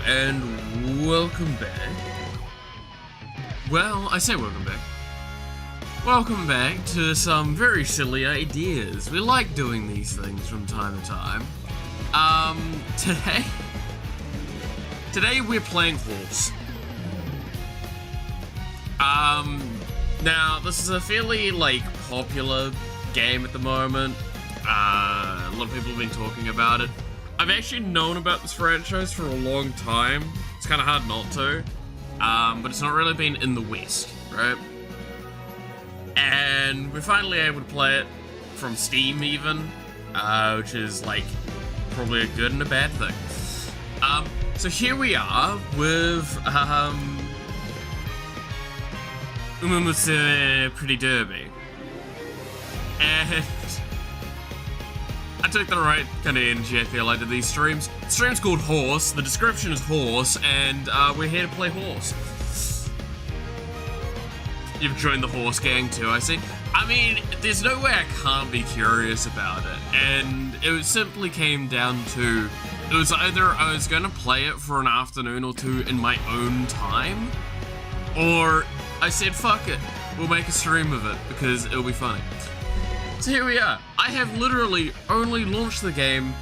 and welcome back. Well, I say welcome back. Welcome back to some very silly ideas. We like doing these things from time to time. Today we're playing horse. Now this is a fairly, popular game at the moment. A lot of people have been talking about it. I've actually known about this franchise for a long time. It's kind of hard not to. But it's not really been in the West, right? And we're finally able to play it from Steam even, which is, probably a good and a bad thing. So here we are with, Pretty Derby. And I took the right kind of energy, I feel like, to these streams. The stream's called Horse, the description is horse, and we're here to play horse. You've joined the horse gang too, I see. I mean, there's no way I can't be curious about it, and it simply came down to, it was either I was gonna play it for an afternoon or two in my own time, or I said, fuck it, we'll make a stream of it, because it'll be funny. So here we are. I have literally only launched the game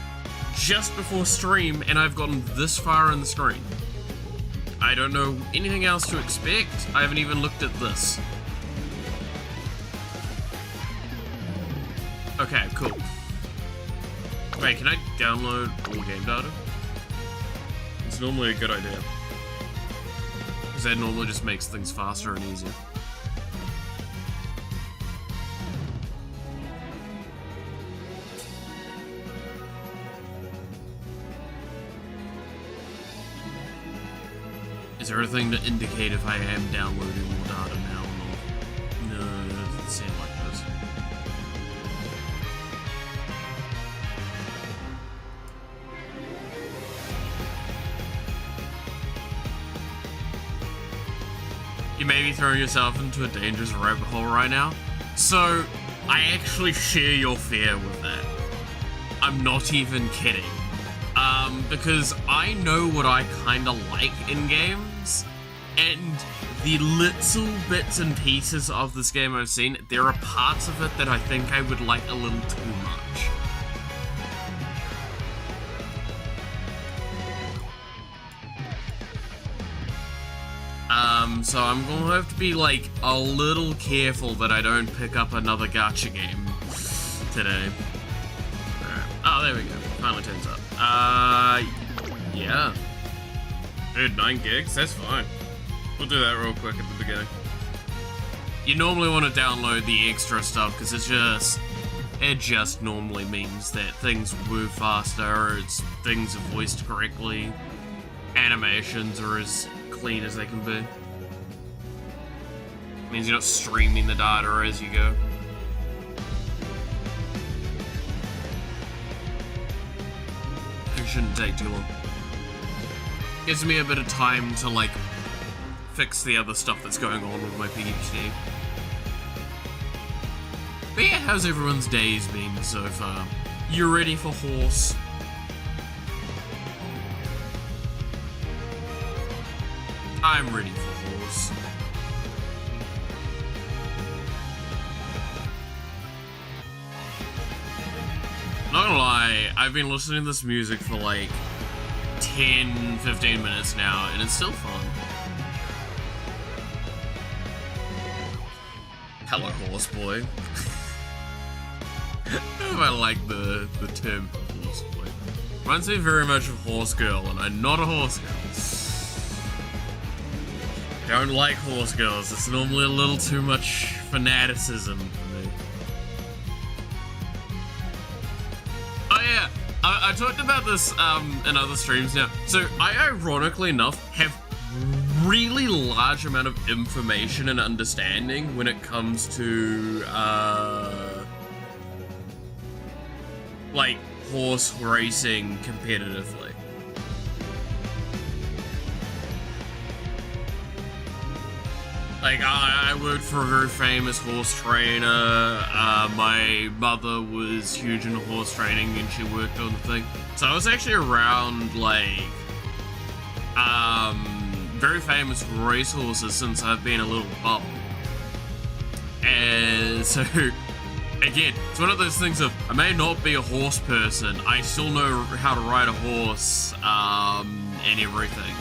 just before stream, and I've gotten this far in the screen. I don't know anything else to expect. I haven't even looked at this. Okay, cool. Wait, can I download all game data? It's normally a good idea, because that normally just makes things faster and easier. Is there a thing to indicate if I am downloading more data now or not? No, it doesn't seem like this. You may be throwing yourself into a dangerous rabbit hole right now. So, I actually share your fear with that. I'm not even kidding. Because I know what I kinda like in games, and the little bits and pieces of this game I've seen, there are parts of it that I think I would like a little too much. So I'm gonna have to be, a little careful that I don't pick up another gacha game today. Alright. Oh, there we go. Finally turns up. Yeah. Dude, 9 gigs? That's fine. We'll do that real quick at the beginning. You normally want to download the extra stuff, because it just normally means that things move faster, things are voiced correctly, animations are as clean as they can be. It means you're not streaming the data as you go. It shouldn't take too long. Gives me a bit of time to, fix the other stuff that's going on with my PhD. But yeah, how's everyone's days been so far? You ready for horse? I'm ready for horse. Not gonna lie, I've been listening to this music for 10, 15 minutes now, and it's still fun. Hello, horse boy. I don't know if I like the term horse boy. Reminds me very much of horse girl, and I'm not a horse girl. I don't like horse girls. It's normally a little too much fanaticism for me. Oh yeah, I talked about this in other streams now. So I, ironically enough, have really large amount of information and understanding when it comes to horse racing competitively. I worked for a very famous horse trainer. My mother was huge into horse training and she worked on the thing. So I was actually around, very famous racehorses since I've been a little pup. And so, again, it's one of those things of, I may not be a horse person, I still know how to ride a horse, and everything.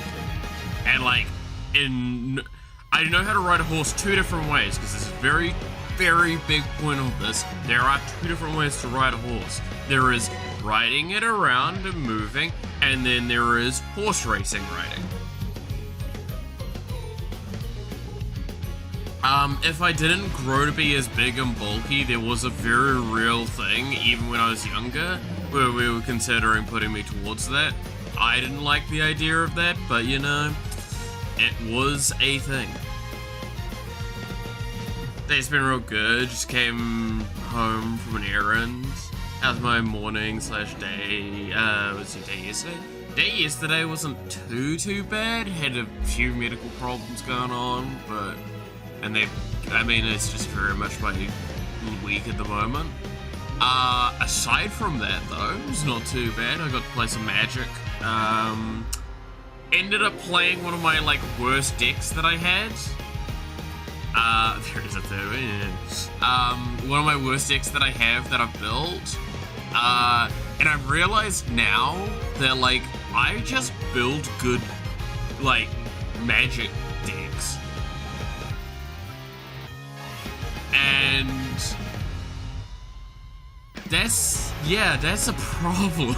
And like, I know how to ride a horse two different ways, because this is a very, very big point of this. There are two different ways to ride a horse. There is riding it around and moving, and then there is horse racing riding. If I didn't grow to be as big and bulky, there was a very real thing, even when I was younger, where we were considering putting me towards that. I didn't like the idea of that, but you know, it was a thing. Day's been real good, just came home from an errand. How's my morning slash day, was it day yesterday? Day yesterday wasn't too bad, had a few medical problems going on, but, I mean, it's just very much my week at the moment. Aside from that though, it's not too bad. I got to play some Magic. Ended up playing one of my, like, worst decks that I had. There is a third one. One of my worst decks that I have that I've built. And I've realized now that, like, I just build good, like, Magic decks. And that's a problem.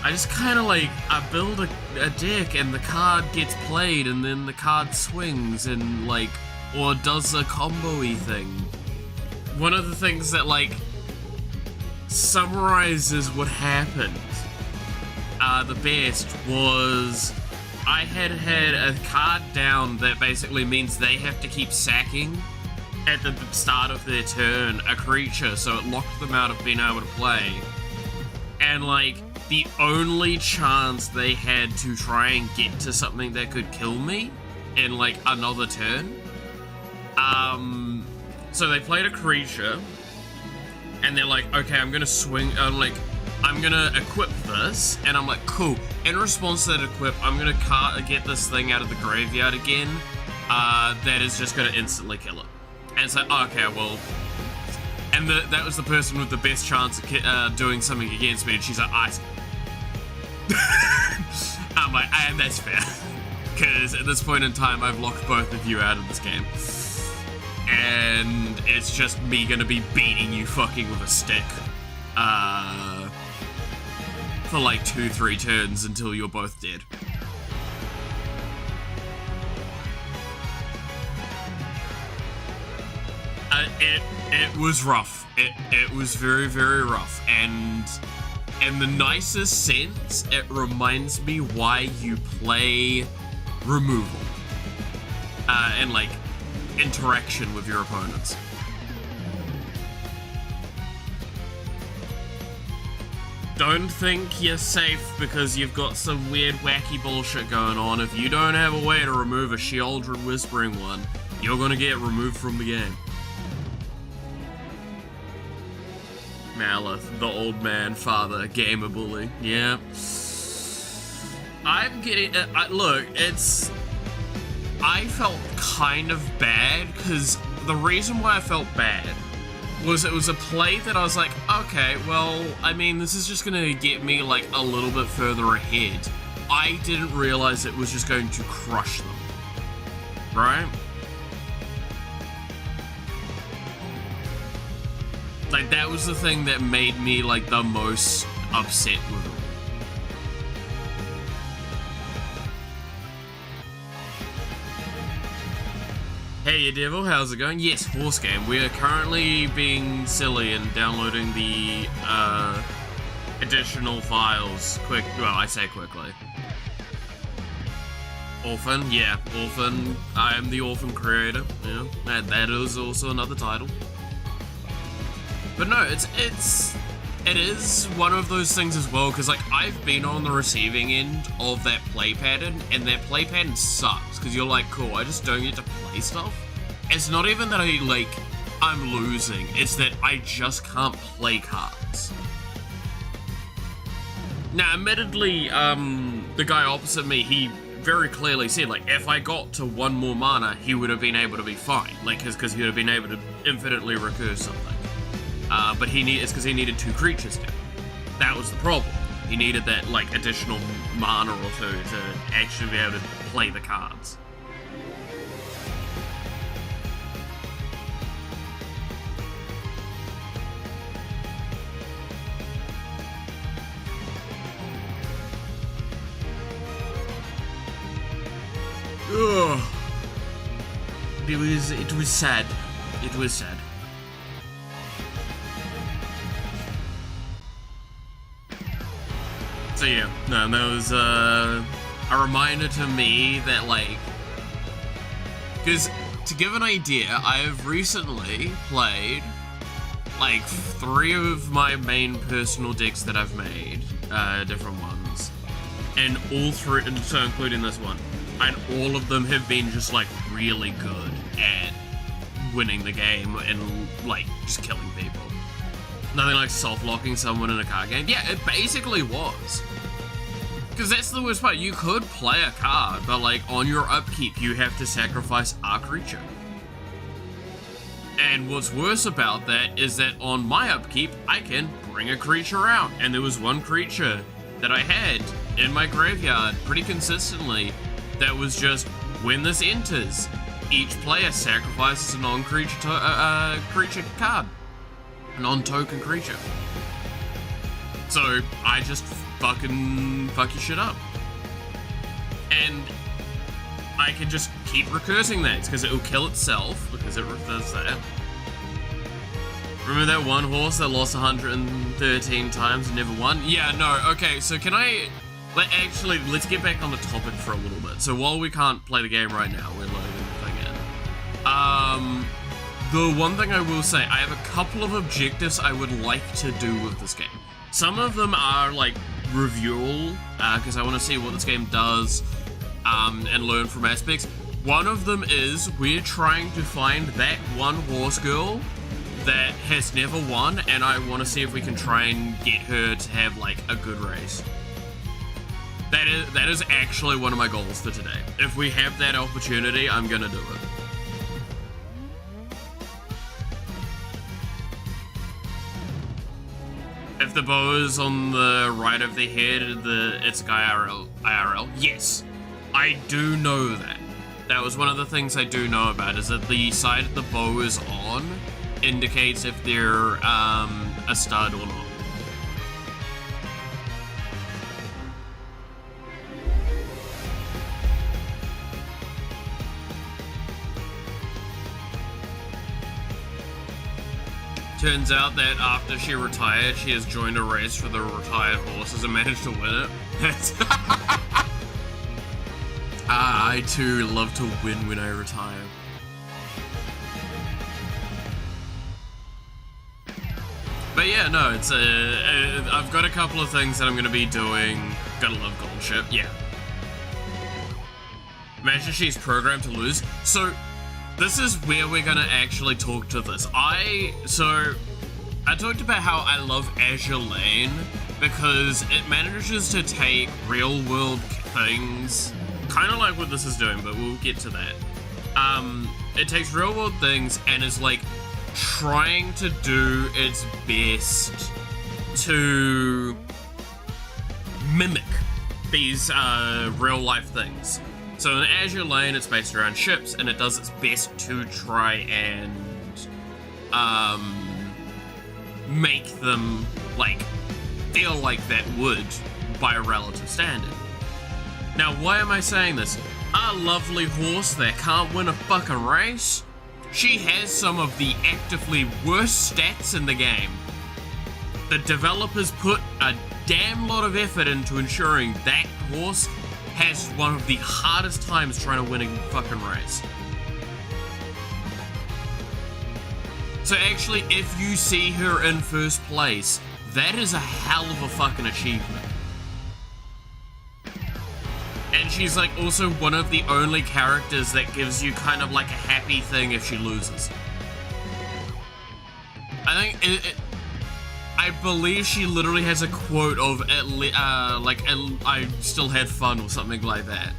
I just kind of like, I build a deck and the card gets played and then the card swings and like, or does a combo-y thing. One of the things that like summarizes what happened the best was I had a card down that basically means they have to keep sacking at the start of their turn a creature, so it locked them out of being able to play. And like, the only chance they had to try and get to something that could kill me in like another turn. So they played a creature and they're like, okay, I'm gonna swing, I'm gonna equip this, and I'm like, cool. In response to that equip, I'm gonna get this thing out of the graveyard again, that is just gonna instantly kill it. And it's like, oh, okay, well, and that was the person with the best chance of doing something against me, and she's like, I'm like, and that's fair. Because at this point in time, I've locked both of you out of this game. And it's just me gonna be beating you fucking with a stick. For like 2-3 turns until you're both dead. It was rough. It was very, very rough. And in the nicest sense, it reminds me why you play removal. And like, interaction with your opponents. Don't think you're safe because you've got some weird wacky bullshit going on. If you don't have a way to remove a Sheoldred Whispering one, you're gonna get removed from the game. Malith, the old man, father, gamer bully. Yeah. I'm getting... look, it's... I felt kind of bad, because the reason why I felt bad was it was a play that I was like, okay, well, I mean, this is just gonna get me, like, a little bit further ahead. I didn't realize it was just going to crush them. Right? Like, that was the thing that made me, like, the most upset with it. Hey, you devil, how's it going? Yes, horse game. We are currently being silly and downloading the, additional files well, I say quickly. Orphan, yeah, Orphan. I am the Orphan creator, yeah. That is also another title. But no, it is one of those things as well, because like I've been on the receiving end of that play pattern, and that play pattern sucks, because you're like, cool, I just don't get to play stuff. It's not even that I'm losing, it's that I just can't play cards. Now, admittedly, the guy opposite me, he very clearly said, like, if I got to 1 more mana, he would have been able to be fine, like, because he would have been able to infinitely recurse something. But it's because he needed 2 creatures down. That was the problem. He needed that, like, additional mana or 2 to actually be able to play the cards. Ugh. It was sad. It was sad. So yeah, no, that was a reminder to me that, like, because to give an idea, I have recently played like 3 of my main personal decks that I've made, different ones, and all 3, so including this one, and all of them have been just like really good at winning the game and like just killing people. Nothing like soft-locking someone in a card game. Yeah, it basically was. Because that's the worst part. You could play a card, but like on your upkeep, you have to sacrifice a creature. And what's worse about that is that on my upkeep, I can bring a creature out. And there was one creature that I had in my graveyard pretty consistently that was just, when this enters, each player sacrifices a non-creature creature card. A non-token creature. So I just fucking fuck your shit up. And I can just keep recursing that, because it will kill itself, because it does that. Remember that one horse that lost 113 times and never won? Yeah, no, okay, so can I... let's get back on the topic for a little bit. So while we can't play the game right now, we're loading the thing in. The one thing I will say, I have a couple of objectives I would like to do with this game. Some of them are, like, reviewal, because I want to see what this game does, and learn from aspects. One of them is, we're trying to find that one horse girl that has never won, and I want to see if we can try and get her to have, like, a good race. That is actually one of my goals for today. If we have that opportunity, I'm gonna do it. If the bow is on the right of the head, it's IRL. Yes, I do know that. That was one of the things I do know about, is that the side the bow is on indicates if they're a stud or not. Turns out that after she retired, she has joined a race for the retired horses and managed to win it. I too love to win when I retire. But yeah, no, it's I've got a couple of things that I'm gonna be doing. Gotta love Gold Ship, yeah. Imagine she's programmed to lose. So, this is where we're gonna actually talk to this. I talked about how I love Azure Lane because it manages to take real world things, kind of like what this is doing, but we'll get to that. It takes real world things and is like trying to do its best to mimic these real life things. So in Azure Lane, it's based around ships, and it does its best to try and make them like feel like that would by a relative standard. Now, why am I saying this? Our lovely horse that can't win a fucking race, she has some of the actively worst stats in the game. The developers put a damn lot of effort into ensuring that horse has one of the hardest times trying to win a fucking race. So actually, if you see her in first place, that is a hell of a fucking achievement. And she's like also one of the only characters that gives you kind of like a happy thing if she loses. I think I believe she literally has a quote of I still had fun or something like that.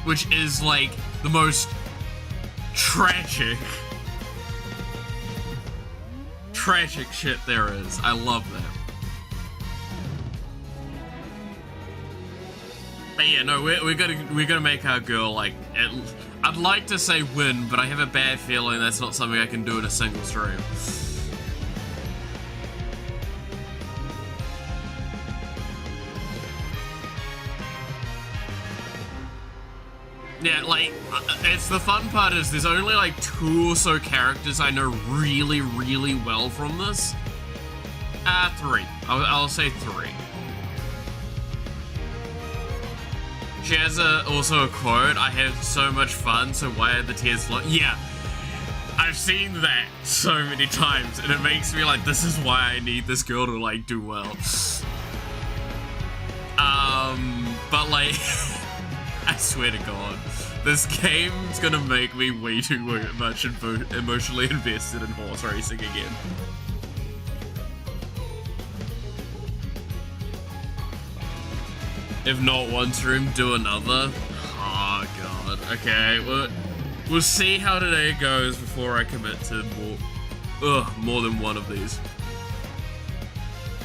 which is like the most tragic shit there is. I love that. But yeah, no, we're gonna make our girl like. I'd like to say win, but I have a bad feeling that's not something I can do in a single stream. Yeah, like, it's the fun part is there's only like 2 or so characters I know really, really well from this. 3. I'll say 3. She has also a quote, I have so much fun, so why are the tears flowing? Yeah, I've seen that so many times, and it makes me like, this is why I need this girl to like do well. But like, I swear to God, this game's gonna make me way too much emotionally invested in horse racing again. If not one stream, do another. Oh God. Okay, we'll see how today goes before I commit to more than one of these.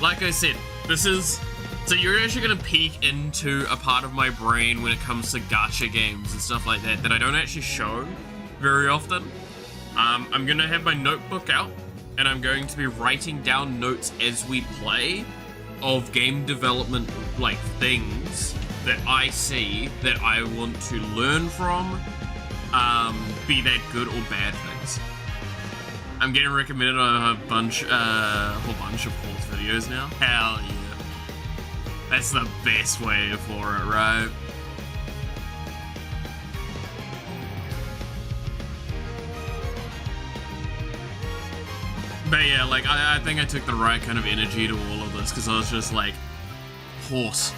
Like I said, this is. So you're actually gonna peek into a part of my brain when it comes to gacha games and stuff like that I don't actually show very often. I'm gonna have my notebook out and I'm going to be writing down notes as we play of game development like things that I see that I want to learn from, be that good or bad things. I'm getting recommended a whole bunch of horse videos now. Hell yeah. That's the best way for it, right? But yeah, like, I think I took the right kind of energy to all of this, because I was just like, horse.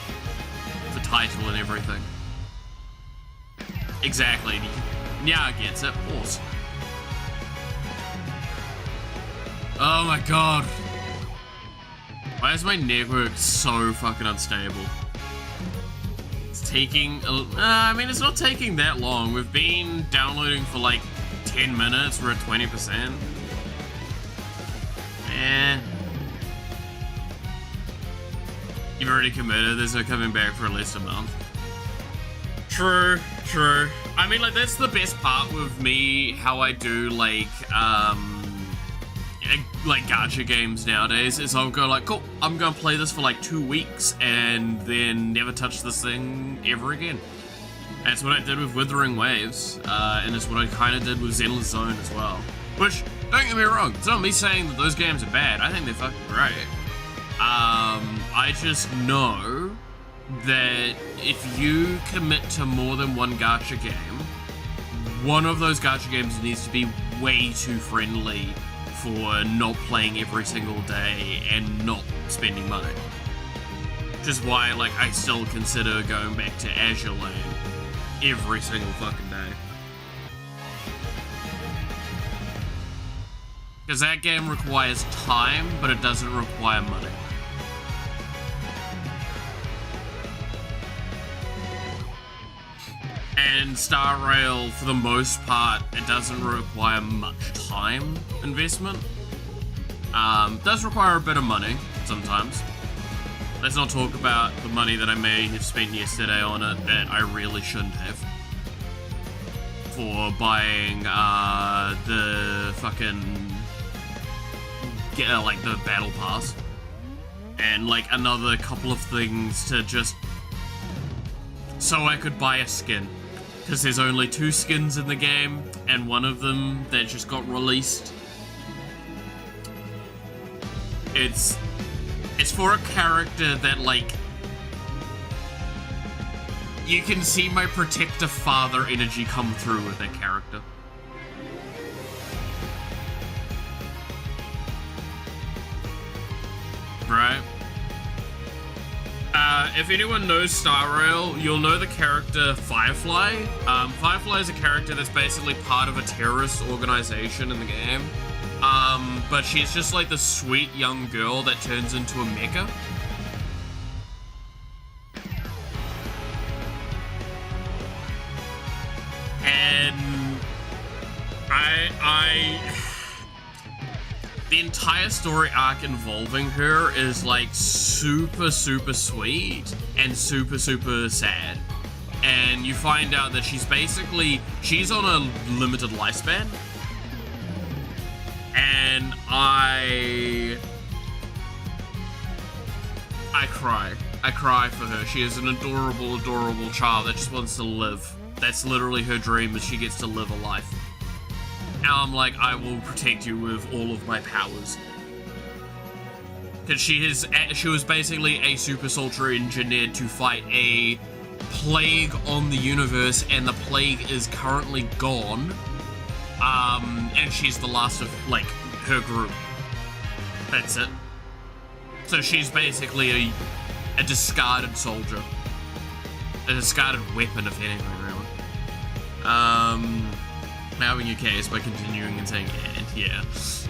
The title and everything. Exactly. Yeah, gets it. Horse. Oh my God. Why is my network so fucking unstable? It's taking, I mean, it's not taking that long. We've been downloading for like 10 minutes. We're at 20%. Eh. You've already committed. There's no coming back for at least a month. True, true. I mean, like, that's the best part with me, how I do, like gacha games nowadays, is I'll go like, cool, I'm gonna play this for like 2 weeks and then never touch this thing ever again. That's what I did with Withering Waves, and it's what I kind of did with Zenless Zone as well. Which, don't get me wrong, it's not me saying that those games are bad, I think they're fucking great. I just know that if you commit to more than one gacha game, one of those gacha games needs to be way too friendly for not playing every single day and not spending money. Which is why, like, I still consider going back to Azure Lane every single fucking day. Because that game requires time, but it doesn't require money. And Star Rail, for the most part, it doesn't require much time investment. Does require a bit of money, sometimes. Let's not talk about the money that I may have spent yesterday on it that I really shouldn't have. For buying, the fucking... like, the Battle Pass. And, like, another couple of things to just... so I could buy a skin. Because there's only 2 skins in the game, and one of them that just got released. It's for a character that, like, you can see my protective father energy come through with that character. Right? If anyone knows Star Rail, you'll know the character Firefly. Firefly is a character that's basically part of a terrorist organization in the game. But she's just like the sweet young girl that turns into a mecha. the entire story arc involving her is like super sweet and super sad. And you find out that she's on a limited lifespan. And I cry for her. She is an adorable child that just wants to live. That's literally her dream, is she gets to live a life. Now I'm like, I will protect you with all of my powers. Because she was basically a super soldier engineered to fight a plague on the universe, and the plague is currently gone. And she's the last of, like, her group. That's it. So she's basically a discarded soldier. A discarded weapon, if anything, really. Having your case by continuing and saying, and yeah. So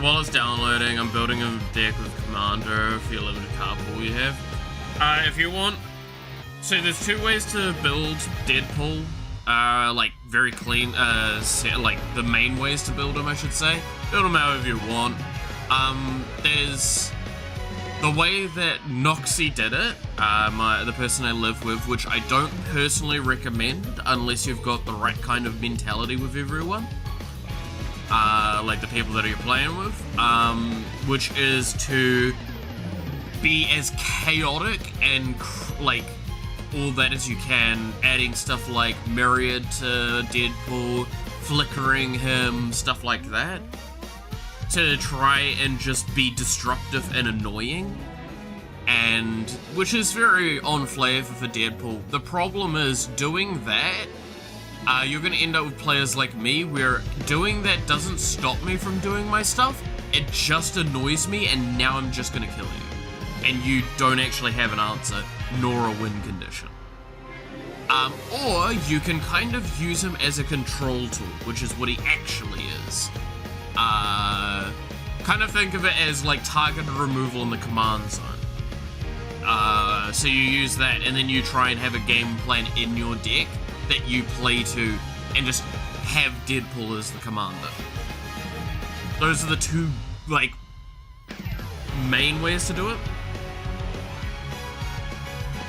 while it's downloading, I'm building a deck with Commander for your limited card pool you have. If you want, so there's two ways to build Deadpool. Like very clean, like the main ways to build them, I should say. Build them however you want. There's the way that Noxie did it, the person I live with, which I don't personally recommend unless you've got the right kind of mentality with everyone. Like the people that you're playing with, which is to be as chaotic and like all that as you can, adding stuff like Myriad to Deadpool, flickering him, stuff like that, to try and just be disruptive and annoying, and which is very on flavor for Deadpool. The problem is doing that, you're going to end up with players like me, where doing that doesn't stop me from doing my stuff, it just annoys me, and now I'm just going to kill you. And you don't actually have an answer, nor a win condition. Or you can kind of use him as a control tool, which is what he actually is. Kind of think of it as like targeted removal in the command zone. So you use that, and then you try and have a game plan in your deck that you play to, and just have Deadpool as the commander. Those are the two, like, main ways to do it.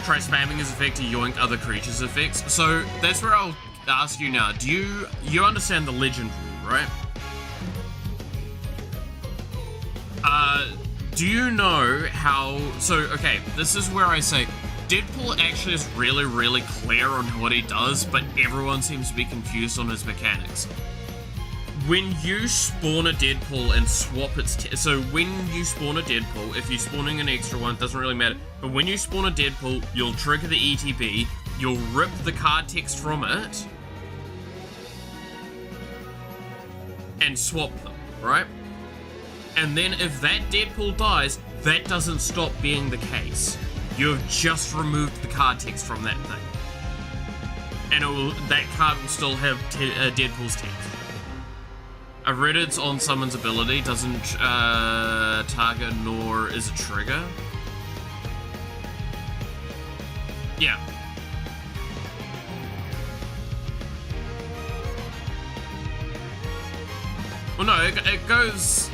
Try spamming his effect to yoink other creatures' effects. So that's where I'll ask you now. Do you understand the legend rule, right? Do you know how... So, okay, this is where I say Deadpool actually is really clear on what he does, but everyone seems to be confused on his mechanics. When you spawn a Deadpool and swap its... So when you spawn a Deadpool, if you're spawning an extra one, it doesn't really matter. But when you spawn a Deadpool, you'll trigger the ETB, you'll rip the card text from it, and swap them, right? And then if that Deadpool dies, that doesn't stop being the case. You've just removed the card text from that thing. And that card will still have Deadpool's text. I've read it's on someone's ability, doesn't target nor is a trigger. Yeah. Well, no, it goes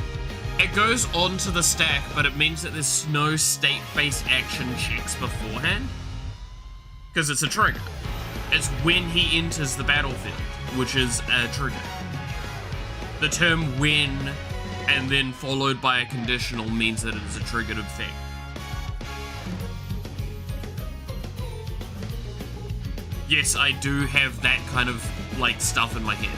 onto the stack, but it means that there's no state-based action checks beforehand, because it's a trigger. It's when he enters the battlefield, which is a trigger. The term when, and then followed by a conditional, means that it is a triggered effect. Yes, I do have that kind of, like, stuff in my head.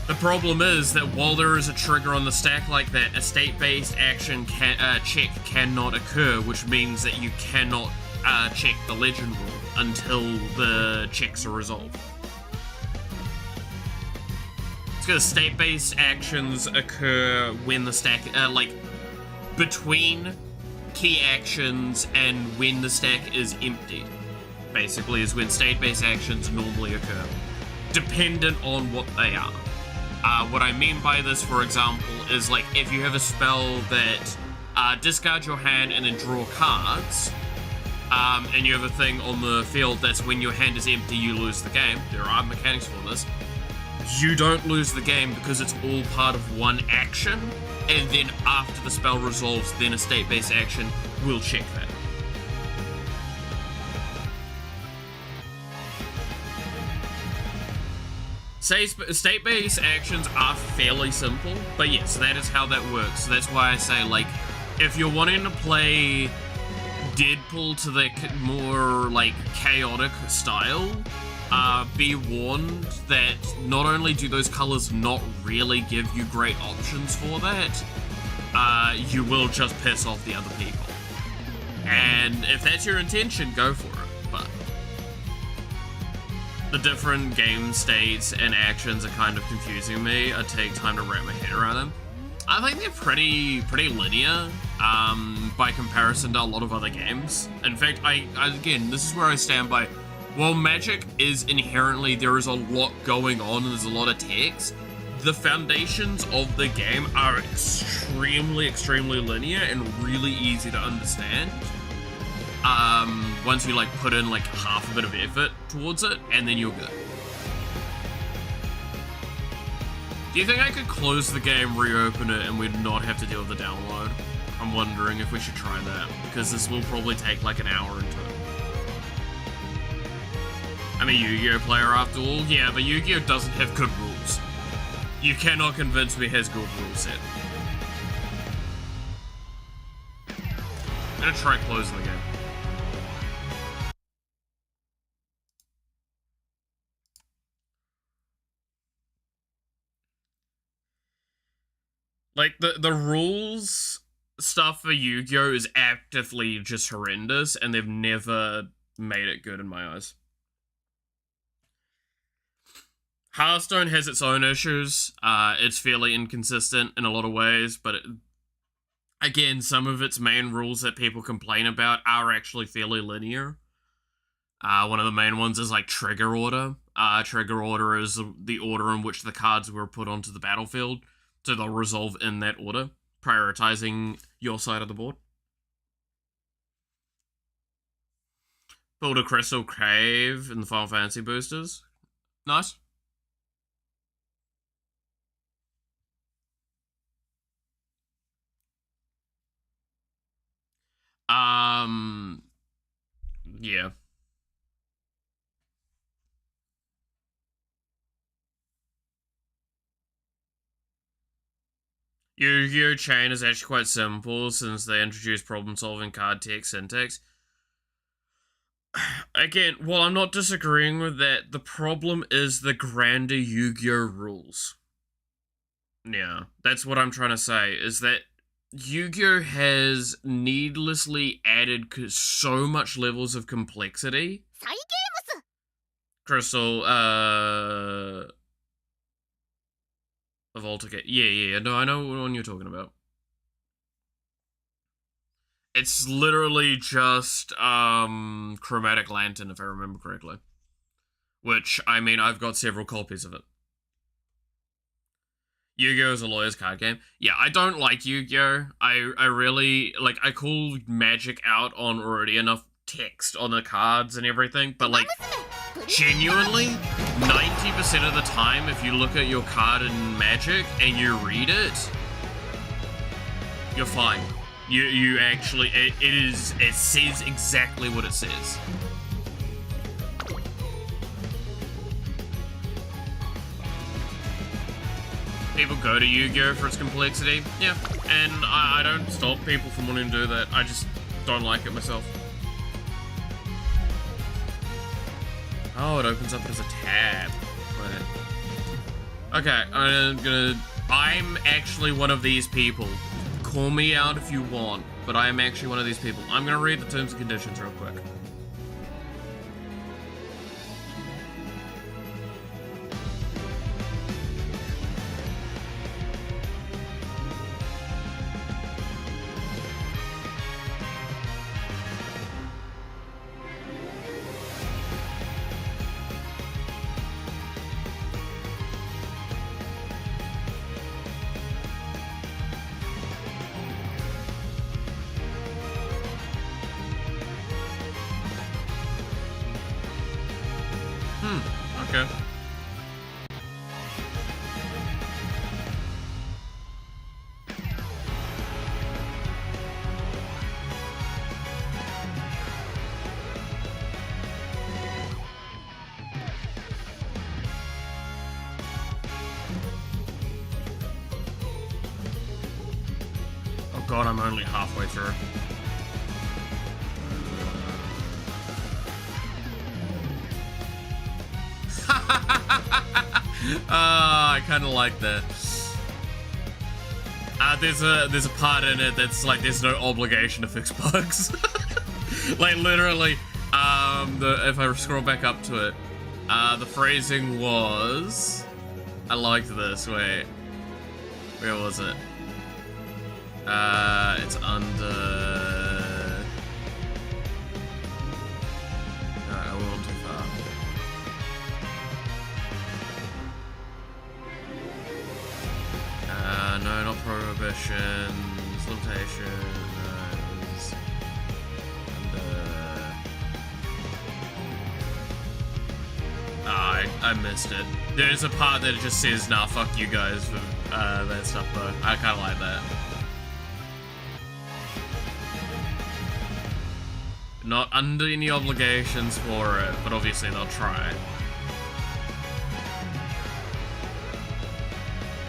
The problem is that while there is a trigger on the stack like that, a state-based action check cannot occur, which means that you cannot check the legend rule until the checks are resolved. It's because state-based actions occur when the stack, like, between key actions and when the stack is emptied, basically, is when state-based actions normally occur, dependent on what they are. What I mean by this, for example, is like if you have a spell that discard your hand and then draw cards, and you have a thing on the field that's when your hand is empty, you lose the game. There are mechanics for this. you don't lose the game because it's all part of one action, and then after the spell resolves, then a state-based action will check that. State-based actions are fairly simple, but yes, that is how that works. So that's why I say, like, if you're wanting to play Deadpool to the more, like, chaotic style, be warned that not only do those colors not really give you great options for that, you will just piss off the other people. And if that's your intention, go for it, but the different game states and actions are kind of confusing me. I take time to wrap my head around them. I think they're pretty linear, by comparison to a lot of other games. In fact, again, this is where I stand by, while Magic is inherently, there is a lot going on and there's a lot of text, the foundations of the game are extremely linear and really easy to understand. Once you, like, put in, like, half a bit of effort towards it, and then you're good. Do you think I could close the game, reopen it, and we'd not have to deal with the download? I'm wondering if we should try that, because this will probably take, like, an hour into it. I'm a Yu-Gi-Oh player after all, yeah, but Yu-Gi-Oh doesn't have good rules. You cannot convince me it has good rule set. I'm gonna try closing the game. Like, the rules stuff for Yu-Gi-Oh is actively just horrendous, and they've never made it good in my eyes. Hearthstone has its own issues. It's fairly inconsistent in a lot of ways, but again, some of its main rules that people complain about are actually fairly linear. One of the main ones is, like, trigger order. Trigger order is the order in which the cards were put onto the battlefield. So they'll resolve in that order, prioritizing your side of the board. Build a Crystal Cave in the Final Fantasy boosters. Nice. Yeah. Yu-Gi-Oh! Chain is actually quite simple since they introduced problem-solving card text syntax. Again, while I'm not disagreeing with that, the problem is the grander Yu-Gi-Oh! Rules. Yeah, that's what I'm trying to say, is that Yu-Gi-Oh! Has needlessly added so much levels of complexity. Crystal, Voltica. Yeah, no, I know what one you're talking about. It's literally just, Chromatic Lantern, if I remember correctly. Which, I mean, I've got several copies of it. Yu-Gi-Oh! Is a lawyer's card game. Yeah, I don't like Yu-Gi-Oh! I really, like, I call Magic out on already enough text on the cards and everything, but, like, genuinely, 90% of the time, if you look at your card in Magic and you read it, you're fine. You actually, it says exactly what it says. People go to Yu-Gi-Oh! For its complexity, yeah, and I don't stop people from wanting to do that, I just don't like it myself. Oh, it opens up as a tab. Right. Okay, I'm actually one of these people. Call me out if you want, but I am actually one of these people. I'm gonna read the terms and conditions real quick. god, I'm only halfway through. I kind of like that. There's a part in it that's like there's no obligation to fix bugs. Like literally, if I scroll back up to it, the phrasing was, I liked this. Wait, where was it? It's under. No, I went too far. No, not prohibitions, limitations, I missed it. There's a part that just says, nah, fuck you guys for that stuff, though. I kinda like that. Not under any obligations for it, but obviously they'll try.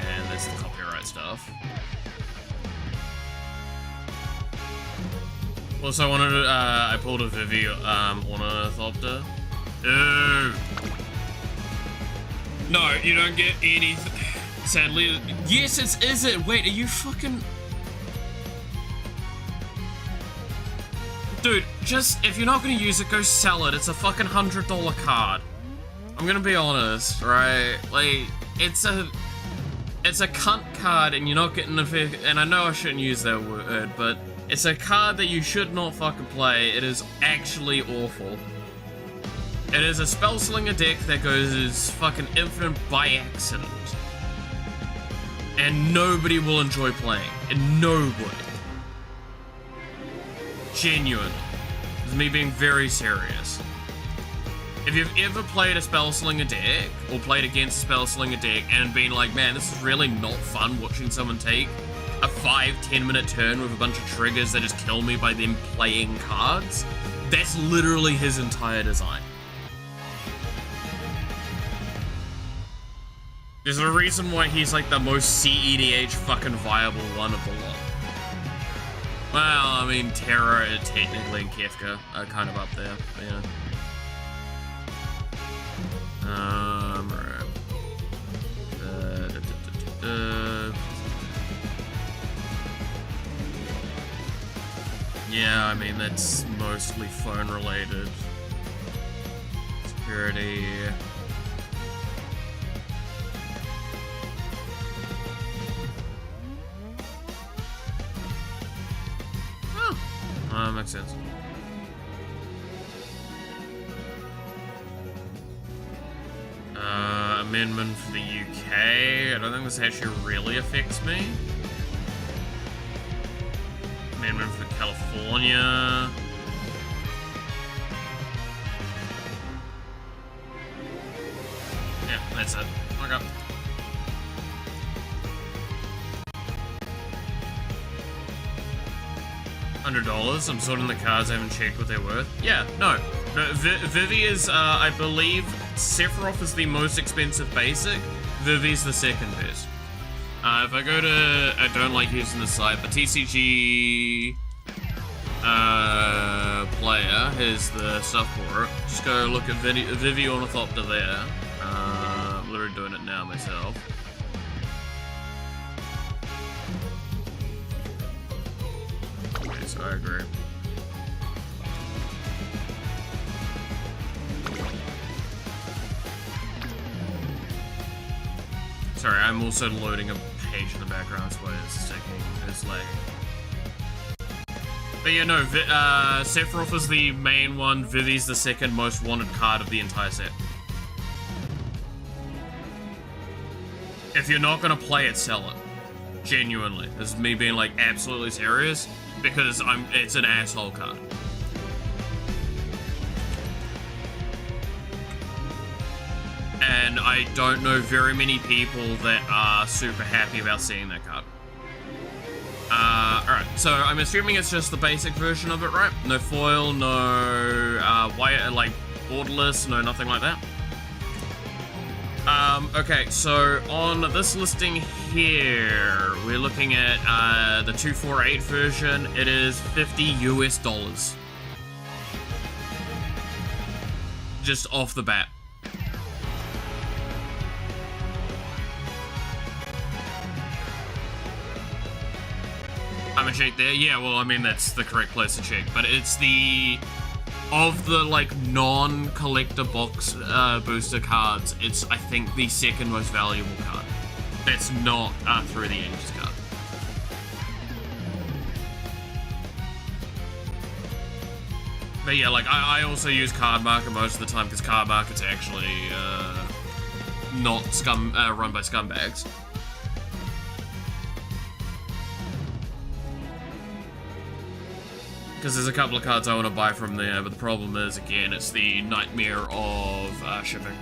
And there's the copyright stuff. Also, I wanted to, I pulled a Vivi ornithopter. Ew. No, you don't get anything. Sadly, yes, is it? Wait, are you fucking... Dude, just, if you're not gonna use it, go sell it. It's a fucking $100 card. I'm gonna be honest, right? Like, it's a cunt card and you're not getting and I know I shouldn't use that word, but it's a card that you should not fucking play. It is actually awful. It is a spell slinger deck that goes fucking infinite by accident. And nobody will enjoy playing. And nobody. Genuinely. This is me being very serious. If you've ever played a spell slinger deck, or played against a spell slinger deck, and been like, man, this is really not fun watching someone take a 5-10 minute turn with a bunch of triggers that just kill me by them playing cards, that's literally his entire design. There's a reason why he's like the most CEDH fucking viable one of the lot. Well, I mean, Terra technically and Kefka are kind of up there, yeah. Right. Yeah, I mean, that's mostly phone related. Security. Makes sense. Amendment for the UK. I don't think this actually really affects me. Amendment for California. Yeah, that's it. Okay. $100. I'm sorting the cards. I haven't checked what they're worth. Yeah, no. Vivi is, I believe, Sephiroth is the most expensive basic. Vivi's the second best. If I go to, I don't like using the site, but TCG player has the stuff for it. Just go look at Vivi Ornithopter there. I'm literally doing it now myself. I agree. Sorry, I'm also loading a page in the background, so it's lagging. But yeah, no, Sephiroth is the main one, Vivi's the second most wanted card of the entire set. If you're not gonna play it, sell it. Genuinely. This is me being like absolutely serious. Because it's an asshole card. And I don't know very many people that are super happy about seeing that card. Alright, so I'm assuming it's just the basic version of it, right? No foil, no, wire, like, borderless, no nothing like that. Okay, so on this listing here, we're looking at the 248 version. It is $50 US. Just off the bat. I'm a check there. Yeah, well, I mean, that's the correct place to check, but it's the... Of the, like, non-collector box booster cards, it's, I think, the second most valuable card. That's not Through the Ages card. But yeah, like, I also use Card Market most of the time, because Card Market's actually, not run by scumbags. Because there's a couple of cards I want to buy from there, but the problem is, again, it's the nightmare of shipping.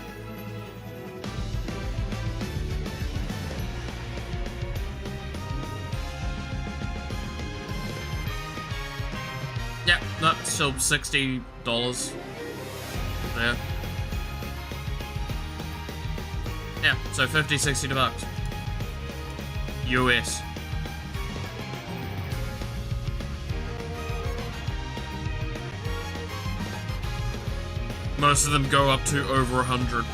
Yeah, no, still $60 there. Yeah, so 50, 60 bucks. US. Most of them go up to over 100.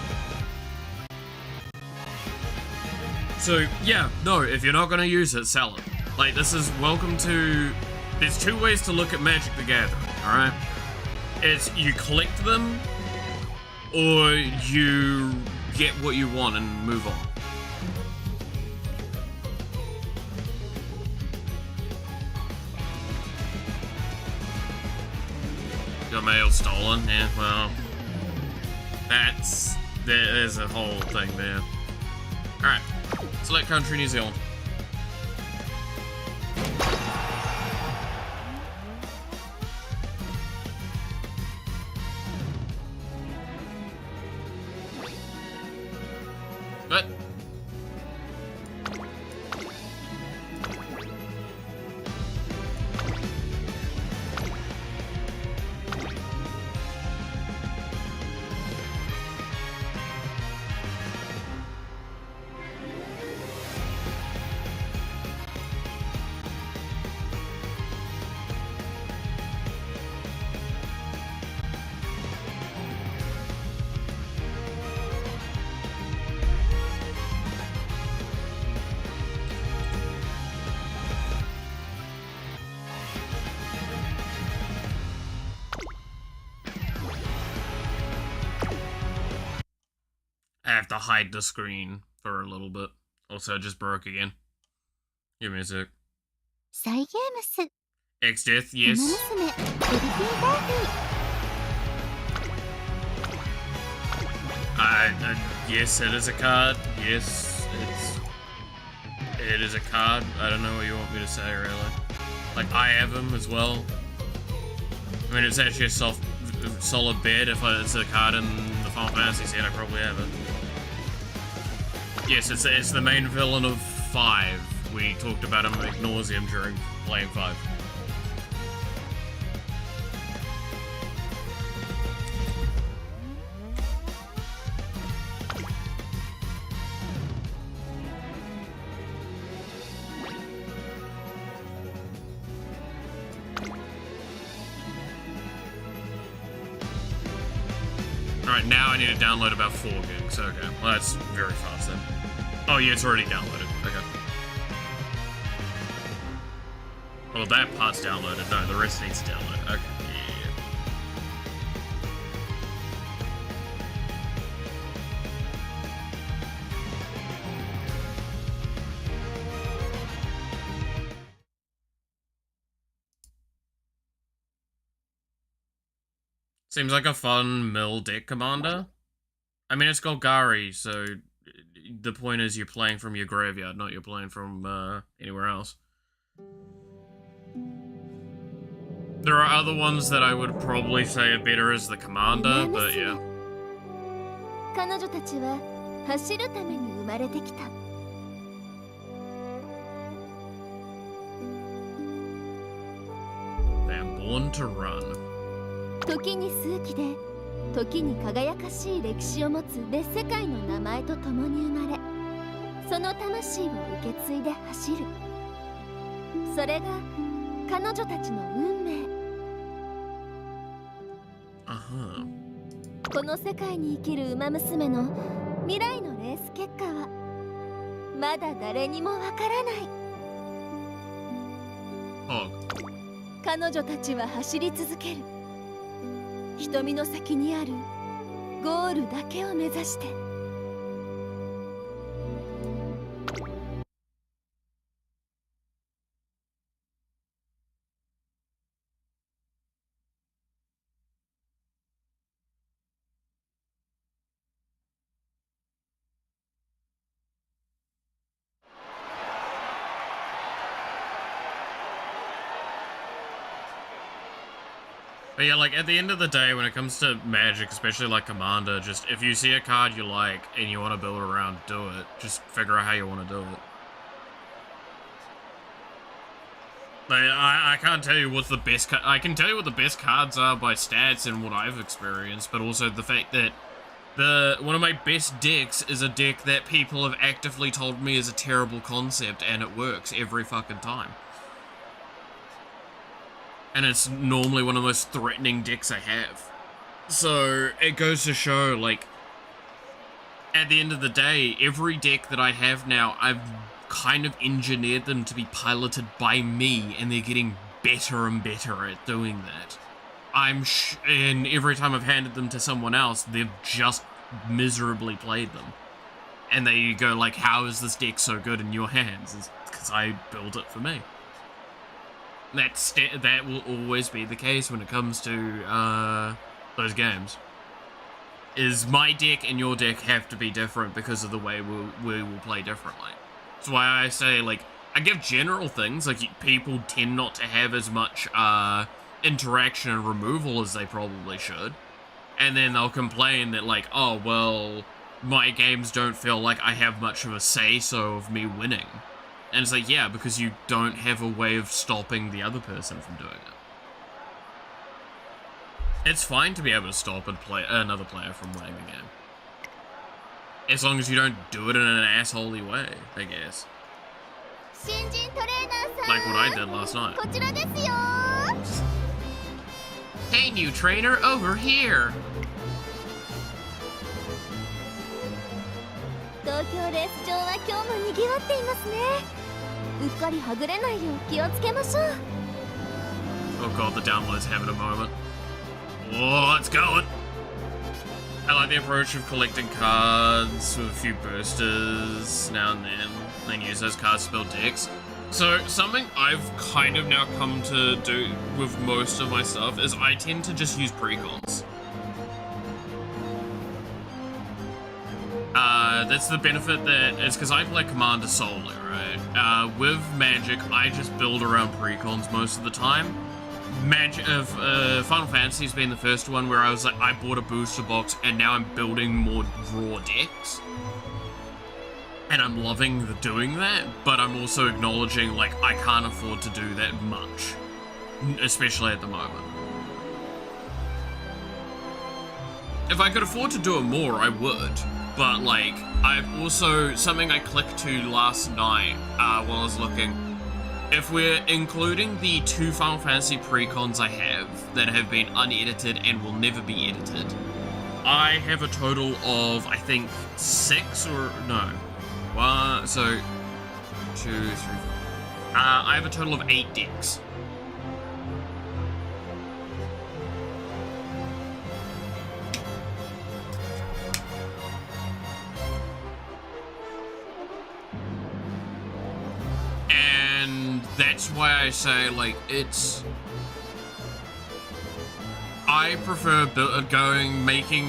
So, yeah, no, if you're not gonna use it, sell it. Like, this is welcome to... There's two ways to look at Magic the Gathering, alright? It's you collect them, or you get what you want and move on. Your mail stolen? Yeah, well... There's a whole thing there. Alright, select country, New Zealand. What? I have to hide the screen for a little bit. Also, it just broke again. Give me a sec. X-Death, yes. Yes, it is a card. Yes, it is a card. I don't know what you want me to say, really. Like, I have them as well. I mean, it's actually a solid bet. If it's a card in the Final Fantasy set, I probably have it. Yes, it's the main villain of 5. We talked about him ad nauseum during playing 5. Alright, now I need to download about 4 gigs. Okay, well that's very fast then. Oh yeah, it's already downloaded. Okay. Well, that part's downloaded. No, the rest needs to download. Okay, yeah. Seems like a fun mill deck commander. I mean, it's Golgari, so the point is you're playing from your graveyard, not you're playing from anywhere else. There are other ones that I would probably say are better as the commander, but yeah. They are born to run. 時に輝かしい歴史を持つ別世界の名前と共に生まれ、その魂を受け継いで走る。それが彼女たちの運命。この世界に生きる馬娘の未来のレース結果はまだ誰にもわからない。彼女たちは走り続ける。瞳の先にあるゴールだけを目指して。But yeah, like, at the end of the day, when it comes to Magic, especially like Commander, just if you see a card you like and you want to build around, do it. Just figure out how you want to do it. Like, I can't tell you what's the best I can tell you what the best cards are by stats and what I've experienced, but also the fact that one of my best decks is a deck that people have actively told me is a terrible concept, and it works every fucking time. And it's normally one of the most threatening decks I have. So it goes to show, like, at the end of the day, every deck that I have now, I've kind of engineered them to be piloted by me, and they're getting better and better at doing that. And every time I've handed them to someone else, they've just miserably played them. And they go like, how is this deck so good in your hands? It's because I built it for me. That will always be the case when it comes to those games. Is my deck and your deck have to be different because of the way we will play differently. That's why I say, like, I give general things, like, people tend not to have as much interaction and removal as they probably should. And then they'll complain that, like, oh, well, my games don't feel like I have much of a say-so of me winning. And it's like, yeah, because you don't have a way of stopping the other person from doing it. It's fine to be able to stop another player from winning the game. As long as you don't do it in an assholey way, I guess. Like what I did last night. Hey, new trainer, over here! 東京レース場は今日も賑わっていますね。うっかりはぐれないよう気をつけましょう。Oh god, the download's having a moment. Oh, it's going! I like the approach of collecting cards with a few boosters now and then use those cards to build decks. So, something I've kind of now come to do with most of my stuff is I tend to just use precons. That's the benefit that is because I play Commander solely, right? With Magic, I just build around precons most of the time. Final Fantasy's been the first one where I was like, I bought a booster box and now I'm building more raw decks. And I'm loving doing that, but I'm also acknowledging, like, I can't afford to do that much. Especially at the moment. If I could afford to do it more, I would. But, like, I've also, something I clicked to last night while I was looking, if we're including the 2 Final Fantasy precons I have that have been unedited and will never be edited, I have a total of, I think, 6 or, no, 1, so, 2, 3, 4, I have a total of 8 decks. And that's why I say, like, I prefer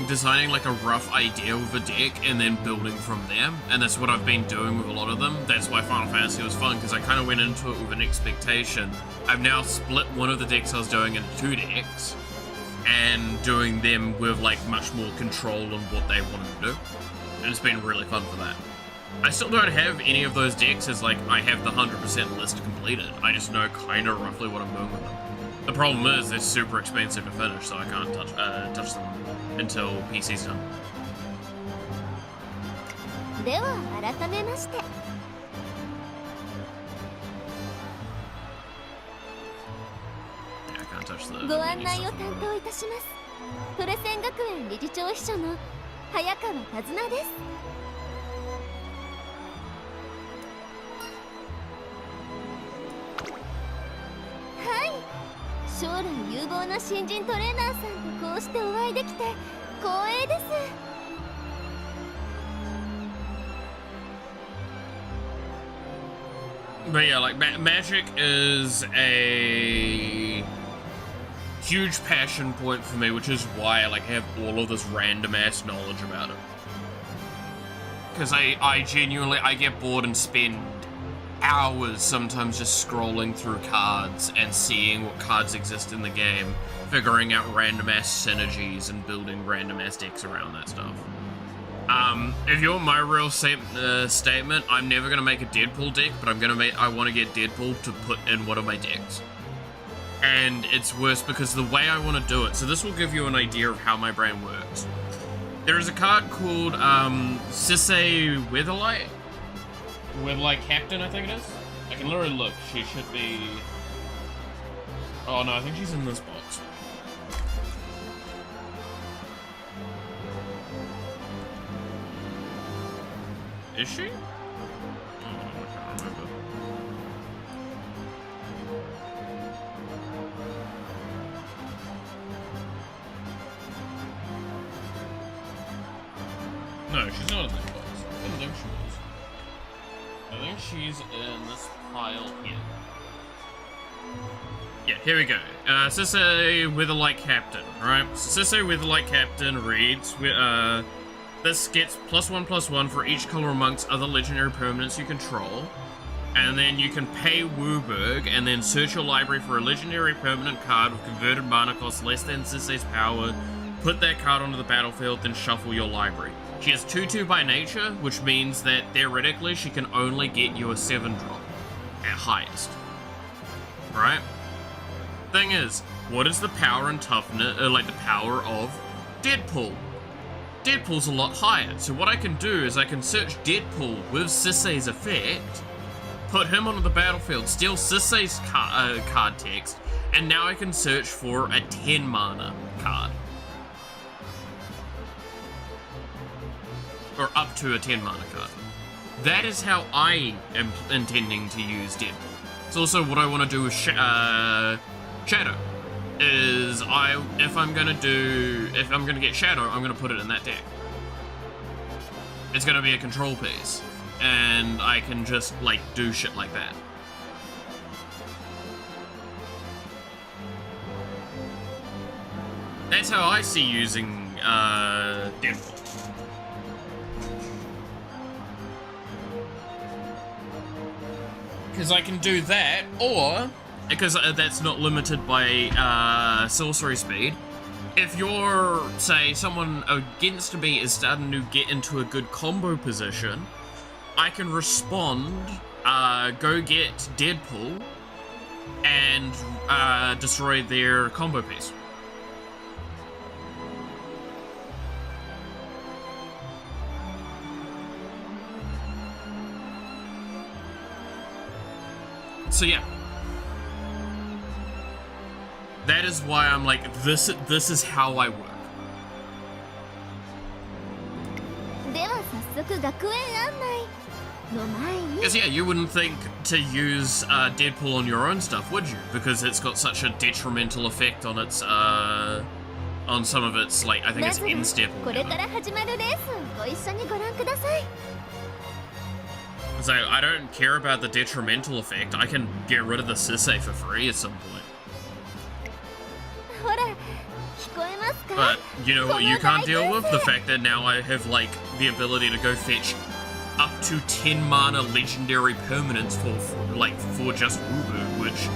designing like a rough idea of a deck and then building from there. And that's what I've been doing with a lot of them. That's why Final Fantasy was fun, because I kind of went into it with an expectation. I've now split one of the decks I was doing into 2 decks and doing them with, like, much more control on what they wanted to do. And it's been really fun for that. I still don't have any of those decks as, like, I have the 100% list completed. I just know kind of roughly what I'm doing with them. The problem is they're super expensive to finish, so I can't touch them until PC's done. では改めまして Yeah, I can't touch the ご案内を担当いたします。トレセン学園理事長秘書の早川手綱です。はい、将来有望な新人トレーナーさんとこうしてお会いできて光栄です。 But yeah, like, magic is a huge passion point for me, which is why I, like, have all of this random-ass knowledge about it. Because I genuinely, I get bored and spend hours sometimes just scrolling through cards and seeing what cards exist in the game, figuring out random-ass synergies and building random-ass decks around that stuff. If you want my real statement, I'm never gonna make a Deadpool deck, but I want to get Deadpool to put in one of my decks. And it's worse because the way I want to do it, so this will give you an idea of how my brain works. There is a card called, Sisei Weatherlight Captain, I think it is. I can literally look, she should be... Oh no, I think she's in this box. Is she? Oh, I can't remember. No, she's not in this box. I didn't think she was. I think she's in this pile here. Yeah, here we go. Sisei Weatherlight Captain, right? So Sisei Weatherlight Captain reads, this gets +1/+1 for each color amongst other legendary permanents you control. And then you can pay Wooburg and then search your library for a legendary permanent card with converted mana cost less than Sisei's power. Put that card onto the battlefield, then shuffle your library. She has 2/2 by nature, which means that theoretically she can only get you a 7-drop at highest. Right? Thing is, what is the power and toughness, like the power of Deadpool? Deadpool's a lot higher, so what I can do is I can search Deadpool with Sisei's effect, put him onto the battlefield, steal Sisei's card text, and now I can search for a 10 mana card. Or up to a 10 mana card. That is how I am intending to use Deadpool. It's also what I want to do with Shadow. Is if I'm gonna get Shadow, I'm gonna put it in that deck. It's gonna be a control piece, and I can just like do shit like that. That's how I see using Deadpool. Because I can do that, or because that's not limited by sorcery speed. If you're, say, someone against me is starting to get into a good combo position, I can respond, go get Deadpool, and destroy their combo piece. So yeah. That is why I'm like, this is how I work. Because yeah, you wouldn't think to use Deadpool on your own stuff, would you? Because it's got such a detrimental effect on its on some of its, like, I think it's instep or whatever. So I don't care about the detrimental effect. I can get rid of the Sisei for free at some point. But you know what you can't deal with? The fact that now I have, like, the ability to go fetch up to 10 mana legendary permanents for just Ubu, which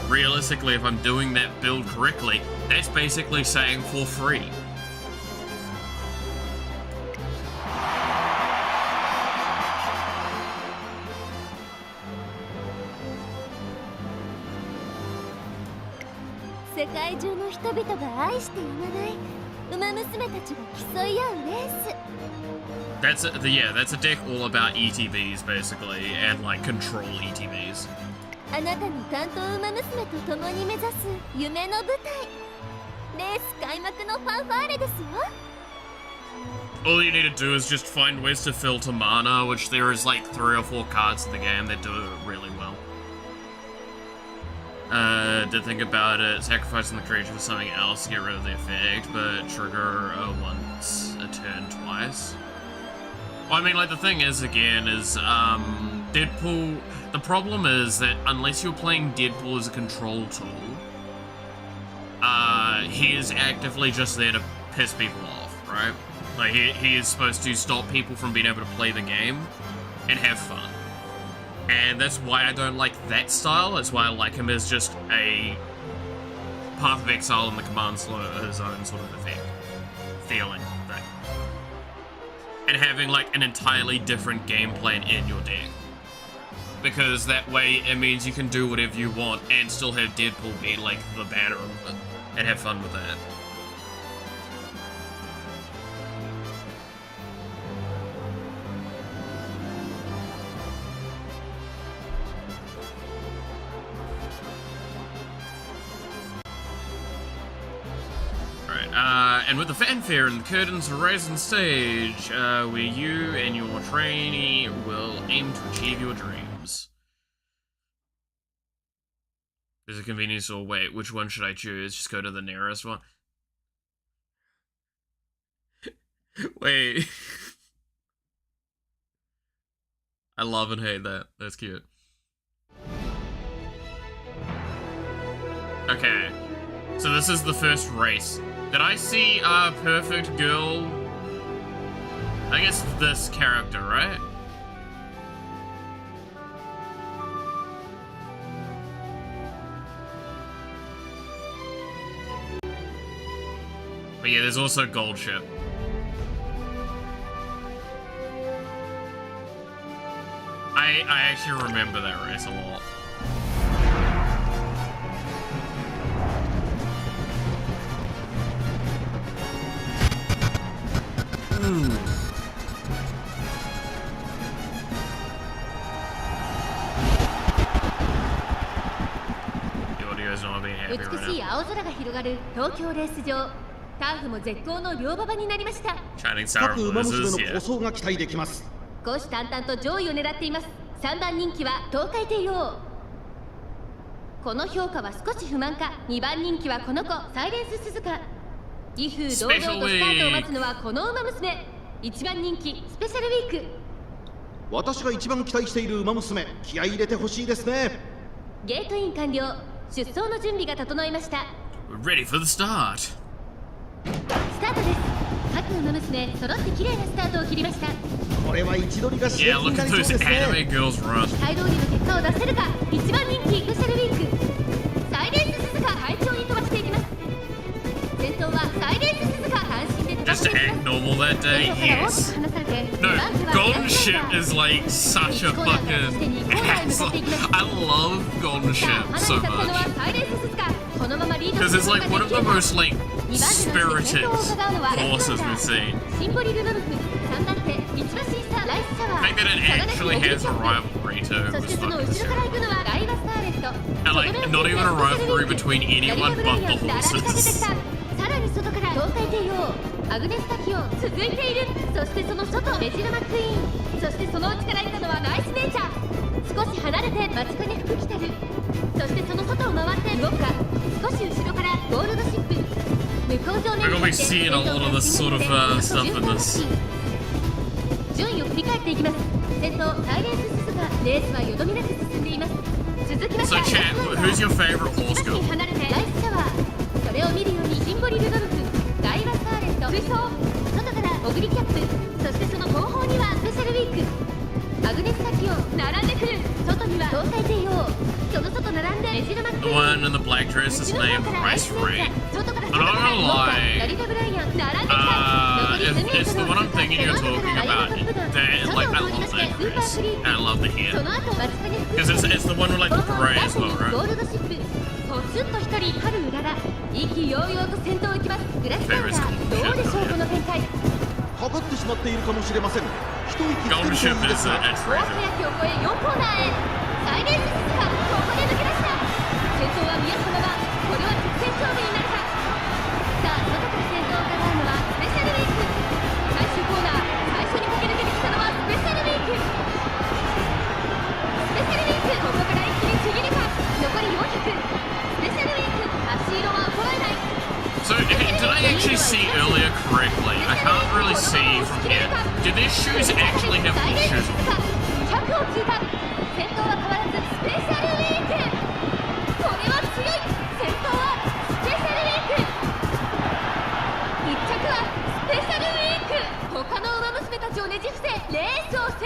realistically, if I'm doing that build correctly, that's basically saying for free. 世界中の人々が愛してやまないウマ娘たちが競い合うレース。 that's a deck all about ETBs basically, and like control ETBs. あなたの担当ウマ娘と共に目指す夢の舞台。レース開幕のファンファーレですよ。 All you need to do is just find ways to filter mana, which there is like 3 or 4 cards in the game that do it really well. Did think about it, sacrificing the creature for something else to get rid of the effect, but trigger once a turn twice. Well, I mean, like, the thing is, again, is, Deadpool... The problem is that unless you're playing Deadpool as a control tool, he is actively just there to piss people off, right? Like, he is supposed to stop people from being able to play the game and have fun. And that's why I don't like that style. That's why I like him as just a Path of Exile in the command zone sort of effect. Feeling thing. And having, like, an entirely different game plan in your deck. Because that way it means you can do whatever you want and still have Deadpool be, like, the banner of it. And have fun with that. And with the fanfare and the curtains are raised on stage, where you and your trainee will aim to achieve your dreams. There's a convenience store. Wait, which one should I choose? Just go to the nearest one. Wait. I love and hate that. That's cute. Okay. So this is the first race. Did I see a perfect girl? I guess this character, right? But yeah, there's also Gold Ship. I actually remember that race a lot. The audio is not being happy 美しい right 青空が広がる東京レース場。ターフも絶好の両馬場になりました。 now. Shining Star 各馬 Blues 娘 is の故障が期待できます。虎視眈々と上位を狙っています。3番人気は東海帝王。この評価は少し不満か。2番人気はこの子サイレンス鈴鹿。威風堂々とスタートを待つのはこの馬娘。1番人気スペシャルウィーク。私が一番期待している馬娘、気合い入れてほしいですね。ゲートイン完了。出走の準備が整いました。 We're ready for the start. スタートです。各馬娘揃って綺麗なスタートを切りました。これは位置取りが熾 Yeah, 烈に look な at りそう those ですね。 anime girls run. 期待通りの結果を出せるか。1番人気スペシャルウィーク。サイレンス鈴鹿快調に飛ばしていきます。先頭はサイレンス鈴鹿単身で飛ば Just して to いきます。 act normal that day, 先頭から大き yes. く離されて No, 2番手は Golden Ship is like such a fucking asshole. I love Golden さ Ship あ so 離れ去ったの much. はサイレンス鈴鹿。このままリード Because it's like one of the most like 2番手 spirited の先頭を伺うのは horses we've seen. シンボリルノルフ3番手1馬審査ライスシャワ I ー think that it actually has a rivalry too. そ With してその fucking 後ろから Ship. 行くのはダイバスターレット And like not even a rivalry between anyone but the 並びかけてき horses. た。さらに外から東海帝王アグネスタキオン続いている。そしてその外メジルマックイーン。そしてその内から行ったのはナイスネイチャー。少し離れて松金福来てる。そしてその外を回って動くか。少し後ろからゴールドシップ向こう上 We're gonna be seeing a lot of this sort of stuff in this. 順位を振り返っていきます。先頭サイレンス鈴鹿レースはよどみなく進んでいます。続きまして So chat, who's your favorite horse 少 girl? し離れてライスシャワー。それを見るようにシンボリルドルフダイバスターレット追走外からオグリキャップ。そしてその後方にはスペシャルウィークアグネスタキオン並んでくる。外には東海帝王 The one in the black dress is named Rice Ray. But I'm not gonna lie, if it's the one I'm thinking you're talking about, like, I love that dress, and I love the hair. Because it's the one with, like, the beret as well, right? Favorite school shit, かかってしまっているかもしれません。一息つける Golden とい Ship いで is すが a treasure. So, did I actually see earlier correctly? I can't really see from here. Do these shoes actually have full shoes on?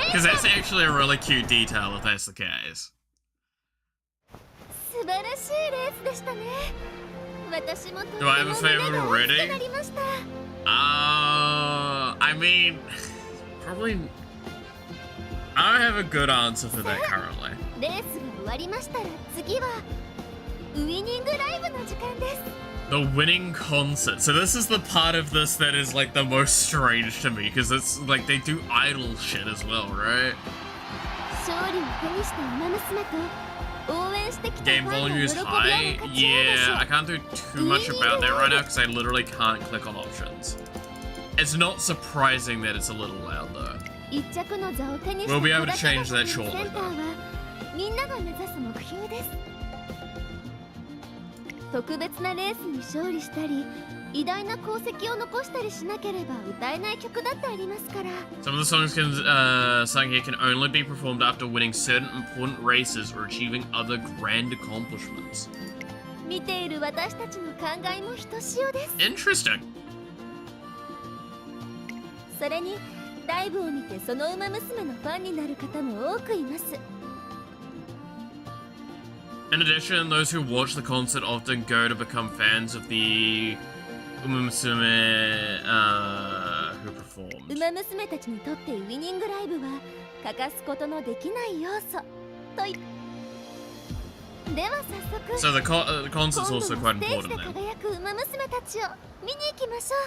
Because that's actually a really cute detail if that's the case. Do I have a favorite already? I mean, probably. I don't have a good answer for that currently. The winning concert. So this is the part of this that is like the most strange to me, because it's like they do idol shit as well, right? Game volume is high? Yeah, I can't do too much about that right now because I literally can't click on options. It's not surprising that it's a little loud though. We'll be able to change that shortly though. 特別なレースに勝利したり、偉大な功績を残したりしなければ歌えない曲だってありますから。Some of the songs sung here can only be performed after winning certain important races or achieving other grand accomplishments. 見ている私たちの考えもひとしおです。Interesting. それに、ライブを見てその馬娘のファンになる方も多くいます。In addition, those who watch the concert often go to become fans of the Umamusume who performed. 馬娘たちにとってウィニングライブは欠かすことのできない要素とい。では早速、 So the concert's also quite 今度はステージ important で then. 輝く馬娘たちを見に行きましょう。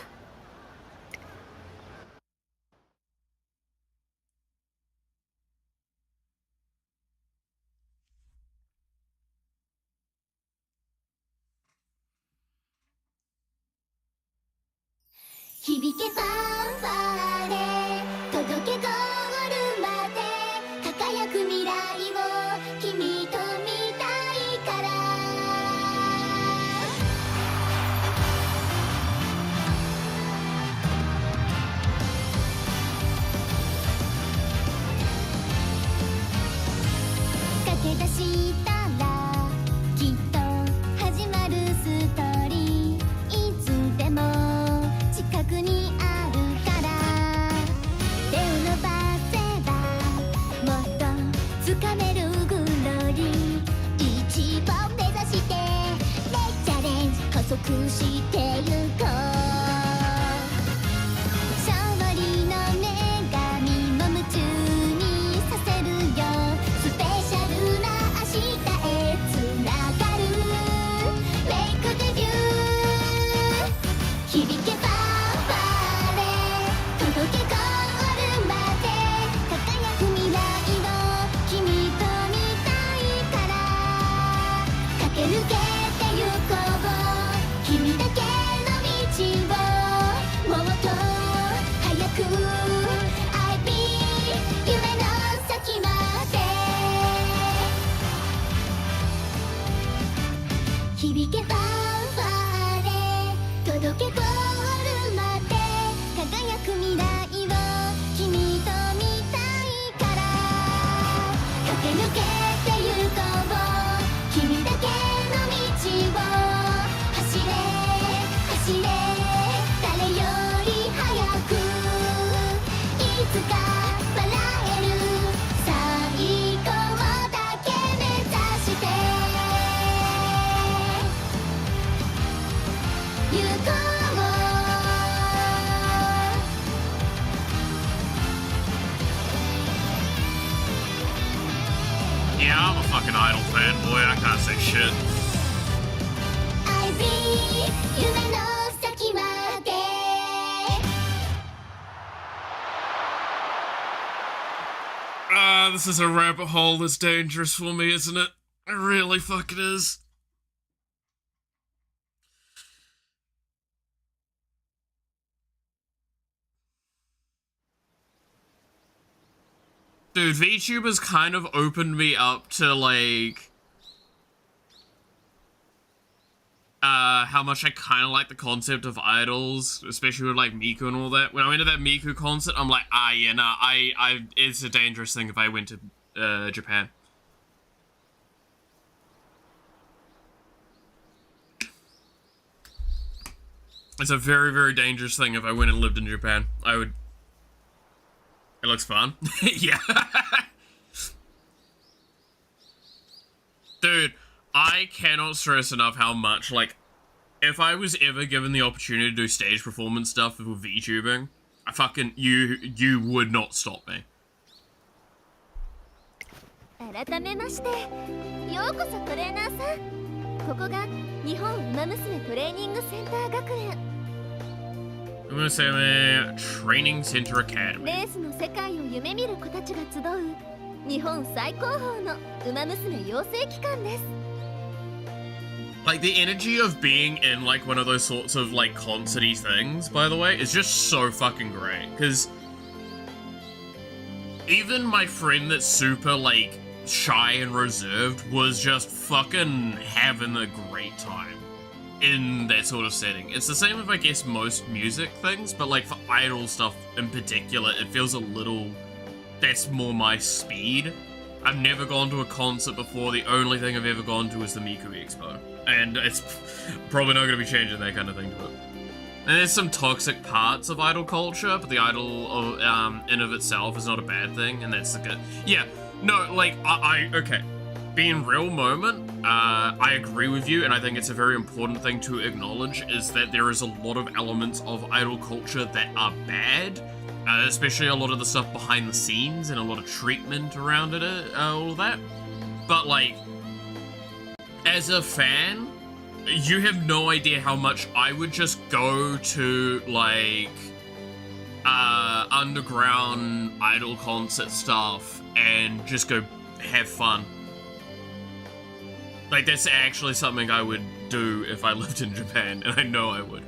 響けファンファーレ届けゴールまで輝く未来を君と見たいから駆け出したらきっと始まるストーリーいつでも近くにあるから手を伸ばせばもっと掴めるグローリー一を目指してレチャレンジ加速してゆこう勝利の女神も夢中にさせるよスペシャルな明日へつながるメイクデビュー響けば届けゴールまで輝く未来を君と見たいから駆け抜けてゆこう君だけ Yeah, I'm a fucking Idol fanboy. I can't say shit. This is a rabbit hole that's dangerous for me, isn't it? It really fucking is. Dude, VTubers kind of opened me up to, like, how much I kind of like the concept of idols, especially with, like, Miku and all that. When I went to that Miku concert, I'm like, yeah, nah, it's a dangerous thing if I went to, Japan. It's a very, very dangerous thing if I went and lived in Japan. I would... It looks fun. Yeah. Dude, I cannot stress enough how much, like, if I was ever given the opportunity to do stage performance stuff with VTubing, I fucking, you would not stop me. 改めましてようこそトレーナーさん。ここが日本ウマ娘トレーニングセンター学園。 I'm gonna say Training Center Academy. レースの世界を夢見る子たちが集う日本最高峰のウマ娘養成機関です。 Like, the energy of being in, like, one of those sorts of, like, concert-y things, by the way, is just so fucking great. Because even my friend that's super, like, shy and reserved was just fucking having a great time in that sort of setting. It's the same with, I guess, most music things, but, like, for idol stuff in particular, it feels a little... That's more my speed. I've never gone to a concert before. The only thing I've ever gone to is the Miku Expo. And it's probably not going to be changing that kind of thing to it. And there's some toxic parts of idol culture, but the idol in of itself is not a bad thing, and that's the good... Yeah, no, like, okay. Being real moment, I agree with you, and I think it's a very important thing to acknowledge, is that there is a lot of elements of idol culture that are bad, especially a lot of the stuff behind the scenes and a lot of treatment around it, all of that. But, like, as a fan, you have no idea how much I would just go to, like, underground idol concert stuff and just go have fun. Like, that's actually something I would do if I lived in Japan, and I know I would.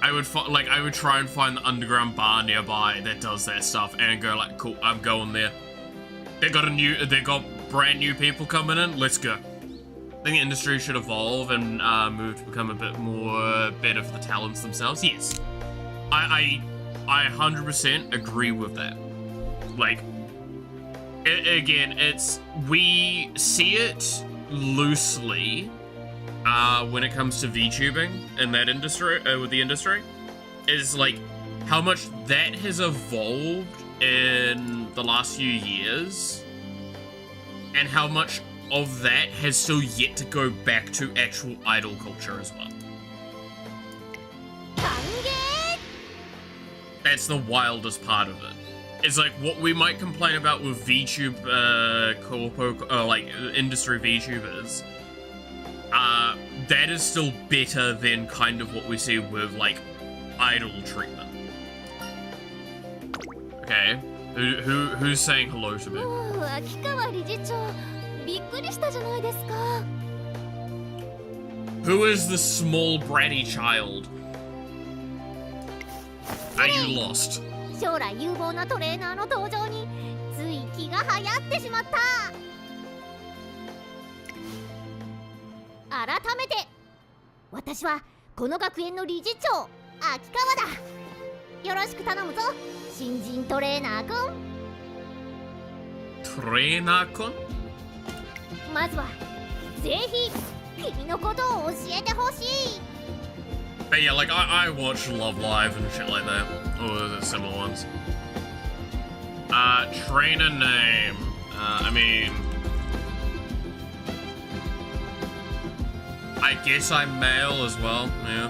I would try and find the underground bar nearby that does that stuff and go like, cool, I'm going there. They got brand new people coming in, let's go. I think the industry should evolve and move to become a bit more better for the talents themselves. Yes, I 100% agree with that. Like, again, we see it loosely when it comes to VTubing in that industry, with the industry, is like how much that has evolved in the last few years, and how much of that has still yet to go back to actual idol culture as well. That's the wildest part of it. It's like what we might complain about with VTube, like industry VTubers. That is still better than kind of what we see with like idol treatment. Okay, who's saying hello to me? Who is the small bratty child? Are you lost? 将来有望なトレーナーの登場につい気が流行ってしまった。改めて私はこの学園の理事長秋川だ。よろしく頼むぞ、新人トレーナーくん。トレーナーくん？まずはぜひ君のことを教えてほしい。 But yeah, like I watch Love Live and shit like that, or the similar ones. Trainer name. I mean, I guess I'm male as well. Yeah.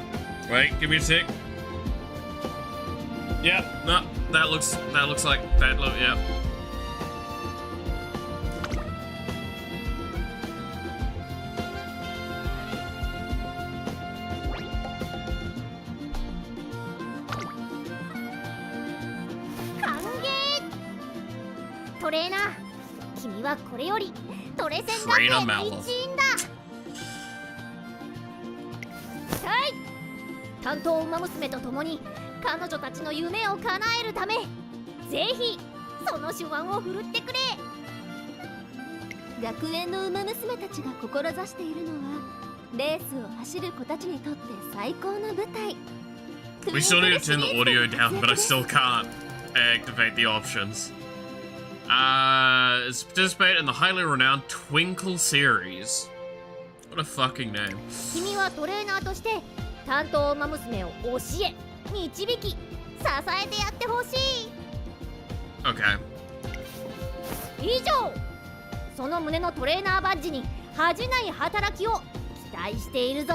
Wait, give me a sec. Yep. No, that looks like that. Yeah. レーナー、君はこれよりトレセン学園の一員だ。はい、担当ウマ娘と共に彼女たちの夢を叶えるため、ぜひその手腕を振るってくれ。学園のウマ娘たちが志しているのは、レースを走る子たちにとって最高の舞台。 We still need to turn the audio down, but I still can't activate the options. It's participate in the highly renowned Twinkle series. What a fucking name. 君はトレーナーとして担当ウマ娘を教え、導き、支えてやってほしい。 Okay. 以上、その胸のトレーナーバッジに恥じない働きを期待しているぞ。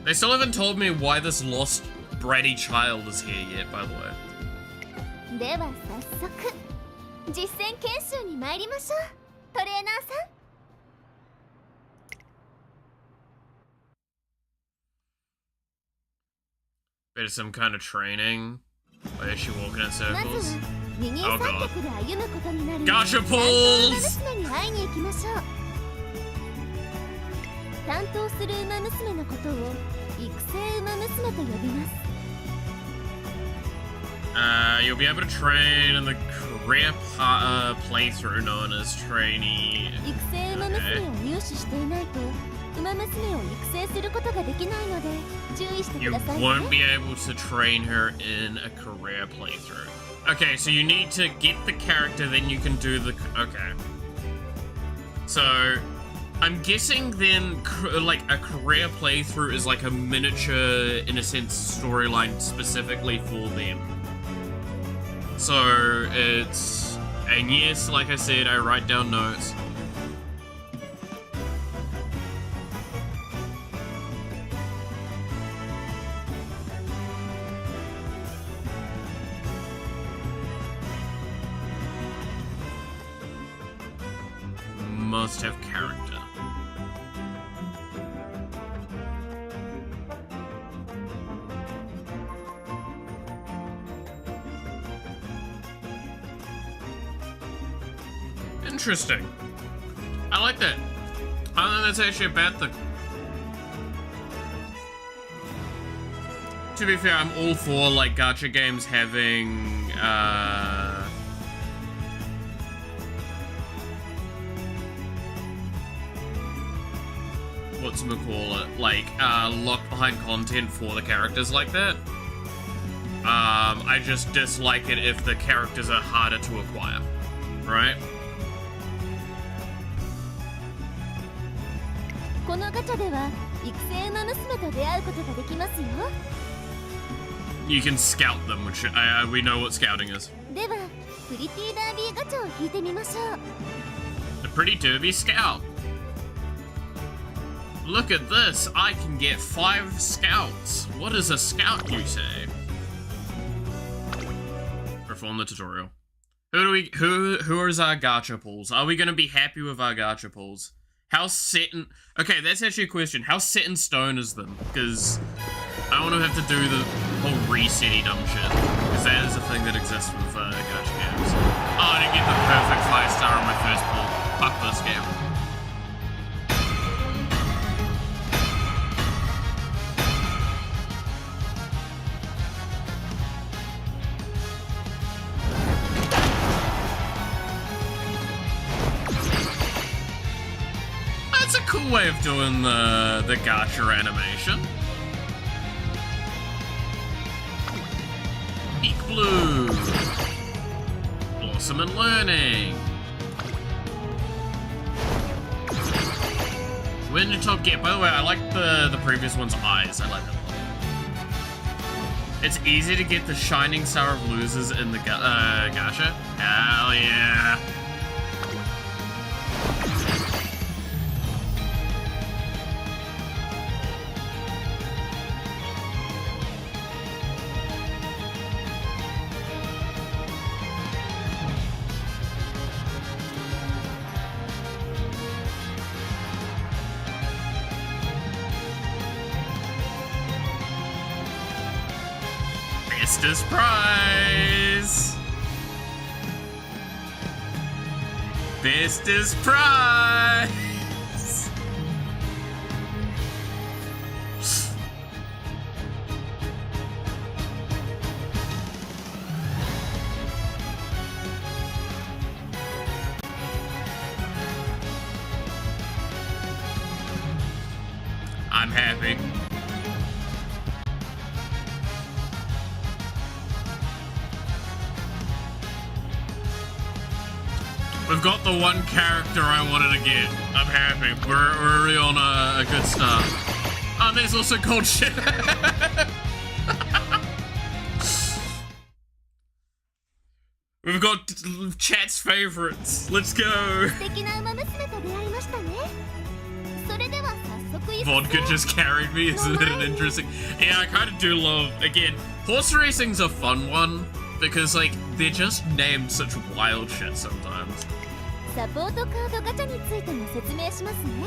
They still haven't told me why this lost bratty child is here yet, by the way. では早速実践研修に参りましょう、トレーナーさん。 Bit of some kind of training. Why is she walking in まず circles? は二人三脚で歩むことになる Gacha 担当ウマ pulls! 娘に会いに行きましょう。担当するウマ娘のことを育成ウマ娘と呼びます。 You'll be able to train in the career playthrough known as trainee. 育成ウマ娘を入手していないとウマ娘を育成することができないので注意してく You ださい won't ね。 be able to train her in a career playthrough. Okay, so you need to get the character, then you can do the... Okay. So, I'm guessing then, like, a career playthrough is like a miniature, in a sense, storyline specifically for them. So, it's... And yes, like I said, I write down notes. Must have character. Interesting. I like that. I don't think that's actually a bad thing. To be fair, I'm all for like gacha games having whatchamacallit, like, locked behind content for the characters like that. I just dislike it if the characters are harder to acquire, right? このガチャでは育成ウマ娘と出会うことができますよ。 You can scout them, which we know what scouting is. ではプリティダービーガチャを引いてみましょう。 The Pretty Derby Scout. Look at this, I can get 5 scouts. What is a scout, you say? Perform the tutorial. Who is our gacha pulls? Are we gonna be happy with our gacha pulls? How set in... Okay, that's actually a question. How set in stone is them? Because I don't want to have to do the whole resetty dumb shit. Because that is a thing that exists with gacha games. Oh, I didn't get the perfect 5-star on my first pull. Fuck this game. That's a cool way of doing the gacha animation. Eek Blue. Blossom and Learning. When did Top get? By the way, I like the previous one's eyes. I like that one. It's easy to get the Shining Star of Losers in the gacha. Hell yeah. Bestest prize! bestest prize. I'm happy. We've got the one character I wanted to get. I'm happy. We're already on a good start. Oh, and there's also cold shit. We've got chat's favorites. Let's go. Vodka just carried me, isn't it interesting? Yeah, I kind of do love, again, horse racing's a fun one, because, like, they're just named such wild shit sometimes. サポートカードガチャについても説明しますね。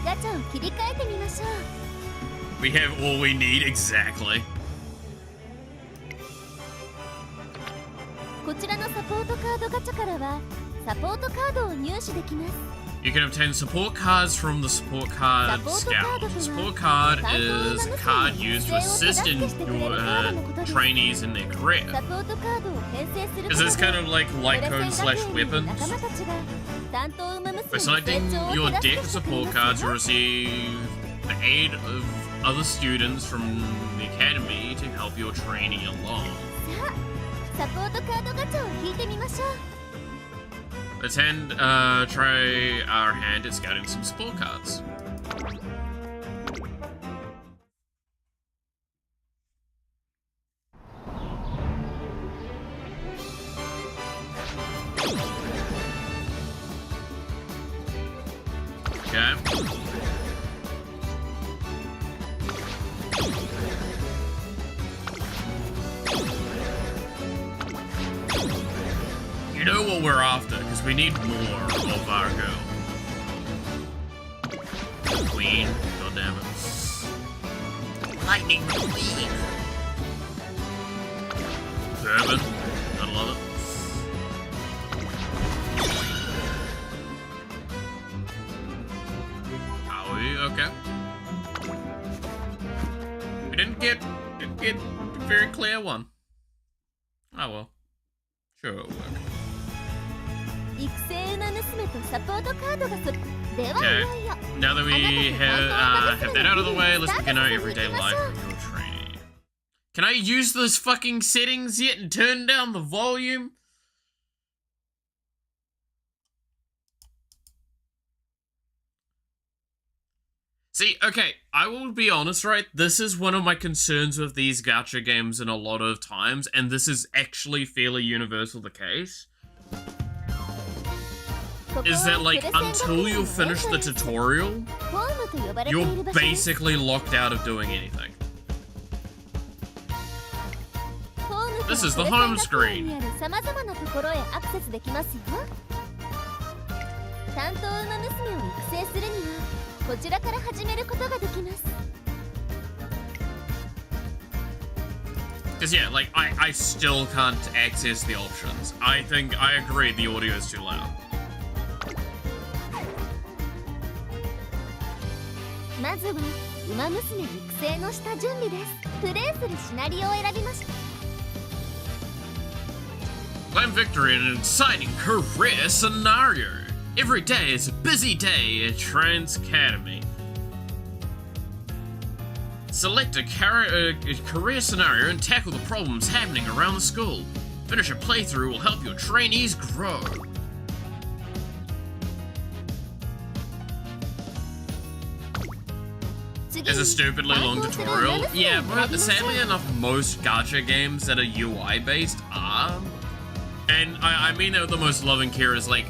ガチャを切り替えてみましょう。We have all we need, exactly. こちらのサポートカードガチャからはサポートカードを入手できます。You can obtain support cards from the support card scout. The support card is a card used to assist in your trainees in their career. Is this kind of like code/weapons? By selecting your deck of support cards, you'll receive the aid of other students from the academy to help your trainee along. サポートカードガチャを引いてみましょう。Let's try our hand at scouting some support cards. Okay. You know what we're after, because we need more of our girl. Queen, goddammit. Lightning Queen! Turban, gotta love it. Are we? Okay. We didn't get a very clear one. Oh well. Sure it'll work. Okay, now that we have that out of the way, let's begin our everyday life with your trainee. Can I use those fucking settings yet and turn down the volume? See, okay, I will be honest, right? This is one of my concerns with these gacha games in a lot of times, and this is actually fairly universal the case. Is that, like, until you finish the tutorial, you're basically locked out of doing anything. This is the home screen. Because yeah, like, I still can't access the options. I agree, the audio is too loud. まずはウマ娘育成の下準備です。プレイするシナリオを選びました。Claim victory in an exciting career scenario. Every day is a busy day at Trans Academy. Select a career scenario and tackle the problems happening around the school. Finish a playthrough will help your trainees grow. It's a stupidly long tutorial. Yeah, but sadly enough, most gacha games that are UI based are. And I mean that with the most love and care is like,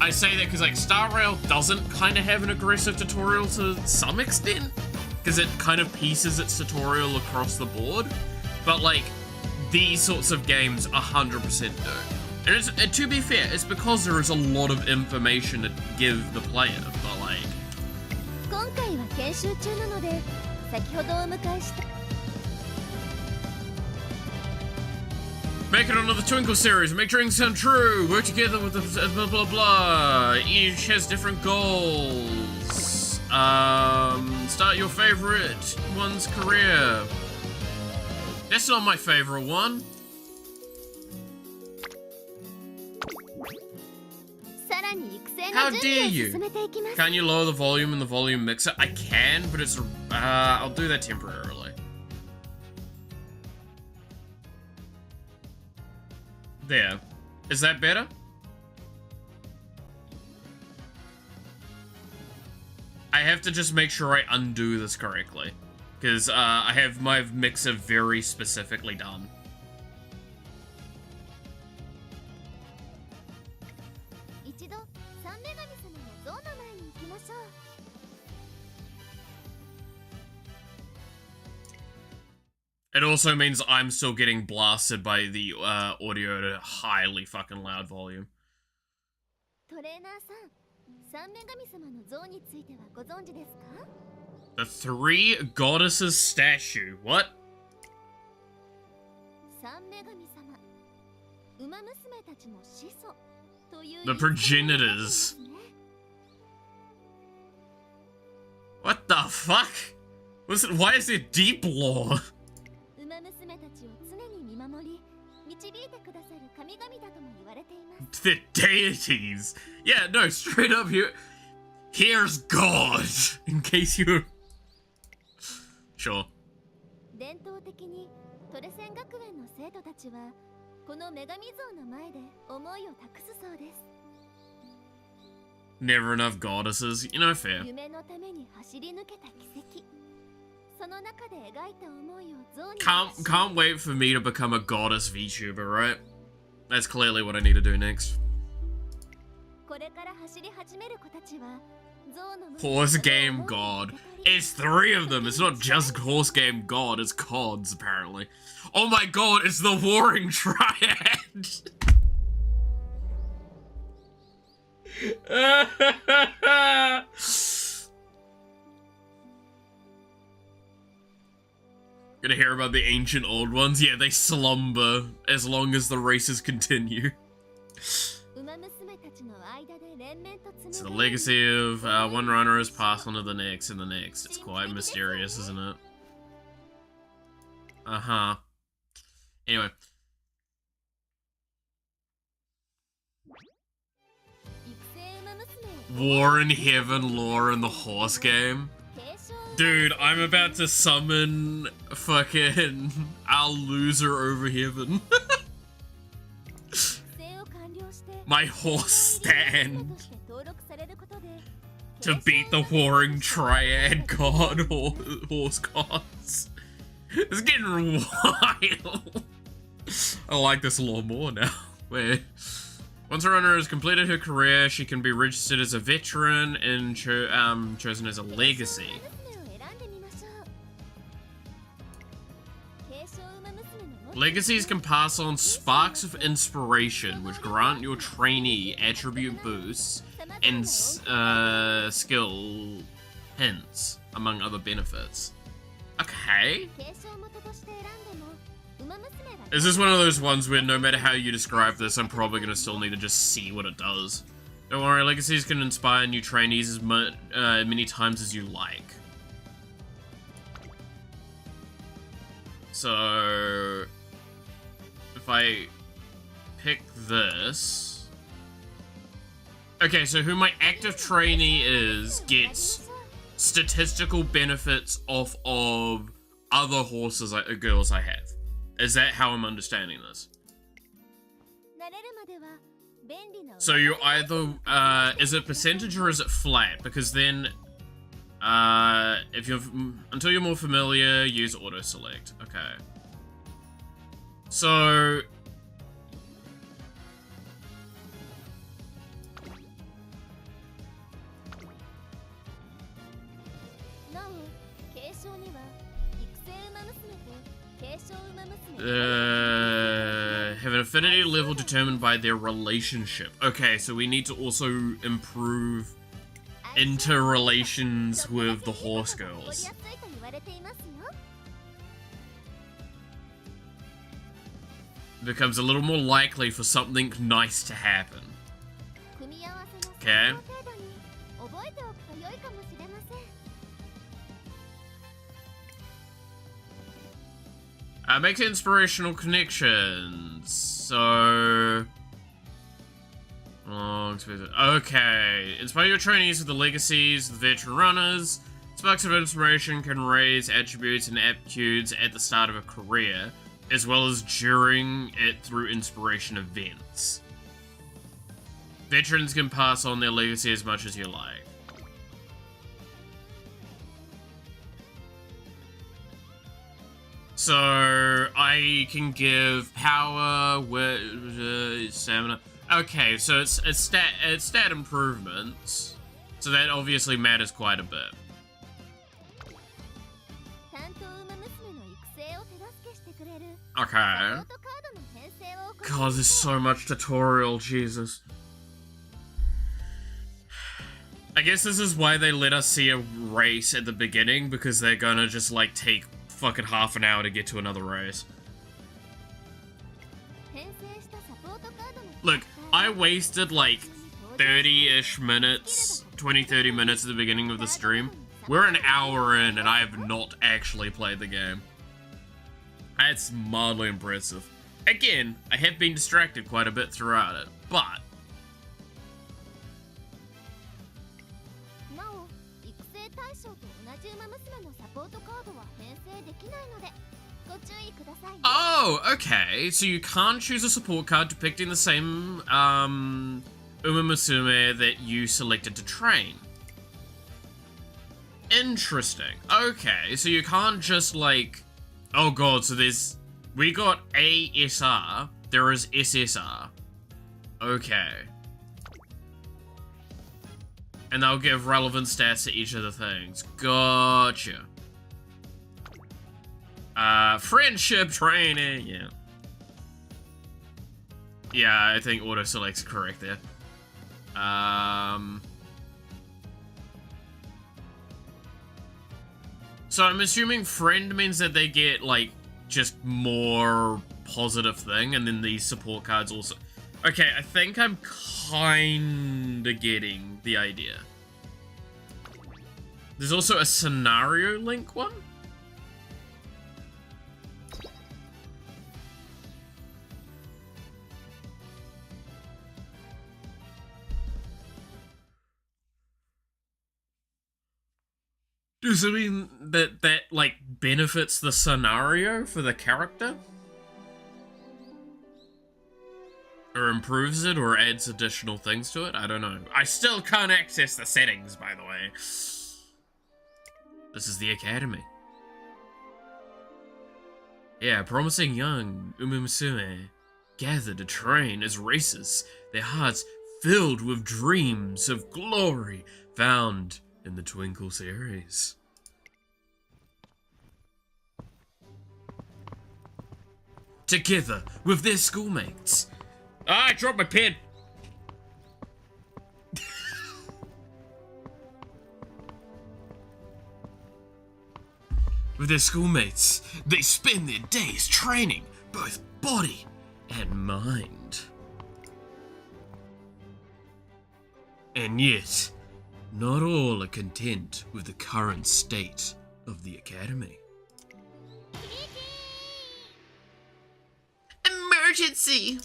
I say that because like Star Rail doesn't kind of have an aggressive tutorial to some extent, because it kind of pieces its tutorial across the board. But like, these sorts of games 100% do. And to be fair, it's because there is a lot of information to give the player, but like... 今回は研修中なので、先ほどお迎えした Make it another Twinkle series. Make dreams come true. Work together with the blah blah blah. Each has different goals. Start your favorite one's career. That's not my favorite one. How dare you? Can you lower the volume in the volume mixer? I can, but it's I'll do that temporarily. There. Is that better? I have to just make sure I undo this correctly. Because I have my mixer very specifically done. It also means I'm still getting blasted by the audio at a highly fucking loud volume. The three goddesses statue. What? The progenitors. What the fuck? Listen, why is it deep lore? The deities. Yeah, no, straight up here. Here's God. In case you. Sure. Never enough goddesses. You know, fair. Can't wait for me to become a goddess VTuber, right? That's clearly what I need to do next. Horse game god. It's three of them. It's not just horse game god. It's gods, apparently. Oh my god, it's the warring triad. Gonna hear about the ancient old ones? Yeah, they slumber as long as the races continue. So the legacy of one runner is passed on to the next and the next. It's quite mysterious, isn't it? Uh-huh. Anyway. War in Heaven lore in the horse game. Dude, I'm about to summon fucking our loser over heaven. My horse stand. To beat the warring triad god horse gods. It's getting wild. I like this lore more now. Wait. Once a runner has completed her career, she can be registered as a veteran and chosen as a legacy. Legacies can pass on sparks of inspiration, which grant your trainee attribute boosts and skill hints, among other benefits. Okay. Is this one of those ones where no matter how you describe this, I'm probably going to still need to just see what it does? Don't worry, legacies can inspire new trainees as many times as you like. So, if I pick this... Okay, so who my active trainee is gets statistical benefits off of other horses, girls I have. Is that how I'm understanding this? So you either, is it percentage or is it flat? Because then, if you're, until you're more familiar, use auto select. Okay. So, have an affinity level determined by their relationship. Okay, so we need to also improve interrelations with the horse girls. becomes a little more likely for something nice to happen. Okay. Make inspirational connections. So... oh, okay. Inspire your trainees with the legacies of the veteran runners. Sparks of inspiration can raise attributes and aptitudes at the start of a career, as well as during it through inspiration events. Veterans can pass on their legacy as much as you like. So, I can give power, stamina. Okay, so it's stat improvements. So that obviously matters quite a bit. Okay. God, there's so much tutorial, Jesus. I guess this is why they let us see a race at the beginning, because they're gonna just, like, take fucking half an hour to get to another race. Look, I wasted, like, 30-ish minutes, 20-30 minutes at the beginning of the stream. We're an hour in, and I have not actually played the game. That's mildly impressive. Again, I have been distracted quite a bit throughout it, but... oh, okay. So you can't choose a support card depicting the same, Uma Musume that you selected to train. Interesting. Okay, so you can't just, like... oh god, so there's... we got ASR, there is SSR. Okay. And they'll give relevant stats to each of the things. Gotcha. Friendship training, yeah. Yeah, I think auto select's correct there. So I'm assuming friend means that they get, like, just more positive thing, and then these support cards also... okay, I think I'm kinda getting the idea. There's also a scenario link one? Does it mean that like, benefits the scenario for the character? Or improves it, or adds additional things to it? I don't know. I still can't access the settings, by the way. This is the academy. Yeah, promising young Uma Musume gather to train as racers, their hearts filled with dreams of glory found in the Twinkle series. Together with their schoolmates. Ah, I dropped my pen! With their schoolmates, they spend their days training both body and mind. And yet, not all are content with the current state of the academy. Emergency!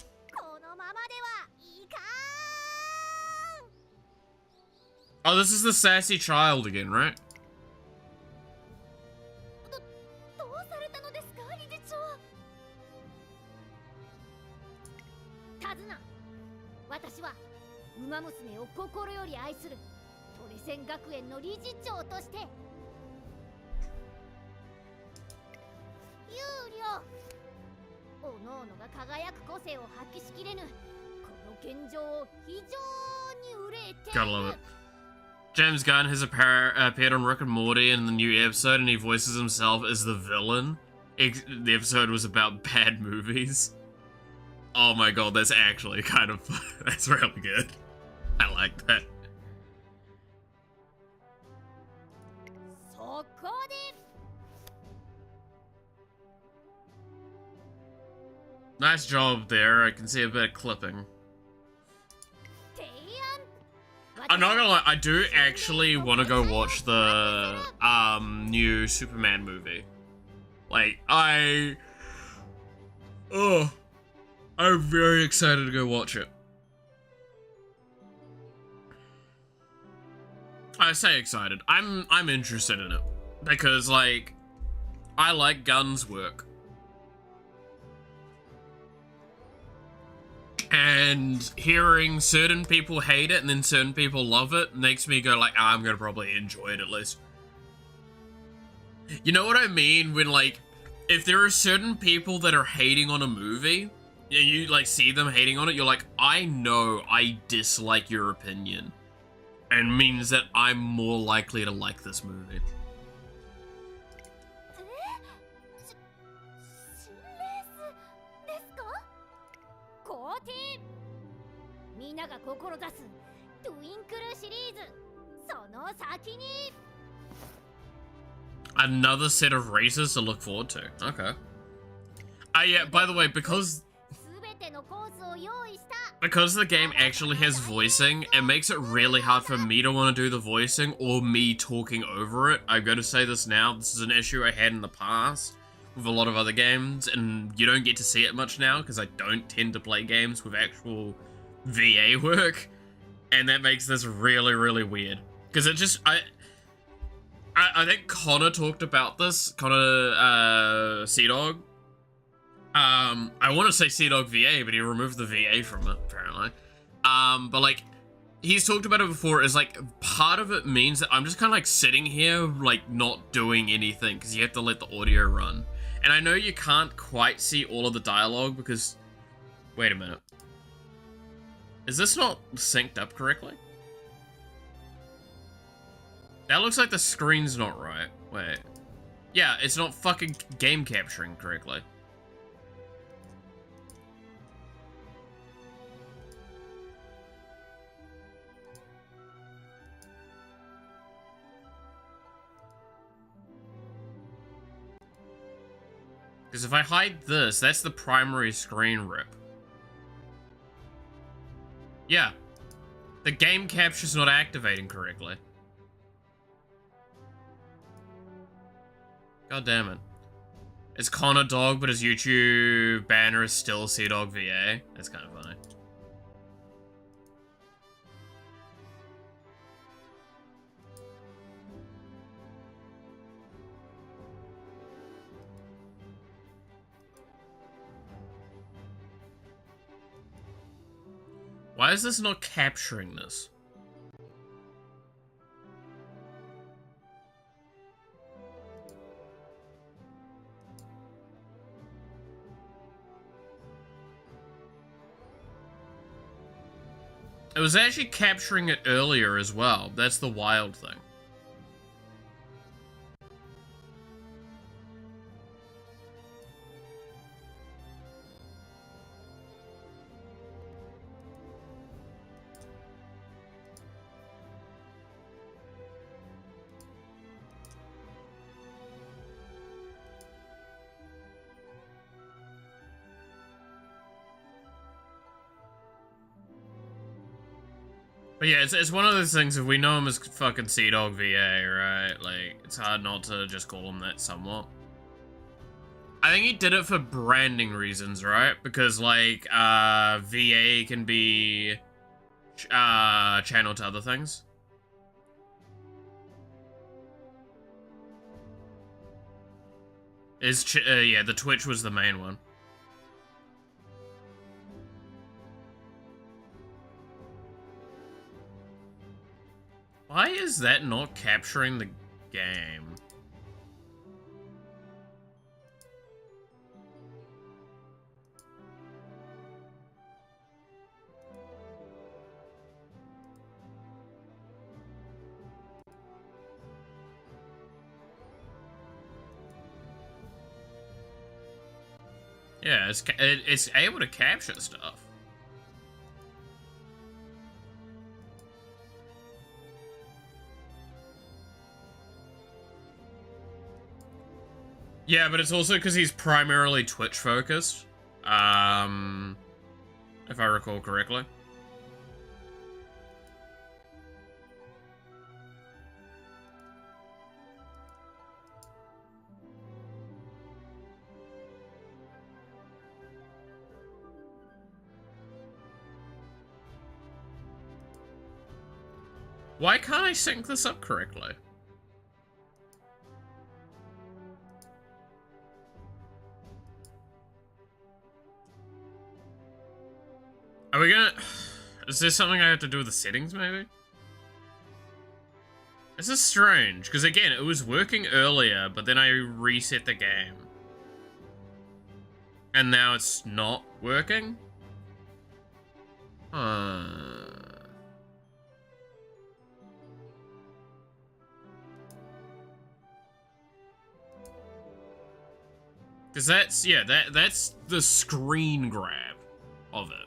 Oh, this is the sassy child again, right? Gotta love it. James Gunn has appeared on Rick and Morty in the new episode, and he voices himself as the villain. The episode was about bad movies. Oh my god, that's actually kind of fun. That's really good. I like that. Nice job there. I can see a bit of clipping. I'm not gonna lie, I do actually want to go watch the new Superman movie. Like, I'm very excited to go watch it. I say excited. I'm interested in it because, like, I like Gunn's work. And hearing certain people hate it and then certain people love it makes me go like, I'm gonna probably enjoy it at least. You know what I mean? When, like, if there are certain people that are hating on a movie, and you, like, see them hating on it, you're like, I know I dislike your opinion. And means that I'm more likely to like this movie. Another set of races to look forward to. Okay. Yeah, by the way, because the game actually has voicing, it makes it really hard for me to want to do the voicing or me talking over it. I'm going to say this now. This is an issue I had in the past with a lot of other games, and you don't get to see it much now because I don't tend to play games with actual VA work, and that makes this really, really weird. Because it just, I think Connor talked about this, Connor, Sea-Dog. I want to say Sea-Dog VA, but he removed the VA from it, apparently. But, like, he's talked about it before, is, like, part of it means that I'm just kind of, like, sitting here, like, not doing anything, because you have to let the audio run. And I know you can't quite see all of the dialogue, because... Wait a minute. Is this not synced up correctly? That looks like the screen's not right. Wait. Yeah, it's not fucking game capturing correctly. Because if I hide this, that's the primary screen rip. Yeah. The game capture's not activating correctly. God damn it. It's Connor Dog, but his YouTube banner is still Sea-Dog VA. That's kind of funny. Why is this not capturing this? It was actually capturing it earlier as well. That's the wild thing. But yeah, it's one of those things, if we know him as fucking Sea-Dog VA, right? Like, it's hard not to just call him that somewhat. I think he did it for branding reasons, right? Because, like, VA can be channeled to other things. Yeah, the Twitch was the main one. Why is that not capturing the game? Yeah, it's able to capture stuff. Yeah, but it's also because he's primarily Twitch focused. If I recall correctly. Why can't I sync this up correctly? Are we gonna... Is there something I have to do with the settings, maybe? This is strange, because again, it was working earlier, but then I reset the game. And now it's not working? Because that's, yeah, that's the screen grab of it.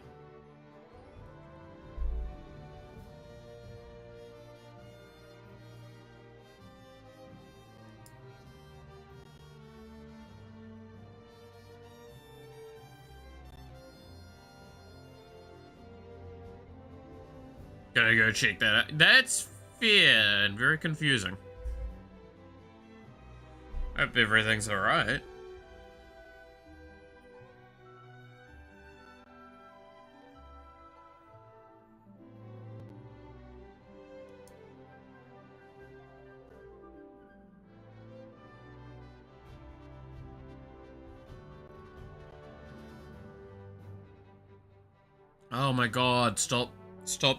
Gotta go check that out. That's fair and very confusing. Hope everything's alright. Oh my god, stop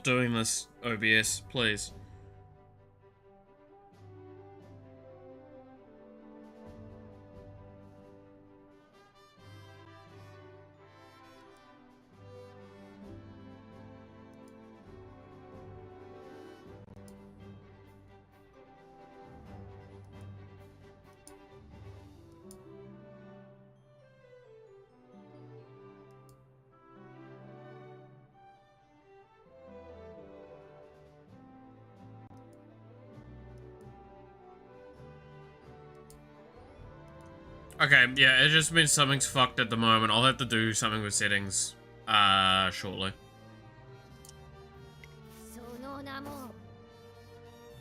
doing this, OBS, please. Okay, yeah, it just means something's fucked at the moment. I'll have to do something with settings, shortly.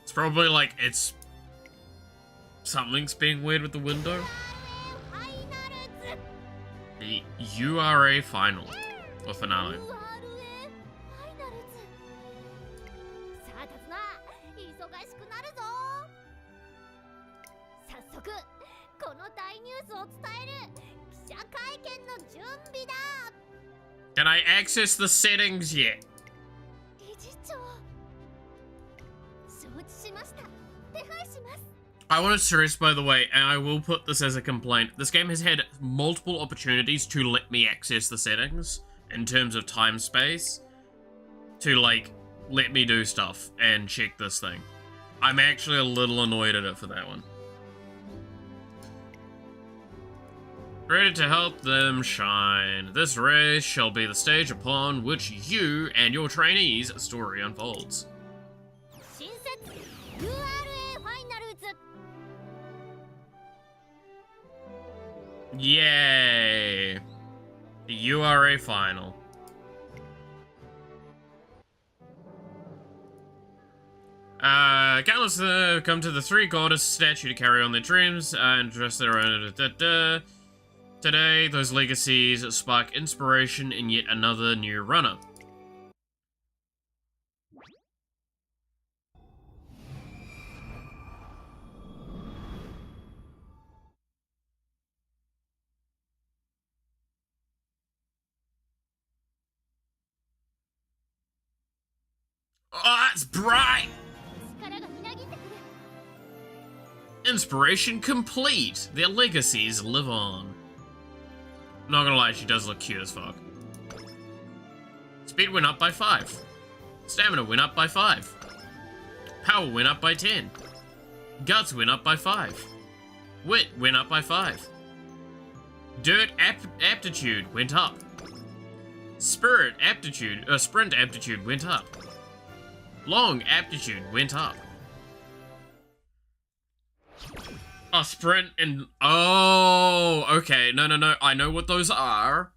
It's probably like, something's being weird with the window. The URA final, or finale. Can I access the settings yet? I want to stress, by the way, and I will put this as a complaint, this game has had multiple opportunities to let me access the settings in terms of time space to, like, let me do stuff and check this thing. I'm actually a little annoyed at it for that one. Ready to help them shine. This race shall be the stage upon which you and your trainees' story unfolds. Yay! The URA final. Countless come to the three goddess statue to carry on their dreams and dress their own. Today, those legacies spark inspiration in yet another new runner. Oh, it's bright! Inspiration complete. Their legacies live on. Not gonna lie, she does look cute as fuck. Speed went up by 5. Stamina went up by 5. Power went up by 10. Guts went up by 5. Wit went up by 5. Aptitude went up. Sprint aptitude went up. Long aptitude went up. Oh, sprint and... Oh, okay. No. I know what those are.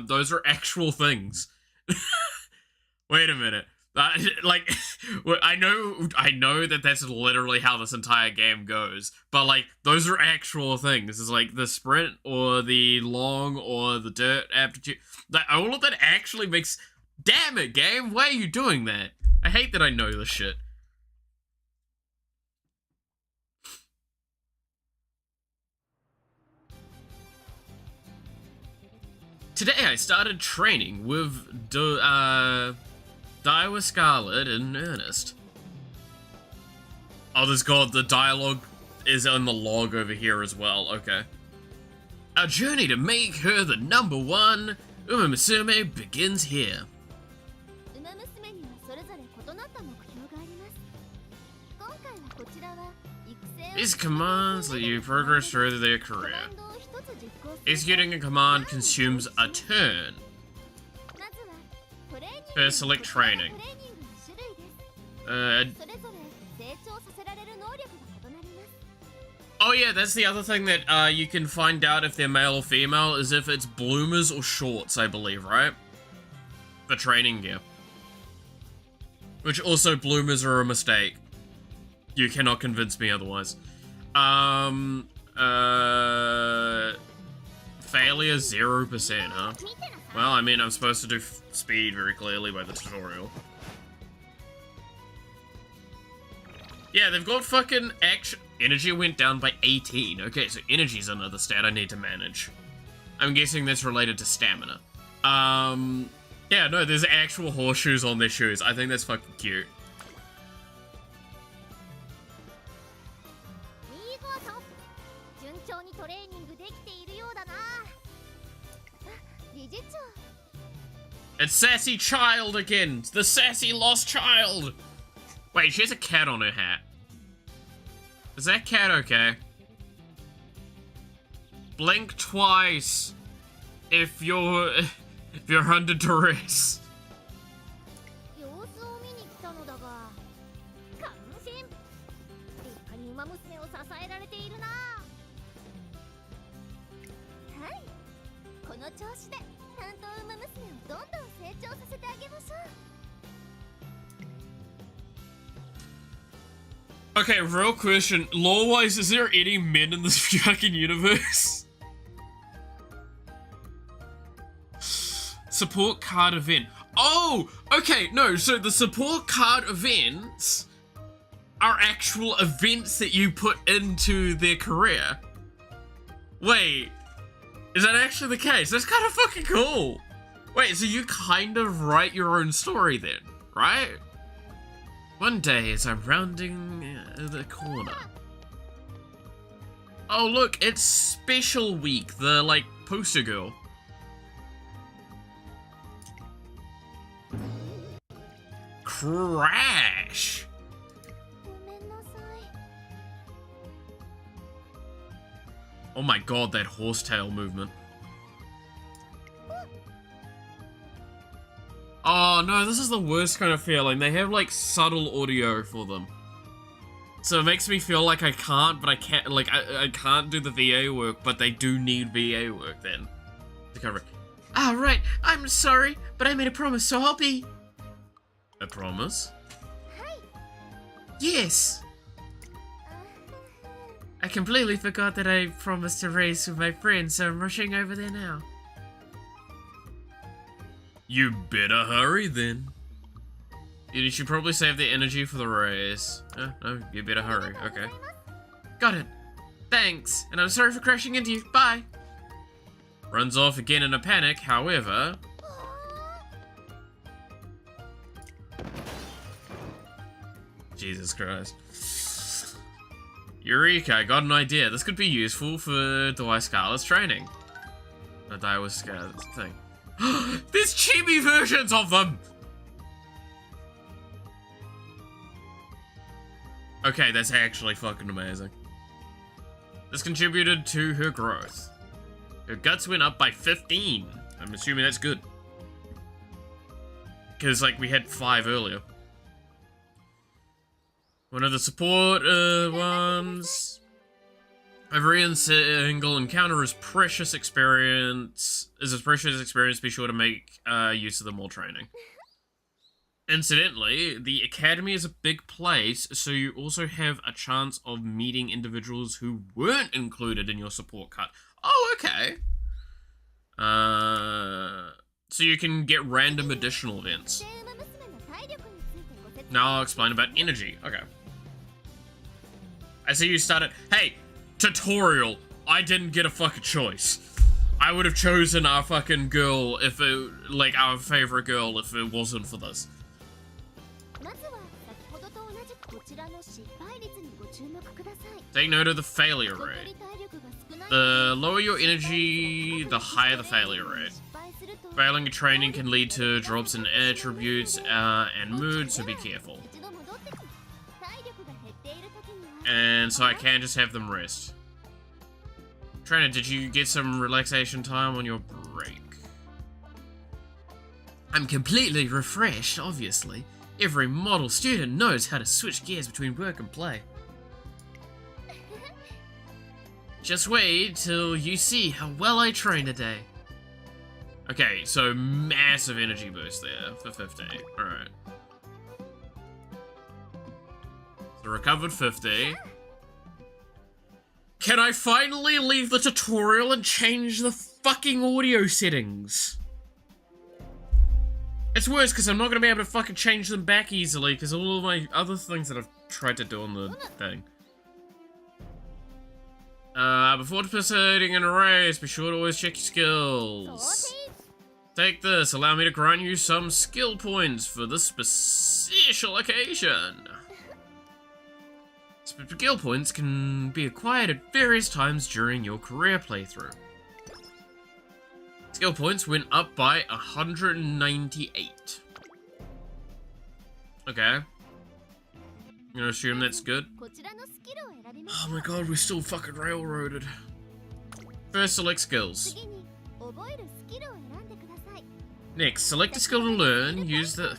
Those are actual things. Wait a minute. Like, I know that that's literally how this entire game goes, but like, those are actual things. It's like the sprint or the long or the dirt aptitude. Like, all of that actually makes. Damn it, game! Why are you doing that? I hate that I know this shit. Today I started training with Daiwa Scarlet in earnest. Oh, this god, the dialogue is on the log over here as well, okay. Our journey to make her the #1 Uma Musume begins here. These commands let you progress through their career. Executing a command consumes a turn. First, select training. Oh yeah, that's the other thing that you can find out if they're male or female, is if it's bloomers or shorts, I believe, right? For training gear. Which also, bloomers are a mistake. You cannot convince me otherwise. Failure 0%, huh? Well, I mean, I'm supposed to do speed very clearly by the tutorial. Yeah, they've got fucking action. Energy went down by 18. Okay, so energy's another stat I need to manage. I'm guessing that's related to stamina. Yeah, no, there's actual horseshoes on their shoes. I think that's fucking cute. It's Sassy Child again! The Sassy Lost Child! Wait, she has a cat on her hat. Is that cat okay? Blink twice if you're under duress. Okay, real question. Lore-wise, is there any men in this fucking universe? Support card event. Oh! Okay, no, so the support card events are actual events that you put into their career. Wait, is that actually the case? That's kind of fucking cool. Wait, so you kind of write your own story then, right? One day as I'm rounding the corner. Oh look, it's Special Week, the, like, poster girl. Crash! Oh my god, that horsetail movement. Oh no, this is the worst kind of feeling. They have like subtle audio for them. So it makes me feel like I can't, but I can't, like, I can't do the VA work, but they do need VA work then. To cover it. Ah, right, I'm sorry, but I made a promise, so I'll be... A promise? Yes! I completely forgot that I promised to race with my friends, so I'm rushing over there now. You better hurry then. You should probably save the energy for the race. No, you better hurry. Okay. Got it. Thanks, and I'm sorry for crashing into you. Bye. Runs off again in a panic, however... Jesus Christ. Eureka, I got an idea. This could be useful for Daiwa Scarlet's training. The Daiwa Scarlet's thing. There's chibi versions of them! Okay, that's actually fucking amazing. This contributed to her growth. Her guts went up by 15. I'm assuming that's good. Because, like, we had 5 earlier. One of the support ones. Every single encounter is precious experience. Be sure to make use of them while training. Incidentally, the academy is a big place, so you also have a chance of meeting individuals who weren't included in your support cut. Oh, okay. So you can get random additional events. Now I'll explain about energy. Okay. I see you started. Hey, tutorial. I didn't get a fucking choice. I would have chosen our fucking girl if it, like, our favorite girl if it wasn't for this. Take note of the failure rate. The lower your energy, the higher the failure rate. Failing a training can lead to drops in attributes and mood, so be careful. And so I can just have them rest. Trainer, did you get some relaxation time on your break? I'm completely refreshed, obviously. Every model student knows how to switch gears between work and play. Just wait till you see how well I train today. Okay, so massive energy boost there for 50. Alright. So recovered 50. Can I finally leave the tutorial and change the fucking audio settings? It's worse because I'm not going to be able to fucking change them back easily because all of my other things that I've tried to do on the thing. Before participating in a race, be sure to always check your skills. Take this, allow me to grant you some skill points for this special occasion. Skill points can be acquired at various times during your career playthrough. Skill points went up by 198. Okay. I'm gonna assume that's good. Oh my god, we're still fucking railroaded. First, select skills. Next, select a skill to learn. Use the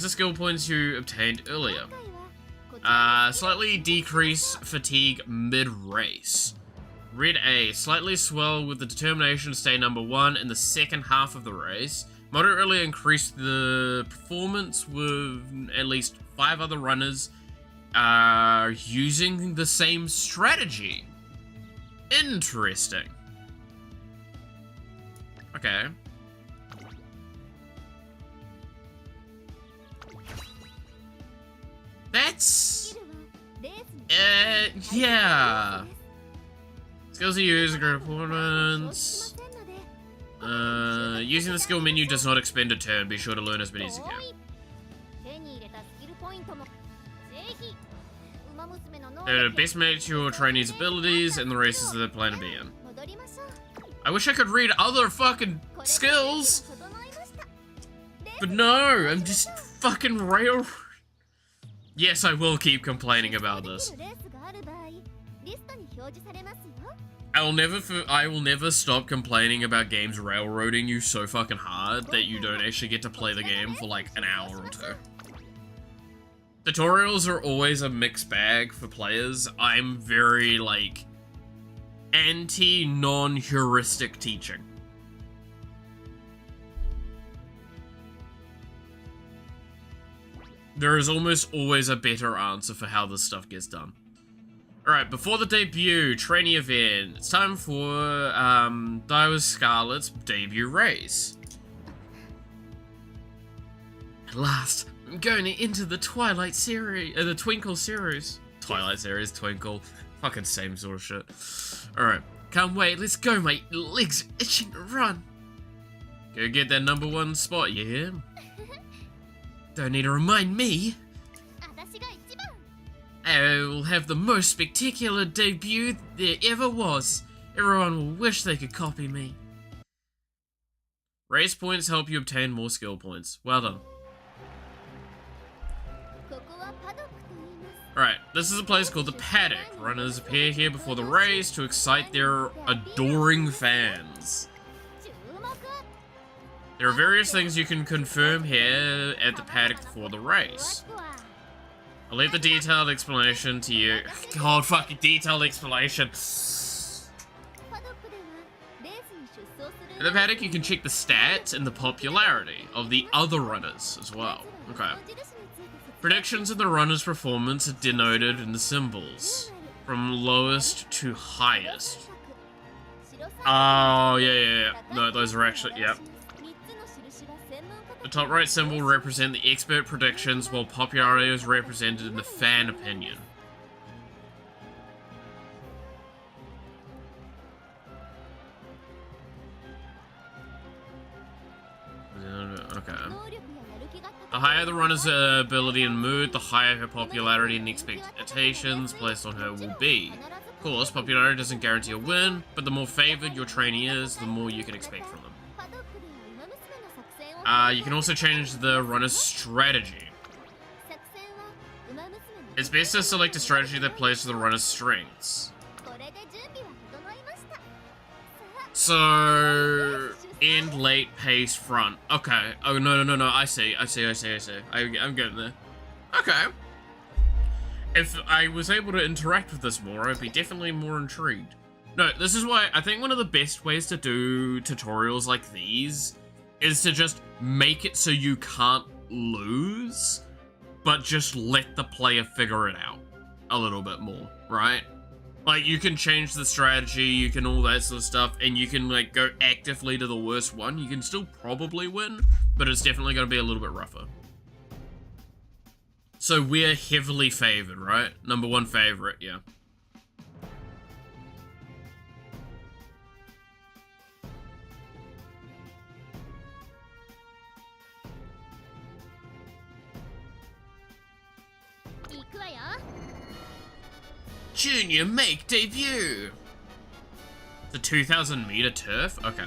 skill points you obtained earlier. Slightly decrease fatigue mid-race. Red A, slightly swell with the determination to stay number 1 in the second half of the race. Moderately increase the performance with at least 5 other runners using the same strategy. Interesting. Okay. That's... yeah. Skills you use are great performance. Using the skill menu does not expend a turn. Be sure to learn as many as you can. They're best match your trainees' abilities and the races that they plan to be in. I wish I could read other fucking skills. But no, I'm just fucking rail. Yes, I will keep complaining about this. I will never stop complaining about games railroading you so fucking hard that you don't actually get to play the game for like an hour or two. Tutorials are always a mixed bag for players. I'm very, like, anti-non-heuristic teaching. There is almost always a better answer for how this stuff gets done. Alright, before the debut, trainee event, it's time for Daiwa Scarlet's debut race. At last, I'm going into the Twilight series, the Twinkle series. Twilight series, Twinkle, fucking same sort of shit. Alright, can't wait, let's go, my legs are itching to run. Go get that #1 spot, you hear? Don't need to remind me. I will have the most spectacular debut there ever was. Everyone will wish they could copy me. Race points help you obtain more skill points. Well done. Alright, this is a place called the Paddock. Runners appear here before the race to excite their adoring fans. There are various things you can confirm here at the paddock before the race. I'll leave the detailed explanation to you. God, fucking detailed explanation. In the paddock, you can check the stats and the popularity of the other runners as well. Okay. Predictions of the runner's performance are denoted in the symbols, from lowest to highest. Oh, yeah. No, those are actually, yeah. The top right symbol represent the expert predictions, while popularity is represented in the fan opinion. Okay. The higher the runner's ability and mood, the higher her popularity and expectations placed on her will be. Of course, popularity doesn't guarantee a win, but the more favored your trainee is, the more you can expect from them. You can also change the runner's strategy. It's best to select a strategy that plays to the runner's strengths. So, end, late, pace, front. Okay. Oh, no. I see. I'm getting there. Okay. If I was able to interact with this more, I'd be definitely more intrigued. No, this is why I think one of the best ways to do tutorials like these is to just make it so you can't lose, but just let the player figure it out a little bit more, right? Like, you can change the strategy, you can all that sort of stuff, and you can, like, go actively to the worst one. You can still probably win, but it's definitely going to be a little bit rougher. So we're heavily favored, right? Number one favorite, yeah. Junior make debut! The 2,000 meter turf? Okay.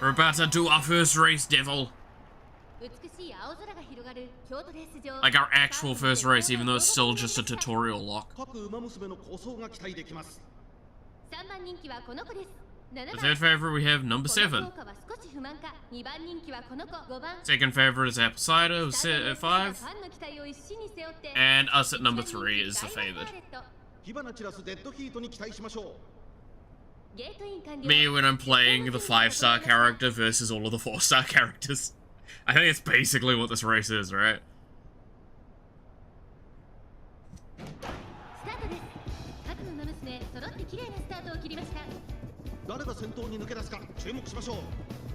We're about to do our first race, Devil. Like our actual first race, even though it's still just a tutorial lock. The third favorite we have number 7. Second favorite is Apple Cider, who's set at 5. And us at number 3 is the favored. Me when I'm playing the 5-star character versus all of the 4-star characters. I think it's basically what this race is, right?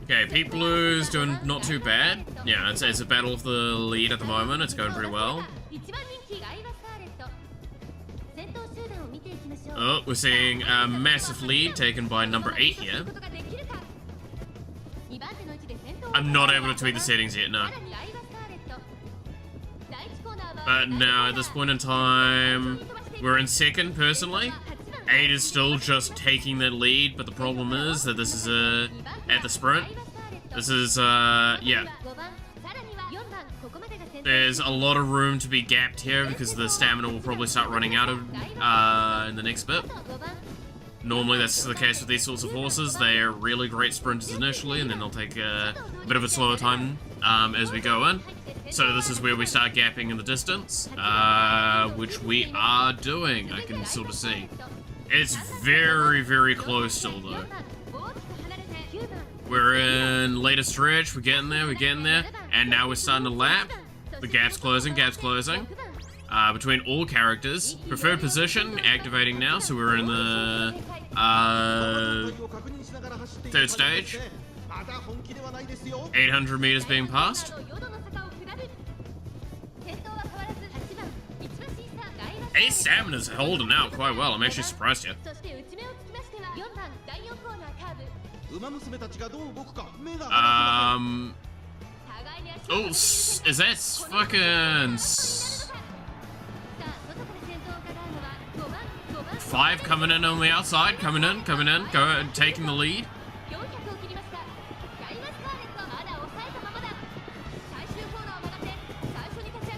Okay, Pete Blue's doing not too bad. Yeah, it's a battle of the lead at the moment. It's going pretty well. Oh, we're seeing a massive lead taken by number 8 here. I'm not able to tweak the settings yet, no. But now, at this point in time, we're in second, personally. 8 is still just taking the lead, but the problem is that this is at the sprint. This is, yeah. There's a lot of room to be gapped here because the stamina will probably start running out of, in the next bit. Normally that's the case with these sorts of horses. They're really great sprinters initially, and then they'll take a bit of a slower time as we go in. So this is where we start gapping in the distance, which we are doing, I can sort of see. It's very, very close still, though. We're in later stretch, we're getting there, and now we're starting to lap. The gap's closing, between all characters. Preferred position, activating now, so we're in the, third stage. 800 meters being passed. 8 stamina's holding out quite well. I'm actually surprised here. Oh, is that fucking 5 coming in on the outside? Coming in, taking the lead.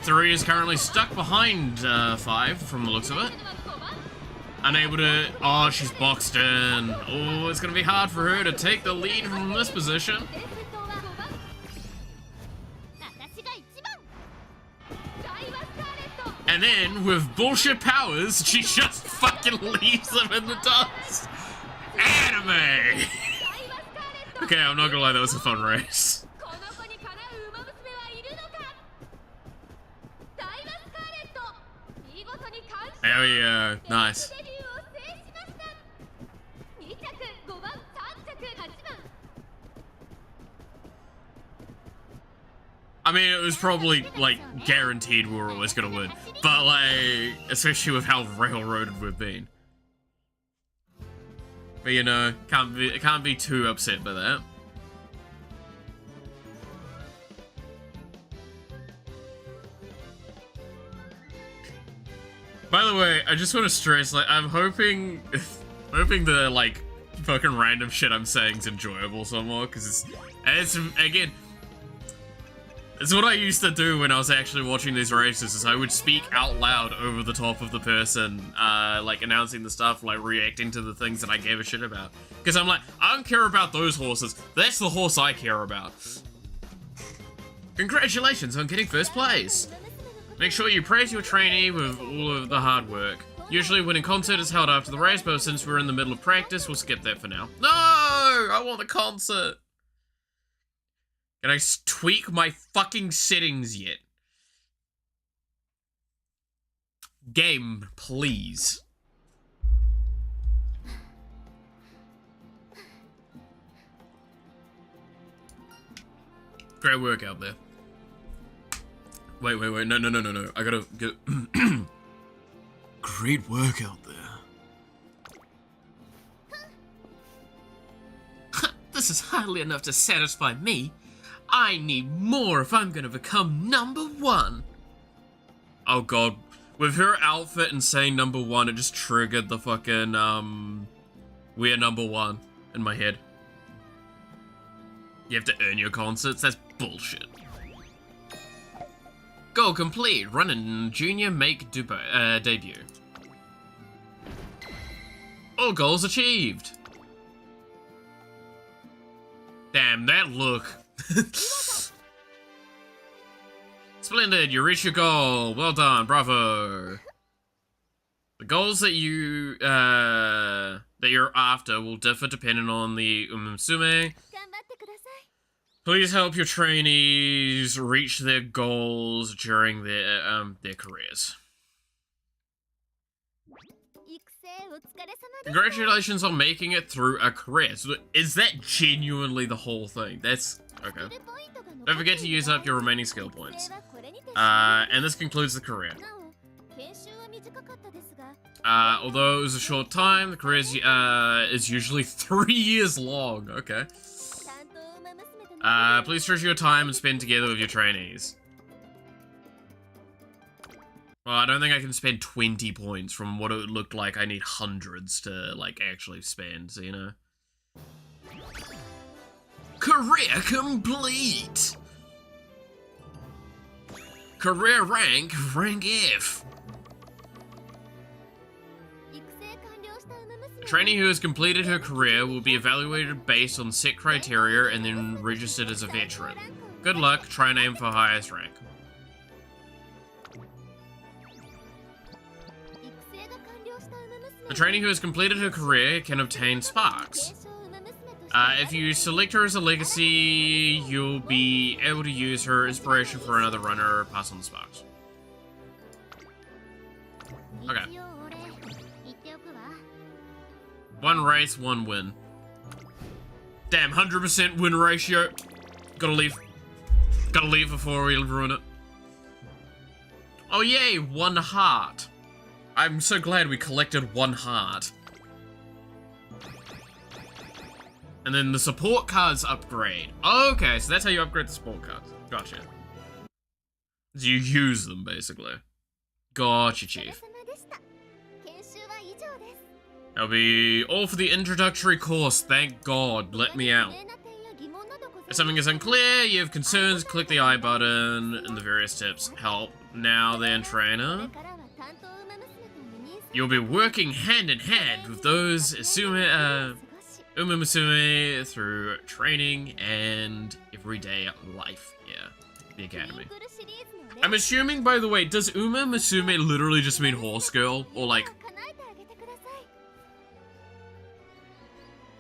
3 is currently stuck behind 5 from the looks of it. Unable to... Oh, she's boxed in. Oh, it's going to be hard for her to take the lead from this position. And then, with bullshit powers, she just fucking leaves them in the dust. Anime! Okay, I'm not gonna lie, that was a fun race. Hell yeah, nice. I mean, it was probably, like, guaranteed we were always gonna win. But, like, especially with how railroaded we've been. But, you know, can't be too upset by that. By the way, I just want to stress, like, I'm hoping the, like, fucking random shit I'm saying is enjoyable somewhat, because it's, again, it's what I used to do when I was actually watching these races, is I would speak out loud over the top of the person, like, announcing the stuff, like, reacting to the things that I gave a shit about. Because I'm like, I don't care about those horses, that's the horse I care about. Congratulations on getting first place! Make sure you praise your trainee with all of the hard work. Usually winning concert is held after the race, but since we're in the middle of practice, we'll skip that for now. No! I want the concert! Can I tweak my fucking settings yet? Game, please. Great work out there. Wait, no. I gotta get... Great work out there. This is hardly enough to satisfy me. I need more if I'm gonna become #1. Oh god. With her outfit and saying #1, it just triggered the fucking, we're #1 in my head. You have to earn your concerts? That's bullshit. Goal complete. Run in junior make debut. All goals achieved. Damn, that look. Splendid, you reached your goal. Well done, bravo. The goals that you're after will differ depending on the Umusume. Please help your trainees reach their goals during their careers. Congratulations on making it through a career. So is that genuinely the whole thing? That's okay. Don't forget to use up your remaining skill points. And this concludes the career. Although it was a short time, the career is usually 3 years long. Okay. Please treasure your time and spend together with your trainees. Well, I don't think I can spend 20 points. From what it looked like, I need hundreds to, like, actually spend, so, you know. Career complete! Career rank F. A trainee who has completed her career will be evaluated based on set criteria and then registered as a veteran. Good luck, try and aim for highest rank. A trainee who has completed her career can obtain sparks. If you select her as a legacy, you'll be able to use her inspiration for another runner or pass on the sparks. Okay. 1 race, 1 win. Damn, 100% win ratio. Gotta leave. Gotta leave before we ruin it. Oh yay, 1 heart. I'm so glad we collected 1 heart. And then the support cards upgrade. Okay, so that's how you upgrade the support cards. Gotcha. You use them, basically. Gotcha, Chief. That'll be all for the introductory course. Thank God. Let me out. If something is unclear, you have concerns, click the I button, and the various tips help. Now then, trainer. You'll be working hand in hand with those Umusume through training and everyday life. Yeah, the academy. I'm assuming, by the way, does Uma Musume literally just mean horse girl? Or like...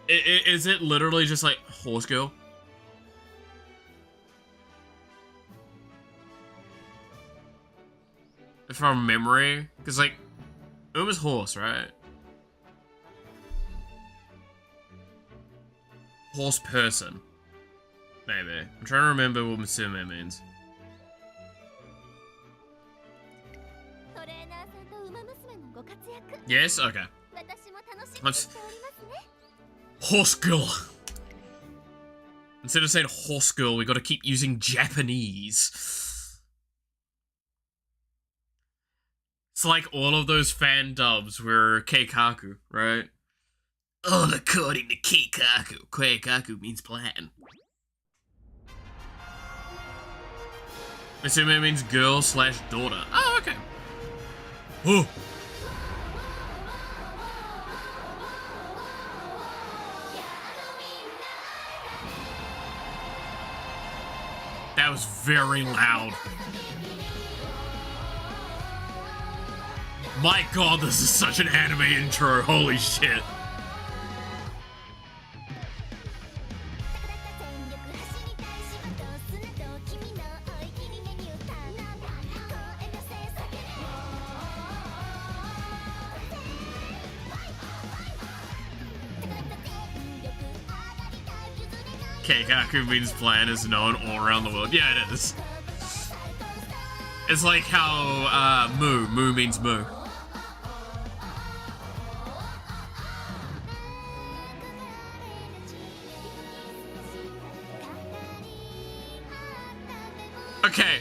Is it literally just like horse girl? From memory? Because like, Uma's horse, right? Horse person. Maybe. I'm trying to remember what Musume means. Yes? Okay. Let's... Horse girl. Instead of saying horse girl, we gotta keep using Japanese. It's like all of those fan dubs were Keikaku, right? All according to Keikaku. Keikaku means plan. Musume means girl / daughter. Oh, okay. Oh. That was very loud. My god, this is such an anime intro. Holy shit. Keikaku means plan is known all around the world. Yeah, it is. It's like how moo means moo. Okay.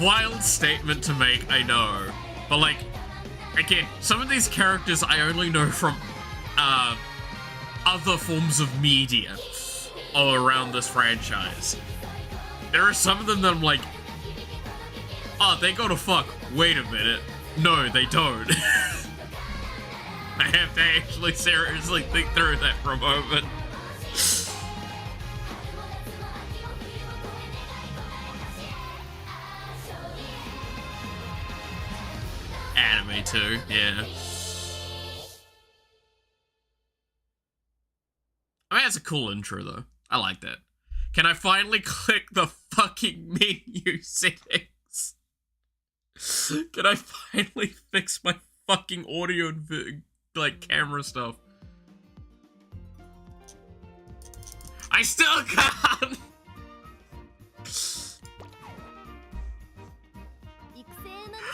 Wild statement to make, I know. But like, again, some of these characters I only know from other forms of media all around this franchise. There are some of them that I'm like, oh, they gotta fuck. Wait a minute. No, they don't. I have to actually seriously think through that for a moment. Anime too, yeah. I mean, that's a cool intro, though. I like that. Can I finally click the fucking menu settings? Can I finally fix my fucking audio and, like, camera stuff? I still can't!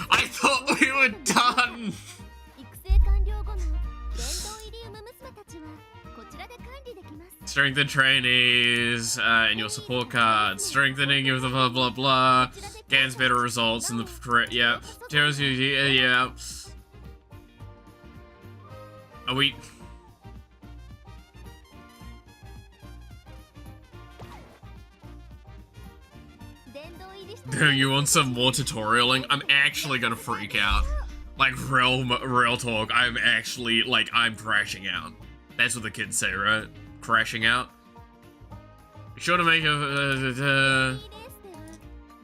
I thought we were done! Strengthen trainees in your support card. Strengthening of the blah blah blah. Gains better results in the correct. Yeah. Tells you. Yeah. Are we? You want some more tutorialing? I'm actually gonna freak out. Like real talk. I'm actually like I'm crashing out. That's what the kids say, right? Crashing out. Be sure to make a...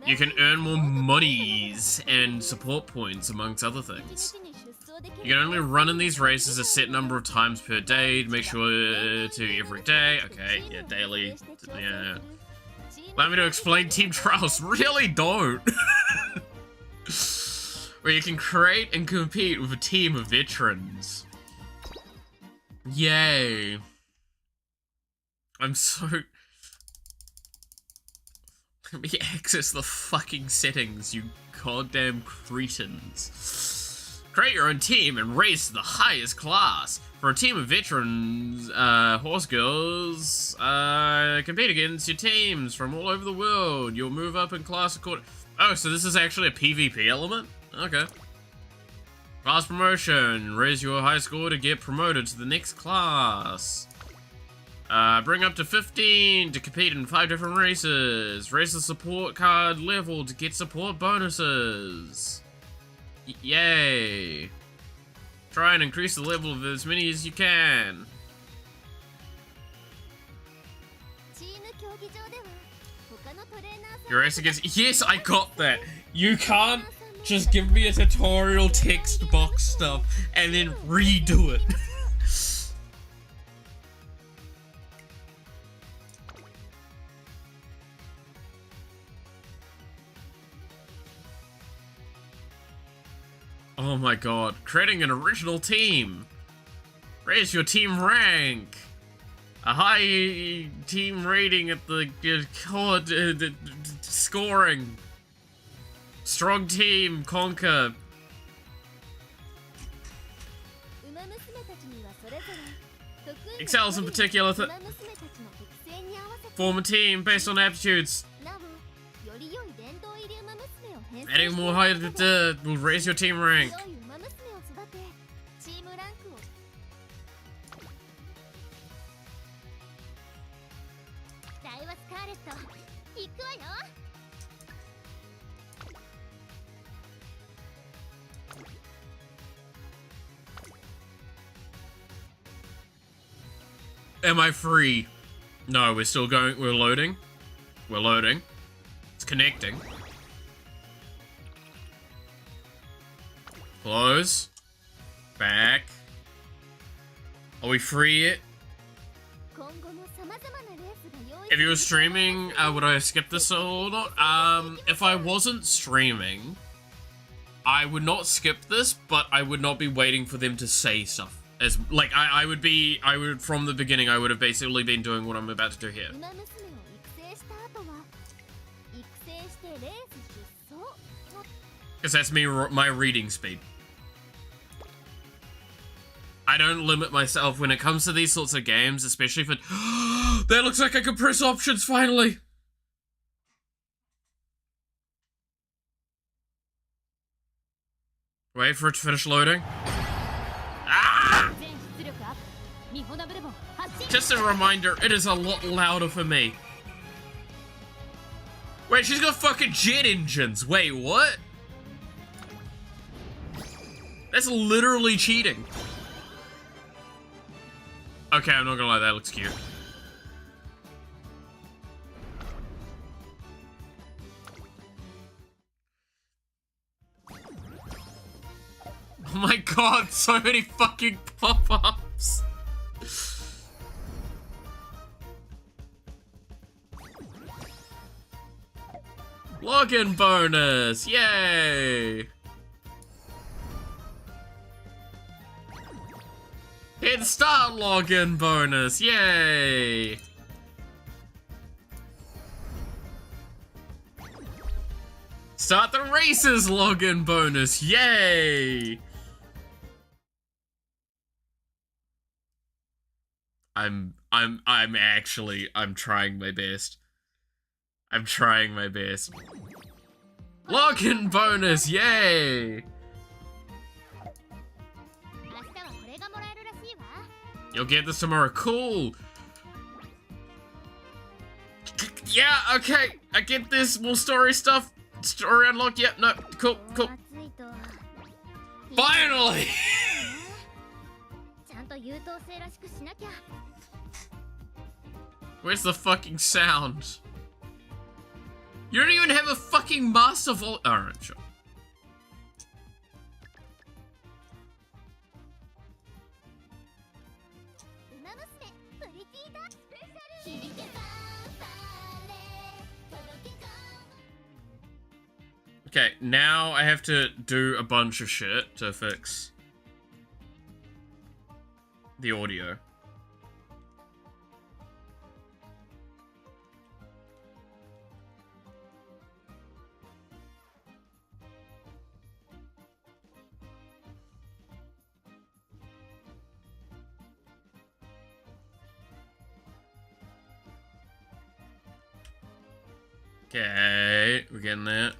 you can earn more monies and support points, amongst other things. You can only run in these races a set number of times per day. Make sure to every day. Okay, yeah, daily. Yeah. Allow me to explain team trials. Really don't. Where you can create and compete with a team of veterans. Yay. I'm so... Let me access the fucking settings, you goddamn cretins. Create your own team and race to the highest class. For a team of veterans, horse girls, compete against your teams from all over the world. You'll move up in class according... Oh, so this is actually a PvP element? Okay. Class promotion. Raise your high score to get promoted to the next class. Bring up to 15 to compete in 5 different races. Raise the support card level to get support bonuses. Yay. Try and increase the level of as many as you can. You're racing against. Yes, I got that. You can't just give me a tutorial text box stuff and then redo it. Oh my god, creating an original team. Raise your team rank. A high team rating at the scoring. Strong team, conquer. Excels in particular. Form a team based on aptitudes. Adding more height will raise your team rank. Am I free? No, we're still going. We're loading. We're loading. It's connecting. Close. Back. Are we free yet? If you were streaming, would I skip this or not? If I wasn't streaming, I would not skip this, but I would not be waiting for them to say stuff. As like I would from the beginning I would have basically been doing what I'm about to do here. Because that's my reading speed. I don't limit myself when it comes to these sorts of games, especially for that looks like I can press options finally. Wait for it to finish loading. Just a reminder, it is a lot louder for me. Wait, she's got fucking jet engines. Wait, what? That's literally cheating. Okay, I'm not gonna lie, that looks cute. Oh my god, so many fucking pop-ups. Login bonus, yay! Head start login bonus, yay! Start the races login bonus, yay! I'm trying my best. I'm trying my best. Login bonus, yay! You'll get this tomorrow, cool! Yeah, okay, I get this, more story stuff. Story unlocked, yep, no, cool, cool. Finally! Where's the fucking sound? You don't even have a fucking master vault. Alright, sure. Okay, now I have to do a bunch of shit to fix the audio. Okay, we're getting there.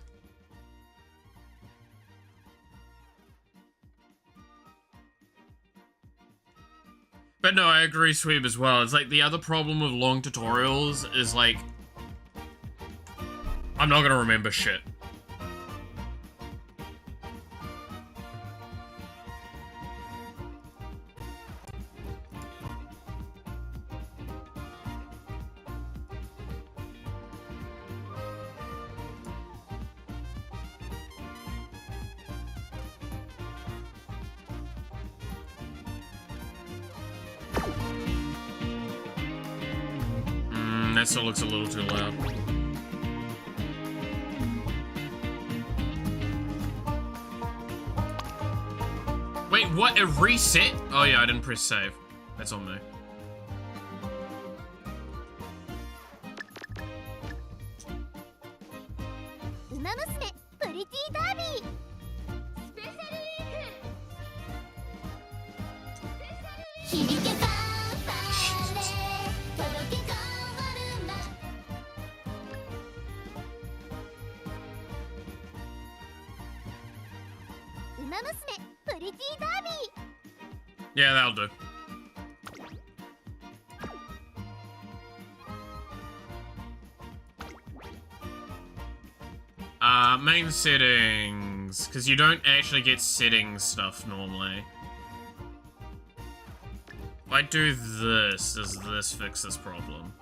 But no, I agree, Sweeb, as well. It's like the other problem with long tutorials is like, I'm not gonna remember shit. That still looks a little too loud. Wait, what? It reset? Oh yeah, I didn't press save. That's on me. Yeah, that'll do. Main settings, because you don't actually get settings stuff normally. If I do this, does this fix this problem?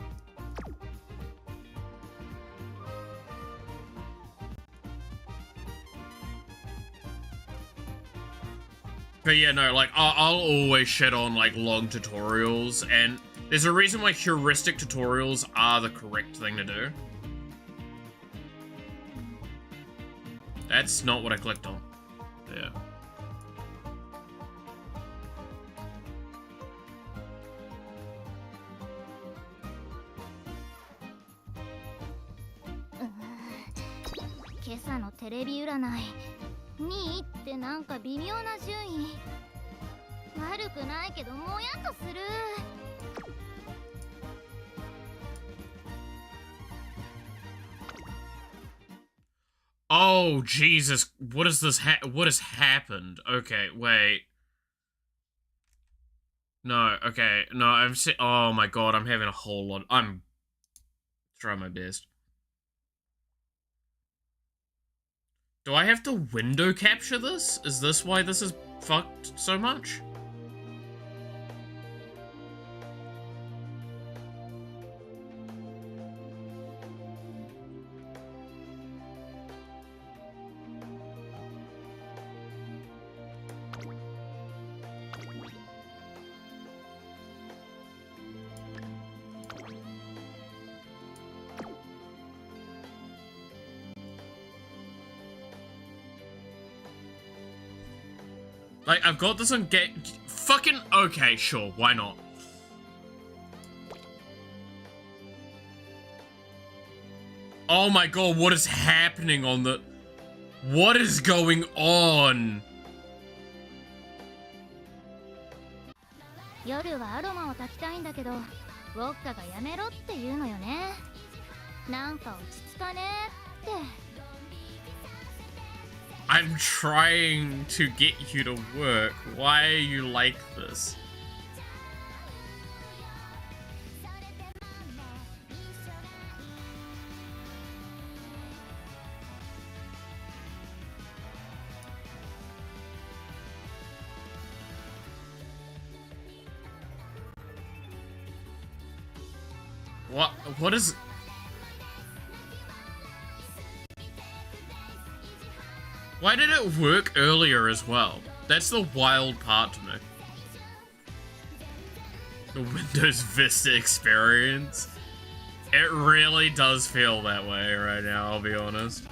But yeah, no, like, I'll always shit on, like, long tutorials, and there's a reason why heuristic tutorials are the correct thing to do. That's not what I clicked on. Yeah. Oh, Jesus. What is this what has happened? Okay, wait. No, okay. No, oh my god, I'm having a whole lot. I'm trying my best. Do I have to window capture this? Is this why this is fucked so much? Like, I've got this on fucking, okay, sure, why not? Oh my god, what is happening on the... What is going on? 夜はアロマを炊きたいんだけど、ウォッカがやめろって言うのよね。なんか落ち着かねって。 I'm trying to get you to work. Why are you like this? What is... Why did it work earlier as well? That's the wild part to me. The Windows Vista experience. It really does feel that way right now, I'll be honest.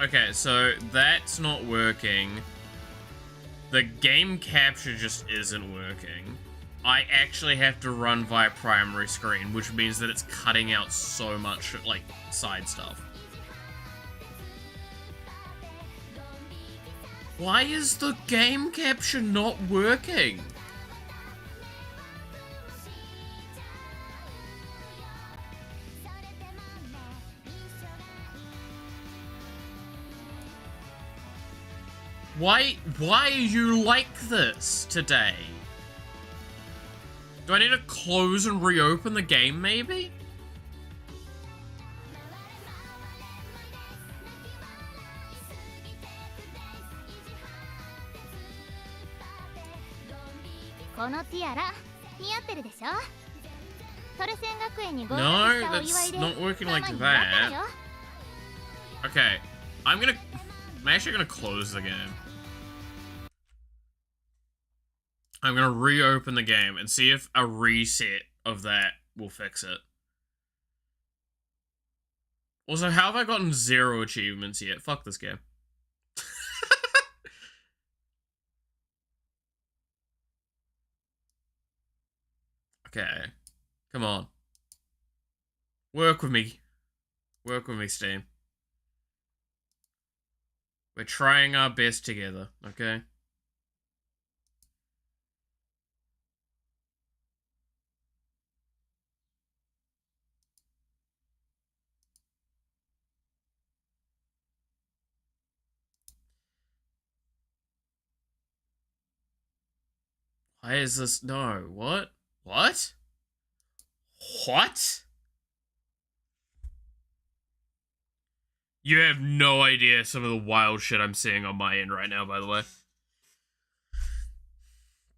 Okay, so that's not working. The game capture just isn't working. I actually have to run via primary screen, which means that it's cutting out so much, like, side stuff. Why is the game capture not working? Why are you like this today? Do I need to close and reopen the game, maybe? No, that's not working like that. Okay, I'm actually gonna close the game. I'm gonna reopen the game and see if a reset of that will fix it. Also, how have I gotten 0 achievements yet? Fuck this game. Okay. Come on. Work with me. Work with me, Steam. We're trying our best together, okay? Why is this? No, what? What? What? You have no idea some of the wild shit I'm seeing on my end right now, by the way.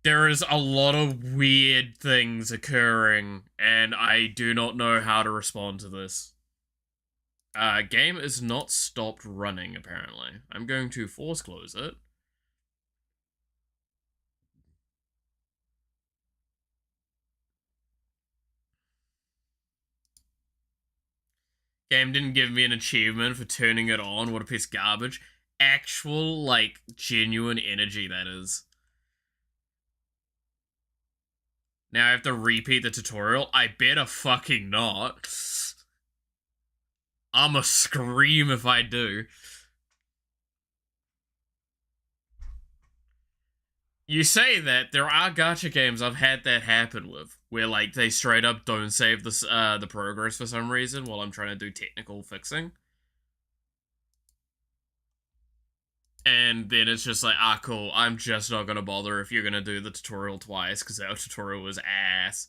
There is a lot of weird things occurring, and I do not know how to respond to this. Game is not stopped running, apparently. I'm going to force close it. Game didn't give me an achievement for turning it on. What a piece of garbage. Actual, like, genuine energy, that is. Now I have to repeat the tutorial? I better fucking not. I'ma scream if I do. You say that, there are gacha games I've had that happen with, where, like, they straight up don't save the progress for some reason while I'm trying to do technical fixing. And then it's just like, ah, cool, I'm just not gonna bother if you're gonna do the tutorial twice, because our tutorial was ass.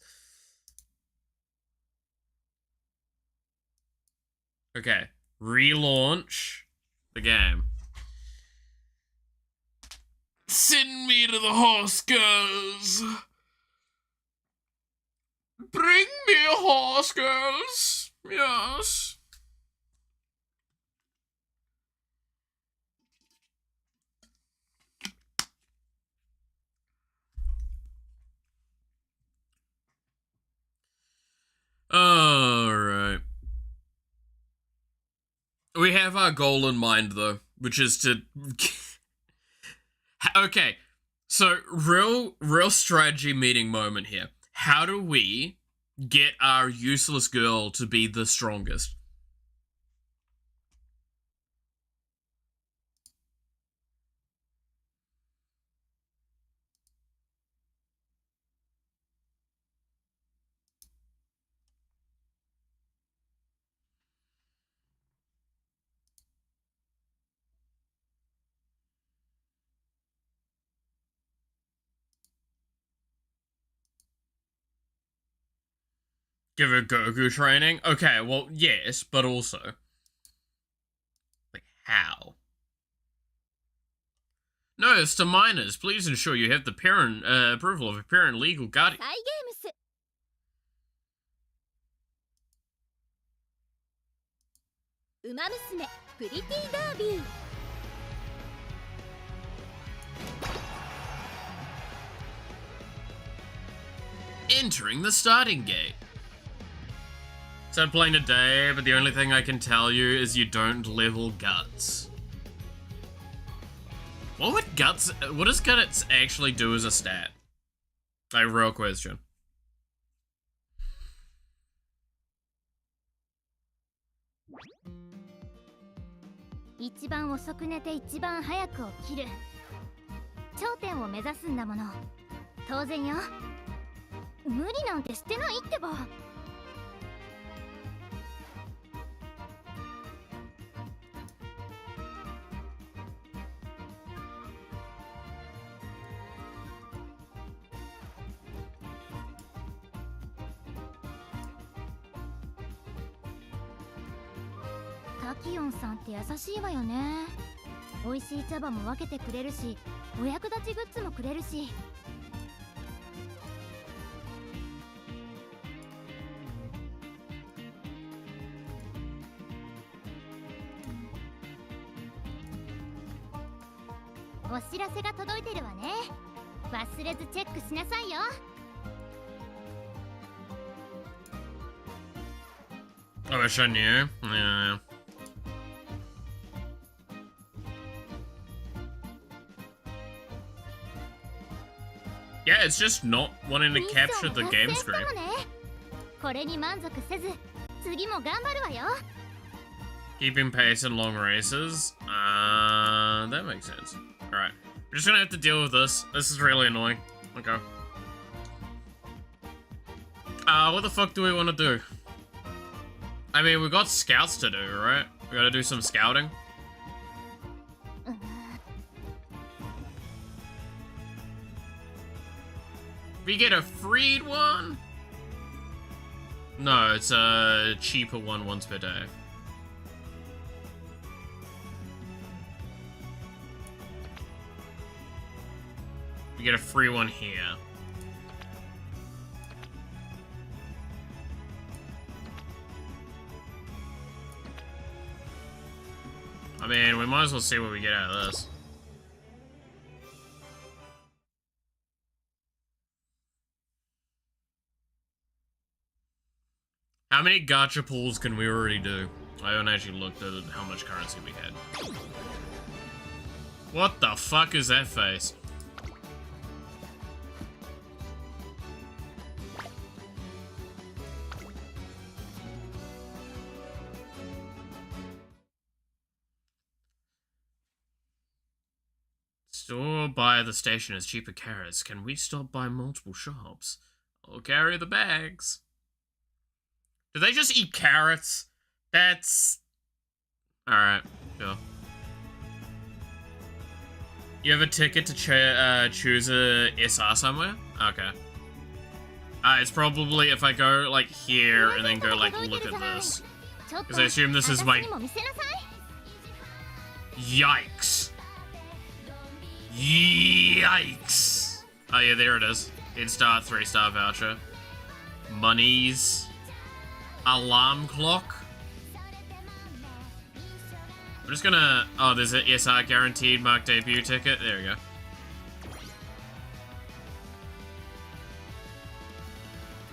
Okay, relaunch the game. Send me to the horse, girls. Bring me a horse, girls. Yes. Alright. We have our goal in mind, though, which is to... Okay, so real strategy meeting moment here. How do we get our useless girl to be the strongest? Give her Goku training? Okay, well, yes, but also... like, how? Notice to minors, please ensure you have the parent approval of a parent legal guardian. サイゲームスウマ娘プリティダービー Entering the starting gate. Started playing today, but the only thing I can tell you is you don't level guts. What does guts actually do as a stat? Like, real question. 一番遅く寝て一番早く起きる頂点を目指すんだもの当然よ無理なんてしてないってばタキヨンさんって優しいわよね美味しい茶葉も分けてくれるしお役立ちグッズもくれるしお知らせが届いてるわね忘れずチェックしなさいよ。 I wish I knew. Yeah. Yeah, it's just not wanting to capture the game screen. これに満足せず、次も頑張るわよ。 Keeping pace in long races. That makes sense. Alright. We're just gonna have to deal with this. This is really annoying. Okay. What the fuck do we want to do? I mean, we've got scouts to do, right? We gotta do some scouting. We get a freed one? No, it's a cheaper one once per day. We get a free one here. I mean, we might as well see what we get out of this. How many gacha pulls can we already do? I haven't actually looked at how much currency we had. What the fuck is that face? Store by the station is cheaper carrots. Can we stop by multiple shops? I'll carry the bags. Do they just eat carrots? That's... Alright, sure. You have a ticket to choose a SR somewhere? Okay. It's probably if I go, like, here and then go, like, look at this. Because I assume this is my... Yikes. Yikes! Oh yeah, there it is. In-star, 3-star voucher. Monies. Alarm clock. I'm just gonna... Oh, there's an SR guaranteed mark debut ticket. There we go.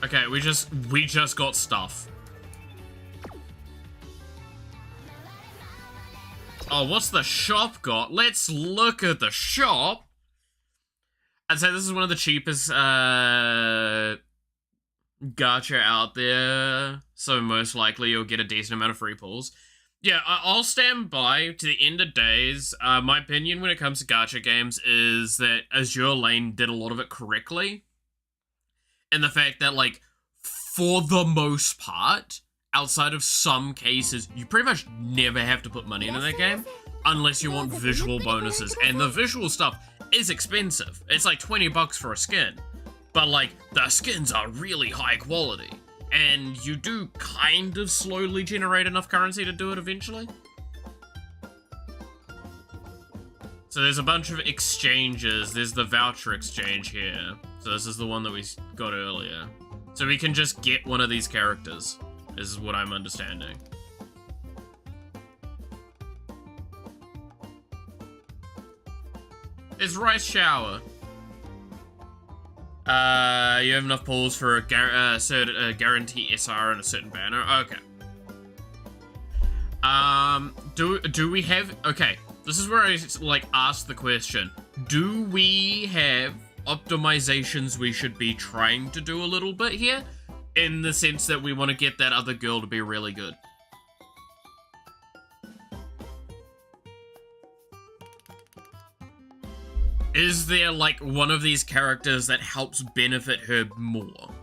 Okay, we just got stuff. Oh, what's the shop got? Let's look at the shop. I'd say this is one of the cheapest gacha out there, so most likely you'll get a decent amount of free pulls. Yeah, I'll stand by to the end of days. My opinion when it comes to gacha games is that Azure Lane did a lot of it correctly. And the fact that, like, for the most part, outside of some cases, you pretty much never have to put money into that game unless you want visual bonuses. And the visual stuff is expensive. It's like 20 bucks for a skin. But, like, the skins are really high quality. And you do kind of slowly generate enough currency to do it eventually. So there's a bunch of exchanges. There's the voucher exchange here. So this is the one that we got earlier. So we can just get one of these characters, is what I'm understanding. There's Rice Shower. You have enough pulls for a guarantee SR and a certain banner. Okay. Do we have... Okay, this is where I, like, ask the question. Do we have optimizations we should be trying to do a little bit here? In the sense that we want to get that other girl to be really good. Is there, like, one of these characters that helps benefit her more?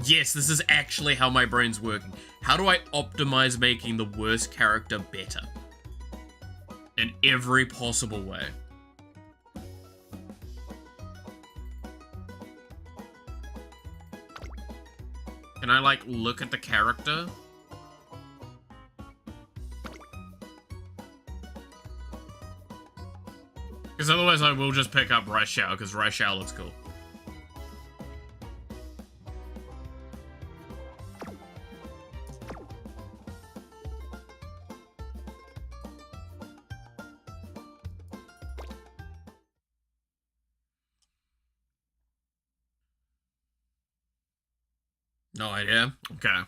Yes, this is actually how my brain's working. How do I optimize making the worst character better? In every possible way. Can I, like, look at the character? Because otherwise I will just pick up Rice Shower, because Rice Shower looks cool. No idea. Okay.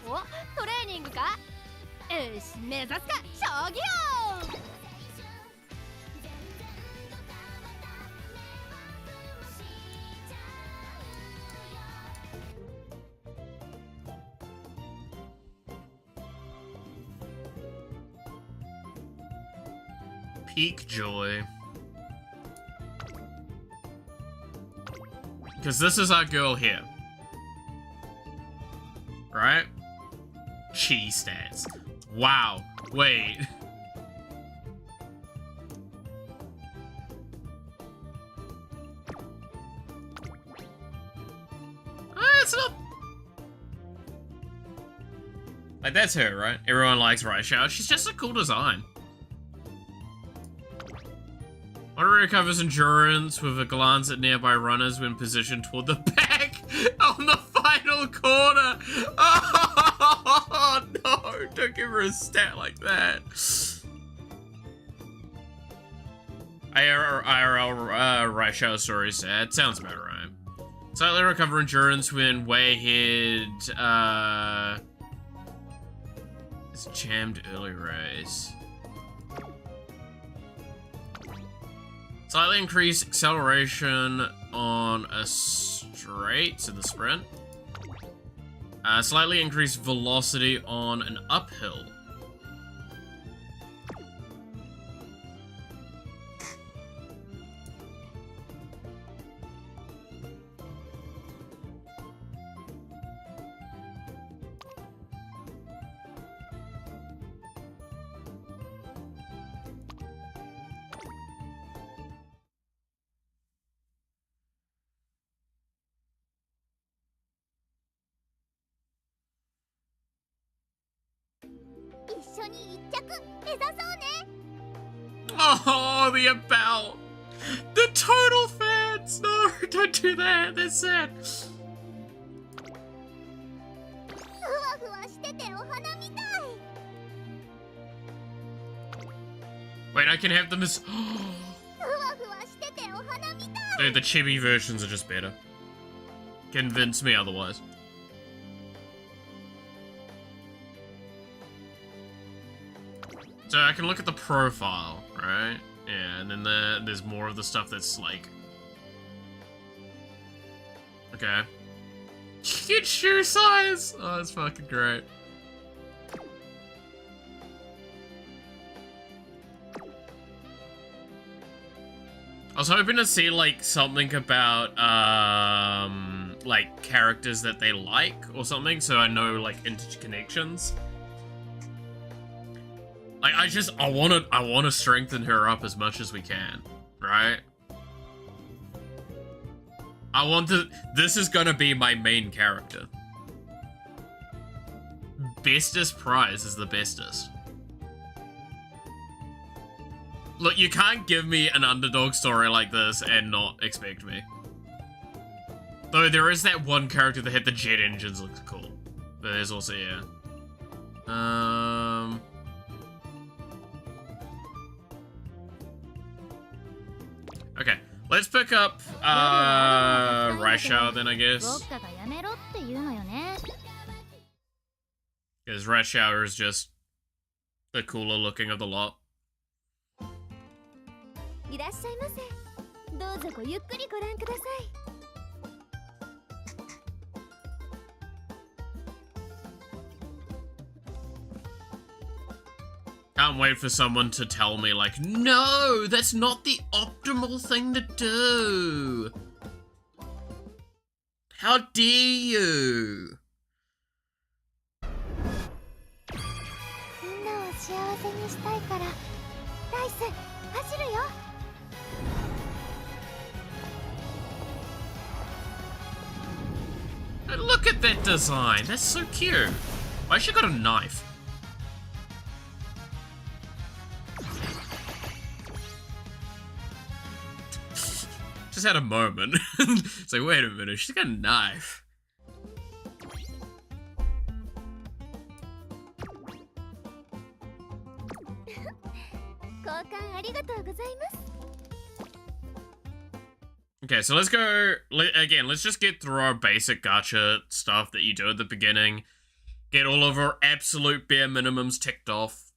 Oh, トレーニングか？よし、目指すか、将棋よ。Peak joy. Because this is our girl here. Right? Chi stats. Wow. Wait. It's not... Like, that's her, right? Everyone likes Raishao. She's just a cool design. Honor recovers endurance with a glance at nearby runners when positioned toward the back on the final corner. Oh no! Don't give her a stat like that. IRL Raishao story sad. Sounds about right. Slightly recover endurance when way hit it's jammed early race. Slightly increase acceleration on a straight, so the sprint. Slightly increase velocity on an uphill. Oh, the about. The total fans. No, don't do that. That's sad. Wait, I can have them as... Dude, the chibi versions are just better. Convince me otherwise. So I can look at the profile, right? Yeah, and then there's more of the stuff that's like... Okay. Cute shoe size! Oh, that's fucking great. I was hoping to see, like, something about, like, characters that they like or something, so I know, like, interconnections. Like, I wanna strengthen her up as much as we can, right? This is gonna be my main character. Bestest prize is the bestest. Look, you can't give me an underdog story like this and not expect me. Though there is that one character that had the jet engines, looks cool. But there's also, yeah. Okay, let's pick up, Raishao then, I guess. Because Raishao is just the cooler looking of the lot. Can't wait for someone to tell me, like, no, that's not the optimal thing to do. How dare you? Hey, look at that design. That's so cute. Why has she got a knife? Just had a moment. It's like, wait a minute, she's got a knife. Okay, so let's go, again, let's just get through our basic gacha stuff that you do at the beginning. Get all of our absolute bare minimums ticked off.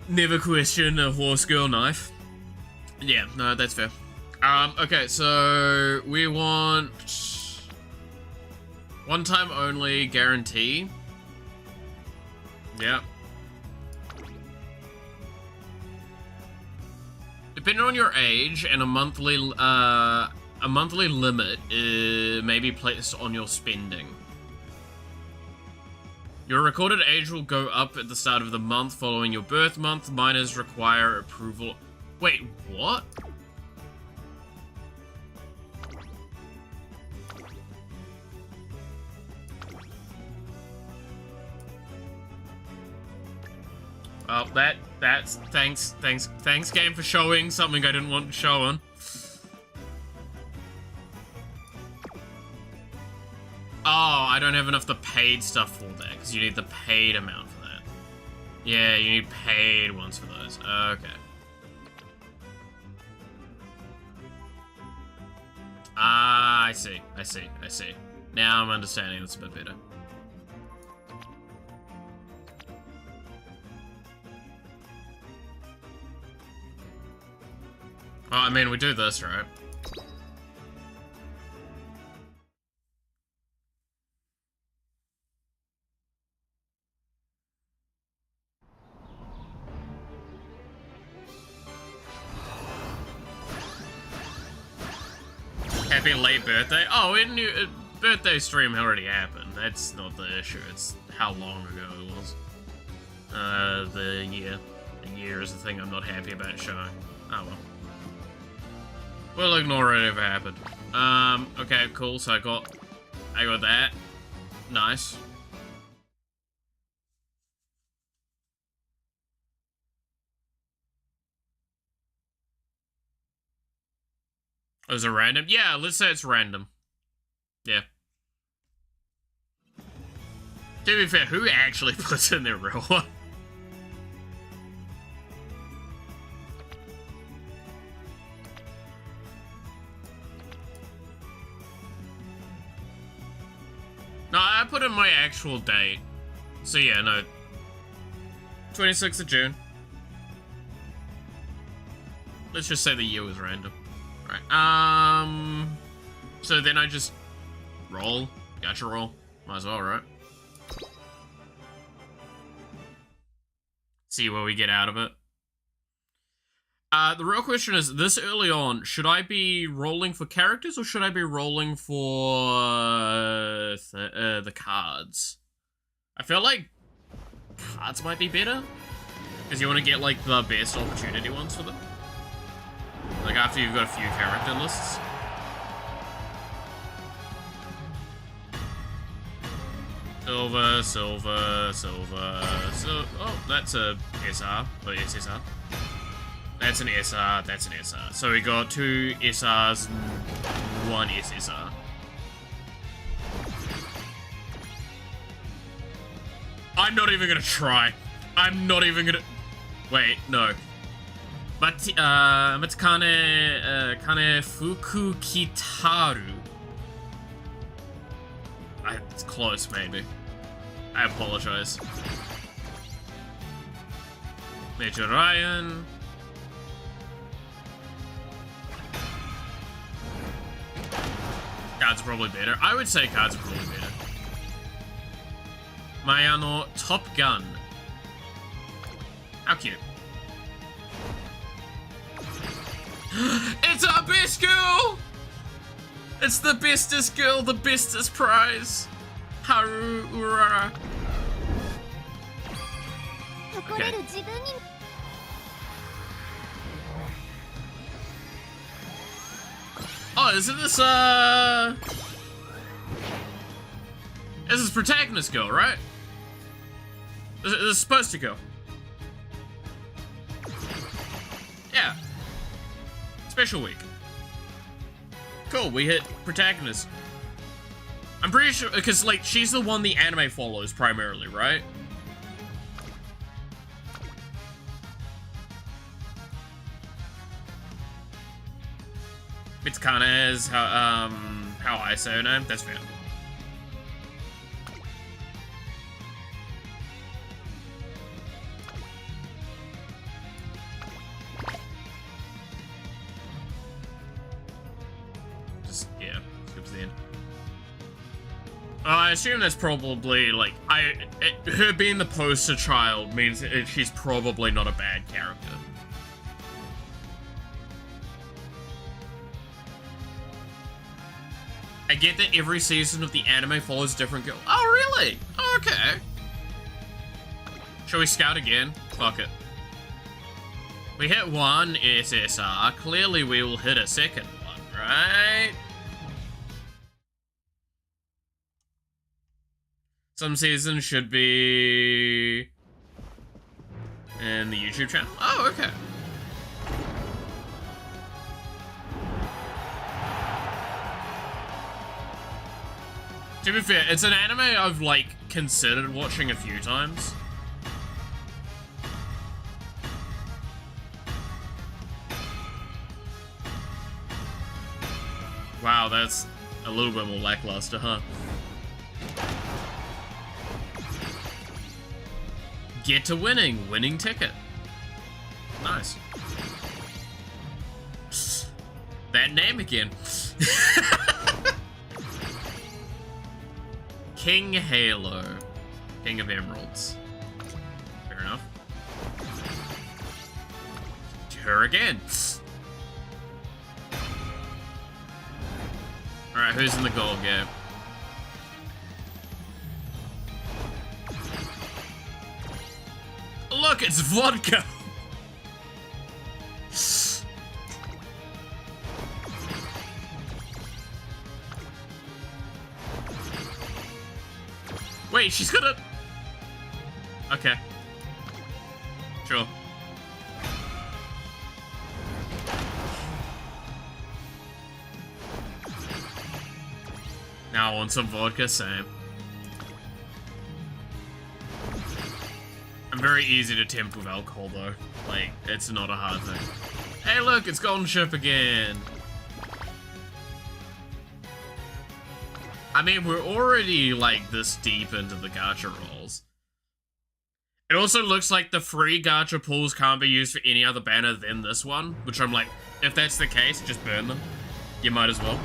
Never question a horse girl knife. Yeah, no, that's fair. Okay, so we want one time only guarantee. Yeah. Depending on your age and a monthly limit may be placed on your spending. Your recorded age will go up at the start of the month following your birth month. Minors require approval. Wait, what? Well, that's thanks game for showing something I didn't want showing. Oh, I don't have enough the paid stuff for that, because you need the paid amount for that. Yeah, you need paid ones for those. Okay. Ah, I see. Now I'm understanding this a bit better. Well, I mean, we do this, right? Happy late birthday. Oh, birthday stream already happened. That's not the issue. It's how long ago it was. The year. The year is the thing I'm not happy about showing. Oh well. We'll ignore it if it happened. Okay, cool. So I got that. Nice. Oh, is it random? Yeah, let's say it's random. Yeah. To be fair, who actually puts in their real one? No, I put in my actual date. So yeah, no. 26th of June. Let's just say the year was random. Right, so then I just roll. Gacha roll. Might as well, right? See what we get out of it. The real question is, this early on, should I be rolling for characters or should I be rolling for the cards? I feel like cards might be better, because you want to get like the best opportunity ones for them. Like after you've got a few character lists. Silver. Oh, that's a SR or SSR. That's an SR, that's an SR. So we got 2 SRs and 1 SSR. I'm not even gonna try. I'm not even gonna... Wait, no. But, Kane Fuku Kitaru. It's close, maybe. I apologize. Major Ryan. Cards are probably better. I would say cards are probably better. Mayano Top Gun. How cute. It's our best girl! It's the bestest girl, the bestest prize. Haru Urara. Okay. Oh, isn't this, this is protagonist girl, right? This is supposed to go. Yeah. Special week. Cool, we hit protagonist. I'm pretty sure, because, like, she's the one the anime follows primarily, right? kind of as how I say her name. That's fair. Just yeah, skip to the end. I assume that's probably like her being the poster child means she's probably not a bad character. I get that every season of the anime follows different girl. Oh, really? Oh, okay. Shall we scout again? Fuck it. We hit one SSR. Clearly, we will hit a second one, right? Some seasons should be in the YouTube channel. Oh, okay. To be fair, it's an anime I've, like, considered watching a few times. Wow, that's a little bit more lackluster, huh? Get to winning. Winning ticket. Nice. That name again. King Halo. King of Emeralds. Fair enough. Her again. Alright, who's in the gold game? Look, it's vodka! Wait, she's gonna... Okay. Sure. Now I want some vodka, same. I'm very easy to tempt with alcohol, though. Like, it's not a hard thing. Hey, look, it's Golden Ship again. I mean, we're already, like, this deep into the gacha rolls. It also looks like the free gacha pools can't be used for any other banner than this one, which I'm like, if that's the case, just burn them. You might as well.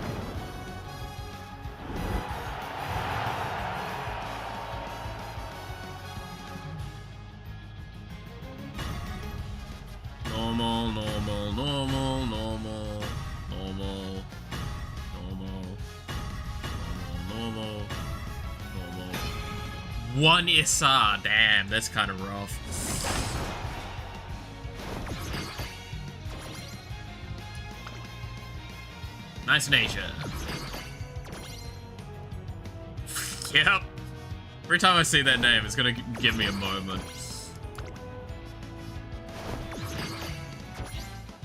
Normal, normal, normal, normal, normal, normal, normal, normal. One SR, damn, that's kind of rough. Nice nature. Yep. Every time I see that name, it's gonna give me a moment.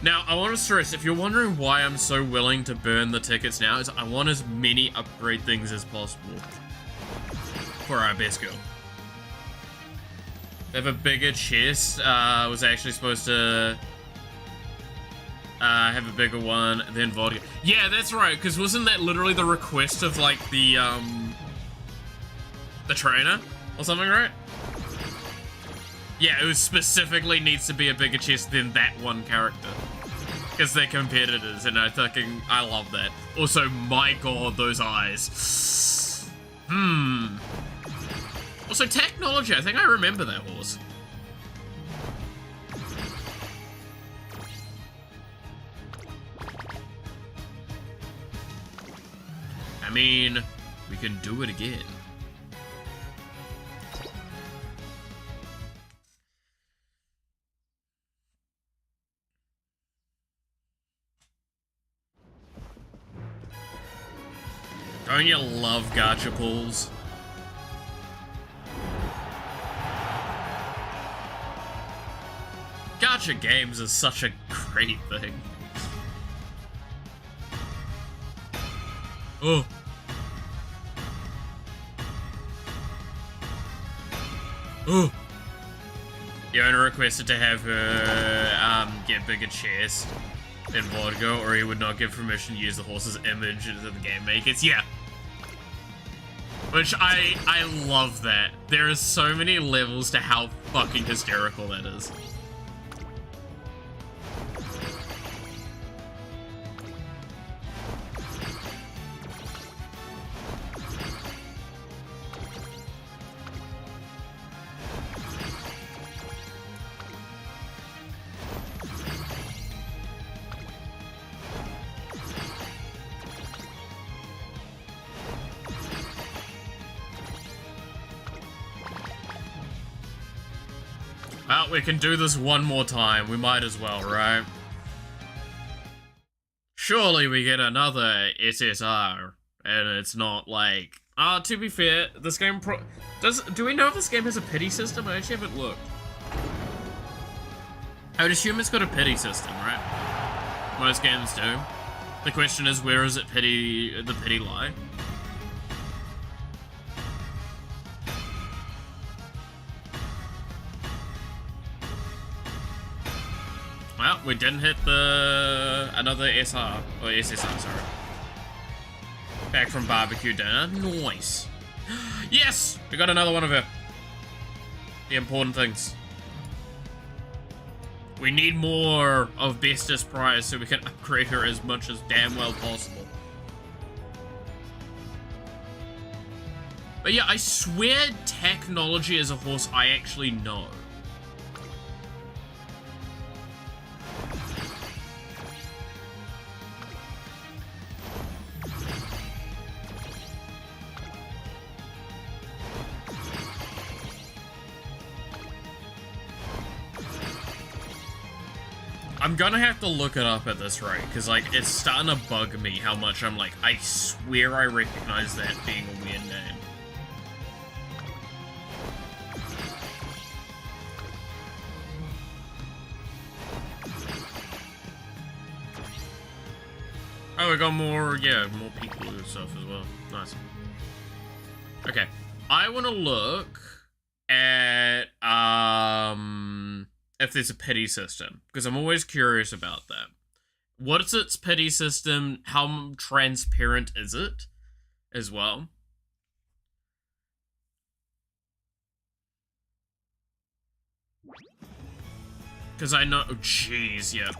Now, I want to stress, if you're wondering why I'm so willing to burn the tickets now, is I want as many upgrade things as possible for our best girl. They have a bigger chest, was actually supposed to have a bigger one than vodka. Yeah, that's right, because wasn't that literally the request of, like, the trainer or something, right? Yeah, it was specifically needs to be a bigger chest than that one character. Because they're competitors, and I love that. Also, my god, those eyes. Also, technology, I think I remember that horse. I mean, we can do it again. Don't you love gacha pools? Gacha games are such a great thing. Oh. Oh. The owner requested to have her get bigger chest. in vodka, or he would not give permission to use the horse's image that the game makers. Yeah. Which I love that. There are so many levels to how fucking hysterical that is. Well, we can do this one more time. We might as well, right? Surely we get another SSR, and it's not like... to be fair, this game do we know if this game has a pity system? I actually haven't looked. I would assume it's got a pity system, right? Most games do. The question is, where is the pity lie? Well, we didn't hit another SR, or SSR, sorry. Back from barbecue dinner. Nice. Yes! We got another one of her. The important things. We need more of Bestest Prize so we can upgrade her as much as damn well possible. But yeah, I swear technology as a horse I actually know. I'm gonna have to look it up at this rate, because, like, it's starting to bug me how much I'm like, I swear I recognize that being a weird name. Oh, we got more, yeah, more Peekaboo stuff as well. Nice. Okay. I want to look at, if there's a pity system, because I'm always curious about that. What is its pity system? How transparent is it as well? Because I know, oh, jeez, yeah.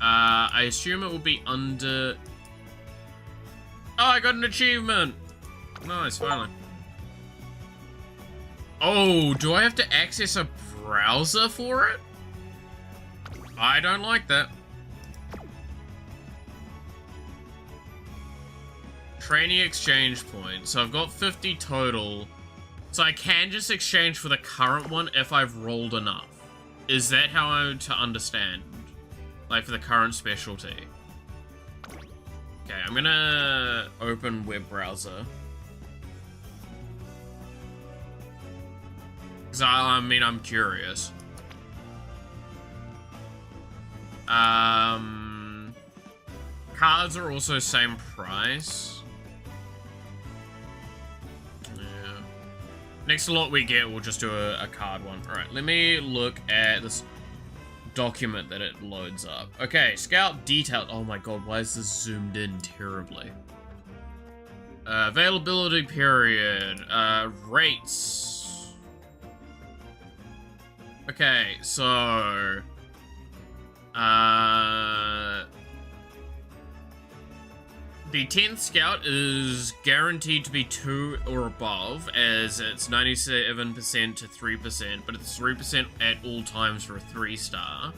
I assume it will be under... Oh, I got an achievement! Nice, finally. Oh, do I have to access a browser for it? I don't like that. Training exchange points. So I've got 50 total. So I can just exchange for the current one if I've rolled enough. Is that how I'm to understand? Like for the current specialty. Okay, I'm gonna open web browser. Because I mean, I'm curious. Cards are also same price. Yeah. Next lot we get, we'll just do a card one. Alright, let me look at this document that it loads up. Okay, scout detailed. Oh my god, why is this zoomed in terribly? Availability period. Rates. Okay, so... the 10th scout is guaranteed to be 2 or above, as it's 97% to 3%, but it's 3% at all times for a 3-star.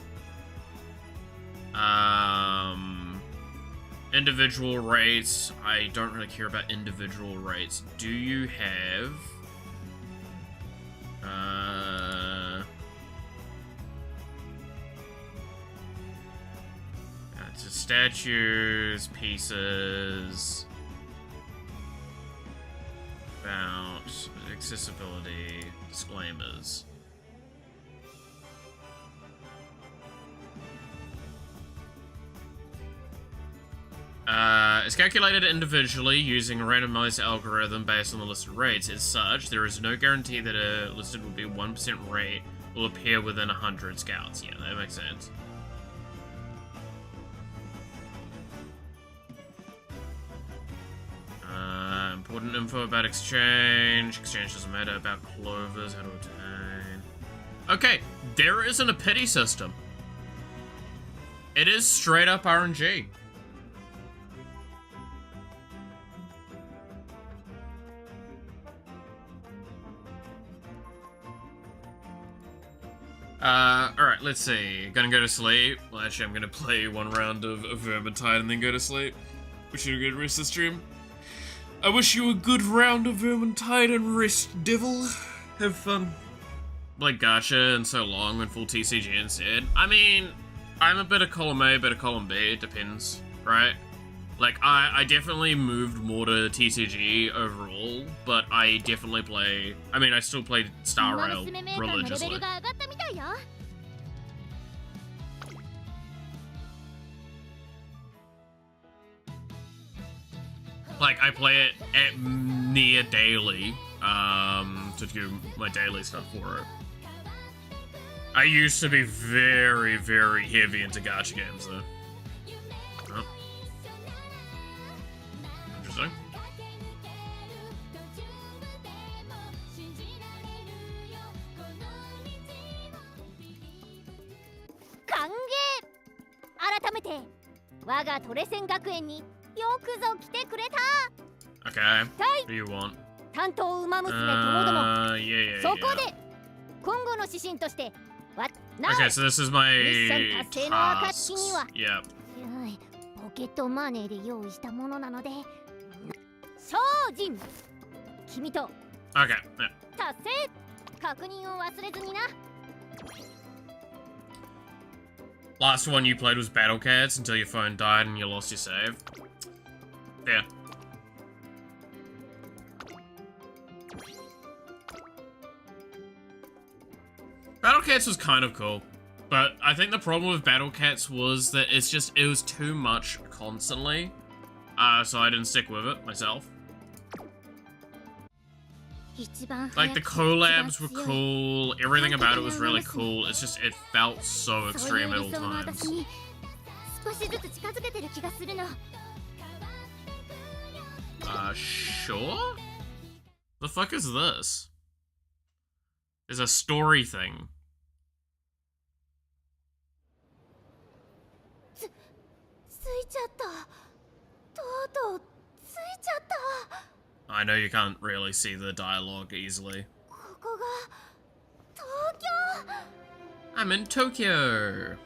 Individual rates, I don't really care about individual rates. Do you have... statues, pieces, about accessibility, disclaimers. It's calculated individually using a randomized algorithm based on the listed rates. As such, there is no guarantee that a listed will be 1% rate will appear within 100 scouts. Yeah, that makes sense. Important info about exchange. Exchange doesn't matter. About clovers, how to obtain. Okay, there isn't a pity system. It is straight up RNG. Alright, let's see. Gonna go to sleep. Well, actually, I'm gonna play one round of Vermintide and then go to sleep. Wish you a good rest of the stream. I wish you a good round of Vermintide and rest, devil. Have fun. Like gacha and so long when full TCG instead. I mean, I'm a bit of column A, bit of column B, it depends, right? Like, I definitely moved more to TCG overall, but I definitely play... I mean, I still play Star Rail religiously. Like, I play it at near daily, to do my daily stuff for it. I used to be very, very heavy into gacha games, though. Oh. Interesting. Okay, what do you want? Yeah. Okay, so this is my tasks. Yep. Okay, yeah. Last one you played was Battle Cats until your phone died and you lost your save. Yeah. Battle Cats was kind of cool, but I think the problem with Battle Cats was that it was too much constantly, so I didn't stick with it myself. Like, the collabs were cool, everything about it was really cool, it's just, it felt so extreme at all times. Sure? The fuck is this? There's a story thing. I know you can't really see the dialogue easily. I'm in Tokyo.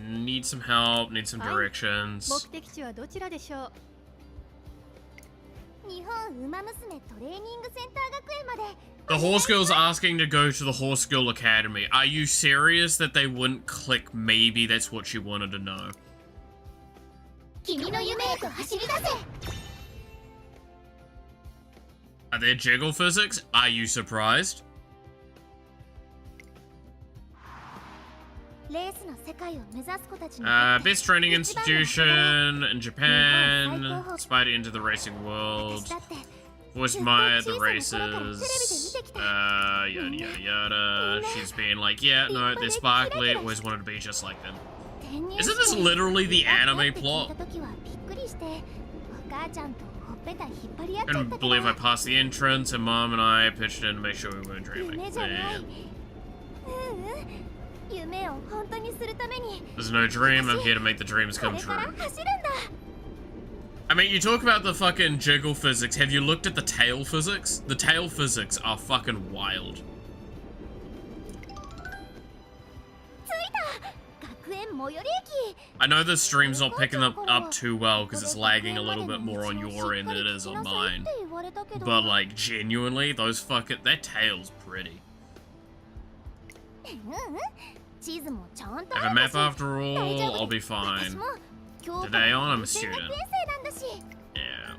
Need some help, need some directions. The Horse Girl's asking to go to the Horse Girl Academy. Are you serious that they wouldn't click maybe that's what she wanted to know? Are there jiggle physics? Are you surprised? Best training institution in Japan. Spider into the racing world. Voiced Maya at the races. Yada yada yada. She's been like, yeah, no, they're sparkly. Always wanted to be just like them. Isn't this literally the anime plot? Couldn't believe I passed the entrance, and Mom and I pitched in to make sure we weren't dreaming. Man. There's no dream, I'm here to make the dreams come true. I mean, you talk about the fucking jiggle physics, have you looked at the tail physics? The tail physics are fucking wild. I know the stream's not picking up too well because it's lagging a little bit more on your end than it is on mine. But like, genuinely, that tail's pretty. Have a map after all, I'll be fine. Today on, I'm a student. Yeah.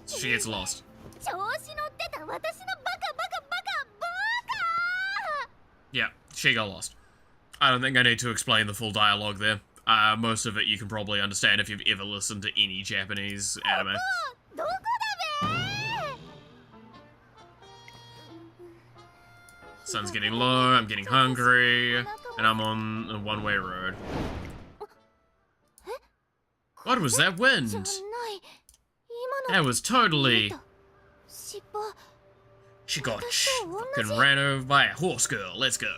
She gets lost. Yeah, she got lost. I don't think I need to explain the full dialogue there. Most of it you can probably understand if you've ever listened to any Japanese anime. Sun's getting low, I'm getting hungry, and I'm on a one-way road. What was that wind? That was totally... She got fucking ran over by a horse girl, let's go.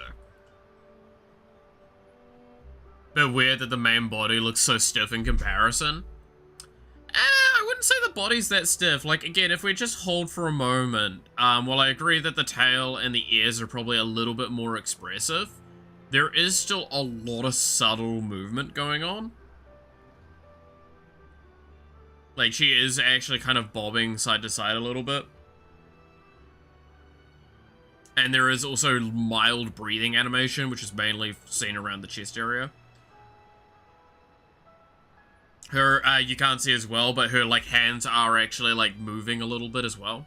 Bit weird that the main body looks so stiff in comparison. I wouldn't say the body's that stiff. Like, again, if we just hold for a moment, while I agree that the tail and the ears are probably a little bit more expressive, there is still a lot of subtle movement going on. Like, she is actually kind of bobbing side to side a little bit. And there is also mild breathing animation, which is mainly seen around the chest area. Her, you can't see as well, but her, like, hands are actually, like, moving a little bit as well.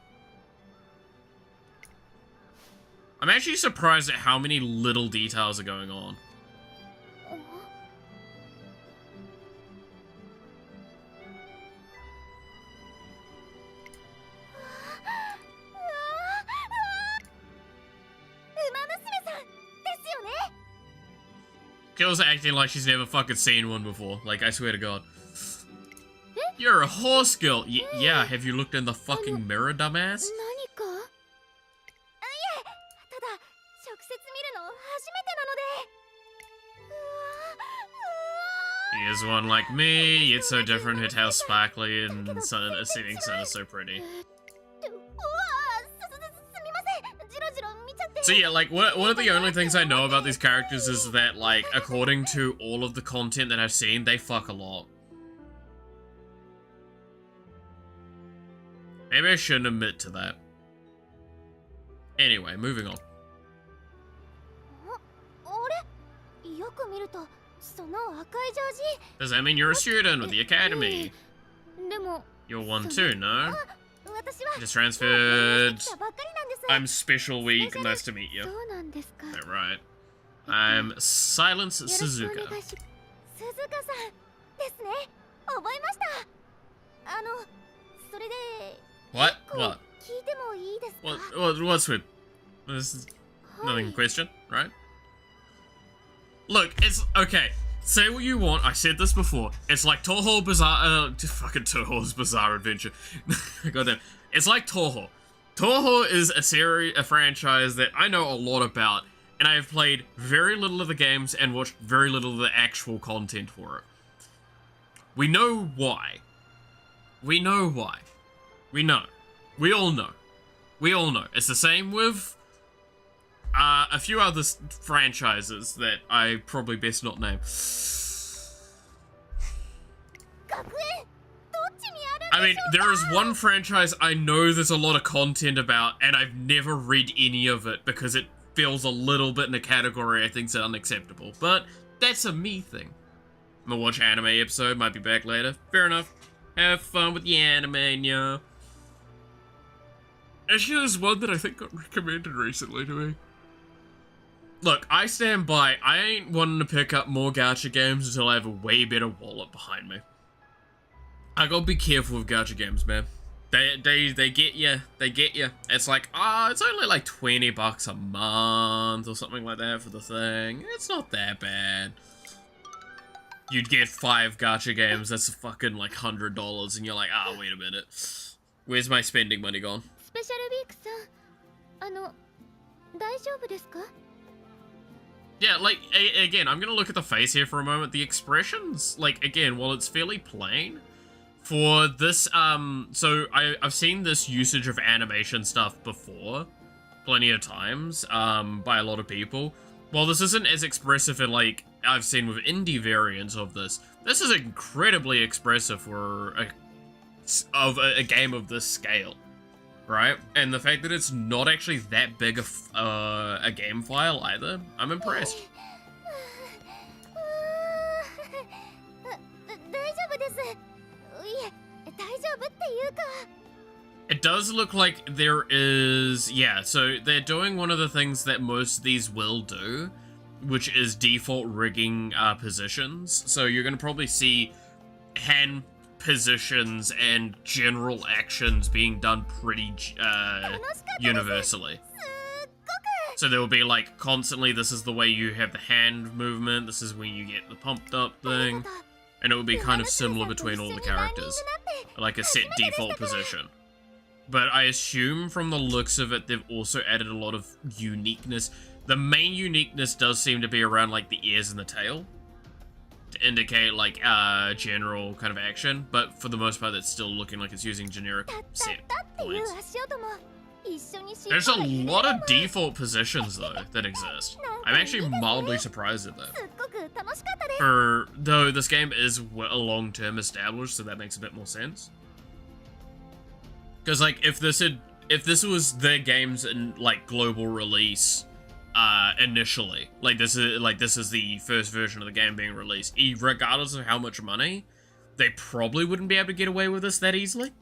I'm actually surprised at how many little details are going on. Girl's acting like she's never fucking seen one before. Like, I swear to God. You're a horse girl. Yeah, have you looked in the fucking mirror, dumbass? Here's one like me. It's so different. Her tail's sparkly and the setting sun is so pretty. So yeah, like, one of the only things I know about these characters is that, like, according to all of the content that I've seen, they fuck a lot. Maybe I shouldn't admit to that. Anyway, moving on. Does that mean you're a student with the academy? You're one too, no? Just transferred. I'm Special Week. Nice to meet you. Right. I'm Silence Suzuka. What? What? What's with? This is nothing question, right? Look, it's okay. Say what you want. I said this before. It's like Toho Bizarre. Fucking Toho's Bizarre Adventure. Goddamn. It's like Toho. Toho is a franchise that I know a lot about, and I have played very little of the games and watched very little of the actual content for it. We know why. We know why. We know. We all know. We all know. It's the same with a few other franchises that I probably best not name. I mean, there is one franchise I know there's a lot of content about, and I've never read any of it because it feels a little bit in a category I think's unacceptable. But that's a me thing. I'm gonna watch an anime episode, might be back later. Fair enough. Have fun with the anime, yeah. Actually, there's one that I think got recommended recently to me. Look, I stand by. I ain't wanting to pick up more gacha games until I have a way better wallet behind me. I gotta be careful with gacha games, man. They get you. They get you. It's like, it's only like $20 a month or something like that for the thing. It's not that bad. You'd get 5 gacha games, that's fucking like $100, and you're like, wait a minute. Where's my spending money gone? Yeah, like, again, I'm gonna look at the face here for a moment. The expressions, like, again, while it's fairly plain, for this, so I've seen this usage of animation stuff before, plenty of times, by a lot of people. While this isn't as expressive in, like, I've seen with indie variants of this, this is incredibly expressive for a game of this scale, right? And the fact that it's not actually that big a game file either, I'm impressed. It does look like there is, yeah, so they're doing one of the things that most of these will do, which is default rigging positions. So you're going to probably see hand positions and general actions being done pretty universally. So there will be like constantly, this is the way you have the hand movement, this is when you get the pumped up thing, and it will be kind of similar between all the characters, like a set default position. But I assume from the looks of it, they've also added a lot of uniqueness. The main uniqueness does seem to be around like the ears and the tail, to indicate like general kind of action, but for the most part it's still looking like it's using generic set points. There's a lot of default positions though that exist. I'm actually mildly surprised at that. Though this game is a long-term established, so that makes a bit more sense. Because like if this was their games in like global release initially, like this is the first version of the game being released, regardless of how much money, they probably wouldn't be able to get away with this that easily.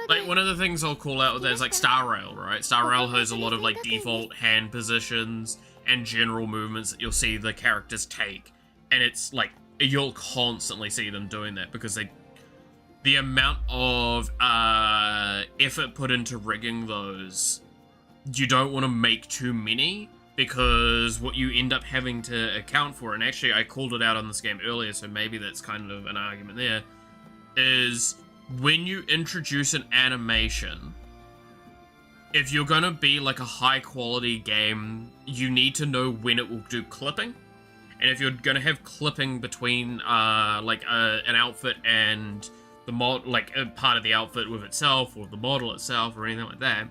Like one of the things I'll call out there is like Star Rail, right? Star Rail has a lot of like default hand positions and general movements that you'll see the characters take, and it's like you'll constantly see them doing that because the amount of effort put into rigging those, you don't want to make too many, because what you end up having to account for, and actually I called it out on this game earlier, so maybe that's kind of an argument there, is when you introduce an animation, if you're going to be like a high quality game, you need to know when it will do clipping. And if you're going to have clipping between like an outfit and the mod, like a part of the outfit with itself or the model itself or anything like that,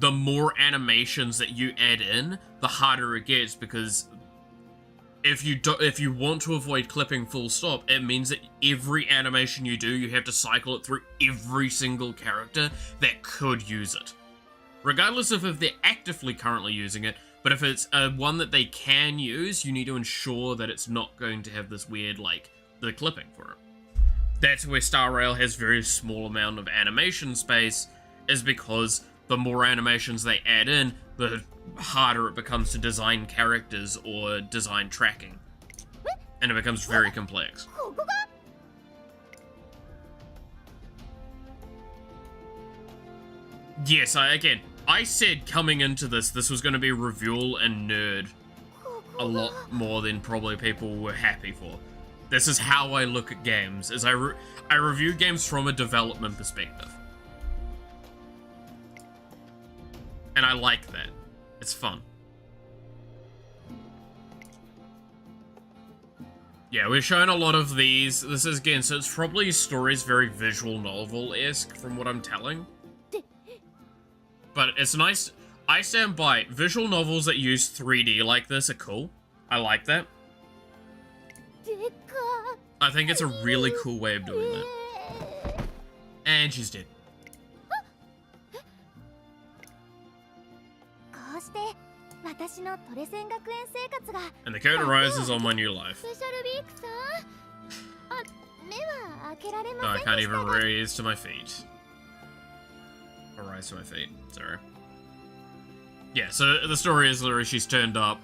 the more animations that you add in, the harder it gets, because if you want to avoid clipping full stop, it means that every animation you do, you have to cycle it through every single character that could use it. Regardless of if they're actively currently using it, but if it's one that they can use, you need to ensure that it's not going to have this weird, like, the clipping for it. That's where Star Rail has very small amount of animation space, is because the more animations they add in, the harder it becomes to design characters or design tracking. And it becomes very complex. Yes, I said coming into this was going to be reveal and nerd a lot more than probably people were happy for. This is how I look at games, is I review games from a development perspective. And I like that. It's fun. Yeah, we've shown a lot of these. This is, again, so it's probably stories very visual novel-esque from what I'm telling. But it's nice. I stand by. Visual novels that use 3D like this are cool. I like that. I think it's a really cool way of doing that. And she's dead. And the curtain rises on my new life. No, I can't even raise to my feet. Or rise to my feet, sorry. Yeah, so the story is literally she's turned up,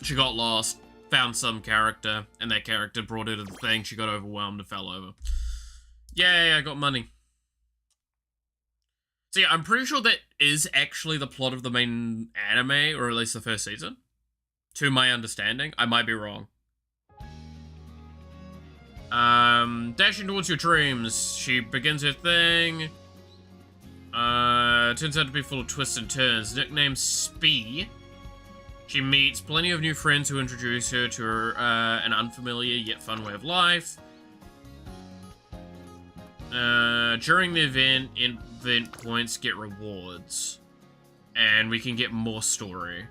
she got lost, found some character, and that character brought her to the thing, she got overwhelmed and fell over. Yay, I got money. So yeah, I'm pretty sure that is actually the plot of the main anime, or at least the first season. To my understanding. I might be wrong. Dashing towards your dreams. She begins her thing. Turns out to be full of twists and turns. Nicknamed Spee. She meets plenty of new friends who introduce her to an unfamiliar yet fun way of life. During the event points get rewards. And we can get more story.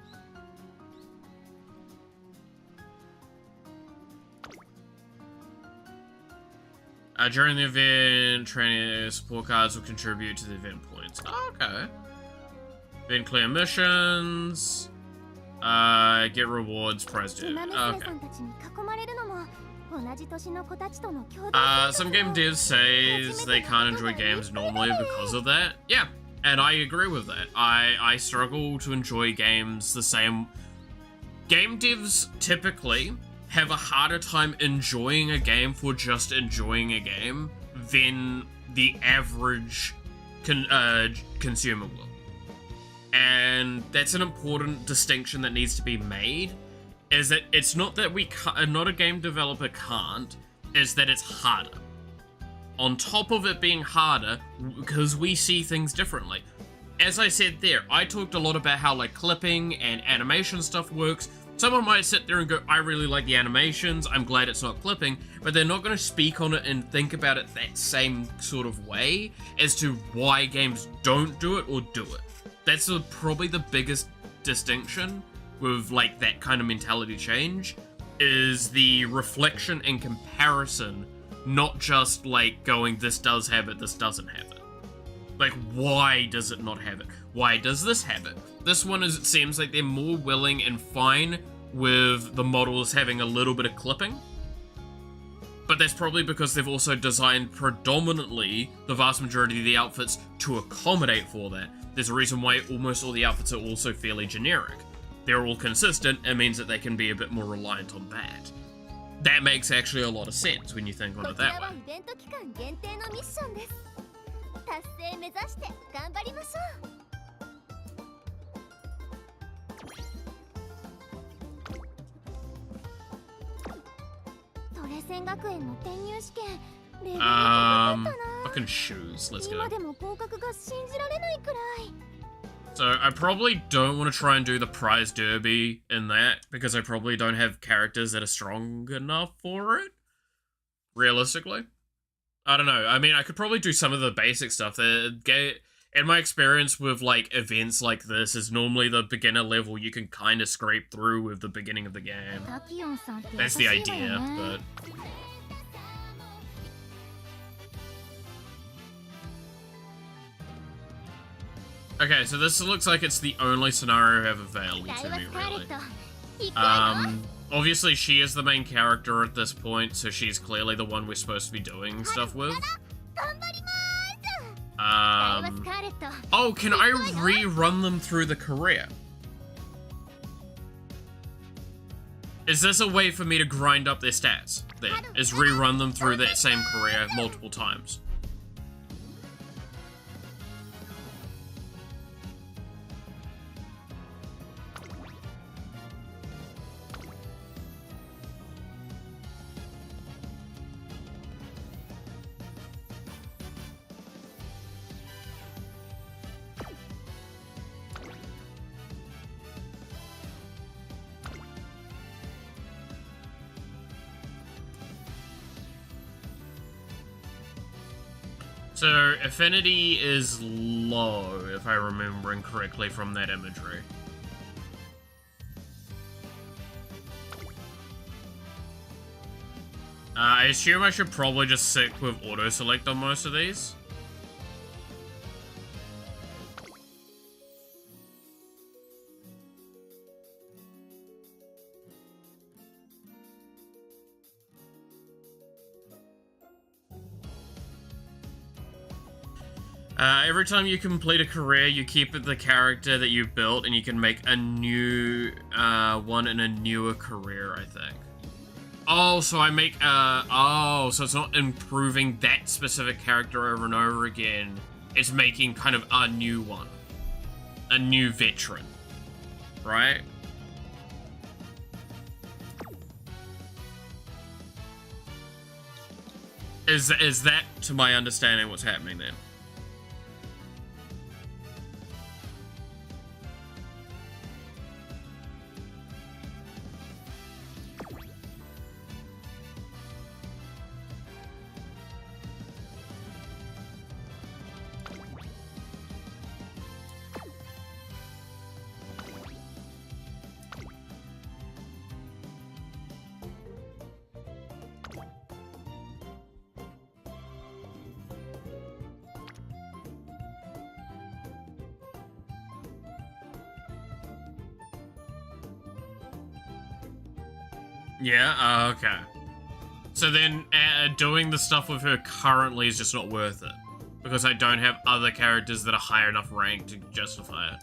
During the event, training support cards will contribute to the event points. Oh, okay. Then clear missions. Get rewards, prize due. Okay. Some game devs say they can't enjoy games normally because of that. Yeah, And I agree with that. I struggle to enjoy games the same. Game devs typically have a harder time enjoying a game for just enjoying a game than the average consumer will. And that's an important distinction that needs to be made, is that it's not that not a game developer can't, it's that it's harder. On top of it being harder, because we see things differently. As I said there, I talked a lot about how like clipping and animation stuff works. Someone might sit there and go, I really like the animations, I'm glad it's not clipping, but they're not going to speak on it and think about it that same sort of way as to why games don't do it or do it. That's probably the biggest distinction with like that kind of mentality change, is the reflection and comparison, not just like going, this does have it, this doesn't have it. Like, why does it not have it? Why does this have it? This one is, it seems like they're more willing and fine with the models having a little bit of clipping. But that's probably because they've also designed predominantly the vast majority of the outfits to accommodate for that. There's a reason why almost all the outfits are also fairly generic. They're all consistent, it means that they can be a bit more reliant on that. That makes actually a lot of sense when you think on it that way. 達成目指して頑張りましょう。トレセン学園の転入試験レベル高かったな。 Fucking shoes, let's go. 今でも合格が信じられないくらい。 So I probably don't want to try and do the prize derby in that, because I probably don't have characters that are strong enough for it. Realistically. I don't know. I mean, I could probably do some of the basic stuff. In my experience with, like, events like this, is normally the beginner level you can kind of scrape through with the beginning of the game. That's the idea, but... Okay, so this looks like it's the only scenario I have available to me, really. Obviously she is the main character at this point, so she's clearly the one we're supposed to be doing stuff with. Oh, can I rerun them through the career? Is this a way for me to grind up their stats, then? Is rerun them through that same career multiple times? So, affinity is low, if I'm remembering correctly from that imagery. I assume I should probably just stick with auto-select on most of these. Every time you complete a career, you keep the character that you built, and you can make a new one in a newer career, I think. Oh, so I make, oh, so it's not improving that specific character over and over again. It's making kind of a new one. A new veteran. Right? Is that, to my understanding, what's happening then? Yeah, okay. So then doing the stuff with her currently is just not worth it. Because I don't have other characters that are high enough rank to justify it.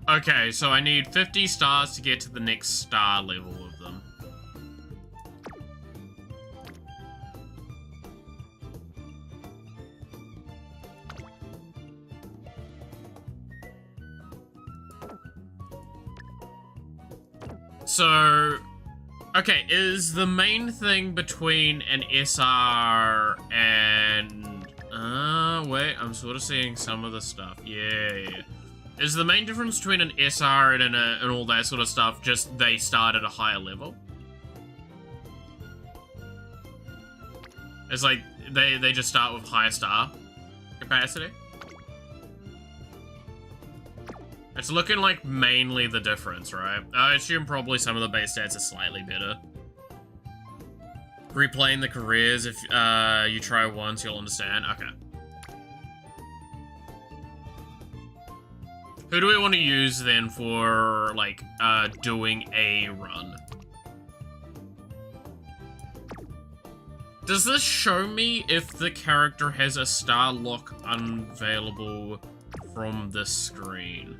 Okay, so I need 50 stars to get to the next star level of them. So, okay, is the main thing between an SR and... wait, I'm sort of seeing some of the stuff. Yeah. Is the main difference between an SR and all that sort of stuff just they start at a higher level? It's like they just start with higher star capacity? It's looking like mainly the difference, right? I assume probably some of the base stats are slightly better. Replaying the careers, if you try once, you'll understand. Okay. Who do we want to use then for, like, doing a run? Does this show me if the character has a star lock unavailable from this screen?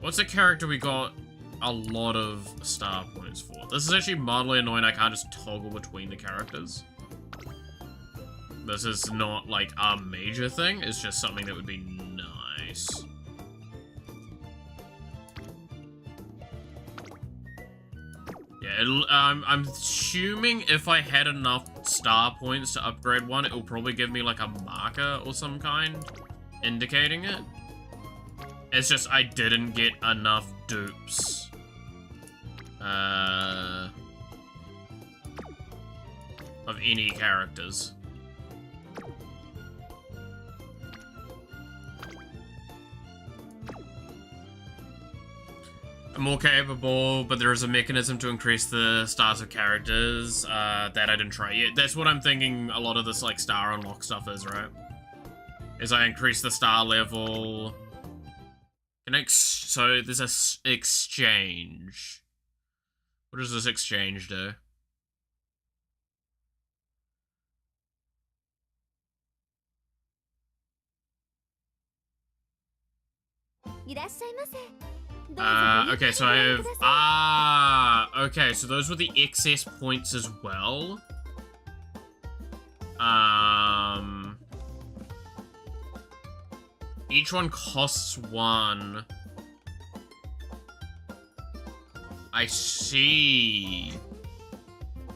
What's a character we got a lot of star points for? This is actually mildly annoying. I can't just toggle between the characters. This is not, like, a major thing. It's just something that would be nice. Yeah, I'm assuming if I had enough star points to upgrade one, it will probably give me, like, a marker or some kind indicating it. It's just I didn't get enough dupes. Of any characters. More capable, but there is a mechanism to increase the stars of characters that I didn't try yet. That's what I'm thinking a lot of this like star unlock stuff is, right? Is I increase the star level. So there's a exchange. What does this exchange do? Okay, so I have... okay, so those were the excess points as well. Each one costs 1. I see.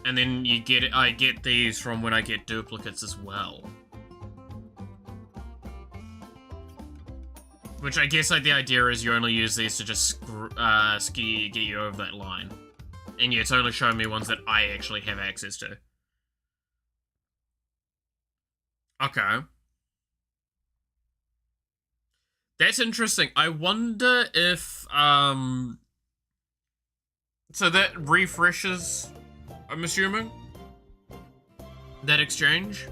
And then you get I get these from when I get duplicates as well. Which I guess, like, the idea is you only use these to just get you over that line. And yeah, it's only showing me ones that I actually have access to. Okay. That's interesting. I wonder if, so that refreshes, I'm assuming? That exchange?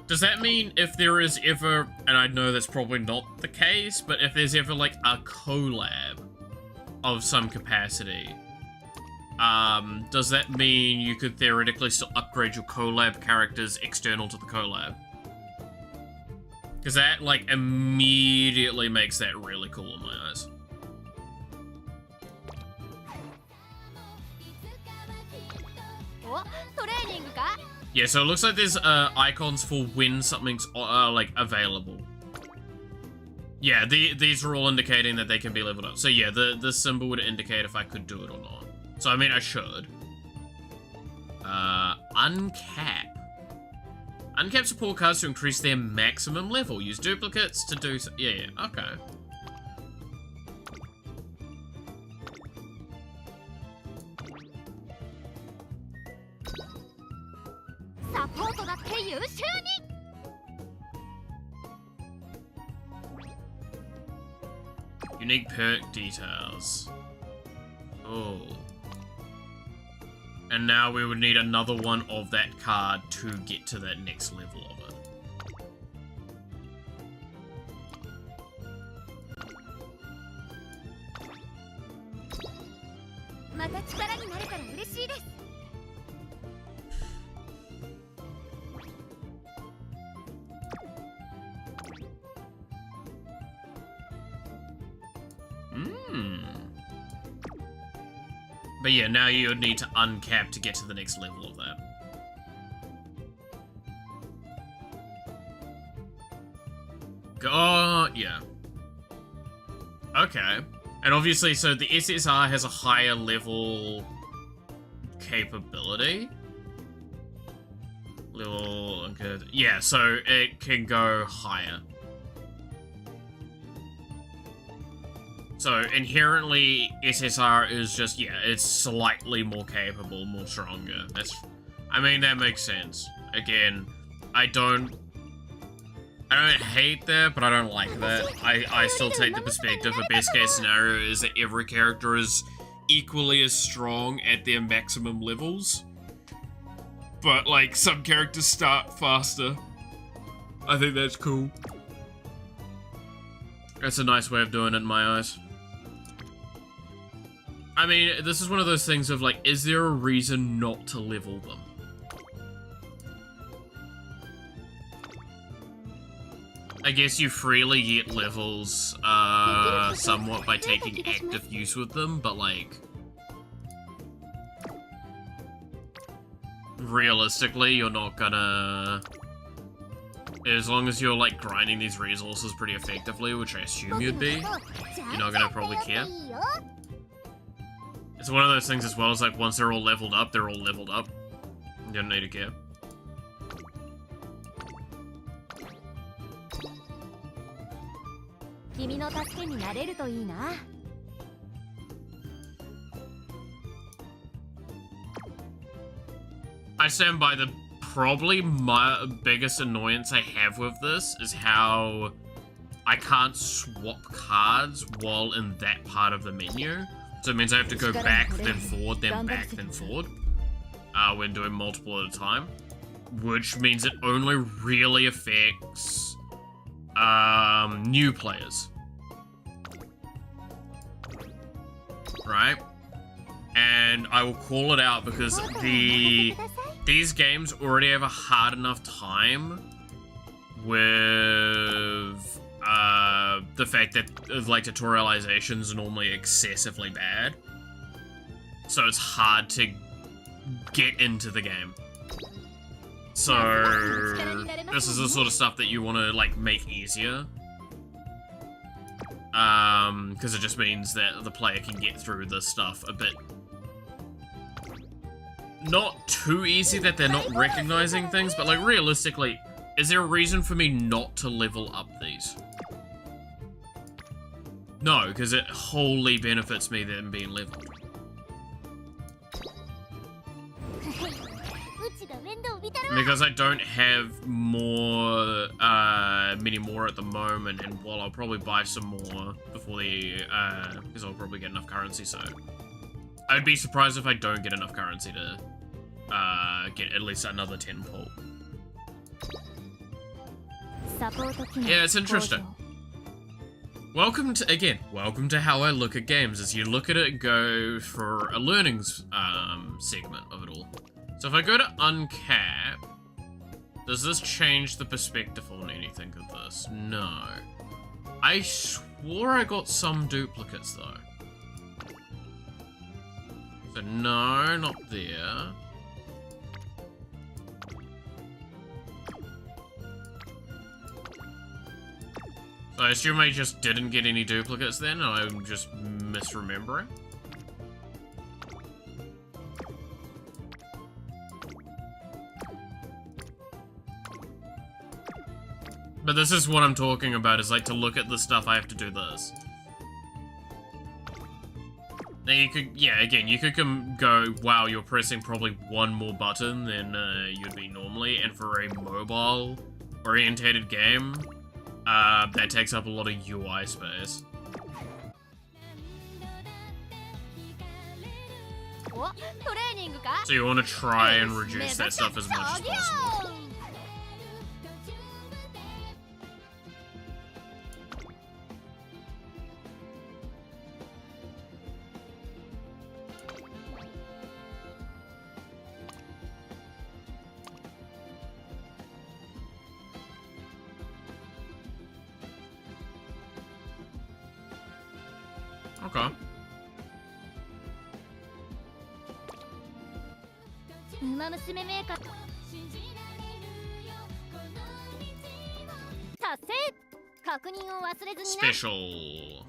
Does that mean if there is ever, and I know that's probably not the case, but if there's ever, like, a collab of some capacity, does that mean you could theoretically still upgrade your collab characters external to the collab? Because that, like, immediately makes that really cool in my eyes. Yeah, so it looks like there's icons for when something's like available. Yeah, these are all indicating that they can be leveled up. So yeah, the symbol would indicate if I could do it or not. So I mean, I should. Uncap. Uncap support cards to increase their maximum level. Use duplicates to do so. Yeah, okay. Unique perk details. Oh. And now we would need another one of that card to get to that next level of it. また力になれたら嬉しいです。But yeah, now you would need to uncap to get to the next level of that. Oh, yeah. Okay. And obviously, so the SSR has a higher level capability. Level, good. Yeah, so it can go higher. So inherently, SSR is just, yeah, it's slightly more capable, more stronger. I mean, that makes sense. Again, I don't hate that, but I don't like that. I still take the perspective of best case scenario is that every character is equally as strong at their maximum levels. But, like, some characters start faster. I think that's cool. That's a nice way of doing it in my eyes. I mean, this is one of those things of, like, is there a reason not to level them? I guess you freely get levels, somewhat by taking active use with them, but, like, realistically, you're not gonna... As long as you're, like, grinding these resources pretty effectively, which I assume you'd be, you're not gonna probably care. It's one of those things as well, as like, once they're all leveled up, they're all leveled up. You don't need to care. I stand by the probably my biggest annoyance I have with this is how I can't swap cards while in that part of the menu. So it means I have to go back, then forward, then back, then forward. When doing multiple at a time. Which means it only really affects new players. Right? And I will call it out because these games already have a hard enough time with the fact that like tutorializations are normally excessively bad. So it's hard to get into the game. So this is the sort of stuff that you want to like make easier. Because it just means that the player can get through this stuff a bit not too easy that they're not recognizing things, but like realistically, is there a reason for me not to level up these? No, because it wholly benefits me them being leveled. Because I don't have more, many more at the moment, and while I'll probably buy some more before the, because I'll probably get enough currency, so I'd be surprised if I don't get enough currency to, get at least another 10 pull. Yeah, it's interesting. Welcome to how I look at games, as you look at it and go for a learning, segment of it all. So if I go to uncap, does this change the perspective on anything of this? No. I swore I got some duplicates though. So no, not there. So I assume I just didn't get any duplicates then, and I'm just misremembering. But this is what I'm talking about, is like to look at the stuff I have to do this. Now you could, yeah, again, you could go, wow, you're pressing probably one more button than you'd be normally, and for a mobile-orientated game, that takes up a lot of UI space. So you want to try and reduce that stuff as much as possible. Okay. ウマ娘メーカー達成確認を忘れずにな Special.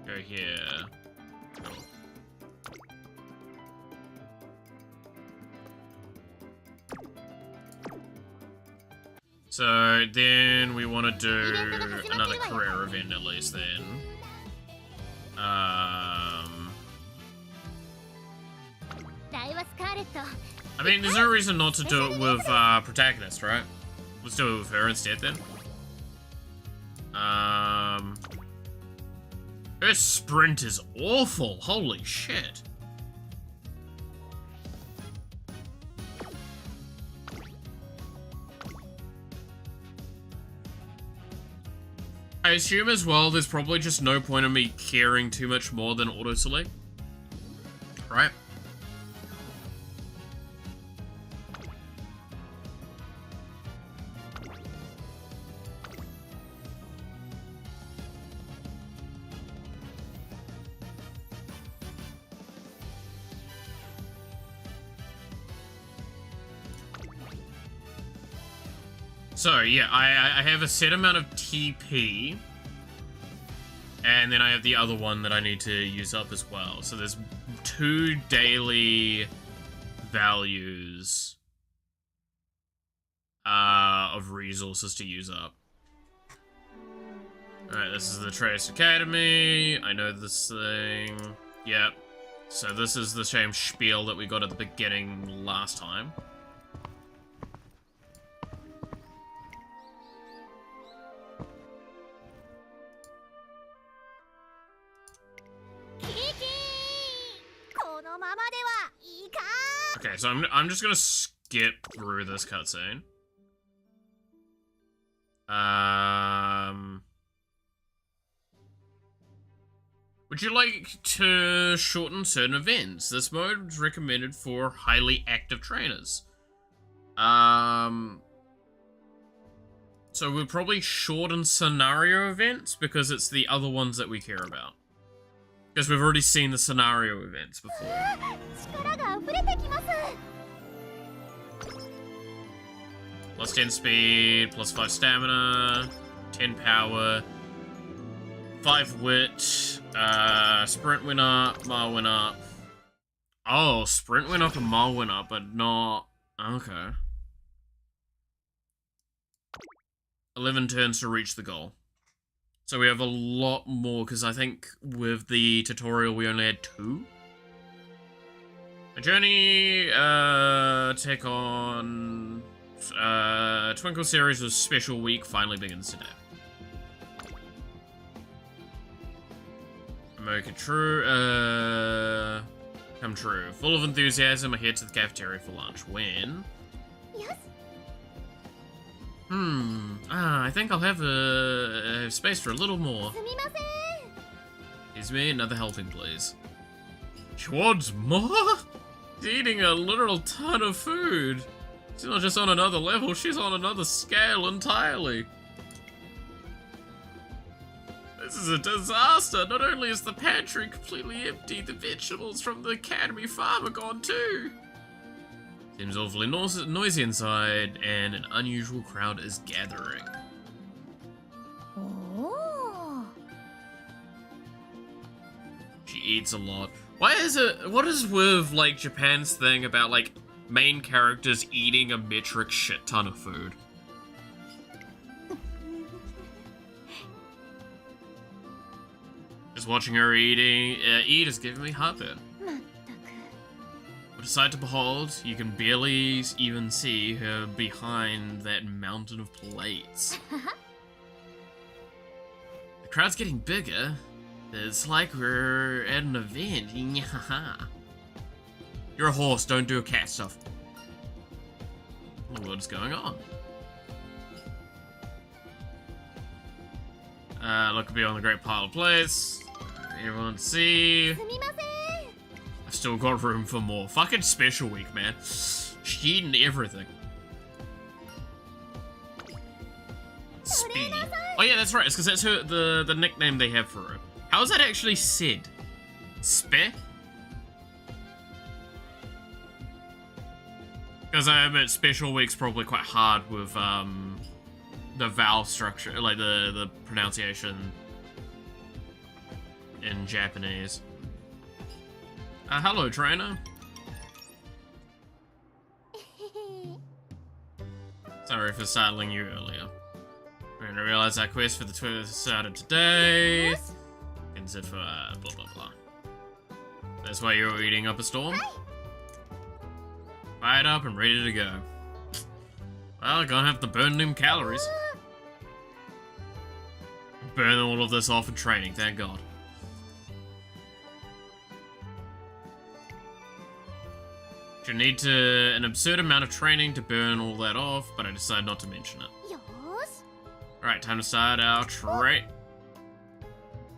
Go here. Cool. So then we want to do another career event at least then. I mean, there's no reason not to do it with protagonist, right? Let's do it with her instead then. Her sprint is awful. Holy shit. I assume as well there's probably just no point in me caring too much more than auto-select. Right? So, yeah, I have a set amount of TP, and then I have the other one that I need to use up as well. So there's 2 daily values of resources to use up. Alright, this is the Trace Academy. I know this thing. Yep. So this is the same spiel that we got at the beginning last time. Okay, so I'm just gonna skip through this cutscene. Would you like to shorten certain events? This mode is recommended for highly active trainers. So we'll probably shorten scenario events because it's the other ones that we care about. Because we've already seen the scenario events before. Plus 10 speed, plus 5 stamina, 10 power, 5 wit, sprint went up, mile went up. Oh, sprint went up and mile went up, but not... Okay. 11 turns to reach the goal. So we have a lot more, because I think with the tutorial we only had 2. A journey, take on... Twinkle series with special week finally begins today. Make it true, come true. Full of enthusiasm, I head to the cafeteria for lunch. When? Yes. I think I'll have space for a little more. Excuse me, another helping, please. She wants more? She's eating a literal ton of food. She's not just on another level, she's on another scale entirely. This is a disaster. Not only is the pantry completely empty, the vegetables from the academy farm are gone too. Seems awfully noisy inside, and an unusual crowd is gathering. Oh. She eats a lot. Why is it? What is with like Japan's thing about like main characters eating a metric shit ton of food? Just watching her eat is giving me heartburn. What a sight to behold. You can barely even see her behind that mountain of plates. The crowd's getting bigger. It's like we're at an event. You're a horse, don't do cat stuff. What is going on? Look beyond the great pile of plates. Everyone see. I've still got room for more. Fucking special week, man. She's eating everything. Speed. Oh yeah, that's right. It's because that's the nickname they have for her. How is that actually said? Spe? Because I admit special week's probably quite hard with the vowel structure, like the pronunciation in Japanese. Hello, trainer. Sorry for startling you earlier. I didn't realize our quest for the Twitter started today. Consider for blah blah blah. That's why you were eating up a storm? Fired up and ready to go. Well, I'm gonna have to burn them calories. Burn all of this off in training, thank God. You need an absurd amount of training to burn all that off, but I decided not to mention it. Alright, time to start our trade.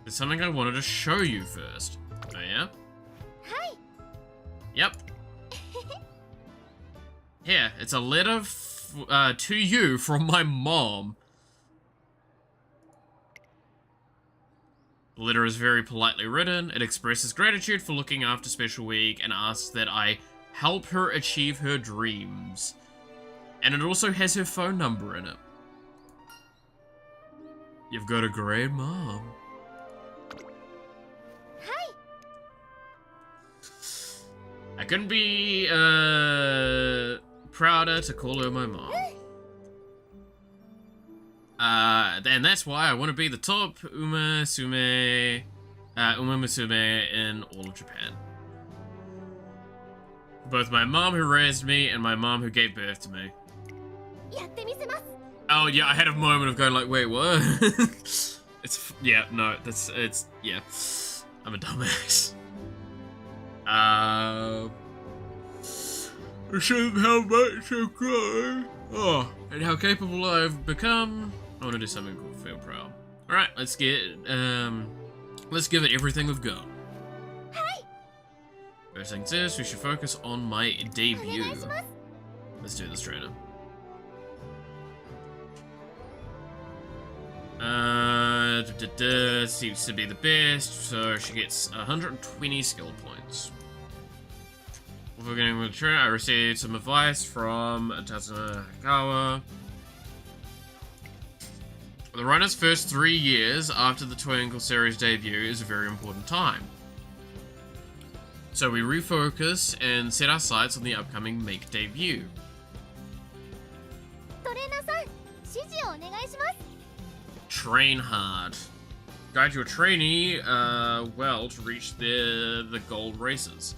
There's something I wanted to show you first. Oh yeah? Hi. Yep. Here, it's a letter to you from my mom. The letter is very politely written. It expresses gratitude for looking after Special Week and asks that I help her achieve her dreams. And it also has her phone number in it. You've got a great mom. Hi. I couldn't be prouder to call her my mom. And that's why I want to be the top umamusume in all of Japan. Both my mom who raised me and my mom who gave birth to me. Oh yeah, I had a moment of going like, wait, what? Yeah, I'm a dumbass. I shouldn't have much to cry. Oh, and how capable I've become. I want to do something cool, feel proud. Alright, let's give it everything we've got. First things first, we should focus on my debut. Let's do this, trainer. Seems to be the best, so she gets 120 skill points. Before getting with the trainer, I received some advice from Tatsunakawa. The runner's first 3 years after the Twinkle series debut is a very important time. So we refocus and set our sights on the upcoming Make debut. Train hard. Guide your trainee well to reach the gold races.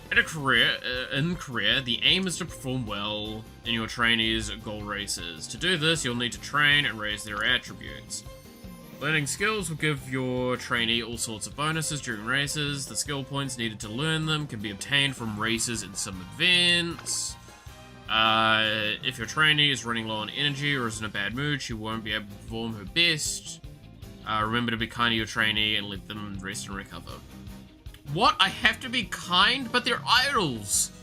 In career, the aim is to perform well in your trainees' gold races. To do this, you'll need to train and raise their attributes. Learning skills will give your trainee all sorts of bonuses during races. The skill points needed to learn them can be obtained from races in some events. If your trainee is running low on energy or is in a bad mood, she won't be able to perform her best. Remember to be kind to your trainee and let them rest and recover. What? I have to be kind? But they're idols!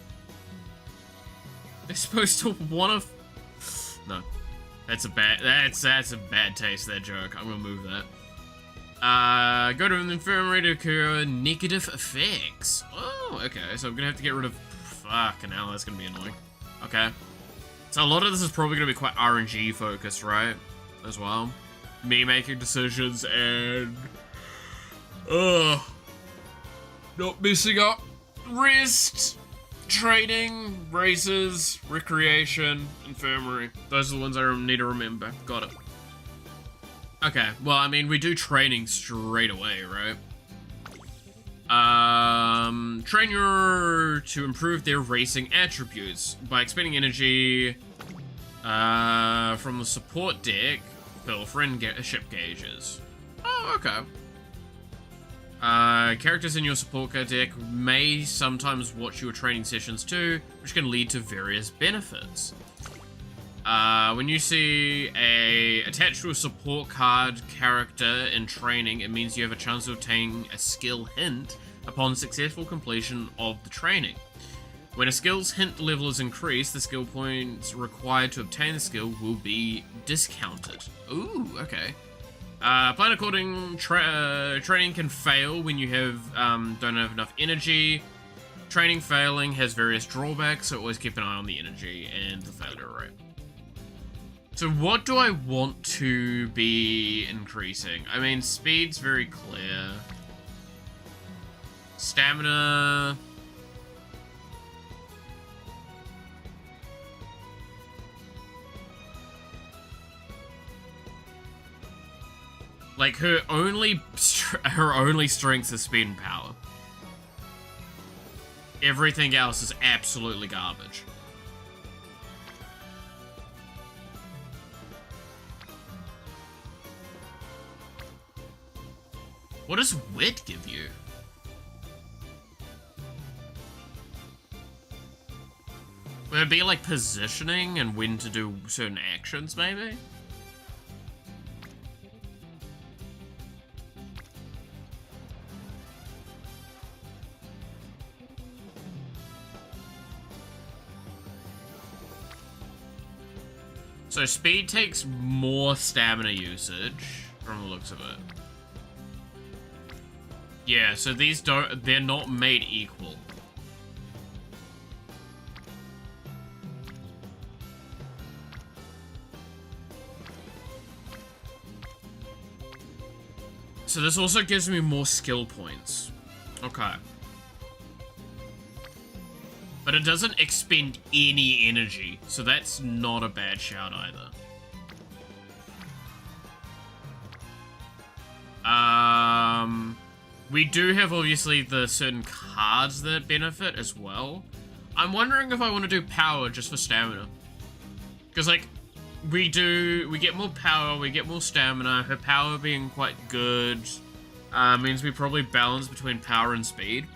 They're supposed to wanna... No. That's a bad taste, that joke. I'm gonna move that. Go to an infirmary to cure negative effects. Oh, okay. So I'm gonna have to get rid of... Fucking hell, that's gonna be annoying. Okay. So a lot of this is probably gonna be quite RNG focused, right? As well. Me making decisions and... not missing up. Rest. Training, races, recreation, infirmary. Those are the ones I need to remember. Got it. Okay, well, I mean, we do training straight away, right? Train to improve their racing attributes by expending energy from the support deck, fill friendship gauges. Oh, okay. Characters in your support card deck may sometimes watch your training sessions too, which can lead to various benefits. When you see attached to a support card character in training, it means you have a chance of obtaining a skill hint upon successful completion of the training. When a skill's hint level is increased, the skill points required to obtain the skill will be discounted. Ooh, okay. Plan according training can fail when you don't have enough energy. Training failing has various drawbacks, so always keep an eye on the energy and the failure rate. So what do I want to be increasing? I mean, speed's very clear. Stamina. Like, her only strength is speed and power. Everything else is absolutely garbage. What does wit give you? Would it be like positioning and when to do certain actions, maybe? So speed takes more stamina usage, from the looks of it. Yeah, so they're not made equal. So this also gives me more skill points. Okay. But it doesn't expend any energy, so that's not a bad shout either. We do have, obviously, the certain cards that benefit as well. I'm wondering if I want to do power just for stamina. Because, like, we get more power, we get more stamina. Her power being quite good means we probably balance between power and speed.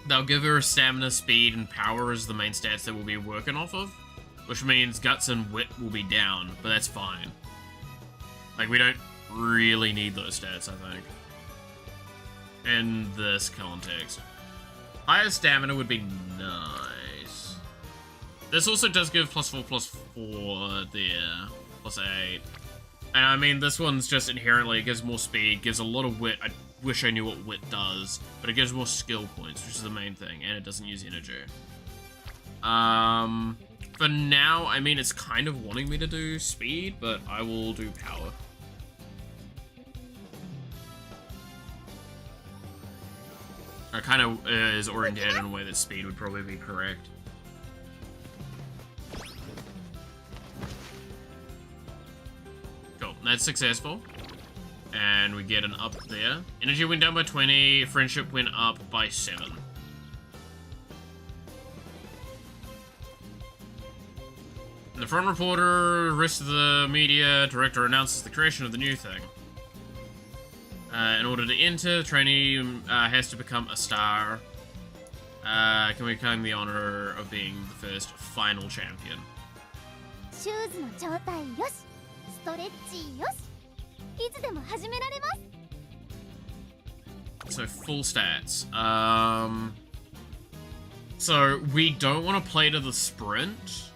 They'll give her stamina, speed, and power as the main stats that we'll be working off of. Which means guts and wit will be down, but that's fine. Like, we don't really need those stats, I think. In this context. Higher stamina would be nice. This also does give +4/+4 there. +8. And I mean, this one's just inherently, it gives more speed, gives a lot of wit. I wish I knew what wit does, but it gives more skill points, which is the main thing, and it doesn't use energy. For now, I mean, it's kind of wanting me to do speed, but I will do power. It kind of is oriented in a way that speed would probably be correct. Cool, that's successful. And we get an up there. Energy went down by 20, friendship went up by 7. And the front reporter, rest of the media, director announces the creation of the new thing. In order to enter, the trainee has to become a star. Can we claim the honor of being the first final champion? So full stats. So we don't want to play to the sprint.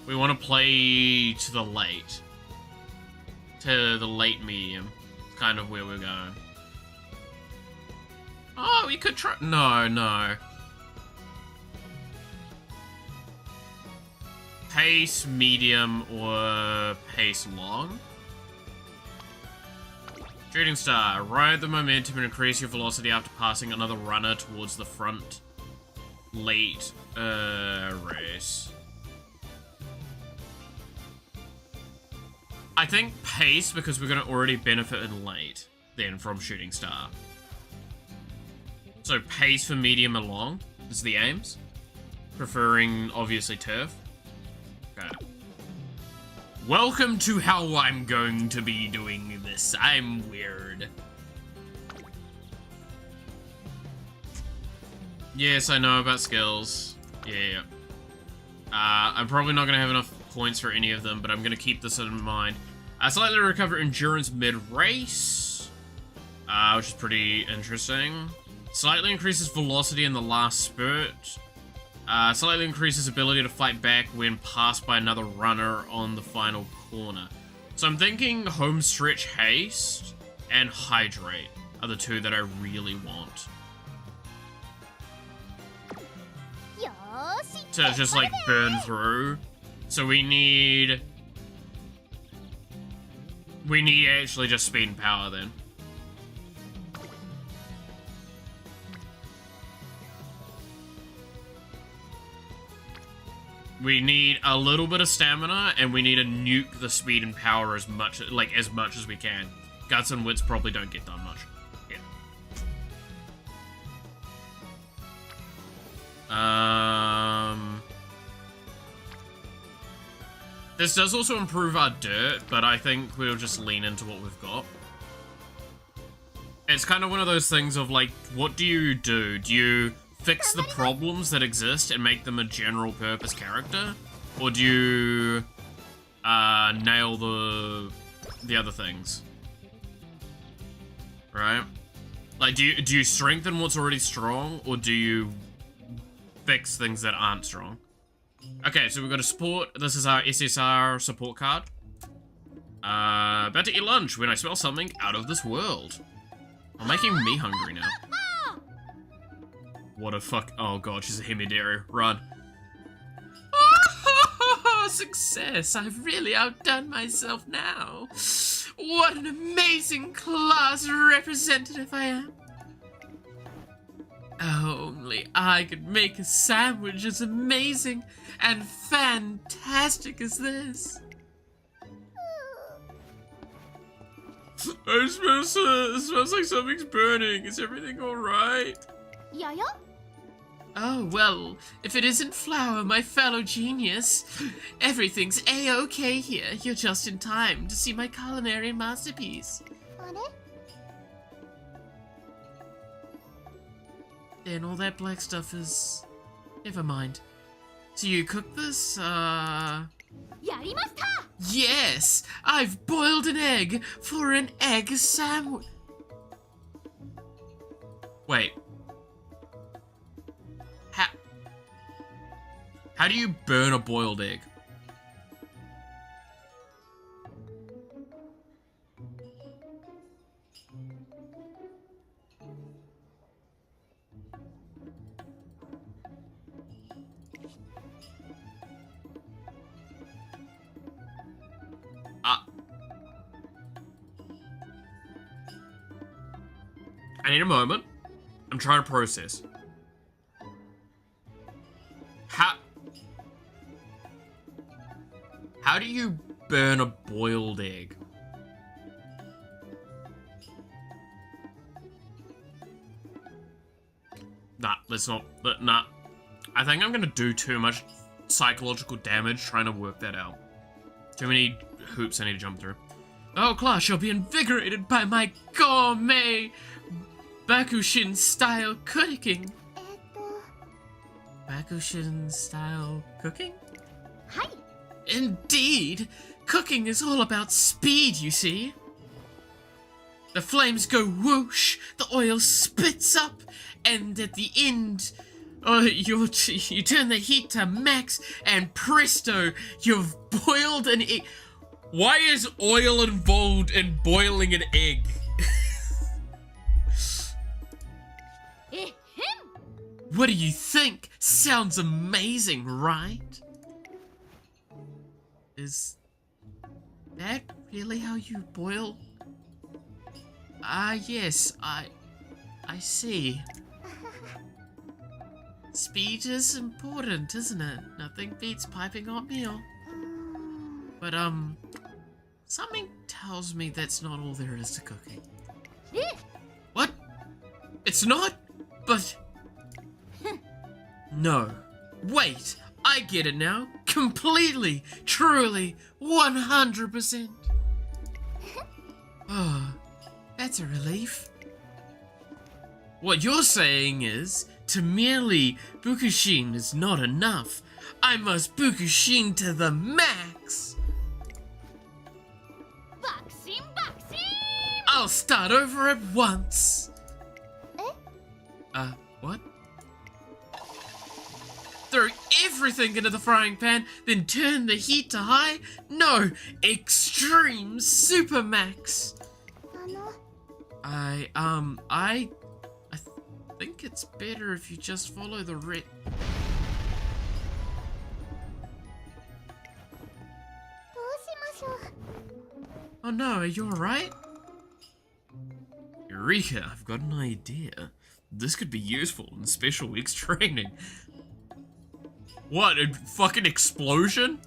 We want to play to the late. To the late medium. Kind of where we're going. Oh, we could try. No. Pace medium or pace long. Shooting star. Ride the momentum and increase your velocity after passing another runner towards the front. Late race. I think pace, because we're going to already benefit in late, then, from shooting star. So pace for medium and long is the aims. Preferring, obviously, turf. Okay. Welcome to how I'm going to be doing this. I'm weird. Yes, I know about skills. Yeah. I'm probably not going to have enough points for any of them, but I'm going to keep this in mind. Slightly recover endurance mid-race, which is pretty interesting. Slightly increases velocity in the last spurt. Slightly increases ability to fight back when passed by another runner on the final corner. So I'm thinking home stretch haste and hydrate are the two that I really want. To just like burn through. So we need actually just speed and power then. We need a little bit of stamina, and we need to nuke the speed and power as much as we can. Guts and wits probably don't get done much. Yeah. This does also improve our dirt, but I think we'll just lean into what we've got. It's kind of one of those things of like, what do you do? Do you fix the problems that exist and make them a general purpose character? Or do you nail the other things? Right? Like, do you strengthen what's already strong, or do you fix things that aren't strong? Okay, so we've got a support. This is our SSR support card. About to eat lunch when I smell something out of this world. I'm making me hungry now. What a fuck. Oh god, she's a Himidari. Run. Oh, success! I've really outdone myself now. What an amazing class representative I am. Only I could make a sandwich as amazing and fantastic as this. It smells like something's burning. Is everything alright? Yeah. Oh, well, if it isn't Flower, my fellow genius, everything's A-okay here. You're just in time to see my culinary masterpiece. And all that black stuff is... Never mind. So you cook this, Yes! I've boiled an egg for an egg sandwich. Wait. How do you burn a boiled egg? I need a moment. I'm trying to process. How do you burn a boiled egg? Nah, let's not. Nah. I think I'm gonna do too much psychological damage trying to work that out. Too many hoops I need to jump through. Oh, class, you'll be invigorated by my gourmet Bakushin-style cooking. Bakushin-style cooking? Hi. Indeed! Cooking is all about speed, you see. The flames go whoosh, the oil spits up, and at the end, you turn the heat to max, and presto, you've boiled an egg. Why is oil involved in boiling an egg? What do you think? Sounds amazing, right? Is that really how you boil? Yes, I see. Speed is important, isn't it? Nothing beats piping hot meal. But, something tells me that's not all there is to cooking. What? It's not? But... No. Wait! I get it now. Completely, truly, 100%. Oh, that's a relief. What you're saying is, to merely Bukushin is not enough. I must Bukushin to the max. Bakushin, bakushin! I'll start over at once. What? Throw everything into the frying pan, then turn the heat to high? No, extreme super max. I think it's better if you just follow the red. Oh no, are you alright? Eureka, I've got an idea. This could be useful in Special Weeks training. What, a fucking explosion?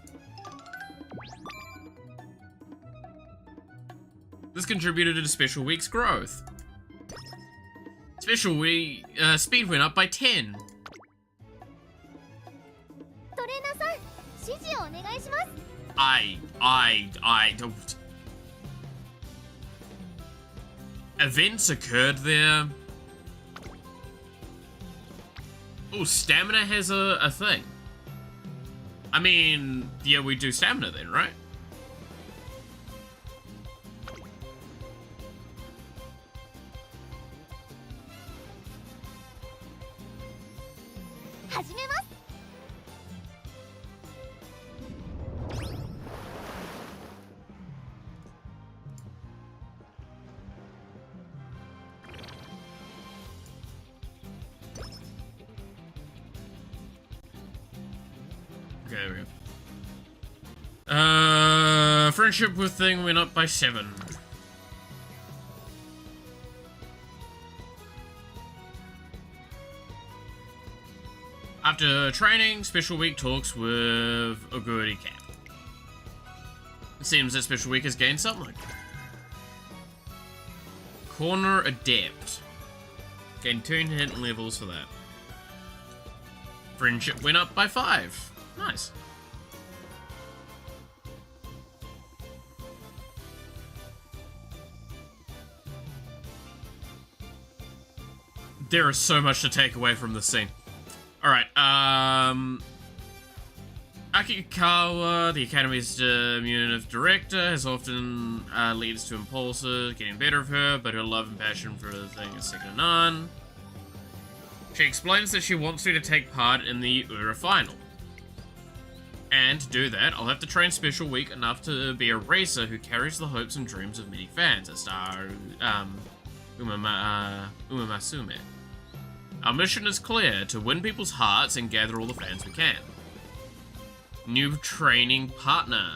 This contributed to Special Week's growth. Special Week, speed went up by 10. I don't. Events occurred there. Oh, stamina has a thing. I mean, yeah, we do stamina then, right? Okay, there we go. Friendship with thing went up by 7. After training, Special Week talks with Oguri Camp. It seems that Special Week has gained something. Corner Adept. Gained 2 hit levels for that. Friendship went up by 5. Nice. There is so much to take away from this scene. Alright, Akikawa, the Academy's diminutive director, has often leads to impulses, getting better of her, but her love and passion for the thing is second to none. She explains that she wants me to take part in the Ura final. And to do that, I'll have to train Special Week enough to be a racer who carries the hopes and dreams of many fans, a star, Umamasume. Our mission is clear, to win people's hearts and gather all the fans we can. New training partner.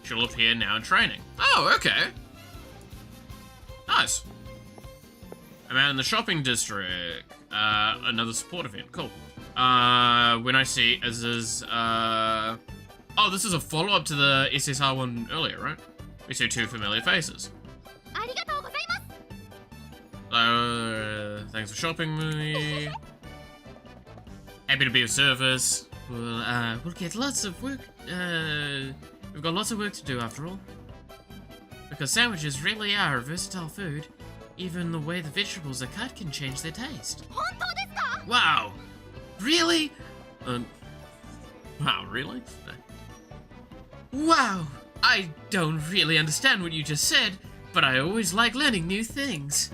She'll appear now in training. Oh, okay. Nice. I'm out in the shopping district. Another support event, cool. When I see as is, oh, this is a follow-up to the SSR one earlier, right? We see 2 familiar faces. Thanks for shopping with me. Happy to be of service. We'll get lots of work, we've got lots of work to do after all. Because sandwiches really are a versatile food. Even the way the vegetables are cut can change their taste. Wow! Really? Wow, really? Wow! I don't really understand what you just said, but I always like learning new things.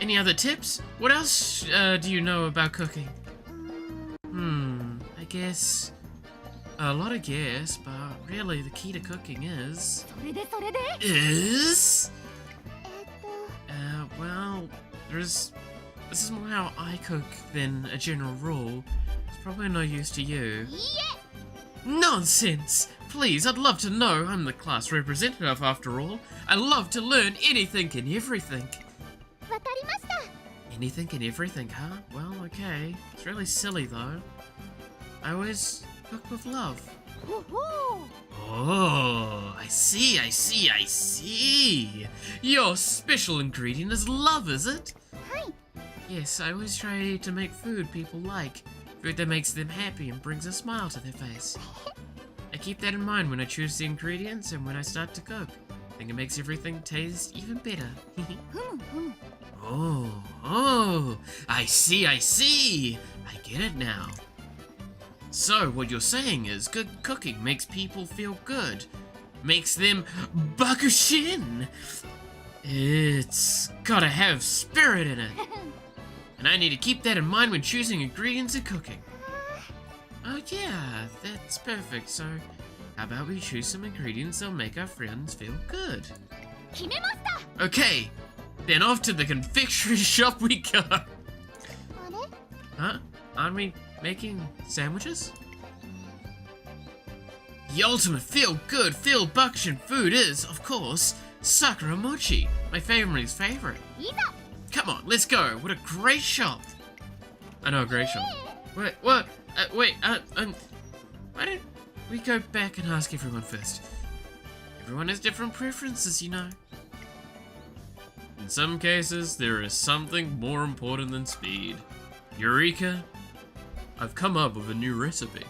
Any other tips? What else do you know about cooking? I guess a lot of guess, but really the key to cooking is... well, this is more how I cook than a general rule. It's probably no use to you. Nonsense! Please, I'd love to know. I'm the class representative after all. I love to learn anything and everything. Anything and everything, huh? Well, okay. It's really silly, though. I always cook with love. Oh, I see. Your special ingredient is love, is it? Yes, I always try to make food people like. Food that makes them happy and brings a smile to their face. I keep that in mind when I choose the ingredients and when I start to cook. I think it makes everything taste even better. Oh, I see. I get it now. So, what you're saying is good cooking makes people feel good. Makes them bakushin. It's gotta have spirit in it. And I need to keep that in mind when choosing ingredients and cooking. Oh yeah, that's perfect. So, how about we choose some ingredients that'll make our friends feel good? Okay, then off to the confectionery shop we go. Huh? Aren't we making sandwiches? The ultimate feel-good, feel-buckshin food is, of course, Sakura Mochi, my family's favorite. Come on, let's go. What a great shop. I know, a great shop. Wait, what? Why don't we go back and ask everyone first? Everyone has different preferences, you know. In some cases, there is something more important than speed. Eureka! I've come up with a new recipe.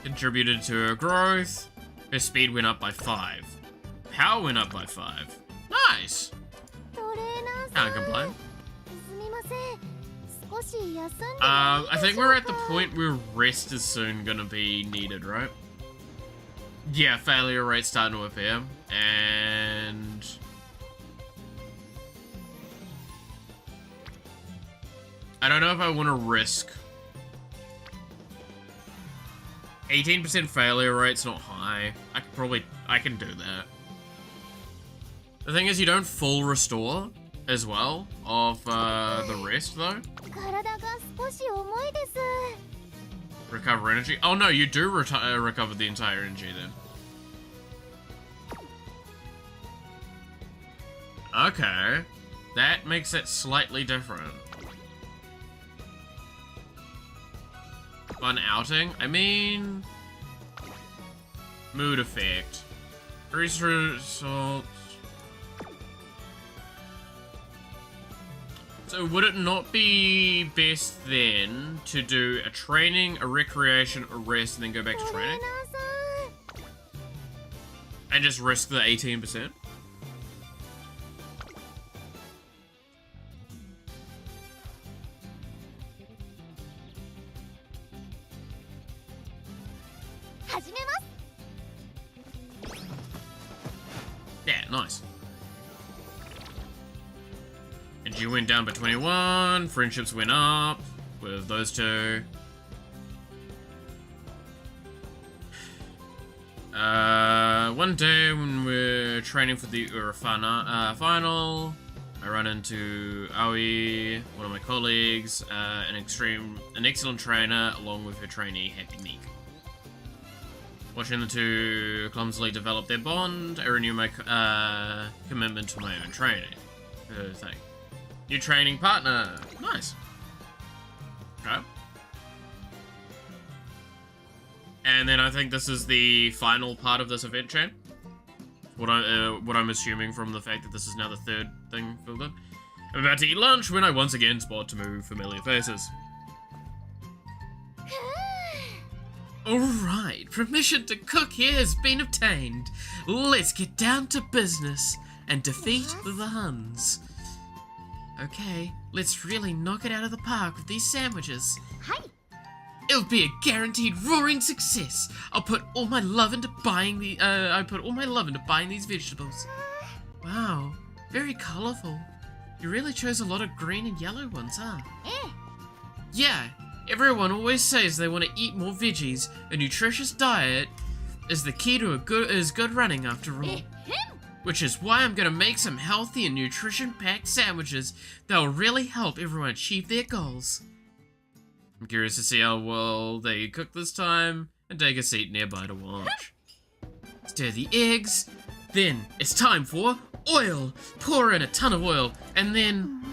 Contributed to her growth. Her speed went up by 5. Power went up by 5. Nice! Can't complain. I think we're at the point where rest is soon gonna be needed, right? Yeah, failure rate starting to appear. And... I don't know if I want to risk. 18% failure rate's not high. I can do that. The thing is, you don't full restore as well of the rest though. Recover energy. Oh no, you do recover the entire energy then. Okay, that makes it slightly different. Fun outing? I mean... Mood effect. Increase results. So would it not be best then to do a training, a recreation, a rest, and then go back to training? And just risk the 18%? Yeah, nice. And you went down by 21, friendships went up with those two. One day when we're training for the Urafana final, I run into Aoi, one of my colleagues, an excellent trainer, along with her trainee, Happy Meek. Watching the two clumsily develop their bond, I renew my commitment to my own training. Thing. New training partner. Nice. Okay. And then I think this is the final part of this event chain. What I'm assuming from the fact that this is now the third thing filled in. I'm about to eat lunch when I once again spot two familiar faces. Alright, permission to cook here has been obtained. Let's get down to business and defeat the Huns. Okay, let's really knock it out of the park with these sandwiches. It'll be a guaranteed roaring success. I'll put all my love into buying these vegetables. Wow, very colorful. You really chose a lot of green and yellow ones, huh? Yeah, everyone always says they want to eat more veggies. A nutritious diet is the key to good running after all. Which is why I'm gonna make some healthy and nutrition-packed sandwiches that will really help everyone achieve their goals. I'm curious to see how well they cook this time, and take a seat nearby to watch. Stir the eggs, then it's time for oil. Pour in a ton of oil, and then...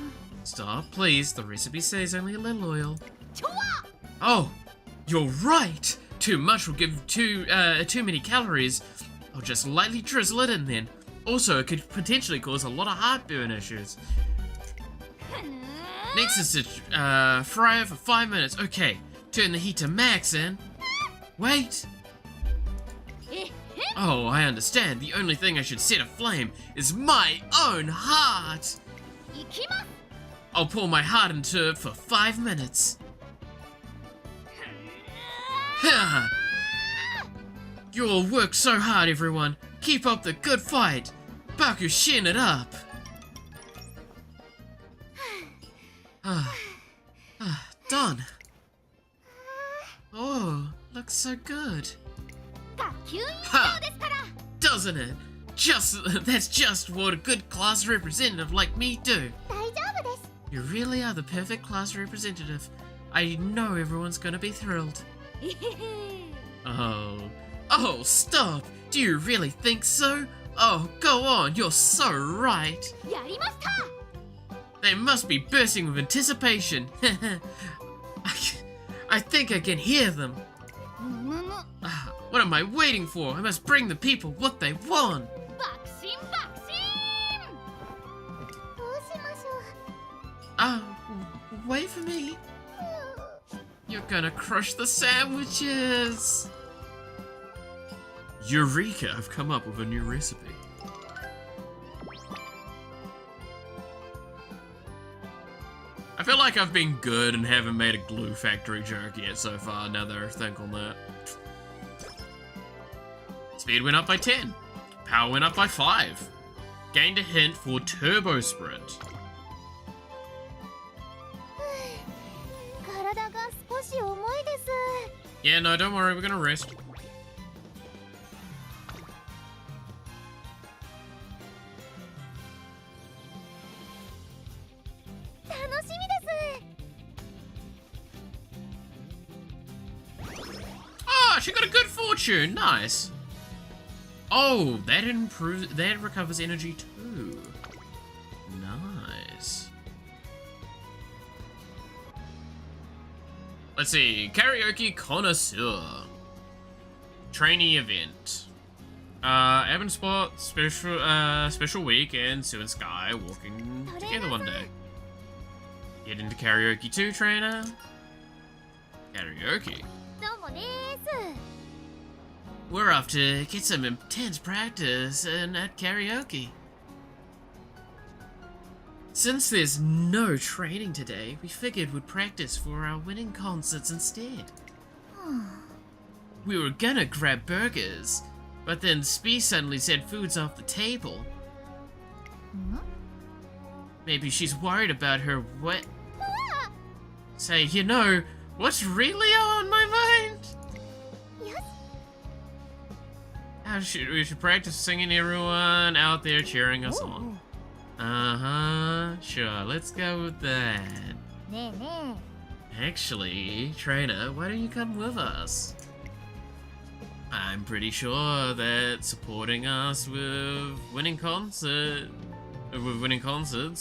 Stop, please, the recipe says only a little oil. Oh, you're right! Too much will give too many calories. I'll just lightly drizzle it in then. Also, it could potentially cause a lot of heartburn issues. Next is to fry it for 5 minutes. Okay, turn the heat to max and... Wait! Oh, I understand. The only thing I should set aflame is my own heart! I'll pour my heart into it for 5 minutes. You all work so hard, everyone. Keep up the good fight. Bakushin it up. Done. Oh, looks so good. Ha! Doesn't it? That's just what a good class representative like me do. You really are the perfect class representative. I know everyone's gonna be thrilled. Oh, stop! Do you really think so? Oh, go on, you're so right. They must be bursting with anticipation. I think I can hear them. What am I waiting for? I must bring the people what they want. Wait for me. You're gonna crush the sandwiches. Eureka, I've come up with a new recipe. I feel like I've been good and haven't made a glue factory joke yet so far, now that I think on that. Speed went up by 10. Power went up by 5. Gained a hint for Turbo Sprint. Yeah, no, don't worry, we're gonna rest. Oh, she got a good fortune, nice. Oh, that improves, that recovers energy too. Nice. Let's see, Karaoke Connoisseur. Trainee event. Ebon Spot, special week, and Sue and Sky walking together one day. Get into Karaoke 2, trainer. Karaoke. We're off to get some intense practice at karaoke. Since there's no training today, we figured we'd practice for our winning concerts instead. We were gonna grab burgers, but then Spee suddenly said food's off the table. Maybe she's worried about her what? Say, you know, what's really on my mind? We should practice singing everyone out there cheering us on. Sure, let's go with that. Actually, trainer, why don't you come with us? I'm pretty sure that supporting us with winning concerts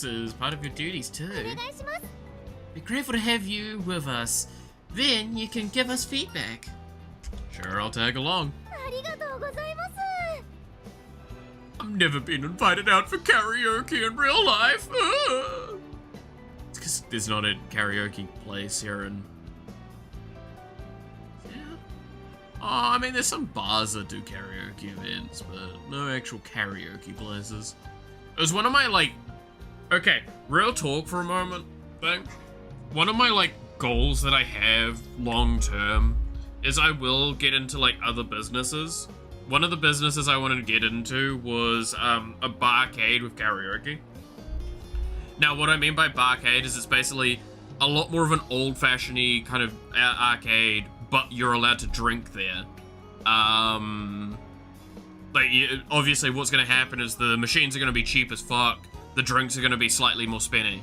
is part of your duties too. Be grateful to have you with us. Then you can give us feedback. Sure, I'll tag along. I've never been invited out for karaoke in real life. It's because there's not a karaoke place here in... Yeah. Oh, I mean, there's some bars that do karaoke events, but no actual karaoke places. It was one of my, like... Okay, real talk for a moment, thing. One of my, like, goals that I have long term is I will get into, like, other businesses. One of the businesses I wanted to get into was a barcade with karaoke. Now, what I mean by barcade is it's basically a lot more of an old-fashioned kind of arcade, but you're allowed to drink there. Obviously what's going to happen is the machines are going to be cheap as fuck, the drinks are going to be slightly more spenny.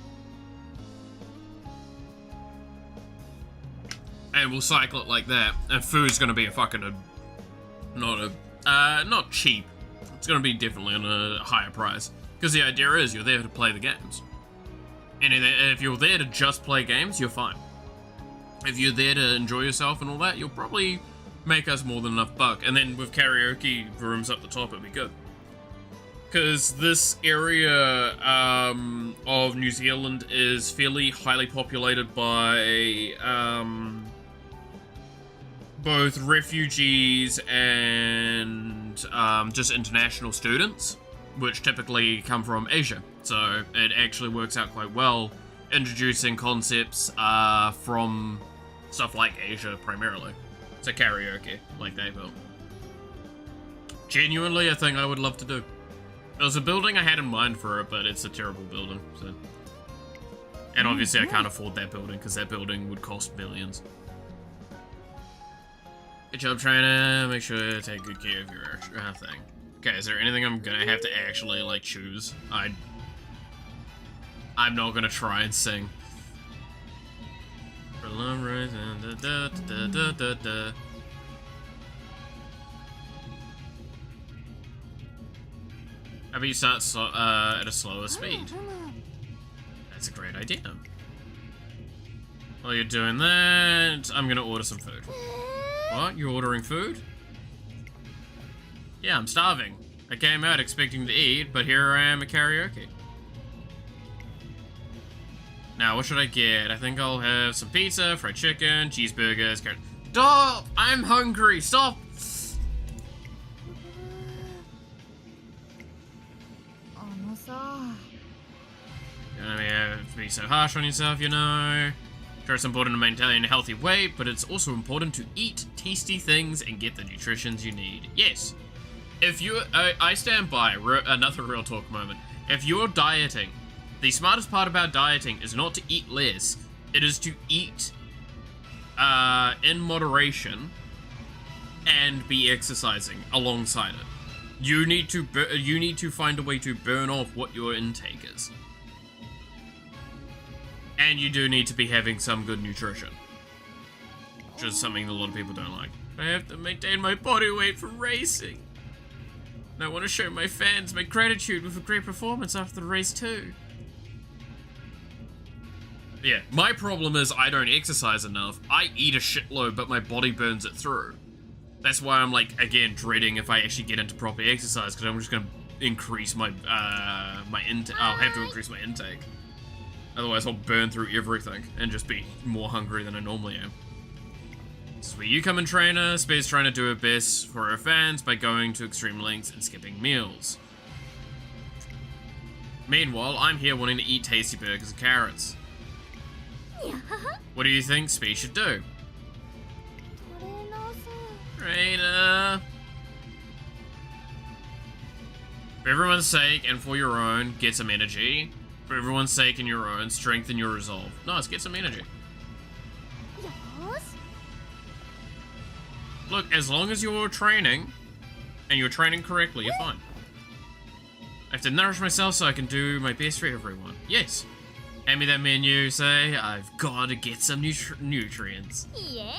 And we'll cycle it like that, and food's going to be not cheap. It's going to be definitely on a higher price. Because the idea is you're there to play the games. And if you're there to just play games, you're fine. If you're there to enjoy yourself and all that, you'll probably make us more than enough buck. And then with karaoke rooms up the top, it'll be good. because this area of New Zealand is fairly highly populated by both refugees and just international students, which typically come from Asia. So it actually works out quite well introducing concepts from stuff like Asia primarily. So karaoke, like they built. Genuinely a thing I would love to do. It was a building I had in mind for it, but it's a terrible building, so. And obviously I can't afford that building, because that building would cost millions. Good job, trainer. Make sure to take good care of your thing. Okay, is there anything I'm gonna have to actually, like, choose? I'm not gonna try and sing. For love rising, da da da da da da. How about you start at a slower speed? That's a great idea. While you're doing that, I'm gonna order some food. What? You're ordering food? Yeah, I'm starving. I came out expecting to eat, but here I am at karaoke. Now, what should I get? I think I'll have some pizza, fried chicken, cheeseburgers, carrot. Stop! I'm hungry! Stop! You don't have to be so harsh on yourself, you know. Sure, it's important to maintain a healthy weight, but it's also important to eat tasty things and get the nutrition you need. Yes. If you, I stand by, another real talk moment. If you're dieting, the smartest part about dieting is not to eat less. It is to eat in moderation and be exercising alongside it. You need to find a way to burn off what your intake is. And you do need to be having some good nutrition. Which is something a lot of people don't like. I have to maintain my body weight for racing. And I want to show my fans my gratitude with a great performance after the race too. Yeah, my problem is I don't exercise enough. I eat a shitload, but my body burns it through. That's why I'm like, again, dreading if I actually get into proper exercise, because I'm just gonna increase my, intake. I'll have to increase my intake. Otherwise I'll burn through everything and just be more hungry than I normally am. This is where you come in, trainer. Speed's trying to do her best for her fans by going to extreme lengths and skipping meals. Meanwhile, I'm here wanting to eat tasty burgers and carrots. What do you think Speed should do? Trainer. For everyone's sake and for your own, get some energy. For everyone's sake and your own, strengthen your resolve. Nice, get some energy. Look, as long as you're training, and you're training correctly, you're fine. I have to nourish myself so I can do my best for everyone. Yes. Hand me that menu, say, I've got to get some nutrients. Yay!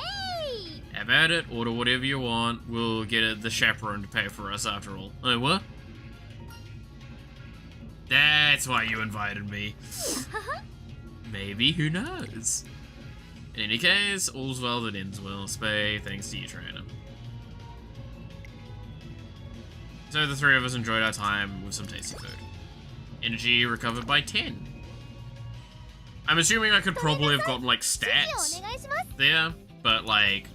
How about it? Order whatever you want. We'll get the chaperone to pay for us after all. Oh, what? That's why you invited me. Maybe, who knows? In any case, all's well that ends well. Spay, thanks to you, trainer. So the three of us enjoyed our time with some tasty food. Energy recovered by 10. I'm assuming I could probably have gotten, like, stats there, but, like,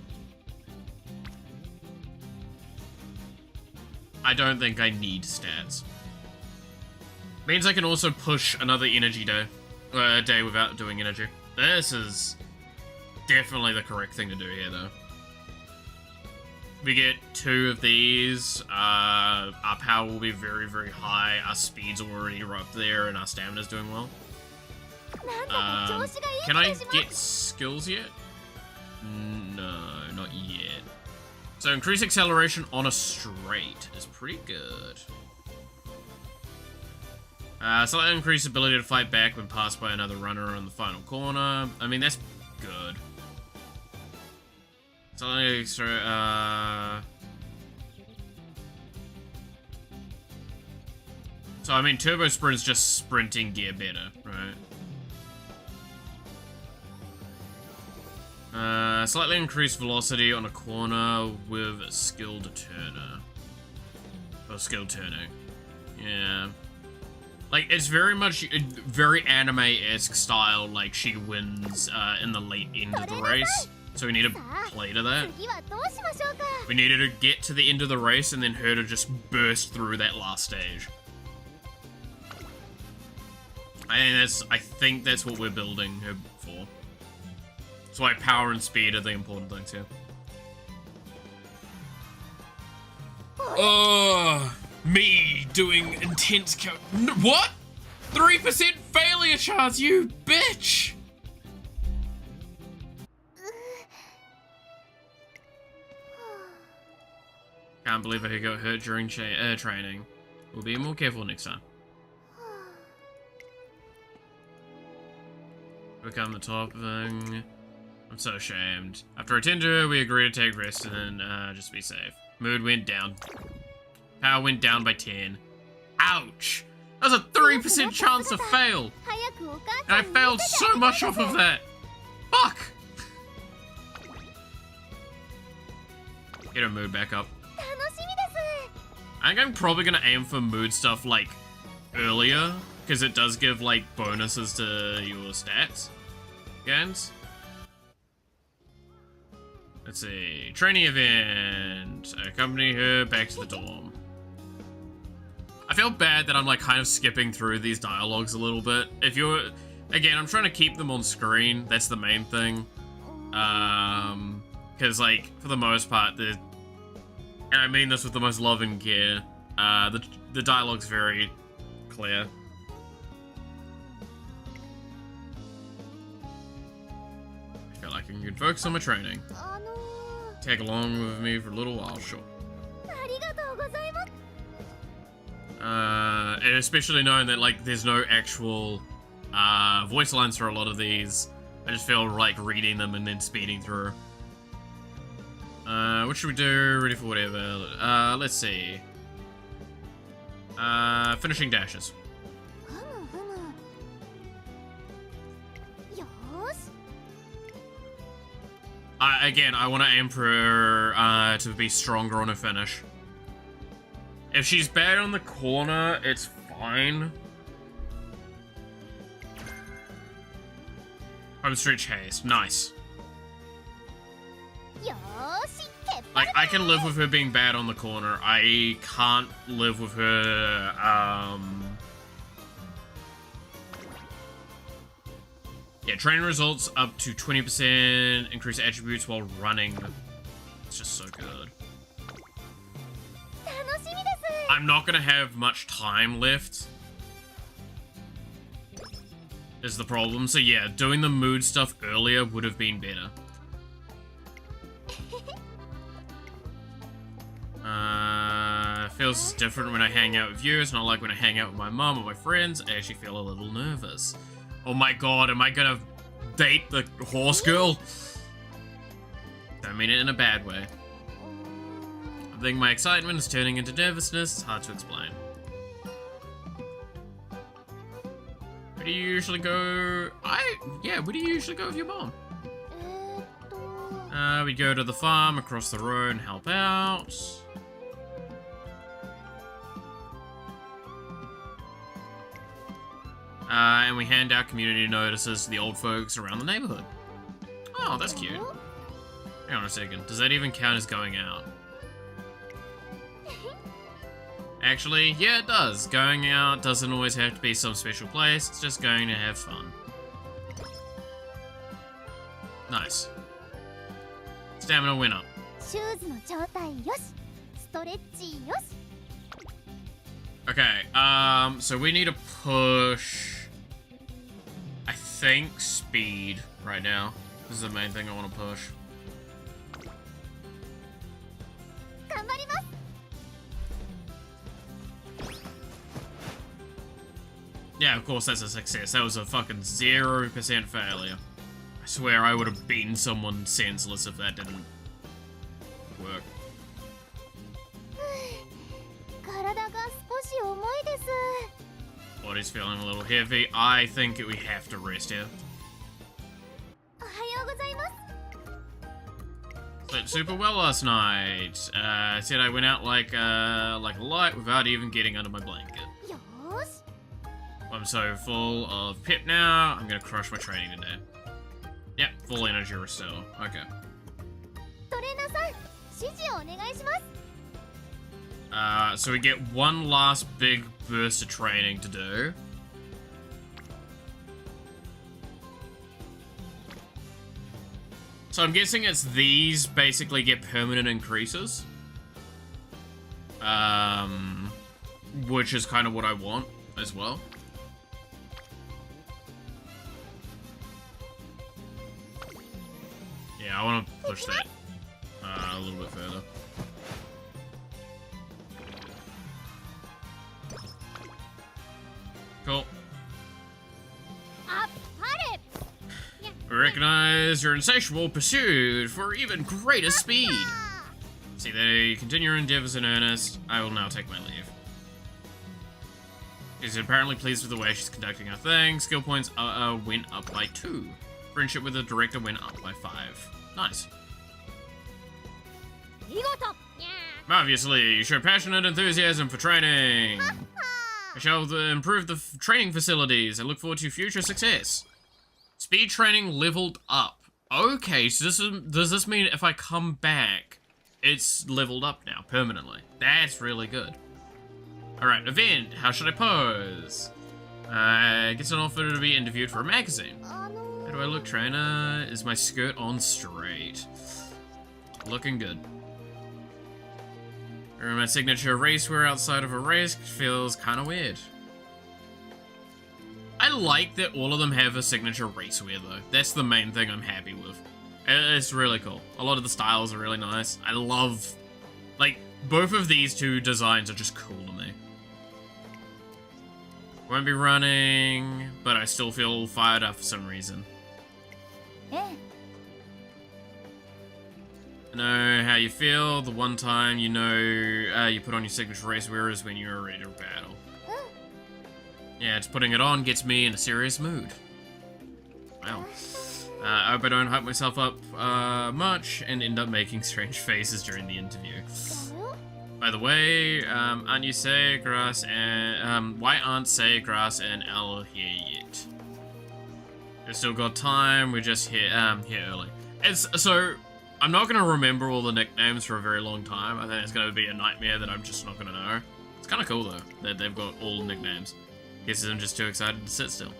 I don't think I need stats. Means I can also push another energy day without doing energy. This is definitely the correct thing to do here, though. We get 2 of these, our power will be very, very high, our speed's already right up there, and our stamina's doing well. Can I get skills yet? No, not yet. So increase acceleration on a straight is pretty good. Slightly increased ability to fight back when passed by another runner on the final corner. I mean, that's good. Slightly extra, So, I mean, Turbo Sprint is just sprinting gear better, right? Slightly increased velocity on a corner with a skilled turner. Or skilled turning. Yeah. Like, it's very much, very anime-esque style, like, she wins in the late end of the race. So we need to play to that. 次はどうしましょうか。 We needed to get to the end of the race and then her to just burst through that last stage. I think that's what we're building her for. That's why power and speed are the important things here. Oh, me doing intense what? 3% failure chance, you bitch! Can't believe I got hurt during training. We'll be more careful next time. Become the top thing. I'm so ashamed. After a tender, we agreed to take rest and then just be safe. Mood went down. Power went down by 10. Ouch! That was a 3% chance to fail! 早くお母 And I さんに failed 見せて so much off of that! Fuck! Get her mood back up. 楽しみです。 I think I'm probably gonna aim for mood stuff like earlier, because it does give like bonuses to your stats gains. Let's see, training event. Accompany her back to the dorm. I feel bad that I'm like kind of skipping through these dialogues a little bit. If you're, again, I'm trying to keep them on screen. That's the main thing. Because like for the most part, and I mean this with the most love and care, the dialogue's very clear. I feel like I can focus on my training. あの Tag along with me for a little while, sure. ありがとうございます。 And especially knowing that like there's no actual voice lines for a lot of these. I just feel like reading them and then speeding through. What should we do? Ready for whatever. Let's see. Finishing dashes. ふむふむ。よーし。 Again, I want to aim for her to be stronger on her finish. If she's bad on the corner, it's fine. Home stretch haste, nice. よーし。けっ Like, I can live with her being bad on the corner. I can't live with her, yeah, training results up to 20%, increase attributes while running. It's just so good. 楽しみです。 I'm not gonna have much time left, is the problem. So yeah, doing the mood stuff earlier would have been better. Feels different when I hang out with you. It's not like when I hang out with my mom or my friends. I actually feel a little nervous. Oh my god, am I gonna date the horse girl? Don't mean it in a bad way. I think my excitement is turning into nervousness. It's hard to explain. Where do you usually go? Where do you usually go with your mom? We go to the farm across the road and help out. And we hand out community notices to the old folks around the neighborhood. Oh, that's cute. Hang on a second. Does that even count as going out? Actually, yeah, it does. Going out doesn't always have to be some special place. It's just going to have fun. Nice. Stamina went up. シューズの状態よし。ストレッチよし。 Okay, so we need to push, I think, speed right now. This is the main thing I want to push. 頑張ります。 Yeah, of course that's a success. That was a fucking 0% failure. I swear I would have beaten someone senseless if that didn't work. 体が少し重いです。 Body's feeling a little heavy. I think we have to rest here. おはようございます。super well last night. Said I went out like a light without even getting under my blanket. よーし I'm so full of pip now, I'm gonna crush my training today. Yep, full energy restore. Okay. トレーナーさん指示をお願いします So we get one last big burst of training to do. So I'm guessing it's these basically get permanent increases. Which is kind of what I want as well. Yeah, I want to push that a little bit further. Cool. We recognize your insatiable pursuit for even greater speed. See that you continue your endeavors in earnest. I will now take my leave. She's apparently pleased with the way she's conducting her thing. Skill points went up by 2. Friendship with the director went up by 5. Nice. Obviously, you show passionate enthusiasm for training. I shall improve the training facilities. I look forward to future success. Speed training leveled up. Okay, so does this mean if I come back, it's leveled up now, permanently? That's really good. Alright, event. How should I pose? Gets an offer to be interviewed for a magazine. How do I look, trainer? Is my skirt on straight? Looking good. My signature racewear outside of a race feels kind of weird. I like that all of them have a signature racewear though. That's the main thing I'm happy with. It's really cool. A lot of the styles are really nice. I love, like, both of these two designs are just cool to me. Won't be running, but I still feel fired up for some reason. I know how you feel. The one time you know you put on your signature racewear is when you're ready to battle. Yeah, just putting it on gets me in a serious mood. Wow. I hope I don't hype myself up much and end up making strange faces during the interview. By the way, aren't you Saygrass and why aren't Saygrass and Elle here yet? We've still got time. We're just here early. So I'm not gonna remember all the nicknames for a very long time. I think it's gonna be a nightmare that I'm just not gonna know. It's kind of cool though that they've got all the nicknames. Guess I'm just too excited to sit still.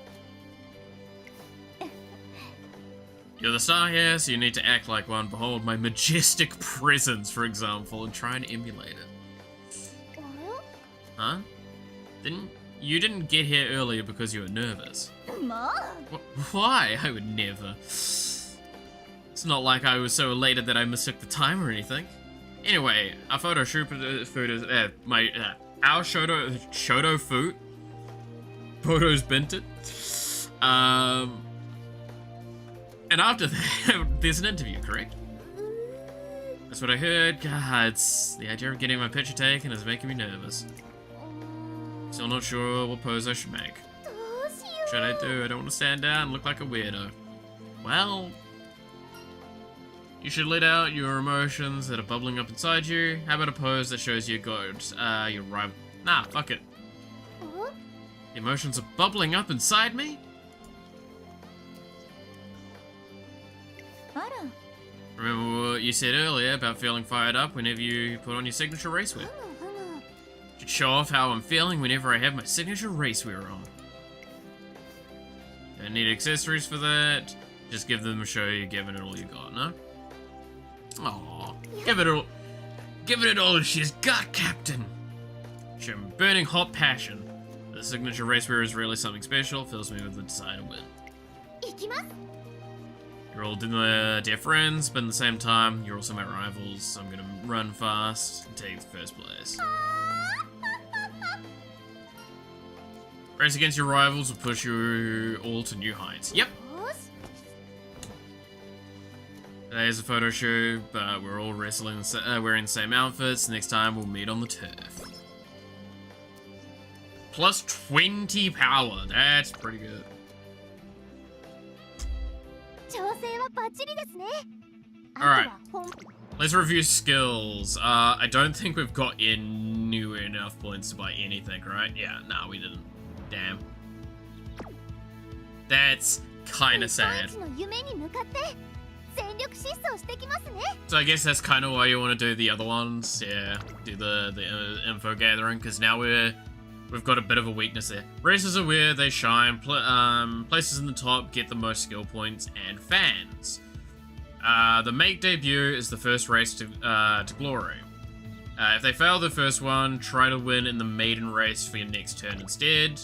You're the star here, so you need to act like one. Behold my majestic presence, for example, and try and emulate it. Huh? You didn't get here earlier because you were nervous. Why? I would never. It's not like I was so elated that I mistook the time or anything. Anyway, our photo shoot is our Shoto food. Photos Benton. And after that, there's an interview, correct? That's what I heard. God, the idea of getting my picture taken is making me nervous. Still not sure what pose I should make. What should I do? I don't want to stand down and look like a weirdo. Well, you should let out your emotions that are bubbling up inside you. How about a pose that shows you got your rival? Nah, fuck it. The emotions are bubbling up inside me? Remember what you said earlier about feeling fired up whenever you put on your signature racewear? Should show off how I'm feeling whenever I have my signature racewear on. Don't need accessories for that. Just give them a show you're giving it all you got, no? Aww. Give it all she's got, Captain. Show me burning hot passion. The signature racewear is really something special. Fills me with the desire to win. You're all dear friends, but at the same time, you're also my rivals, so I'm gonna run fast and take the first place. Race against your rivals will push you all to new heights. Yep. Today's a photo shoot, but we're all wrestling, wearing the same outfits. Next time, we'll meet on the turf. Plus 20 power. That's pretty good. Alright. Let's review skills. I don't think we've got anywhere enough points to buy anything, right? Yeah, nah, we didn't. Damn. That's kind of sad. So I guess that's kind of why you want to do the other ones. Yeah, do the info gathering, because now we've got a bit of a weakness there. Races are where they shine. Places in the top get the most skill points and fans. The make debut is the first race to glory. If they fail the first one, try to win in the maiden race for your next turn instead.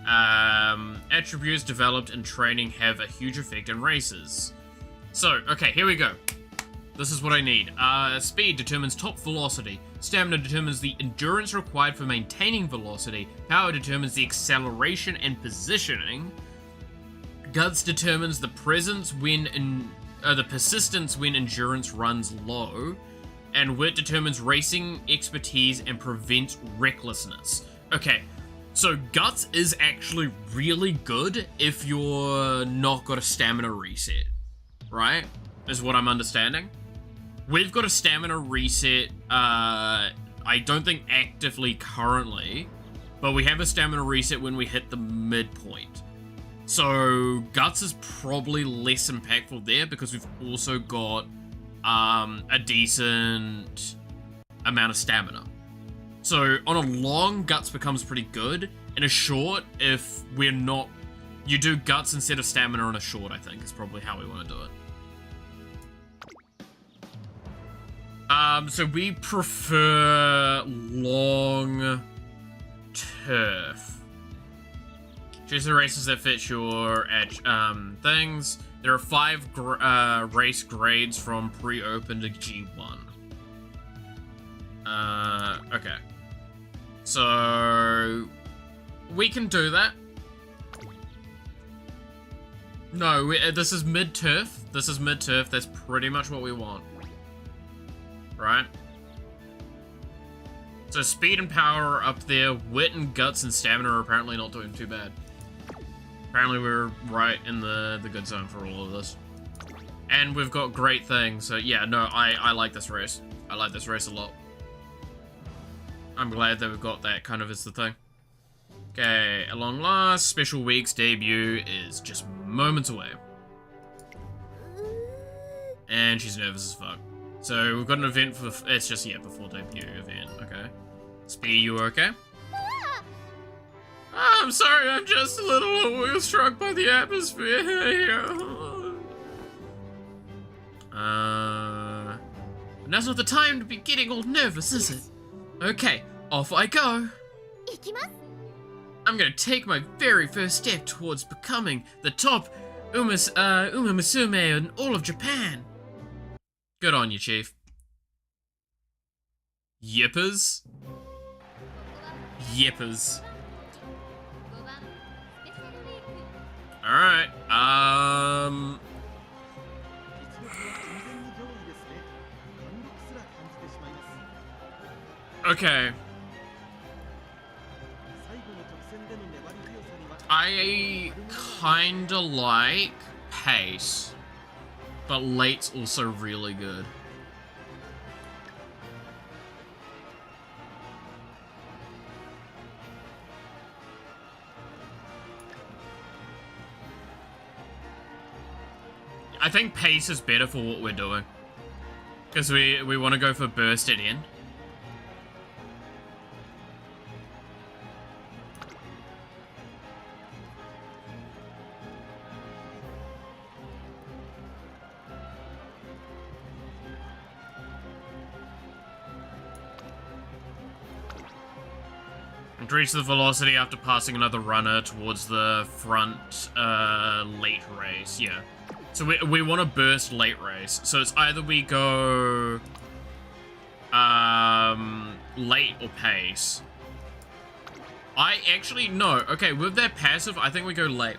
Attributes developed in training have a huge effect in races. So, okay, here we go. This is what I need. Speed determines top velocity. Stamina determines the endurance required for maintaining velocity. Power determines the acceleration and positioning. Guts determines the persistence when endurance runs low. And wit determines racing expertise and prevents recklessness. Okay, so guts is actually really good if you're not got a stamina reset, right? Is what I'm understanding. We've got a stamina reset, I don't think actively currently, but we have a stamina reset when we hit the midpoint. So guts is probably less impactful there because we've also got a decent amount of stamina. So on a long, guts becomes pretty good. In a short, if we're not, you do guts instead of stamina on a short, I think is probably how we want to do it. So we prefer long turf. Choose the races that fit your things. There are 5 race grades from pre-open to G1. Okay. So we can do that. No, this is mid-turf. This is mid-turf. That's pretty much what we want. Right? So speed and power are up there. Wit and guts and stamina are apparently not doing too bad. Apparently we're right in the good zone for all of this. And we've got great things. So yeah, no, I like this race. I like this race a lot. I'm glad that we've got that kind of as the thing. Okay, at long last, Special Week's debut is just moments away. And she's nervous as fuck. So we've got an event for, it's just, yeah, before debut event, okay. Speedy, you okay? Oh, I'm sorry, I'm just a little struck by the atmosphere here. Now's not the time to be getting all nervous, is it? Okay, off I go. I'm gonna take my very first step towards becoming the top Umamusume in all of Japan. Good on you, Chief. Yippers? Yippers. Alright, okay. I kinda like pace, but late's also really good. I think pace is better for what we're doing. Because we want to go for burst at end. Increase the velocity after passing another runner towards the front late race, yeah. So we want to burst late race. So it's either we go late or pace. No. Okay, with that passive, I think we go late.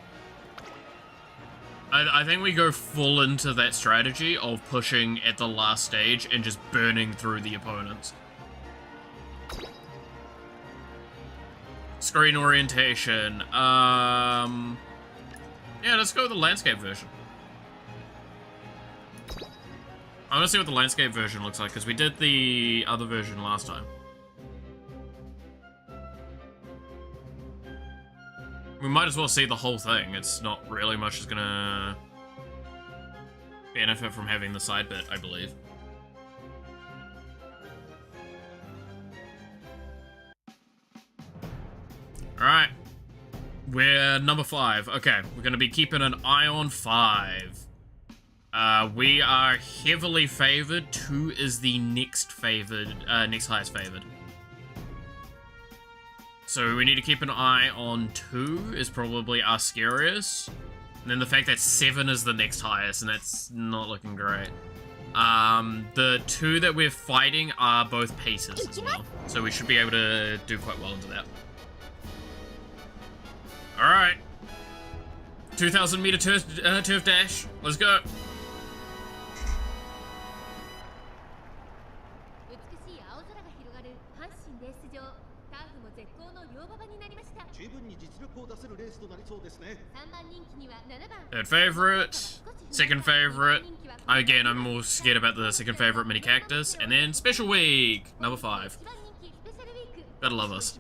I think we go full into that strategy of pushing at the last stage and just burning through the opponents. Screen orientation. Yeah, let's go with the landscape version. I want to see what the landscape version looks like, because we did the other version last time. We might as well see the whole thing. It's not really much is gonna benefit from having the side bit, I believe. Alright. We're number 5. Okay, we're gonna be keeping an eye on 5. We are heavily favored. 2 is the next highest favored. So we need to keep an eye on 2 is probably our scariest. And then the fact that 7 is the next highest, and that's not looking great. The 2 that we're fighting are both paces as well. So we should be able to do quite well into that. Alright. 2,000 meter turf dash. Let's go. Third favorite, second favorite. Again, I'm more scared about the second favorite mini cactus, and then special week number 5. Gotta love us.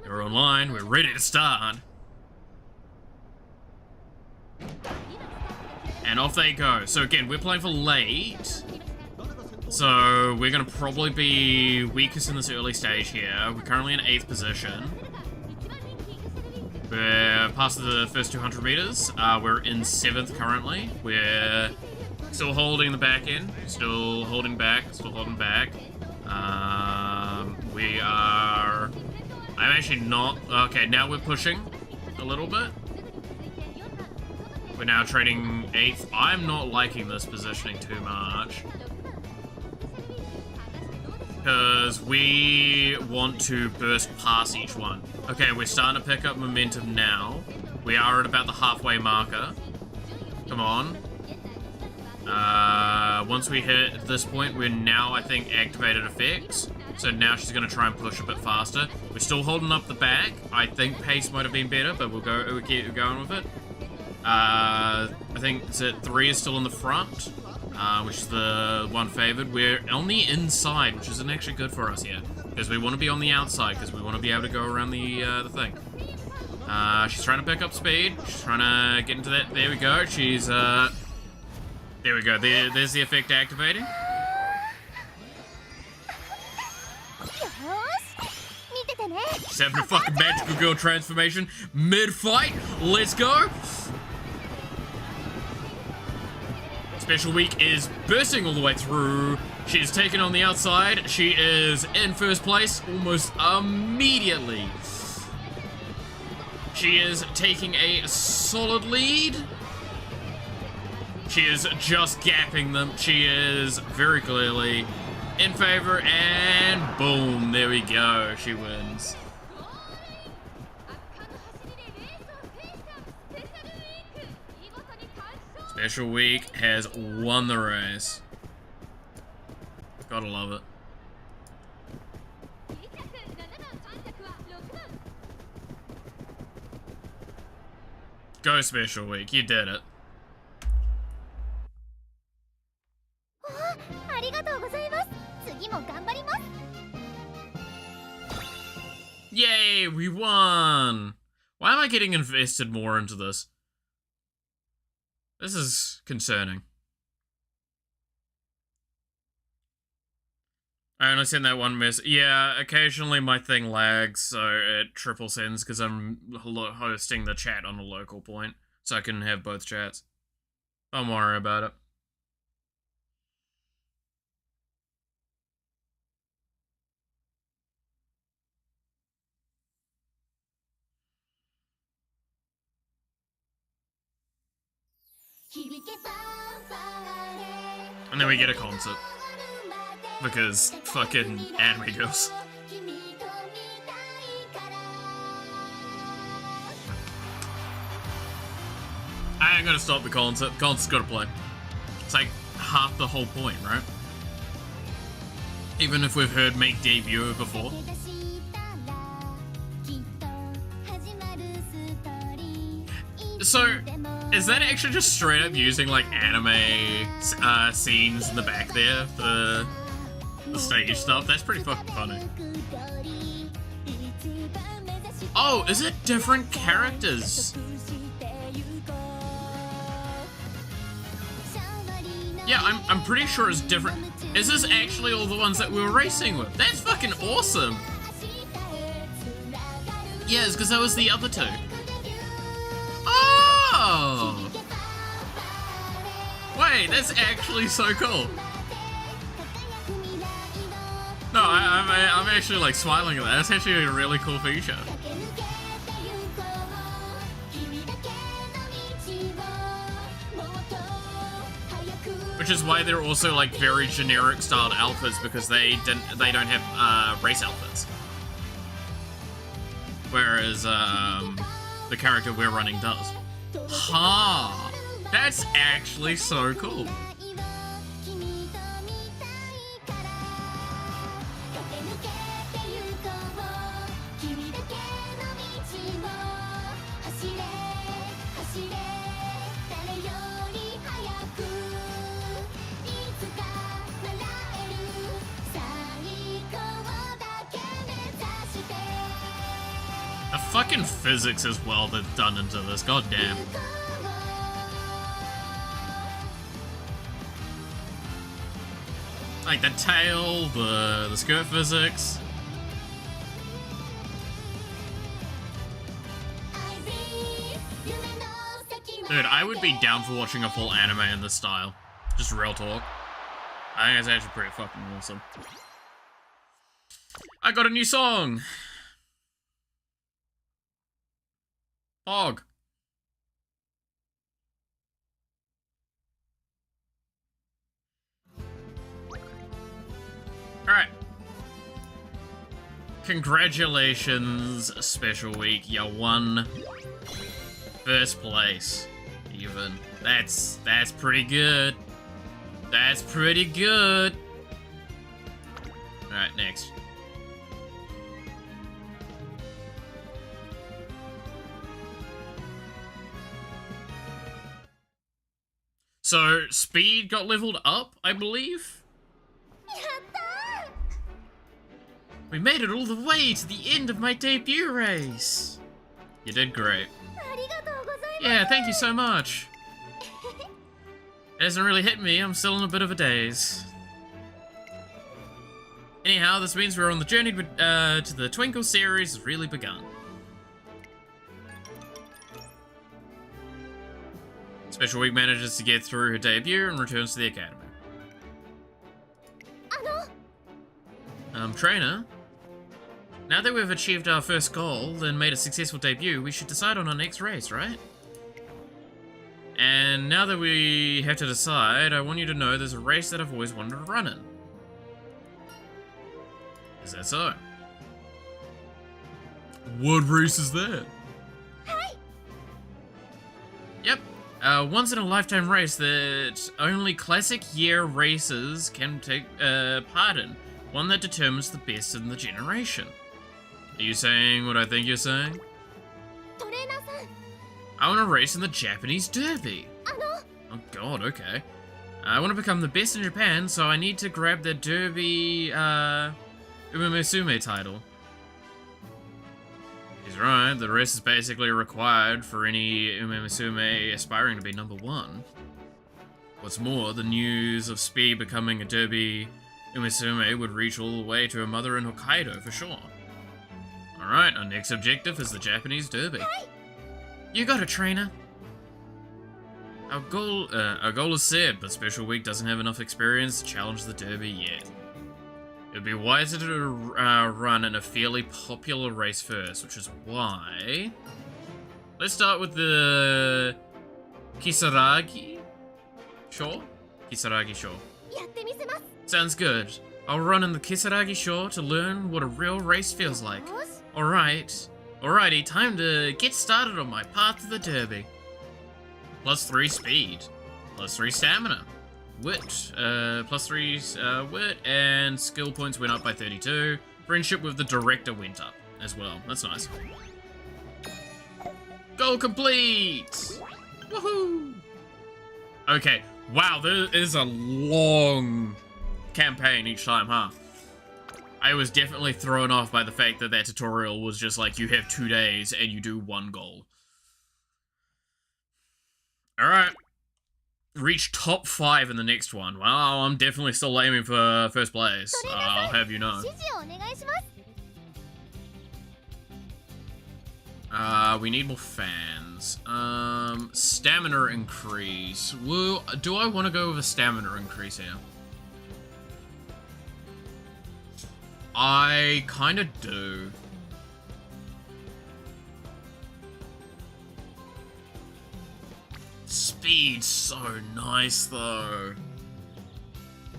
We're online. We're ready to start. And off they go. So again, we're playing for late. So we're going to probably be weakest in this early stage here. We're currently in 8th position. We're past the first 200 meters. We're in 7th currently. We're still holding the back end. Still holding back. Still holding back. We are... I'm actually not... Okay, now we're pushing a little bit. We're now trading 8th. I'm not liking this positioning too much. Because we want to burst past each one. Okay, we're starting to pick up momentum now. We are at about the halfway marker. Come on. Once we hit this point, we're now, I think, activated effects. So now she's going to try and push a bit faster. We're still holding up the back. I think pace might have been better, but we'll keep going with it. I think 3 is still in the front. Which is the one favored. We're on the inside, which isn't actually good for us here. Because we want to be on the outside, because we want to be able to go around the thing. She's trying to pick up speed. She's trying to get into that. There we go. She's, there we go. There's the effect activating. She's having a fucking magical girl transformation mid-fight. Let's go. Special week is bursting all the way through. She is taken on the outside. She is in first place almost immediately. She is taking a solid lead. She is just gapping them. She is very clearly in favor, and boom, there we go. She wins. Special week has won the race. Gotta love it. Go special week, you did it. Yay, we won! Why am I getting invested more into this? This is concerning. I only sent that one message. Yeah, occasionally my thing lags, so it triple sends because I'm hosting the chat on a local point, so I can have both chats. Don't worry about it. And then we get a concert. Because fucking anime girls. I ain't gonna stop the concert. The concert's gotta play. It's like half the whole point, right? Even if we've heard Make Debut before. So, is that actually just straight up using like anime scenes in the back there for the stage stuff? That's pretty fucking funny. Oh, is it different characters? Yeah, I'm pretty sure it's different. Is this actually all the ones that we were racing with? That's fucking awesome. Yeah, it's because that was the other two. Oh! Wait, that's actually so cool. No, I'm actually like smiling at that. That's actually a really cool feature. Which is why they're also like very generic styled outfits, because they don't have race outfits. Whereas the character we're running does. Ha! That's actually so cool. The fucking physics as well they've done into this, goddamn. Like the tail, the skirt physics. Dude, I would be down for watching a full anime in this style. Just real talk. I think it's actually pretty fucking awesome. I got a new song! Hog. Alright. Congratulations, Special Week. You won first place. Even. That's pretty good. That's pretty good. Alright, next. So, speed got leveled up, I believe? We made it all the way to the end of my debut race! You did great. Yeah, thank you so much. It hasn't really hit me, I'm still in a bit of a daze. Anyhow, this means we're on the journey to the Twinkle series has really begun. Special Week manages to get through her debut and returns to the academy. Trainer? Now that we've achieved our first goal and made a successful debut, we should decide on our next race, right? And now that we have to decide, I want you to know there's a race that I've always wanted to run in. Is that so? What race is that? Yep. Once in a lifetime race that only classic year racers can take part in. One that determines the best in the generation. Are you saying what I think you're saying? I want to race in the Japanese Derby. Oh god, okay. I want to become the best in Japan, so I need to grab the Derby Umemusume title. He's right, the race is basically required for any Umemusume aspiring to be #1. What's more, the news of Speed becoming a Derby Umemusume would reach all the way to her mother in Hokkaido for sure. Alright, our next objective is the Japanese Derby. You got it, trainer. Our goal is set, but Special Week doesn't have enough experience to challenge the Derby yet. It would be wiser to run in a fairly popular race first, which is why... Let's start with the... Kisaragi Show? Kisaragi Show. Sounds good. I'll run in the Kisaragi Show to learn what a real race feels like. Alrighty, time to get started on my path to the Derby. +3 speed, +3 stamina, wit, +3 wit, and skill points went up by 32. Friendship with the director went up as well. That's nice. Goal complete! Woohoo! Okay, wow, there is a long campaign each time, huh? I was definitely thrown off by the fact that that tutorial was just like, you have 2 days and you do 1 goal. Alright. Reach top 5 in the next one. Well, I'm definitely still aiming for first place. I'll have you know. We need more fans. Stamina increase. Well, do I want to go with a stamina increase here? I kind of do. Speed's so nice, though.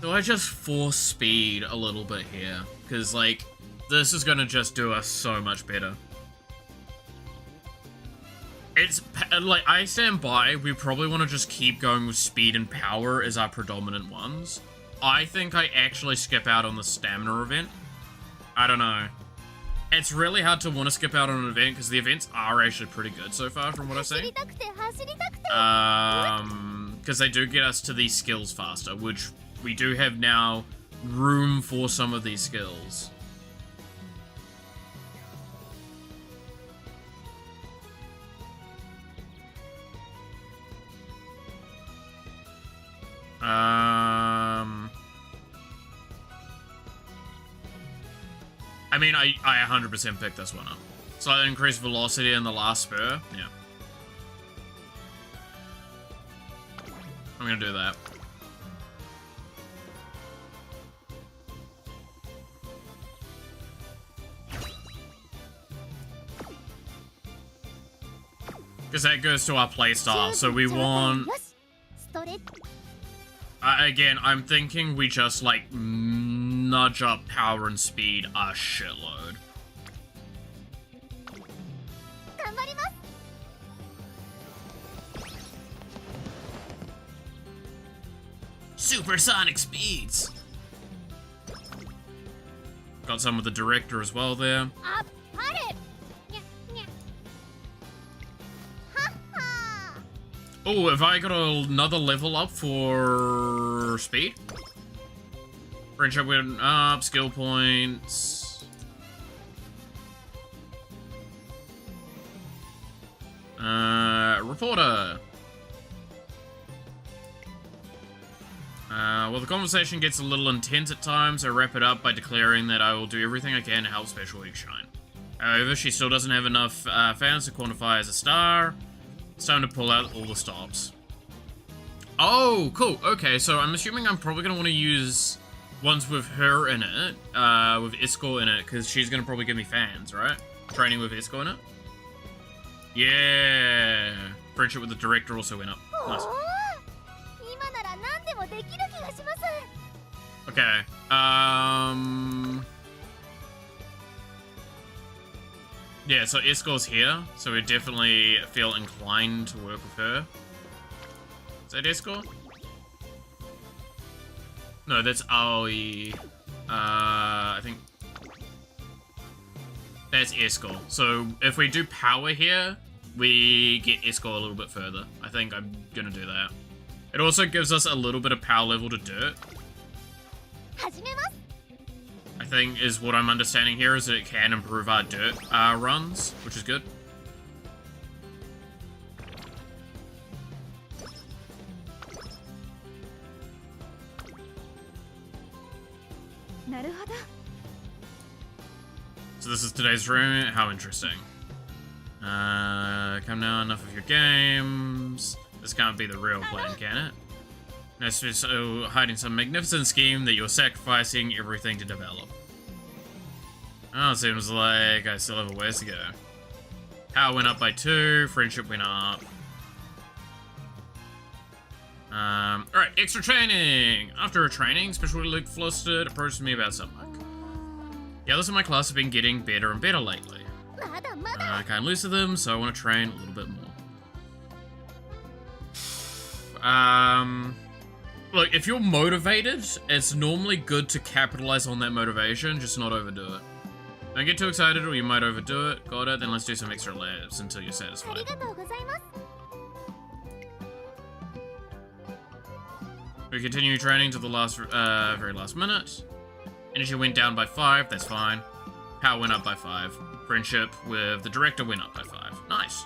Do I just force speed a little bit here? Because, like, this is gonna just do us so much better. It's, like, I stand by, we probably want to just keep going with speed and power as our predominant ones. I think I actually skip out on the stamina event. I don't know. It's really hard to want to skip out on an event because the events are actually pretty good so far from what I've seen. Because they do get us to these skills faster, which we do have now room for some of these skills. I mean, I 100% picked this one up. So I increased velocity in the last spur. Yeah. I'm gonna do that. Because that goes to our playstyle, so we want... again, I'm thinking we just, like, nudge up power and speed a shitload. Supersonic speeds! Got some with the director as well there. Oh, have I got another level up for speed? Friendship went up, skill points. Reporter. Well, the conversation gets a little intense at times. I wrap it up by declaring that I will do everything I can to help Special Week shine. However, she still doesn't have enough fans to quantify as a star. It's time to pull out all the stops. Oh, cool. Okay, so I'm assuming I'm probably going to want to use ones with her in it, with Isco in it, because she's going to probably give me fans, right? Training with Isco in it? Yeah! Friendship with the director also went up. Nice. Okay, yeah, so Isco's here, so we definitely feel inclined to work with her. Is that Isco? No, that's Aoi. I think... That's Isco. So, if we do power here, we get Isco a little bit further. I think I'm gonna do that. It also gives us a little bit of power level to dirt. I think is what I'm understanding here is that it can improve our dirt runs, which is good. So this is today's room. How interesting. Come now, enough of your games. This can't be the real plan, can it? No, it's just hiding some magnificent scheme that you're sacrificing everything to develop. Oh, it seems like I still have a ways to go. Power went up by 2, friendship went up. Alright, extra training! After a training, Special Luke flustered approached me about something. The others in my class have been getting better and better lately. I can't lose to them, so I want to train a little bit more. Look, if you're motivated, it's normally good to capitalize on that motivation, just not overdo it. Don't get too excited or you might overdo it. Got it? Then let's do some extra laps until you're satisfied. ありがとうございます We continue training to the last, very last minute. Energy went down by 5, that's fine. Power went up by 5. Friendship with the director went up by 5. Nice.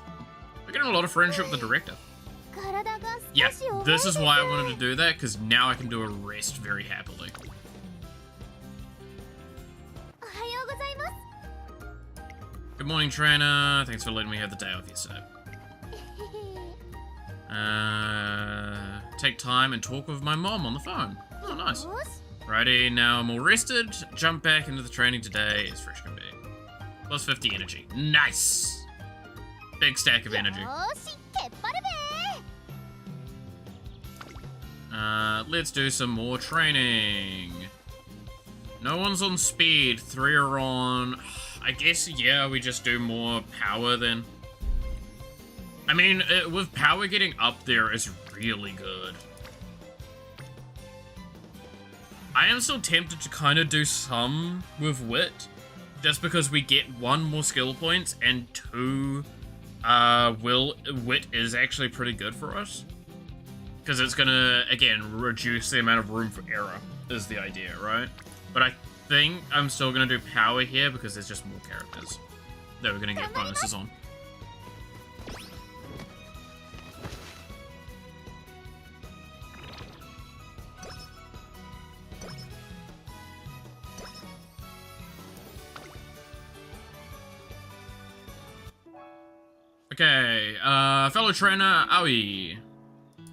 We're getting a lot of friendship with the director. 体が Yeah, 少し重い this is why I wanted to do that, because now I can do a rest very happily. おはようございます Good morning, trainer. Thanks for letting me have the day off yesterday. Take time and talk with my mom on the phone. Oh, nice. よし Righty, now I'm all rested. Jump back into the training today as fresh can be. Plus 50 energy. Nice! Big stack of energy. よしけっぱるべ Let's do some more training. No one's on speed. 3 are on... I guess, yeah, we just do more power then. I mean, with power getting up there is really good. I am still tempted to kind of do some with wit, just because we get 1 more skill points and 2 wit is actually pretty good for us. Because it's gonna, again, reduce the amount of room for error, is the idea, right? But I think I'm still gonna do power here because there's just more characters that we're gonna get bonuses on. Okay, fellow trainer, Aoi.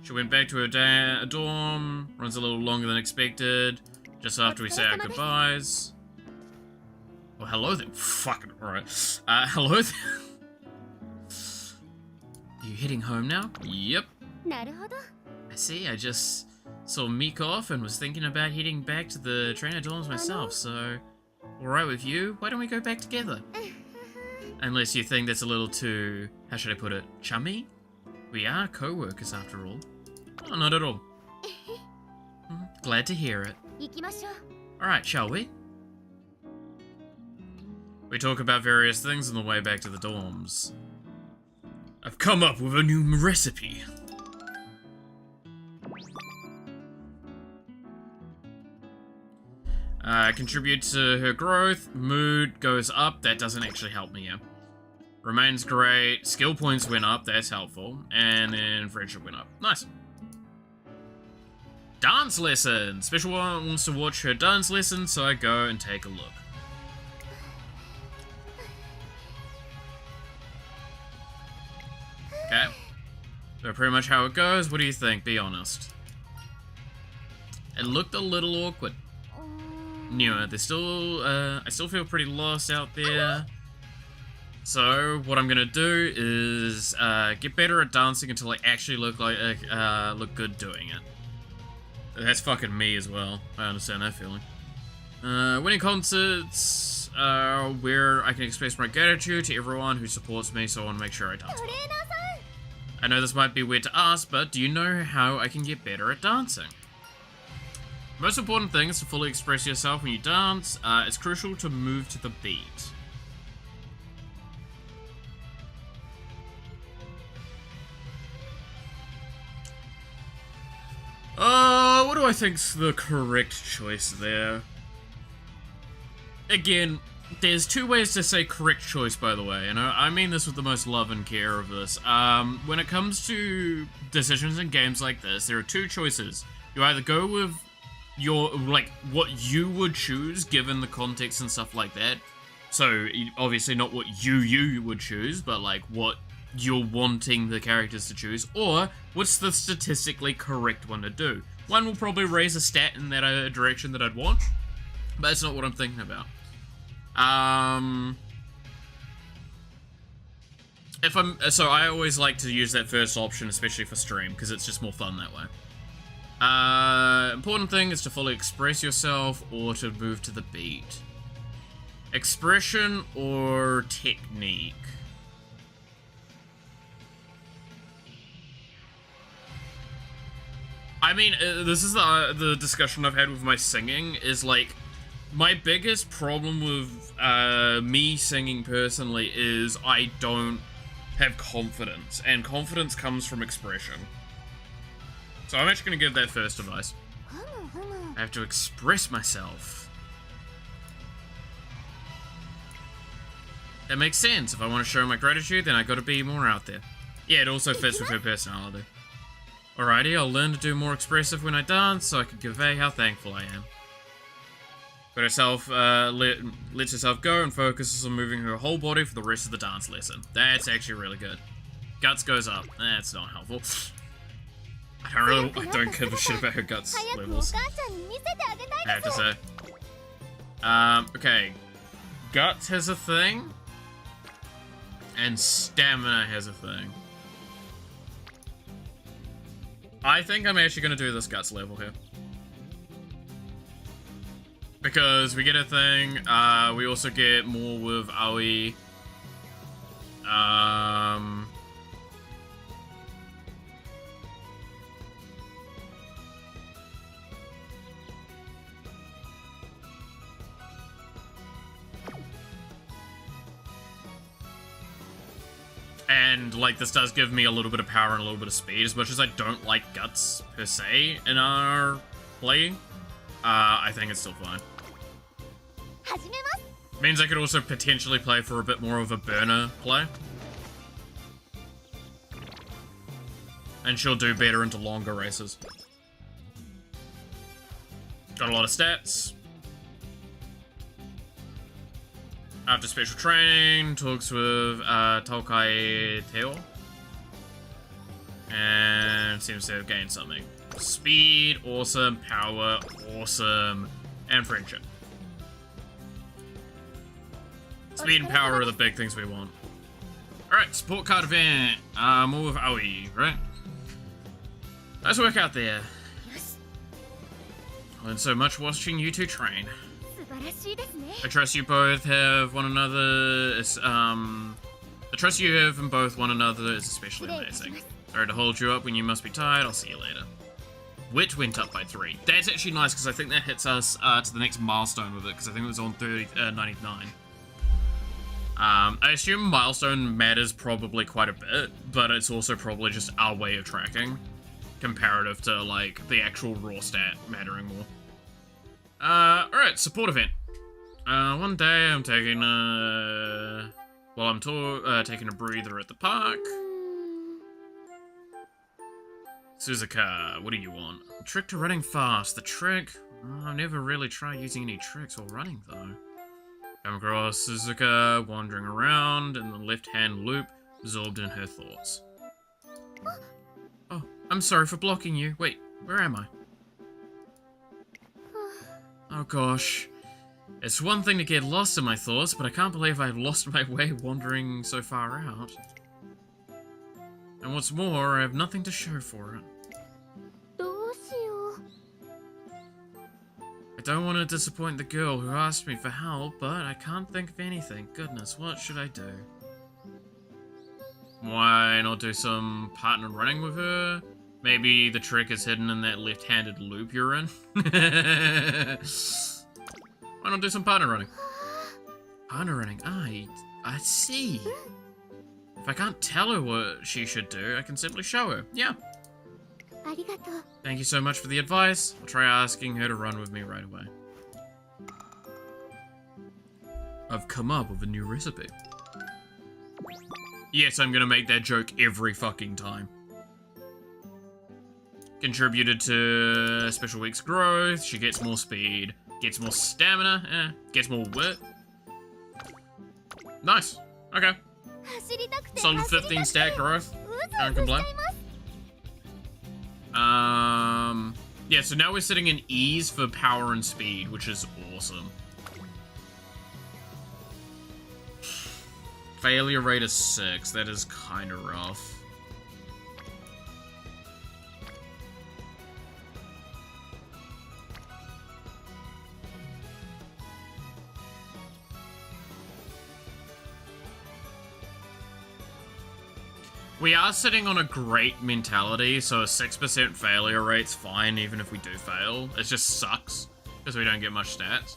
She went back to her dorm, runs a little longer than expected, just after we say our goodbyes. Well, hello there. Fucking alright. Hello there. You heading home now? Yep. なるほど I see, I just saw Meek off and was thinking about heading back to the trainer dorms myself, so... Alright with you, why don't we go back together? Unless you think that's a little too, how should I put it, chummy? We are co-workers after all. Oh, not at all. Glad to hear it. 行きましょう Alright, shall we? We talk about various things on the way back to the dorms. I've come up with a new recipe. Contribute to her growth. Mood goes up. That doesn't actually help me here. Remains great. Skill points went up. That's helpful. And then friendship went up. Nice. Dance lesson. Special one wants to watch her dance lesson, so I go and take a look. Okay. So pretty much how it goes. What do you think? Be honest. It looked a little awkward. Yeah, there's still, I still feel pretty lost out there. So, what I'm gonna do is, get better at dancing until I actually look like, look good doing it. That's fucking me as well. I understand that feeling. Winning concerts, where I can express my gratitude to everyone who supports me, so I want to make sure I dance トレ well. ーナーさん I know this might be weird to ask, but do you know how I can get better at dancing? Most important thing is to fully express yourself when you dance. It's crucial to move to the beat. What do I think's the correct choice there? Again, there's 2 ways to say correct choice, by the way, and I mean this with the most love and care of this. When it comes to decisions in games like this, there are 2 choices. You either go with your, like, what you would choose given the context and stuff like that. So, obviously not what you would choose, but, like, what you're wanting the characters to choose, or what's the statistically correct one to do. One will probably raise a stat in that direction that I'd want, but that's not what I'm thinking about. So I always like to use that first option, especially for stream, because it's just more fun that way. Important thing is to fully express yourself or to move to the beat. Expression or technique? I mean, this is the discussion I've had with my singing, is like, My biggest problem with me singing personally is I don't have confidence, and confidence comes from expression. So I'm actually going to give that first advice. I have to express myself. That makes sense. If I want to show my gratitude, then I got to be more out there. Yeah, it also fits with her personality. Alrighty, I'll learn to do more expressive when I dance, so I can convey how thankful I am. But herself lets herself go and focuses on moving her whole body for the rest of the dance lesson. That's actually really good. Guts goes up. That's not helpful. I don't give a shit about her guts levels, I have to say. Okay. Guts has a thing. And stamina has a thing. I think I'm actually going to do this guts level here. Because we get a thing, we also get more with Aoi. And, like, this does give me a little bit of power and a little bit of speed, as much as I don't like guts, per se, in our play. I think it's still fine. Means I could also potentially play for a bit more of a burner play. And she'll do better into longer races. Got a lot of stats. After special training, talks with Tokai Teo. And seems to have gained something. Speed, awesome. Power, awesome. And friendship. Speed and power are the big things we want. Alright, support card event. More with Aoi, right? Nice work out there. I learned so much watching you two train. I trust you both have one another. The trust you have in both one another is especially amazing. Sorry to hold you up when you must be tired. I'll see you later. Wit went up by 3. That's actually nice because I think that hits us to the next milestone with it, because I think it was on 99. I assume milestone matters probably quite a bit, but it's also probably just our way of tracking, comparative to, like, the actual raw stat mattering more. Alright, support event. One day I'm taking taking a breather at the park. Suzuka, what do you want? A trick to running fast. The trick? I've never really tried using any tricks while running, though. Come across Suzuka wandering around in the left-hand loop, absorbed in her thoughts. Oh, I'm sorry for blocking you. Wait, where am I? Oh gosh. It's one thing to get lost in my thoughts, but I can't believe I've lost my way wandering so far out. And what's more, I have nothing to show for it. I don't want to disappoint the girl who asked me for help, but I can't think of anything. Goodness, what should I do? Why not do some partner running with her? Maybe the trick is hidden in that left-handed loop you're in? Why not do some partner running? Partner running, I see. If I can't tell her what she should do, I can simply show her. Yeah. Thank you so much for the advice. I'll try asking her to run with me right away. I've come up with a new recipe. Yes, I'm gonna make that joke every fucking time. Contributed to Special Week's growth. She gets more speed. Gets more stamina. Gets more wit. Nice. Okay. Solid 15 stat growth. Can't complain. Yeah, so now we're sitting in ease for power and speed, which is awesome. Failure rate is 6. That is kind of rough. We are sitting on a great mentality, so a 6% failure rate's fine even if we do fail. It just sucks, because we don't get much stats.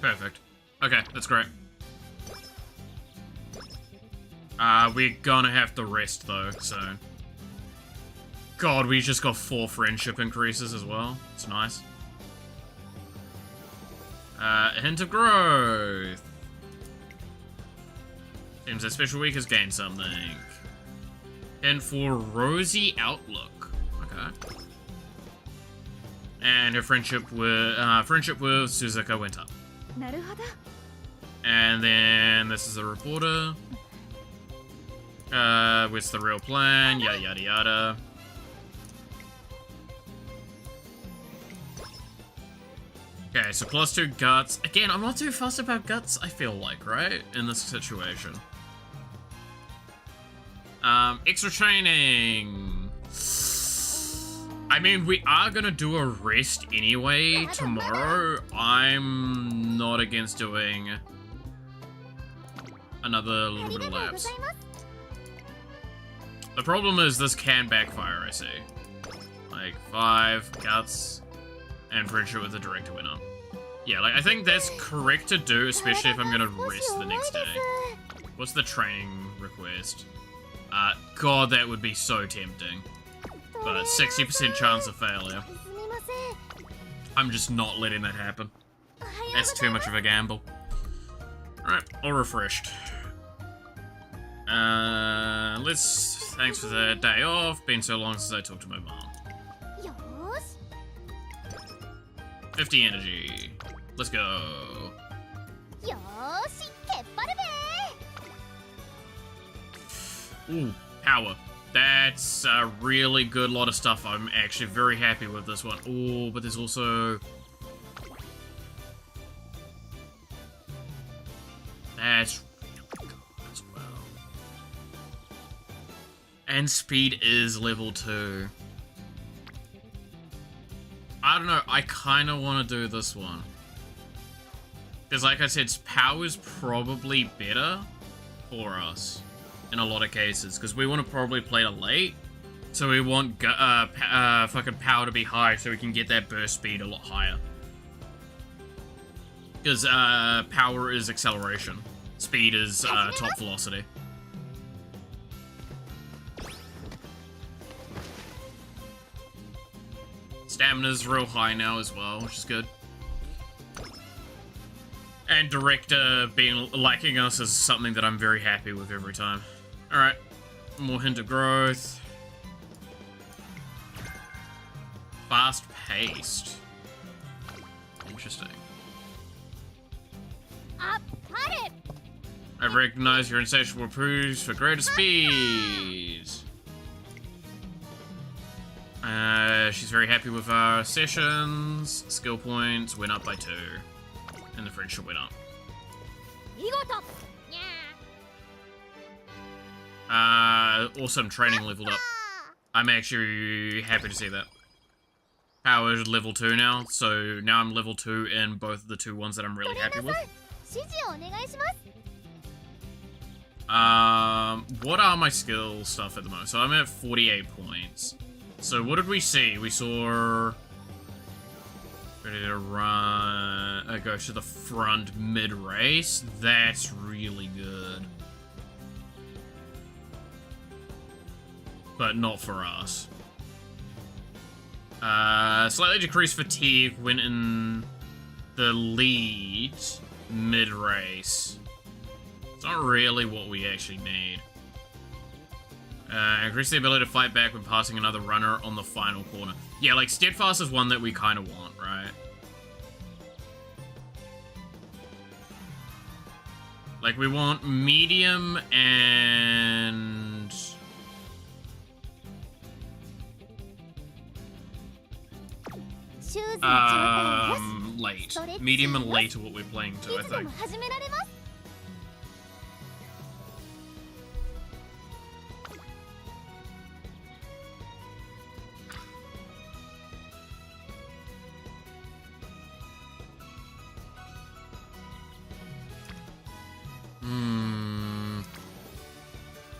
Perfect. Okay, that's great. We're gonna have to rest though, so... God, we just got 4 friendship increases as well. It's nice. A hint of growth. Seems that special week has gained something. And for rosy outlook. Okay. And her friendship with Suzuka went up. And then this is a reporter. What's the real plan? Yada yada yada. Okay, so +2 guts. Again, I'm not too fussed about guts, I feel like, right? In this situation. Extra training. I mean, we are gonna do a rest anyway tomorrow. I'm not against doing another little bit of laps. The problem is this can backfire, I see. Like, 5 guts and friendship with the director winner. Yeah, like, I think that's correct to do, especially if I'm gonna rest the next day. What's the training request? God, that would be so tempting. But 60% chance of failure. I'm just not letting that happen. That's too much of a gamble. Alright, all refreshed. Thanks for the day off. Been so long since I talked to my mom. 50 energy. Let's go. Ooh, power. That's a really good lot of stuff. I'm actually very happy with this one. Oh, but there's also... That's really good as well. And speed is level 2. I don't know, I kind of want to do this one. Because like I said, power's probably better for us in a lot of cases. Because we want to probably play it late. So we want fucking power to be high so we can get that burst speed a lot higher. Because power is acceleration. Speed is top velocity. Stamina's real high now as well, which is good. And director liking us is something that I'm very happy with every time. Alright, more hint of growth. Fast-paced. Interesting. I recognize your insatiable proofs for greater speed. She's very happy with our sessions. Skill points went up by 2. And the friendship went up. Awesome, training leveled up. I'm actually happy to see that. Power is level 2 now, so now I'm level 2 in both of the 2 ones that I'm really happy with. What are my skill stuff at the moment? So I'm at 48 points. So what did we see? We saw... Ready to run... go to the front mid-race. That's really good. But not for us. Slightly decreased fatigue when in the lead mid-race. It's not really what we actually need. Increase the ability to fight back when passing another runner on the final corner. Yeah, like, Steadfast is one that we kind of want, right? Like, we want medium and... late. Medium and late are what we're playing to, I think. I think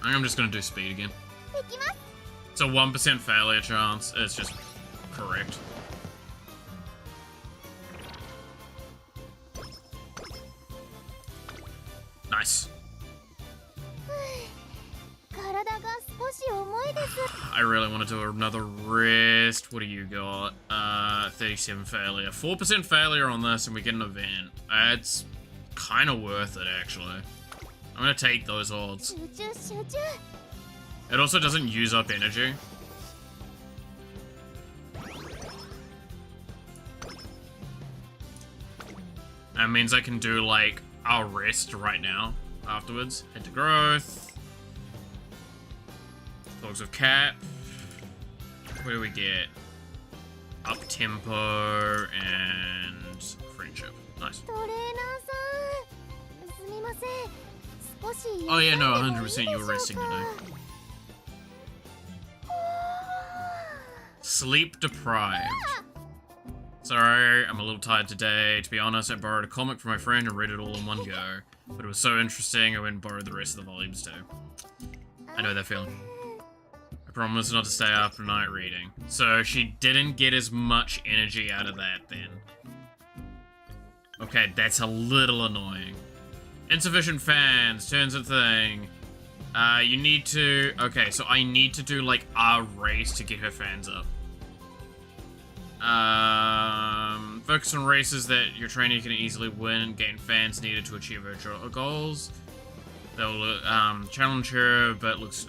I'm just gonna do speed again. It's a 1% failure chance. It's just correct. Nice. 体が少し重いです。 I really want to do another rest. What do you got? 37 failure. 4% failure on this and we get an event. It's kind of worth it, actually. I'm gonna take those odds. 集中集中。 It also doesn't use up energy. That means I can do, like, our rest right now, afterwards. Head to growth. Dogs of Cap. What do we get? Up tempo and friendship. Nice. トレーナーさん、すみません。少し。 Oh yeah, no, 100% you were resting today. Sleep deprived. Sorry, I'm a little tired today. To be honest, I borrowed a comic from my friend and read it all in one go. But it was so interesting, I went and borrowed the rest of the volumes too. I know that feeling. I promise not to stay up at night reading. So she didn't get as much energy out of that then. Okay, that's a little annoying. Insufficient fans, turns a thing. You need to... Okay, so I need to do, like, a race to get her fans up. Focus on races that your trainer can easily win and gain fans needed to achieve her goals. They'll, challenge her, but looks,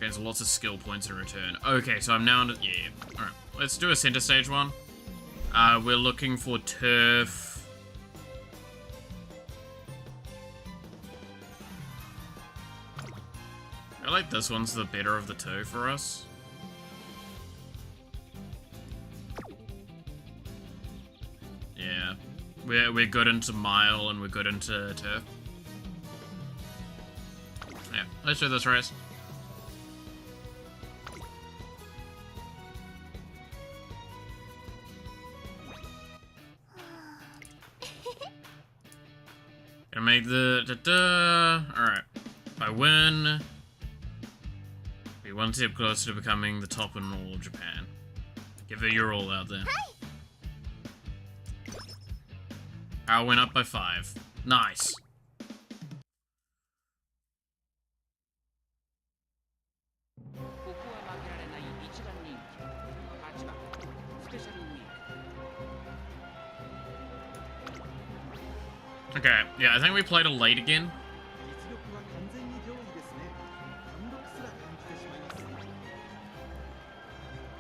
gains lots of skill points in return. Okay, so I'm now... Yeah, alright. Let's do a center stage one. We're looking for turf... I feel like this one's the better of the two for us. Yeah. We're good into mile and we're good into turf. Yeah, let's do this race. Gonna make the Alright. If I win, be one step closer to becoming the top in all of Japan. Give it your all out there. I went up by 5. Nice. Okay, yeah, I think we played a late again.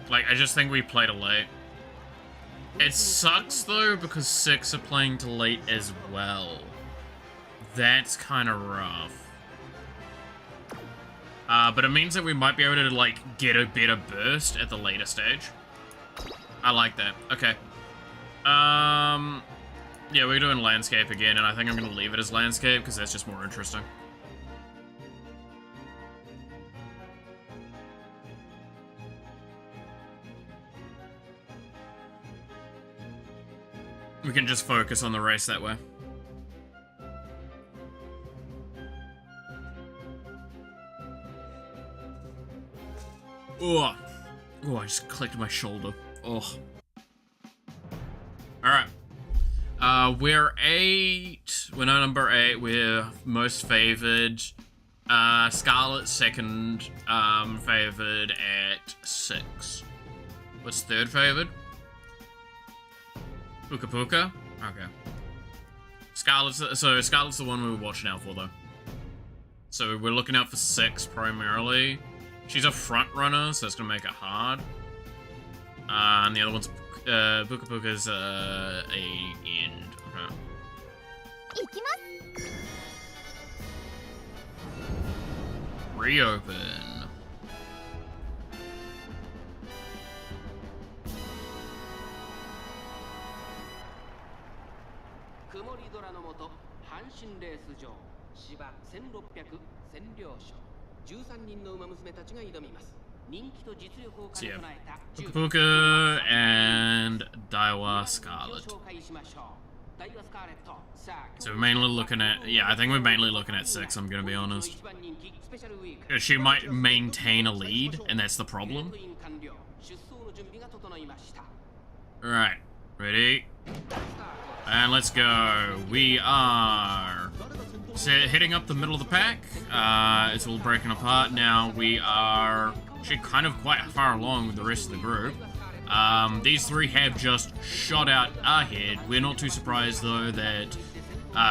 Like, I just think we played a late. It sucks, though, because 6 are playing to late as well. That's kind of rough. But it means that we might be able to, like, get a better burst at the later stage. I like that. Okay. Yeah, we're doing landscape again, and I think I'm going to leave it as landscape, because that's just more interesting. We can just focus on the race that way. Oh, I just clicked my shoulder. Oh. Alright. We're 8. We're not number 8. We're most favored. Scarlet second favored at 6. What's third favored? Puka Puka? Okay. Scarlet's the one we were watching out for, though. So we're looking out for 6 primarily. She's a front runner, so it's gonna make it hard. And the other one's Puka Puka's a end. Okay. Reopen. So yeah, Puka Puka and Daiwa Scarlet. So we're mainly looking at, yeah, I think we're mainly looking at 6, I'm gonna be honest. She might maintain a lead, and that's the problem. Alright, ready? And let's go. We are So heading up the middle of the pack, it's all breaking apart now. We are actually kind of quite far along with the rest of the group. These three have just shot out ahead. We're not too surprised though that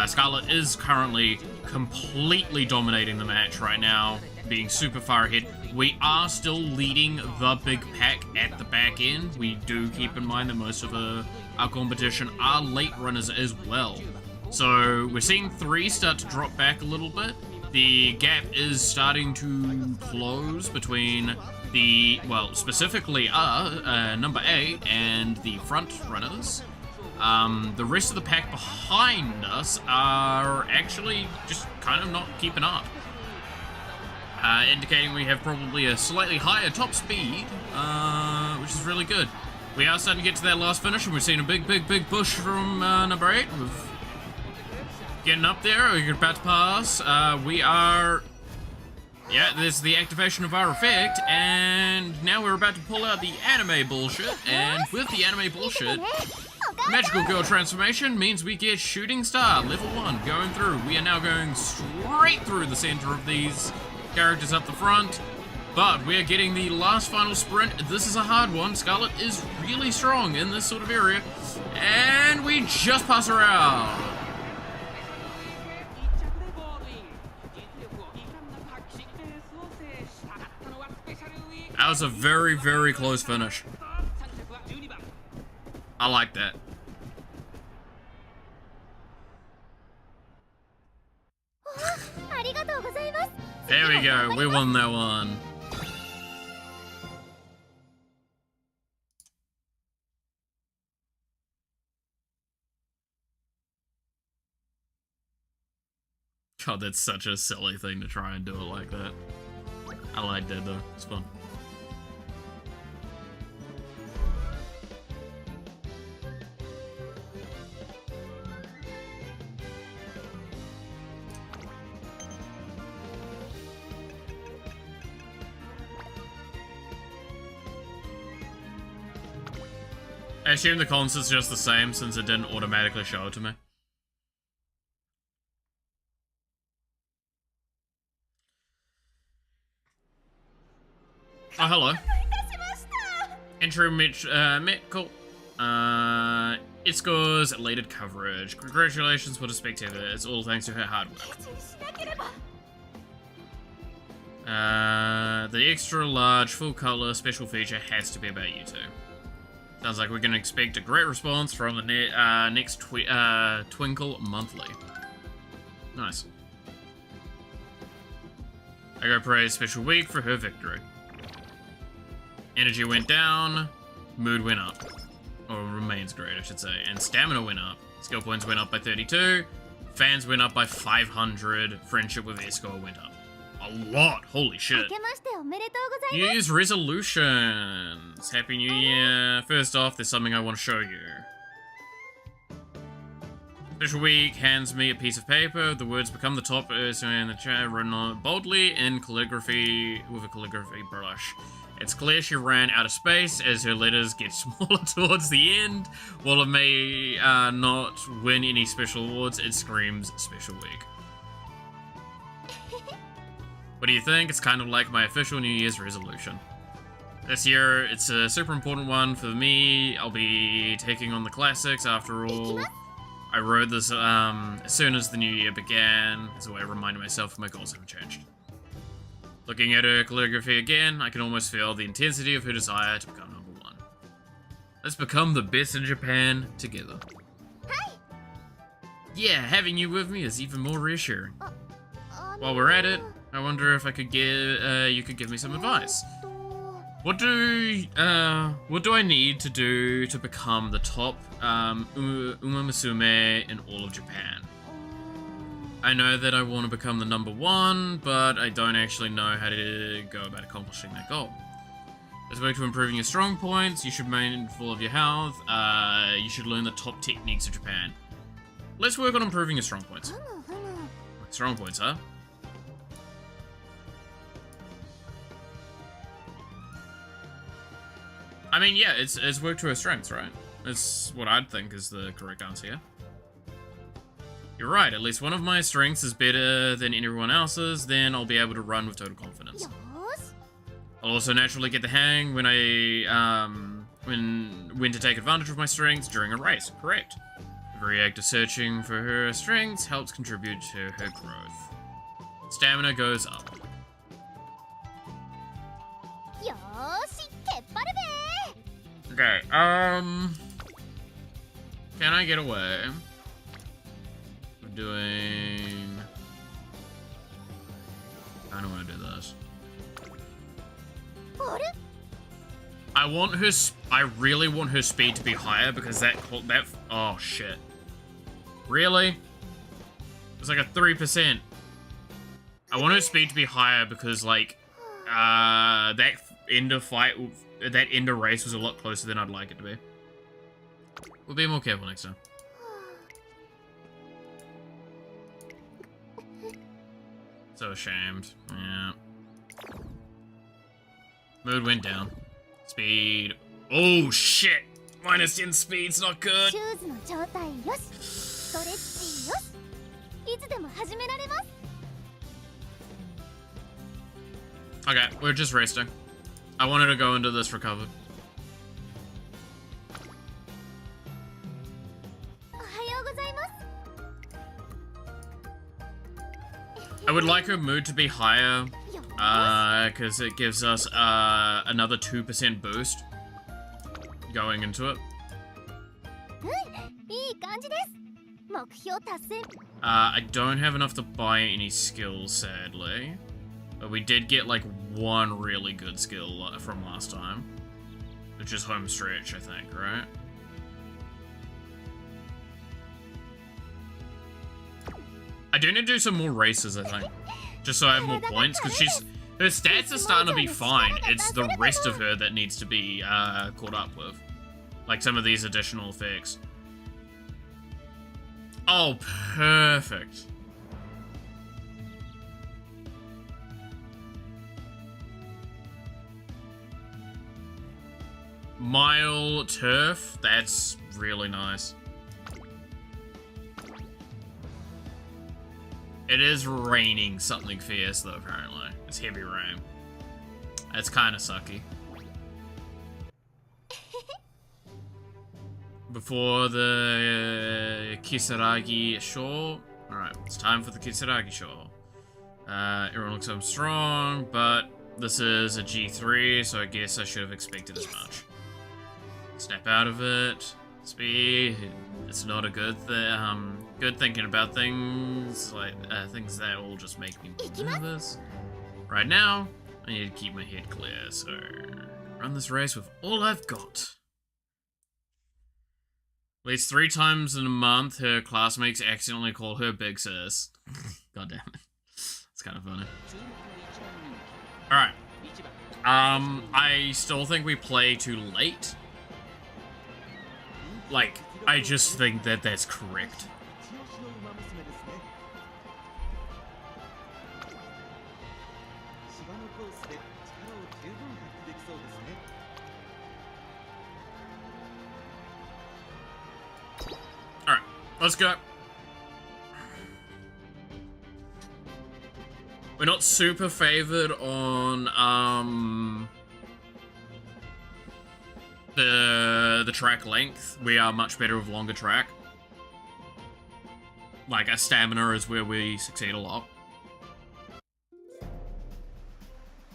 Scarlet is currently completely dominating the match right now, being super far ahead. We are still leading the big pack at the back end. We do keep in mind that most of our competition are late runners as well. So we're seeing three start to drop back a little bit. The gap is starting to close between the, well, specifically number 8 and the front runners. The rest of the pack behind us are actually just kind of not keeping up. Indicating we have probably a slightly higher top speed, which is really good. We are starting to get to that last finish, and we're seeing a big push from number 8. We're getting up there. We're about to pass. We are... Yeah, there's the activation of our effect, and now we're about to pull out the anime bullshit, and with the anime bullshit, Magical Girl transformation means we get Shooting Star, level 1, going through. We are now going straight through the center of these characters up the front, but we're getting the last final sprint. This is a hard one. Scarlet is really strong in this sort of area, and we just pass her out. That was a very close finish. I like that. There we go, we won that one. God, that's such a silly thing to try and do it like that. I like that though, it's fun. I assume the concert's just the same since it didn't automatically show it to me. Oh, hello. Entry cool. It scores elated coverage. Congratulations for the spectator. It's all thanks to her hard work. The extra large full color special feature has to be about you two. Sounds like we can expect a great response from the next Twinkle Monthly. Nice. I go praise Special Week for her victory. Energy went down, mood went up. Or remains great, I should say. And stamina went up. Skill points went up by 32. Fans went up by 500. Friendship with Escort went up. A lot, holy shit. New Year's resolutions. Happy New Year. First off, there's something I want to show you. Special Week hands me a piece of paper. The words become the top in the chat, written on boldly in calligraphy with a calligraphy brush. It's clear she ran out of space as her letters get smaller towards the end. While it may not win any special awards, it screams Special Week. What do you think? It's kind of like my official New Year's resolution. This year, it's a super important one for me. I'll be taking on the classics after all. I wrote this as soon as the new year began, as a way of reminding myself my goals haven't changed. Looking at her calligraphy again, I can almost feel the intensity of her desire to become #1. Let's become the best in Japan together. Yeah, having you with me is even more reassuring. While we're at it, I wonder if I could you could give me some advice. What do I need to do to become the top umamusume in all of Japan? I know that I want to become the #1, but I don't actually know how to go about accomplishing that goal. As a way to improving your strong points, you should be mindful of your health. You should learn the top techniques of Japan. Let's work on improving your strong points. Strong points, huh? I mean, yeah, it's work to her strengths, right? That's what I'd think is the correct answer here. You're right, at least one of my strengths is better than everyone else's, then I'll be able to run with total confidence. よーし I'll also naturally get the hang when when to take advantage of my strengths during a race. Correct. The very act of searching for her strengths helps contribute to her growth. Stamina goes up. よーしけっぱるべ Okay, can I get away with doing... I don't want to do this. あれ I really want her speed to be higher because that, oh shit. Really? It's like a 3%. I want her speed to be higher because like, that ender fight, that ender race was a lot closer than I'd like it to be. We'll be more careful next time. So ashamed. Yeah. Mood went down. Speed. Oh shit! Minus 10 speed's not good. シューズの状態よしストレッチよしいつでも始められます Okay, we're just resting. I wanted to go into this recovered. おはようございます I would like her mood to be higher, よーし because it gives us another 2% boost going into it. いい感じです目標達成 I don't have enough to buy any skills, sadly. But we did get like one really good skill from last time, which is home stretch, I think, right? I do need to do some more races, I think, just so I have more points, because her stats are starting to be fine. It's the rest of her that needs to be caught up with, like some of these additional effects. Oh, perfect. Mile turf, that's really nice. It is raining something fierce though, apparently. It's heavy rain. That's kind of sucky. Before the Kisaragi shore. Alright, it's time for the Kisaragi shore. Everyone looks so strong, but this is a G3, so I guess I should have expected as much. Snap out of it. Speed. It's not a good thing. Good thinking about things like things that will just make me nervous. Right now, I need to keep my head clear. So run this race with all I've got. At least 3 times in a month, her classmates accidentally call her Big Sis. God damn it. It's kind of funny. Alright. I still think we play too late. Like, I just think that that's correct. Alright, let's go. We're not super favored on, the track length. We are much better with longer track. Like, our stamina is where we succeed a lot.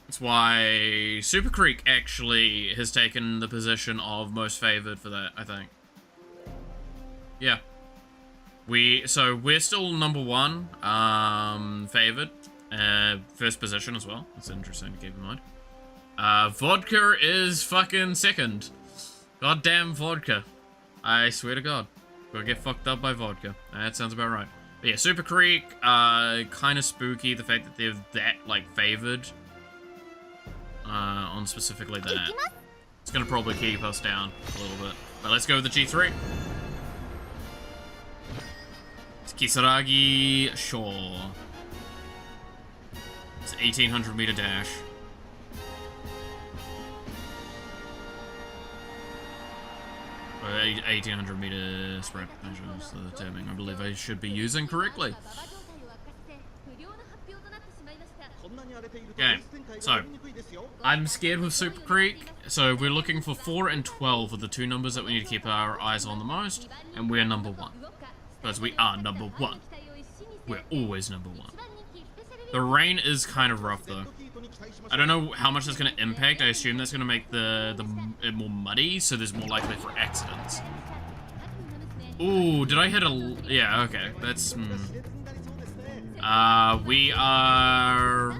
That's why Super Creek actually has taken the position of most favored for that, I think. Yeah. So we're still number 1, favored. First position as well. That's interesting to keep in mind. Vodka is fucking second. Goddamn vodka. I swear to God. Gonna get fucked up by vodka. That sounds about right. But yeah, Super Creek, kind of spooky, the fact that they're that, like, favored. On specifically that. It's gonna probably keep us down a little bit. But let's go with the G3. It's Kisaragi Shore. It's an 1800 meter dash. 1800 meter sprint measures the terming I believe I should be using correctly. Okay, so I'm scared with Super Creek, so we're looking for 4 and 12 are the two numbers that we need to keep our eyes on the most, and we're number 1. Because we are number 1. We're always number 1. The rain is kind of rough though. I don't know how much that's going to impact. I assume that's going to make it more muddy, so there's more likely for accidents. Ooh, did I hit a... Yeah, okay. That's... we are...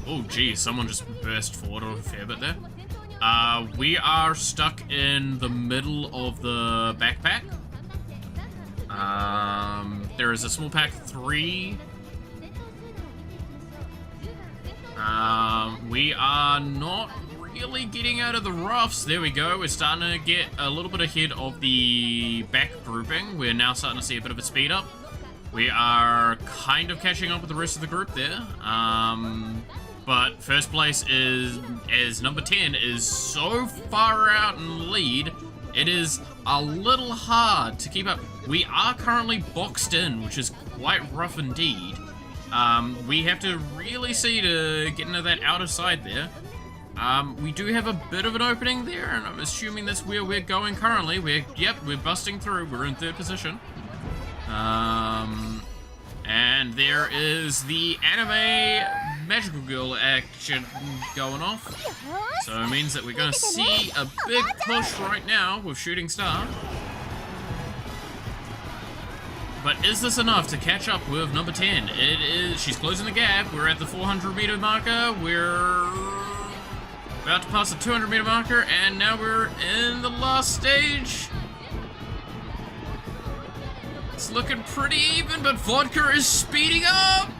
Oh, geez, someone just burst forward a fair bit there. We are stuck in the middle of the backpack. There is a small pack 3. We are not really getting out of the roughs. There we go. We're starting to get a little bit ahead of the back grouping. We're now starting to see a bit of a speed up. We are kind of catching up with the rest of the group there. But first place is number 10 is so far out in the lead, it is a little hard to keep up. We are currently boxed in, which is quite rough indeed. We have to really see to get into that outer side there. We do have a bit of an opening there, and I'm assuming that's where we're going currently. We're busting through. We're in 3rd position. And there is the anime magical girl action going off. So it means that we're going to see a big push right now with Shooting Star. But is this enough to catch up with number 10? It is. She's closing the gap. We're at the 400 meter marker. We're about to pass the 200 meter marker, and now we're in the last stage. It's looking pretty even, but Vodka is speeding up.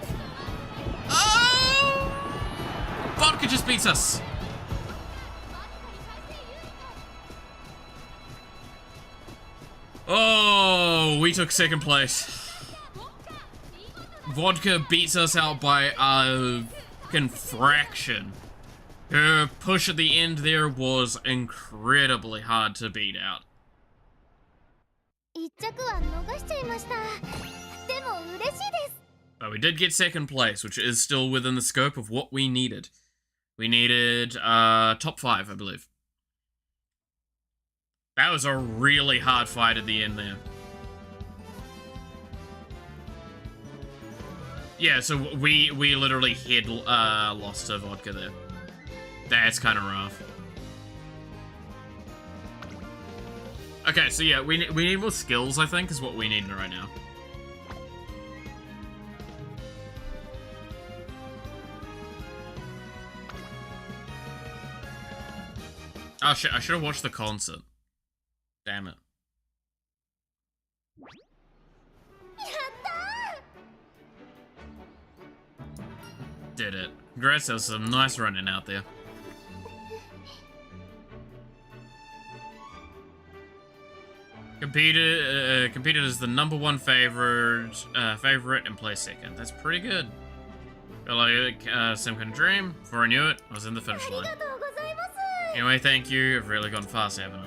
Oh! Vodka just beats us. Oh, we took 2nd place. Vodka beats us out by a fucking fraction. Her push at the end there was incredibly hard to beat out. But we did get 2nd place, which is still within the scope of what we needed. We needed top 5, I believe. That was a really hard fight at the end there. Yeah, so we literally lost to Vodka there. That's kind of rough. Okay, so yeah, we need more skills, I think, is what we need right now. Oh shit, I should have watched the concert. Damn it. Did it. Congrats, there was some nice running out there. Competed as the #1 favorite and placed 2nd. That's pretty good. Felt like some kind of dream. Before I knew it, I was in the finish line. Anyway, thank you. I've really gone fast, haven't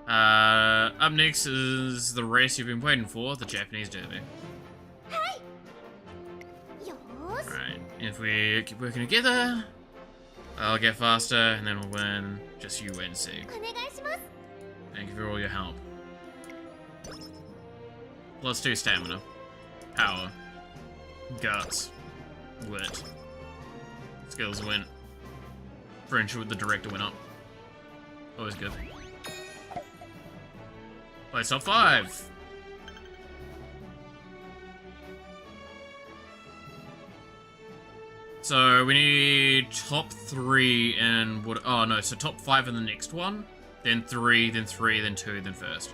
I? Up next is the race you've been waiting for, the Japanese Derby. Alright, if we keep working together, I'll get faster, and then we'll win. Just you wait and see. Thank you for all your help. +2 stamina. Power. Guts. Wit. Skills went. Friendship with the director went up. Always good. Place top 5. So we need top 3 and what? Oh no, so top 5 in the next one, then 3, then 3, then 2, then 1st.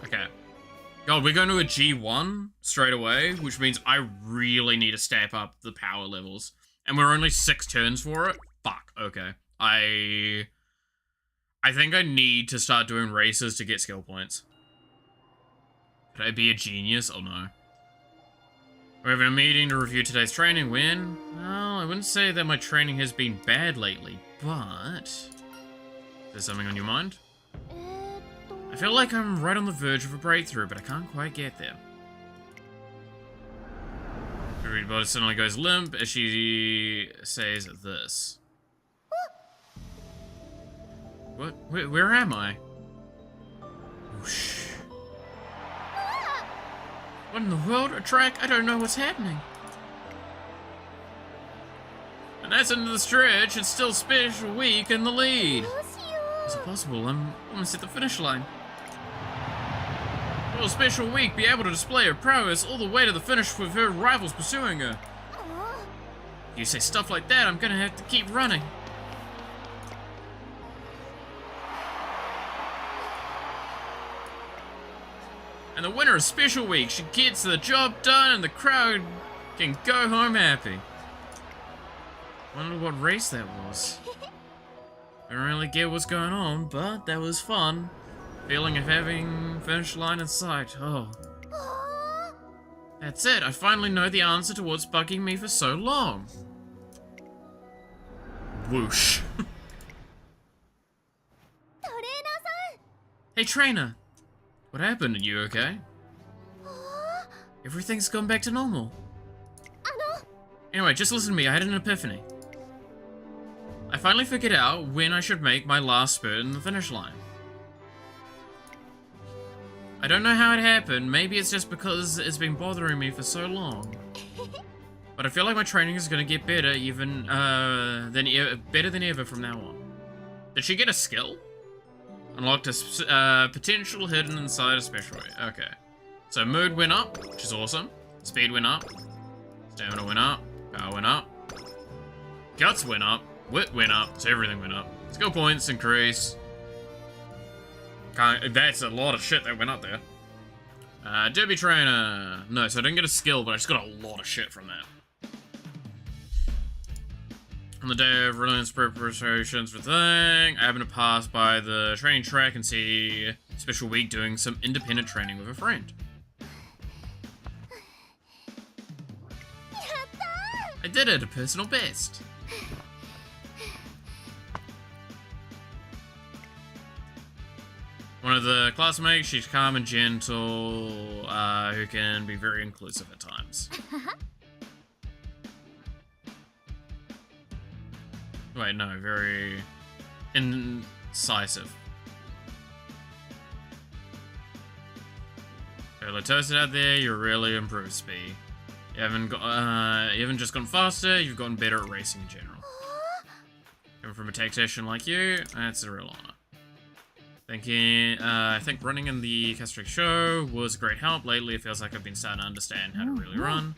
Okay. God, we're going to a G1 straight away, which means I really need to step up the power levels. And we're only 6 turns for it? Fuck, okay. I think I need to start doing races to get skill points. Could I be a genius? Oh no. We're having a meeting to review today's training. When? Well, I wouldn't say that my training has been bad lately, but There's something on your mind? I feel like I'm right on the verge of a breakthrough, but I can't quite get there. Everybody suddenly goes limp as she says this. What? Where am I? Whoosh. What in the world? A track? I don't know what's happening. And that's into the stretch. It's still Special Week in the lead. Is it possible? I'm almost at the finish line. Will Special Week be able to display her prowess all the way to the finish with her rivals pursuing her? If you say stuff like that, I'm gonna have to keep running. And the winner of Special Week, she gets the job done and the crowd can go home happy. Wonder what race that was. I don't really get what's going on, but that was fun. Feeling of having finish line in sight. Oh. That's it. I finally know the answer to what's bugging me for so long. Whoosh. Hey, trainer. What happened? Are you okay? Everything's gone back to normal. Anyway, just listen to me. I had an epiphany. I finally figured out when I should make my last spurt in the finish line. I don't know how it happened. Maybe it's just because it's been bothering me for so long. But I feel like my training is going to get better, better than ever from now on. Did she get a skill? Unlocked a potential hidden inside a special way. Okay. So mood went up, which is awesome. Speed went up. Stamina went up. Power went up. Guts went up. Wit went up. So everything went up. Skill points increase. That's a lot of shit that went up there. Derby trainer. No, so I didn't get a skill, but I just got a lot of shit from that. On the day of release preparations for thing, I happened to pass by the training track and see Special Week doing some independent training with a friend. I did it, a personal best. One of the classmates, she's calm and gentle, who can be very inclusive at times. Wait, no, very incisive. Fairly toasted out there, you're really improved, Spee. You haven't just gone faster, you've gotten better at racing in general. Coming from a tactician like you, that's a real honor. I think running in the Castric show was a great help. Lately, it feels like I've been starting to understand how to really run.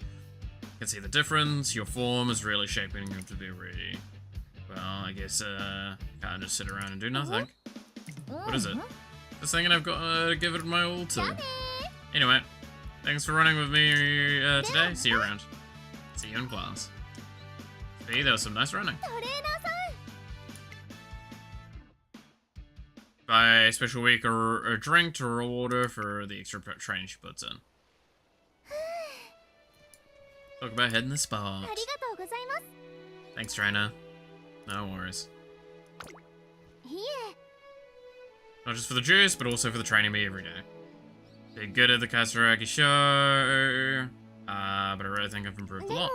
I can see the difference. Your form is really shaping up to be ready. Well, I guess, can't just sit around and do nothing. What is it? Just thinking I've got to give it my all to. Anyway, thanks for running with me today. See you around. See you in class. See, there was some nice running. Buy Special Week or a drink to reward her for the extra training she puts in. Talk about hitting the spot. Thanks, trainer. No worries. Not just for the juice, but also for the training me every day. Did good at the Kasaragi show, but I really think I've improved a lot.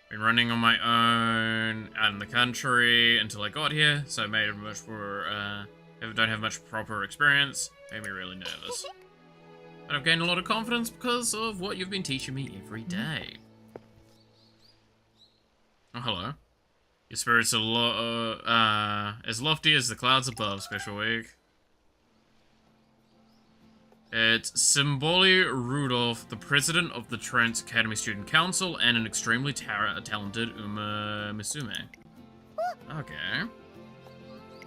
Been running on my own out in the country until I got here, so I made it much more, don't have much proper experience. Made me really nervous. But I've gained a lot of confidence because of what you've been teaching me every day. Oh, hello. Your spirit's as lofty as the clouds above, Special Week. It's Symboli Rudolph, the president of the Trent Academy Student Council, and an extremely talented Uma Misume. Okay.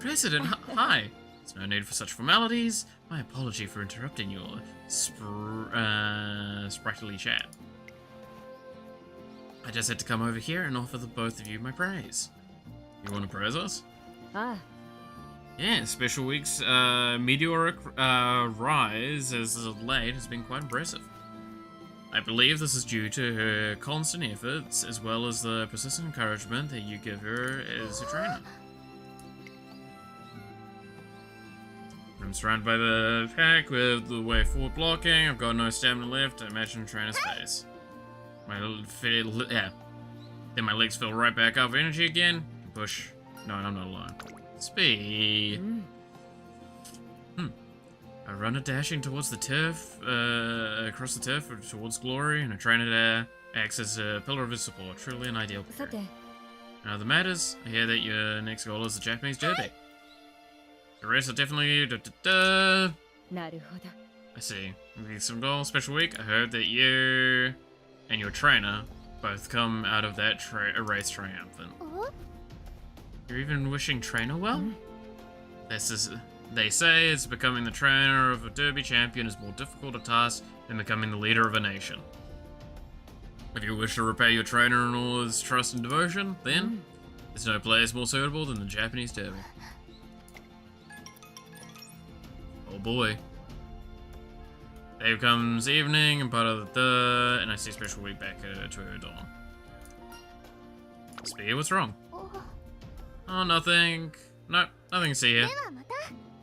President, hi. There's no need for such formalities. My apology for interrupting your sprightly chat. I just had to come over here and offer the both of you my praise. You want to praise us? Yeah, Special Week's meteoric rise as of late has been quite impressive. I believe this is due to her constant efforts, as well as the persistent encouragement that you give her as a trainer. I'm surrounded by the pack with the way forward blocking. I've got no stamina left. I imagine trainer's face. Yeah. Then my legs fill right back up with energy again. Push. No, I'm not alone. Speed. I run a dashing towards the turf, across the turf towards glory, and a trainer there acts as a pillar of his support. Truly an ideal pair. In other matters, I hear that your next goal is the Japanese Derby. The rest are definitely I see. With some goal, special week, I heard that you and your trainer both come out of that race triumphant. You're even wishing trainer well? They say it's becoming the trainer of a derby champion is more difficult a task than becoming the leader of a nation. If you wish to repay your trainer in all his trust and devotion, then there's no place more suitable than the Japanese derby. Oh boy. Here comes evening and part of the and I see special week back to her dawn. Spear, what's wrong? Oh, nothing. No, nothing to see here.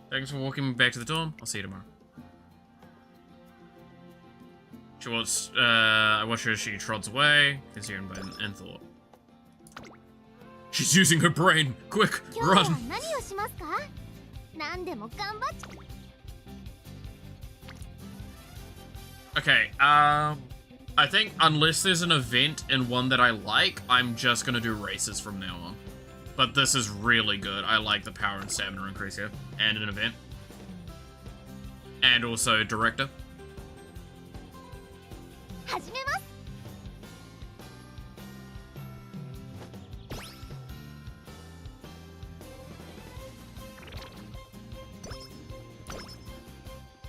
Thanks for walking me back to the dorm. I'll see you tomorrow. I watch her as she trots away, consumed by an thought. She's using her brain! Quick, run! Okay, I think unless there's an event and one that I like, I'm just gonna do races from now on. But this is really good. I like the power and stamina increase here. And an event. And also director.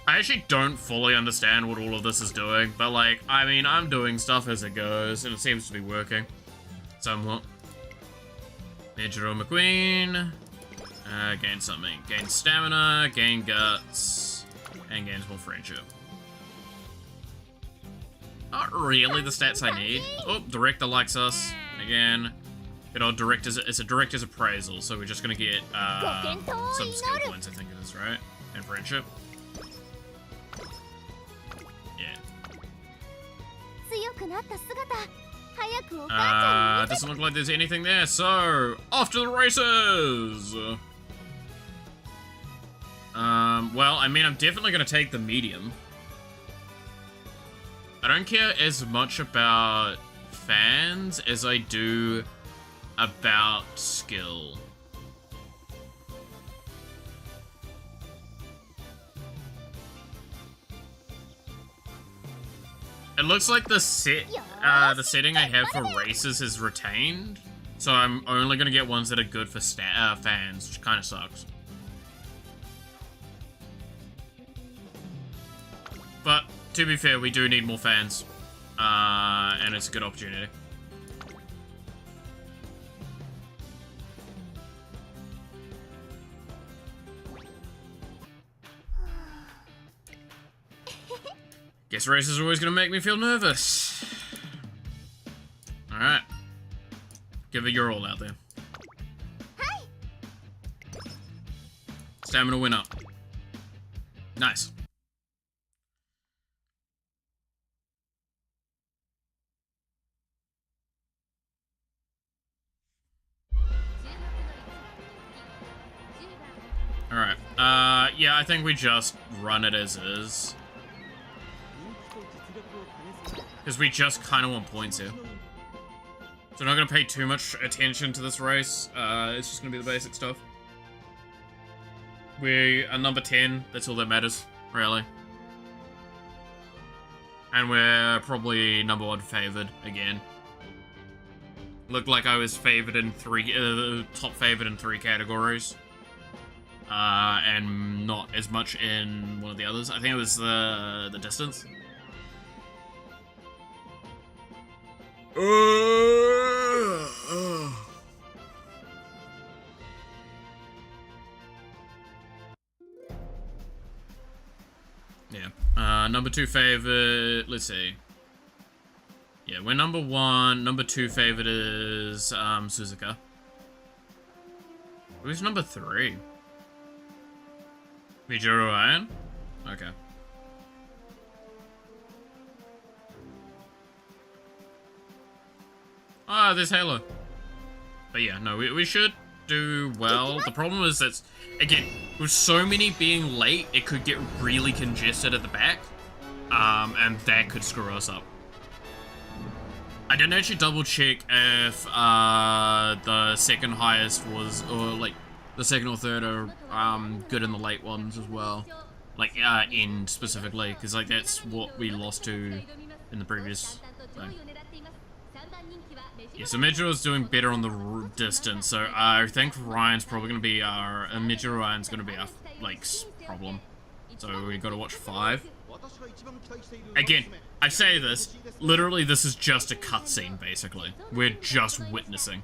I actually don't fully understand what all of this is doing, but like, I mean, I'm doing stuff as it goes, and it seems to be working. Somewhat. Major McQueen. Gain something. Gain stamina, gain guts, and gains more friendship. Not really the stats I need. Oh, director likes us. Again. Good old director's, it's a director's appraisal, so we're just gonna get some skill points, I think it is, right? And friendship. Yeah. Doesn't look like there's anything there, so off to the races! Well, I mean, I'm definitely gonna take the medium. I don't care as much about fans as I do about skill. It looks like the setting I have for races is retained, so I'm only gonna get ones that are good for fans, which kind of sucks. But to be fair, we do need more fans, and it's a good opportunity. Guess races are always gonna make me feel nervous. Alright. Give it your all out there. Stamina went up. Nice. Alright. Yeah, I think we just run it as is. Because we just kind of want points here. So I'm not going to pay too much attention to this race. It's just going to be the basic stuff. We are number 10. That's all that matters, really. And we're probably number 1 favored again. Looked like I was favored in top favored in 3 categories. And not as much in one of the others. I think it was the distance. Yeah. Number 2 favorite. Let's see. Yeah, we're number 1. Number 2 favorite is Suzuka. Who's number 3? VTuber Iron? Okay. Ah, there's Halo. But yeah, no, we should do well. The problem is that, again, with so many being late, it could get really congested at the back. And that could screw us up. I didn't actually double check if the second highest was, or like, the second or third are good in the late ones as well. Like, end specifically, because like that's what we lost to in the previous thing. Yeah, so Midge is doing better on the distance, so I think Ryan's probably going to be our, Midge Ryan's going to be our, like, problem. So we got to watch 5. Again, I say this, literally this is just a cutscene, basically. We're just witnessing.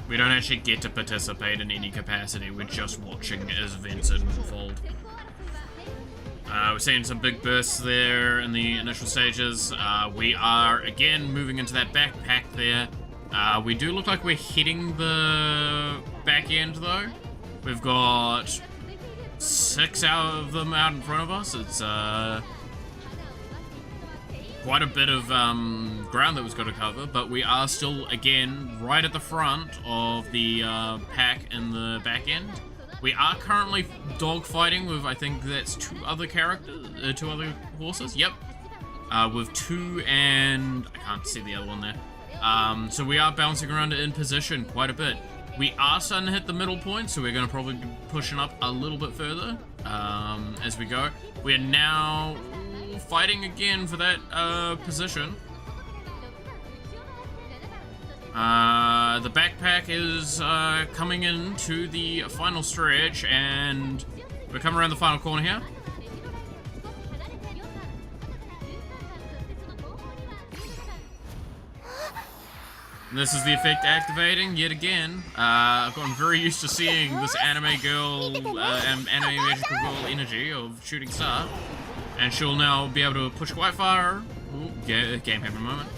We don't actually get to participate in any capacity, we're just watching as events unfold. We're seeing some big bursts there in the initial stages. We are, again, moving into that backpack there. We do look like we're hitting the back end, though. We've got 6 out of them out in front of us. It's quite a bit of ground that we've got to cover, but we are still, again, right at the front of the pack in the back end. We are currently dogfighting with, I think that's 2 other characters, 2 other horses, yep. With 2 and, I can't see the other one there. So we are bouncing around in position quite a bit. We are starting to hit the middle point, so we're going to probably be pushing up a little bit further as we go. We are now fighting again for that position. The backpack is coming into the final stretch, and we're coming around the final corner here. And this is the effect activating yet again. I've gotten very used to seeing this anime girl, anime magical girl energy of Shooting Star, and she'll now be able to push quite far. Ooh, game having a moment.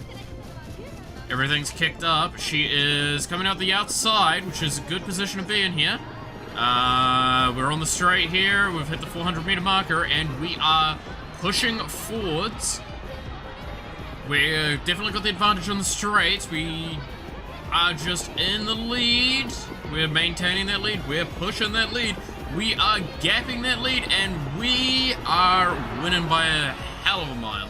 Everything's kicked up. She is coming out the outside, which is a good position to be in here. We're on the straight here. We've hit the 400-meter marker, and we are pushing forwards. We've definitely got the advantage on the straights. We are just in the lead. We're maintaining that lead. We're pushing that lead. We are gapping that lead, and we are winning by a hell of a mile.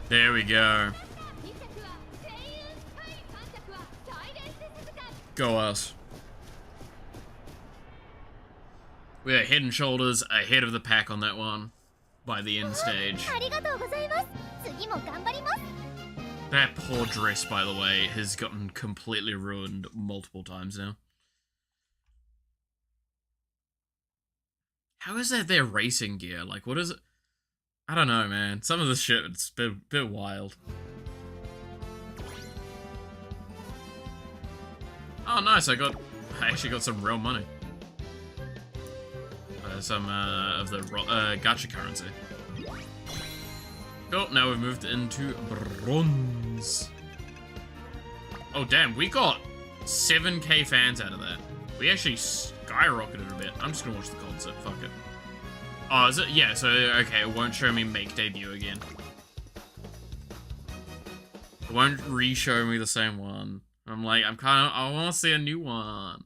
There we go. Go us. We are head and shoulders ahead of the pack on that one by the end stage. That poor dress, by the way, has gotten completely ruined multiple times now. How is that their racing gear? Like, what is it? I don't know, man. Some of this shit, it's a bit wild. Oh, nice. I actually got some real money. Some of the gacha currency. Cool, now we've moved into bronze. Oh, damn. We got 7k fans out of that. We actually skyrocketed a bit. I'm just gonna watch the concert. Fuck it. Oh, is it? Yeah, so, okay, it won't show me make debut again. It won't re-show me the same one. I'm like, I want to see a new one.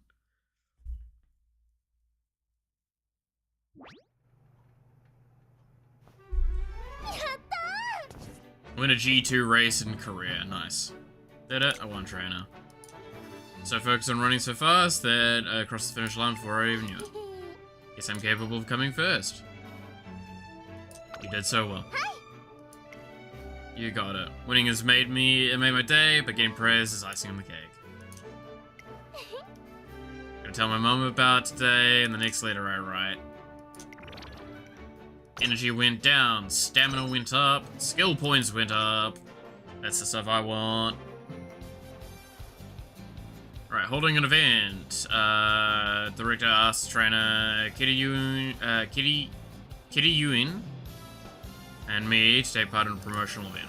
Win a G2 race in Korea. Nice. Did it? I won trainer. So focused on running so fast that I crossed the finish line before I even knew it. Guess I'm capable of coming first. You did so well. You got it. Winning has made my day, but getting praise is icing on the cake. Gonna tell my mom about today, and the next letter I write. Energy went down, stamina went up, skill points went up. That's the stuff I want. Right, holding an event. Director asks trainer Kitty Yuin and me to take part in a promotional event.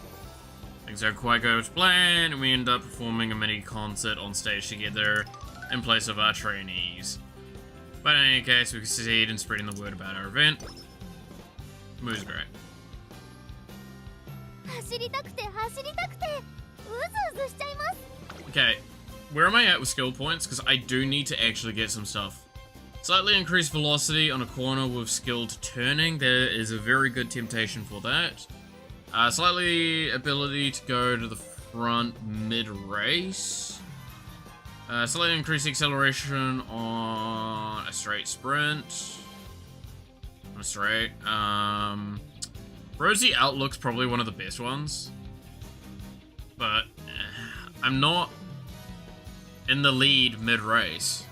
Things don't quite go as planned, and we end up performing a mini concert on stage together in place of our trainees. But in any case, we succeed in spreading the word about our event. Mood's great. 走りたくて走りたくてうずうずしちゃいます Okay, where am I at with skill points? Because I do need to actually get some stuff. Slightly increased velocity on a corner with skilled turning. There is a very good temptation for that. Slightly ability to go to the front mid-race. Slightly increased acceleration on a straight sprint. On a straight. Rosy Outlook's probably one of the best ones. But I'm not in the lead mid-race.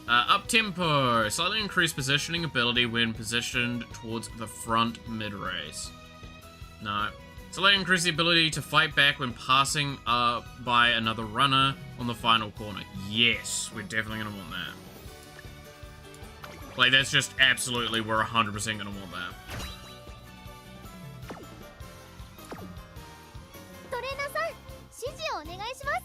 Up-tempo. Slightly increased positioning ability when positioned towards the front mid-race. No. Slightly increase the ability to fight back when passing by another runner on the final corner. Yes, we're definitely going to want that. Like, that's just absolutely, we're 100% going to want that. トレーナーさん指示をお願いします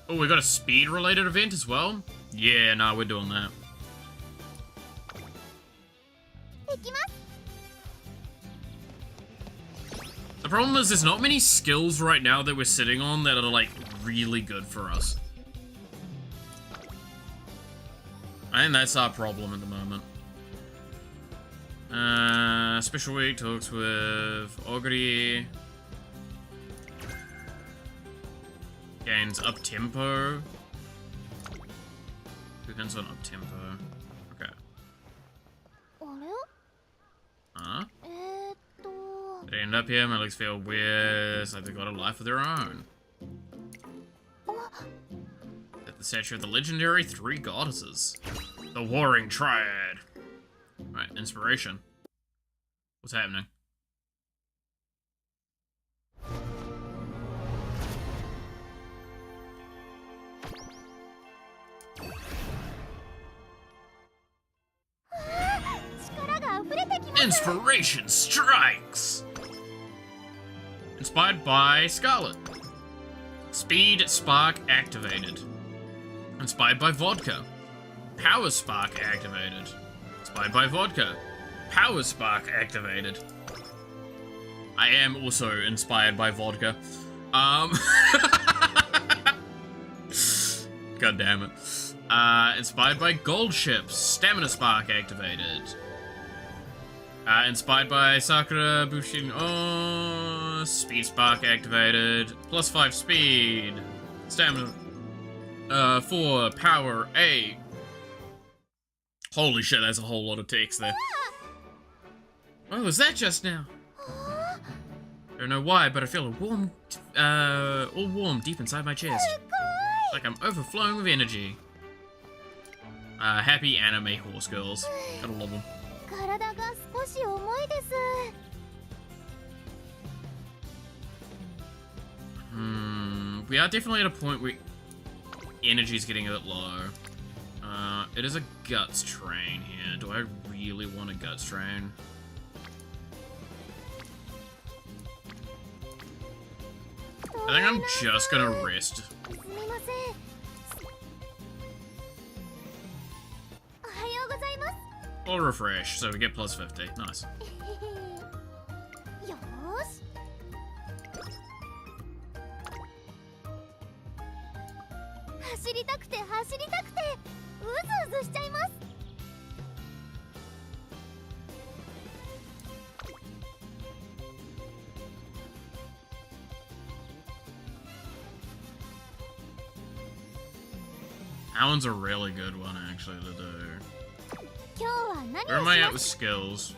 Oh, we got a speed-related event as well? Yeah, no, we're doing that. 行きます The problem is there's not many skills right now that we're sitting on that are, like, really good for us. I think that's our problem at the moment. Special week talks with Ogre. Gains up-tempo. Who gains on up-tempo? Okay. あれ Huh? They end up here, my legs feel weird. It's like they've got a life of their own. At the statue of the legendary three goddesses. The Warring Triad. Right, inspiration. What's happening? Inspiration strikes! Inspired by Scarlet. Speed Spark activated. Inspired by Vodka. Power Spark activated. Inspired by Vodka. Power Spark activated. I am also inspired by vodka. God damn it. Inspired by Gold Ships. Stamina Spark activated. Inspired by Sakura Bushin. Oh, Speed Spark activated. +5 speed. Stamina. 4 power. 8. Holy shit, that's a whole lot of text there. What was that just now? Don't know why, but I feel a warm, all warm deep inside my chest. Like I'm overflowing with energy. Happy anime horse girls. Gotta love them. 体が少し重いです We are definitely at a point where energy's getting a bit low. It is a guts train here. Do I really want a guts train? I think I'm just gonna rest. すみませんおはようございます Or refresh, so we get +50. Nice. よーし走りたくて走りたくてうずうずしちゃいます That one's a really good one, actually, to do. 今日は何 Where を am I し at ま with す skills?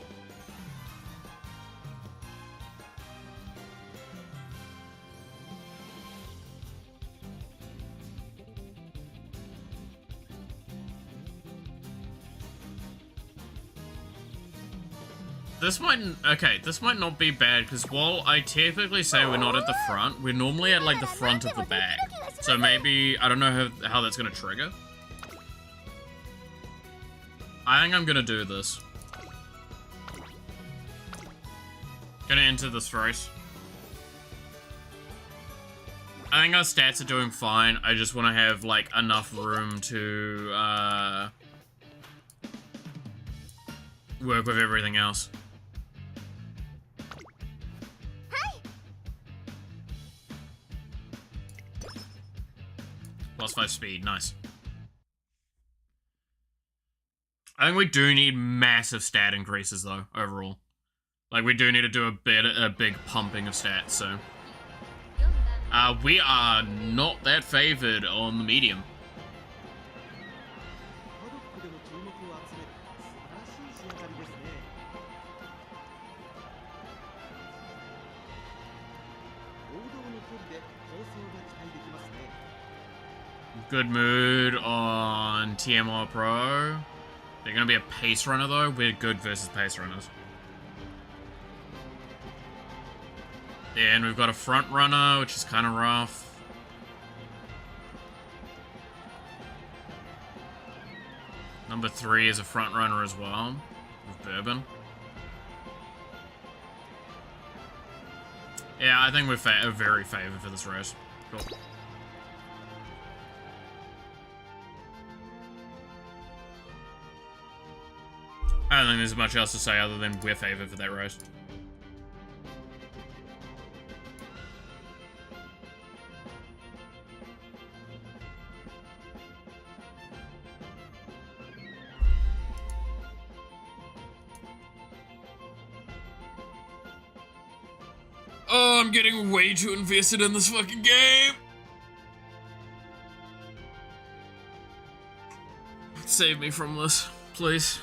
This might, okay, this might not be bad, because while I typically say we're not at the front, we're normally at, like, the front of the back. So maybe, I don't know how that's gonna trigger. I think I'm gonna do this. Gonna enter this race. I think our stats are doing fine. I just want to have, like, enough room to, work with everything else. +5 speed, nice. I think we do need massive stat increases, though, overall. Like, we do need to do a big pumping of stats, so... we are not that favored on the medium. Good mood on TMR Pro. They're gonna be a pace runner though. We're good versus pace runners. Then we've got a front runner, which is kind of rough. Number 3 is a front runner as well, with Bourbon. Yeah, I think we're very favored for this race. Cool. I don't think there's much else to say other than we're favored for that race. Oh, I'm getting way too invested in this fucking game. Save me from this, please.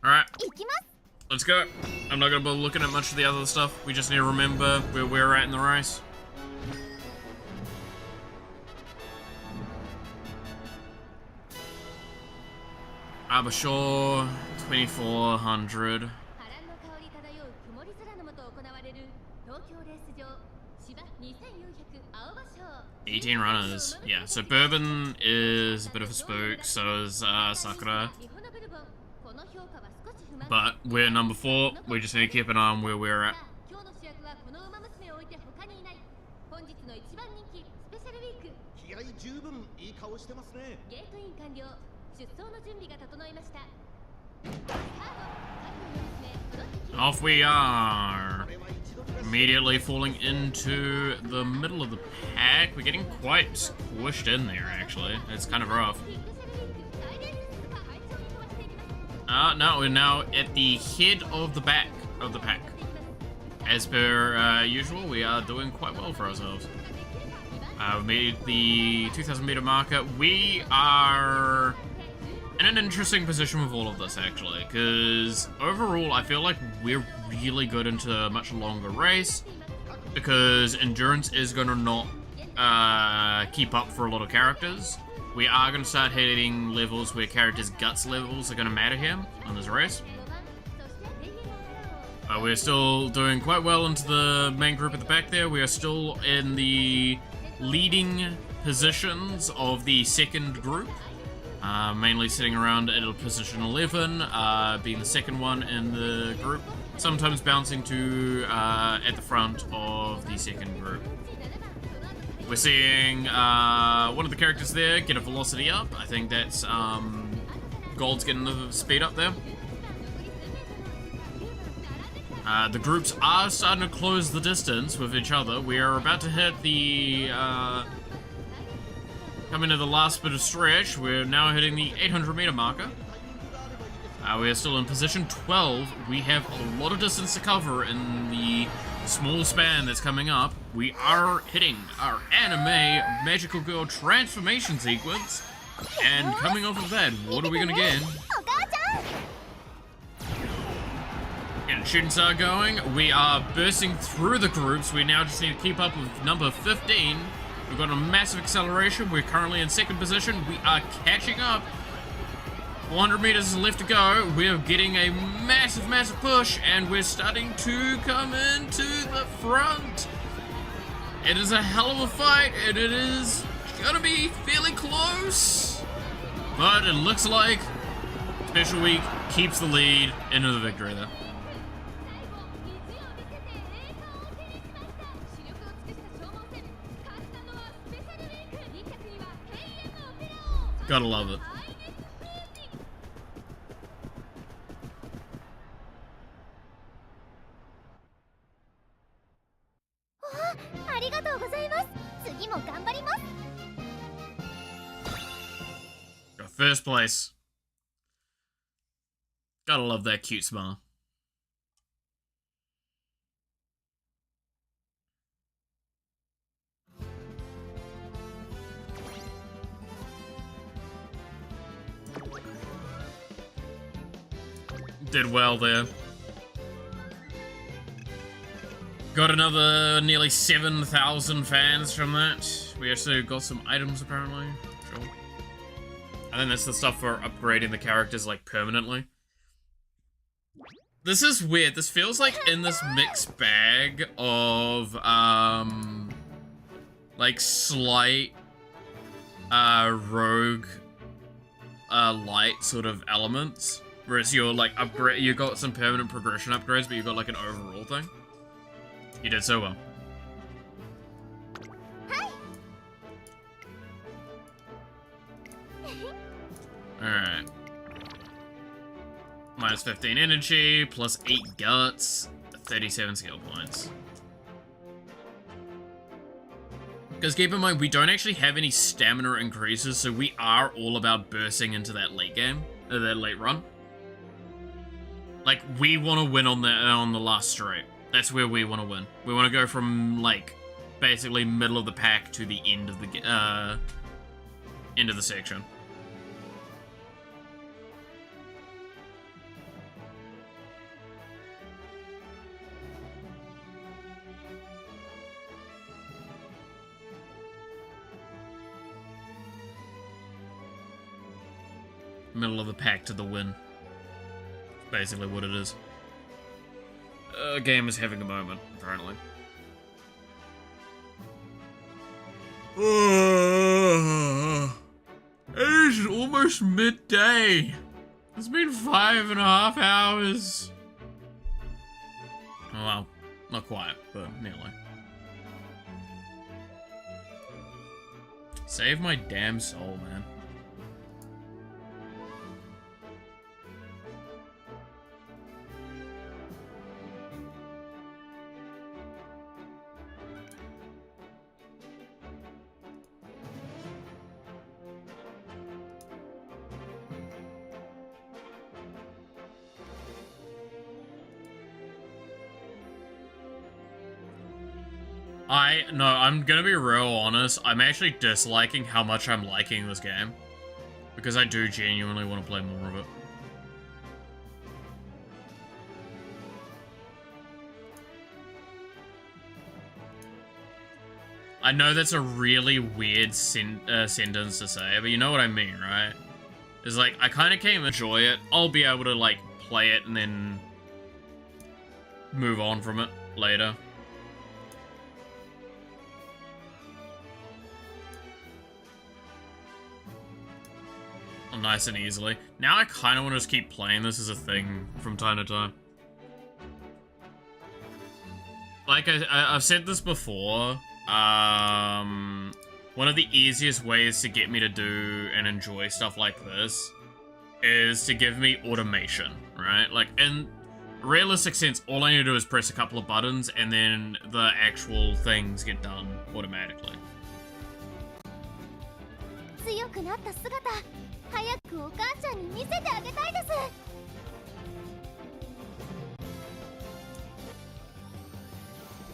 Alright, let's go. I'm not gonna bother looking at much of the other stuff. We just need to remember where we're at in the race. Abashore, 2400. 18 runners. Yeah, so Bourbon is a bit of a spook, so is Sakura. But we're number 4, we just need to keep an eye on where we're at. Off we are. Immediately falling into the middle of the pack. We're getting quite squished in there, actually. It's kind of rough. No, we're now at the head of the back of the pack. As per usual, we are doing quite well for ourselves. We made the 2,000 meter marker. We are in an interesting position with all of this, actually, because overall, I feel like we're really good into a much longer race, because endurance is going to not keep up for a lot of characters. We are going to start hitting levels where characters' guts levels are going to matter here on this race. We're still doing quite well into the main group at the back there. We are still in the leading positions of the second group. Mainly sitting around at a position 11, being the second one in the group. Sometimes bouncing to at the front of the second group. We're seeing one of the characters there get a velocity up. I think that's Gold's getting the speed up there. The groups are starting to close the distance with each other. We are about to hit the coming to the last bit of stretch. We're now hitting the 800 meter marker. We are still in position 12. We have a lot of distance to cover in the small span that's coming up. We are hitting our anime magical girl transformation sequence. And coming off of that, what are we gonna get? Getting shooting star going. We are bursting through the groups. We now just need to keep up with number 15. We've got a massive acceleration. We're currently in second position. We are catching up. 400 meters left to go. We're getting a massive, massive push, and we're starting to come into the front. It is a hell of a fight, and it is gonna be fairly close. But it looks like Special Week keeps the lead into the victory there. Gotta love it. Got first place. Gotta love that cute smile. Did well there. Got another nearly 7,000 fans from that. We also got some items apparently. Sure. I think that's the stuff for upgrading the characters like permanently. This is weird. This feels like in this mixed bag of like slight rogue light sort of elements. Whereas you're like upgrade, you got some permanent progression upgrades, but you got like an overall thing. You did so well. Alright. Minus 15 energy, plus 8 guts, 37 skill points. Because keep in mind, we don't actually have any stamina increases, so we are all about bursting into that late game, that late run. Like, we want to win on the last straight. That's where we want to win. We want to go from, like, basically middle of the pack to the end of the section. Middle of the pack to the win. Basically what it is. Game is having a moment, apparently. It is almost midday. It's been 5.5 hours. Oh, well, not quite, but nearly. Save my damn soul, man. I'm gonna be real honest, I'm actually disliking how much I'm liking this game. Because I do genuinely want to play more of it. I know that's a really weird sentence to say, but you know what I mean, right? It's like, I kind of can't enjoy it. I'll be able to, like, play it and then move on from it later. Nice and easily. Now I kind of want to just keep playing this as a thing from time to time. Like I've said this before, one of the easiest ways to get me to do and enjoy stuff like this is to give me automation, right? Like in realistic sense, all I need to do is press a couple of buttons and then the actual things get done automatically.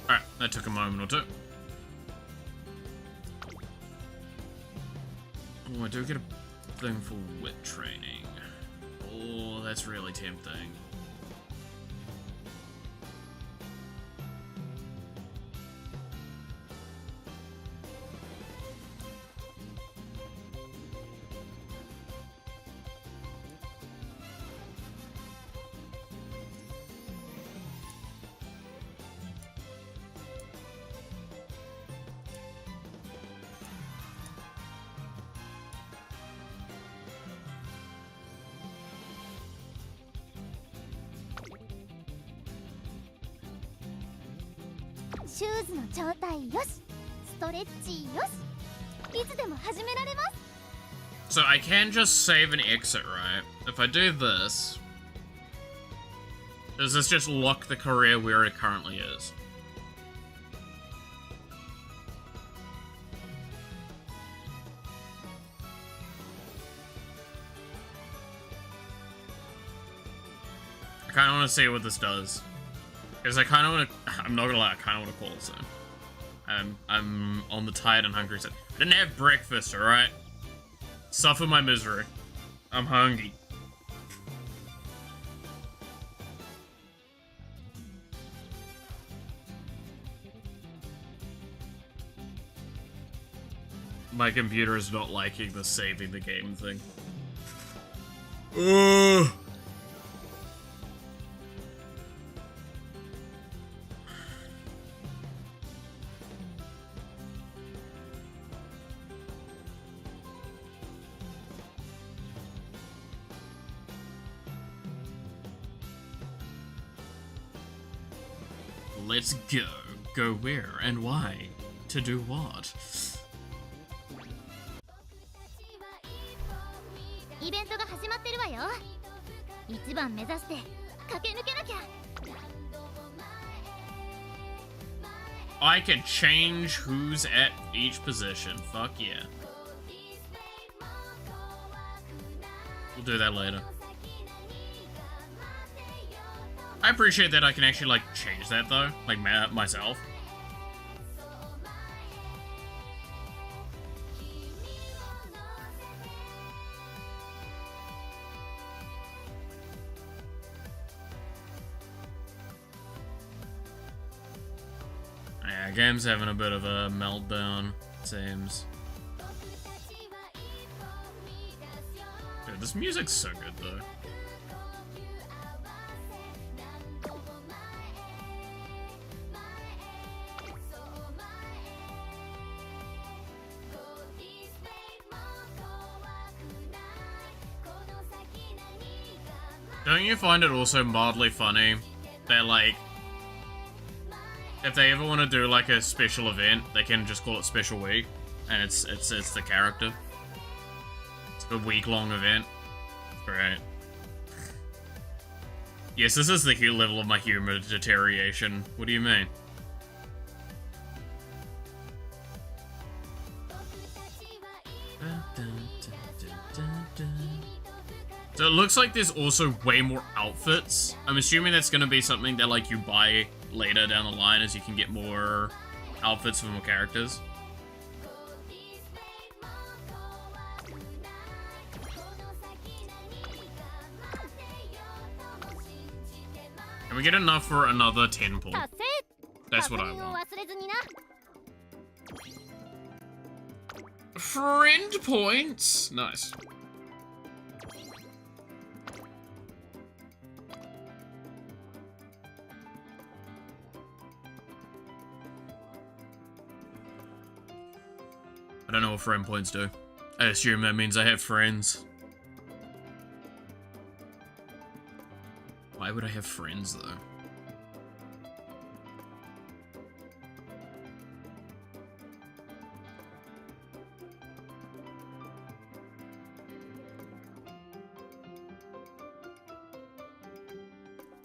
Alright, that took a moment or two. Oh, I do get a thing for wit training. Oh, that's really tempting. シューズの状態よし、ストレッチよし、いつでも始められます。 So I can just save and exit, right? If I do this, does this just lock the career where it currently is? I kind of want to see what this does. Because I kind of want to, I'm not gonna lie, I kind of want to call it soon. I'm on the tired and hungry side. I didn't have breakfast, alright? Suffer my misery. I'm hungry. My computer is not liking the saving the game thing. Ugh. Let's go. Go where and why? To do what? イベントが始まってるわよ。一番目指して駆け抜けなきゃ。 I can change who's at each position. Fuck yeah. We'll do that later. I appreciate that I can actually, like, change that, though. Like, myself. Yeah, game's having a bit of a meltdown, it seems. Dude, this music's so good, though. Don't you find it also mildly funny that, like, if they ever want to do, like, a special event, they can just call it Special Week, and it's the character. It's a week-long event. Great. Yes, this is the level of my humor deterioration. What do you mean? So it looks like there's also way more outfits. I'm assuming that's going to be something that, like, you buy later down the line as you can get more outfits for more characters. Can we get enough for another 10 pull? That's what I want. Friend points! Nice. I don't know what friend points do. I assume that means I have friends. Why would I have friends, though?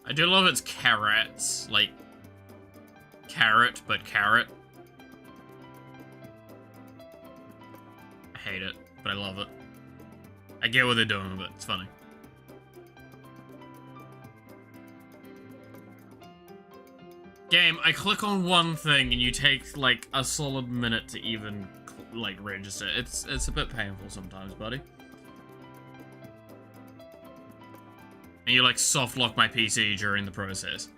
I do love its carrots, like, carrot, but carrot. I hate it, but I love it. I get what they're doing with it, it's funny. Game, I click on one thing and you take, like, a solid minute to even, like, register. It's a bit painful sometimes, buddy. And you, like, soft lock my PC during the process.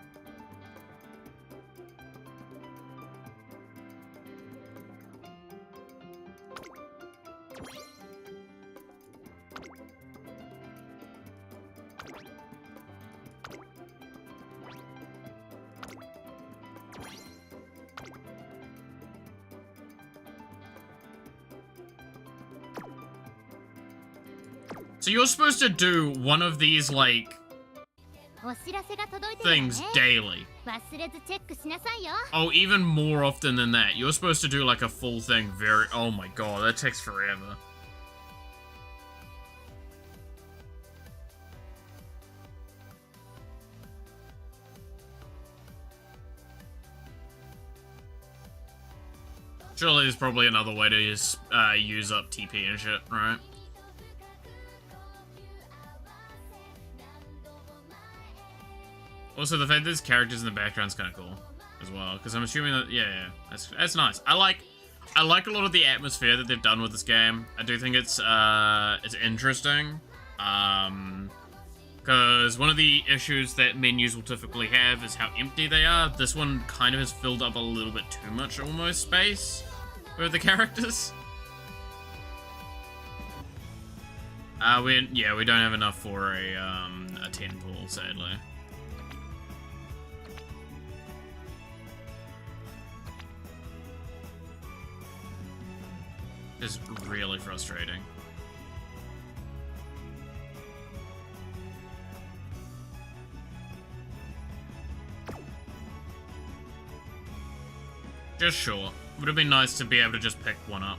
So you're supposed to do one of these, like, things daily. Oh, even more often than that. You're supposed to do like a full thing oh my god, that takes forever. Surely there's probably another way to use up TP and shit, right? Also, the fact that there's characters in the background is kind of cool as well, because I'm assuming that that's nice. I like a lot of the atmosphere that they've done with this game. I do think it's interesting, because one of the issues that menus will typically have is how empty they are. This one kind of has filled up a little bit too much, almost, space with the characters. We don't have enough for a 10 pool, sadly. Is really frustrating. Just sure. Would have been nice to be able to just pick one up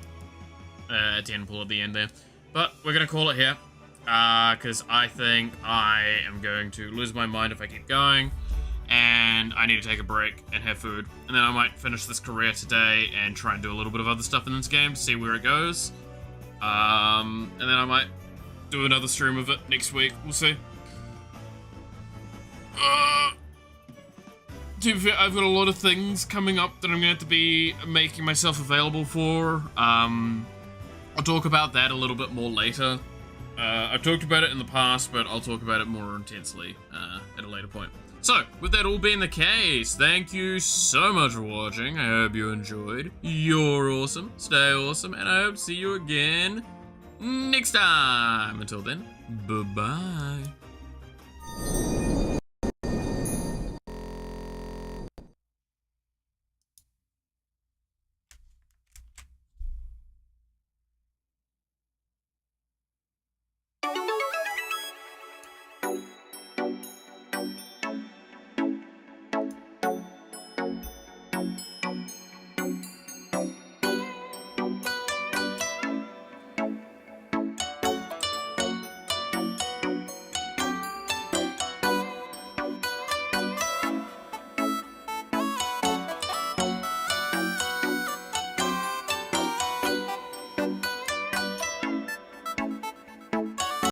at the end pool at the end there. But we're gonna call it here. Because I think I am going to lose my mind if I keep going. And I need to take a break and have food. And then I might finish this career today and try and do a little bit of other stuff in this game to see where it goes. And then I might do another stream of it next week. We'll see. To be fair, I've got a lot of things coming up that I'm going to have to be making myself available for. I'll talk about that a little bit more later. I've talked about it in the past, but I'll talk about it more intensely at a later point. So, with that all being the case, thank you so much for watching. I hope you enjoyed. You're awesome, stay awesome, and I hope to see you again next time. Until then, bye-bye.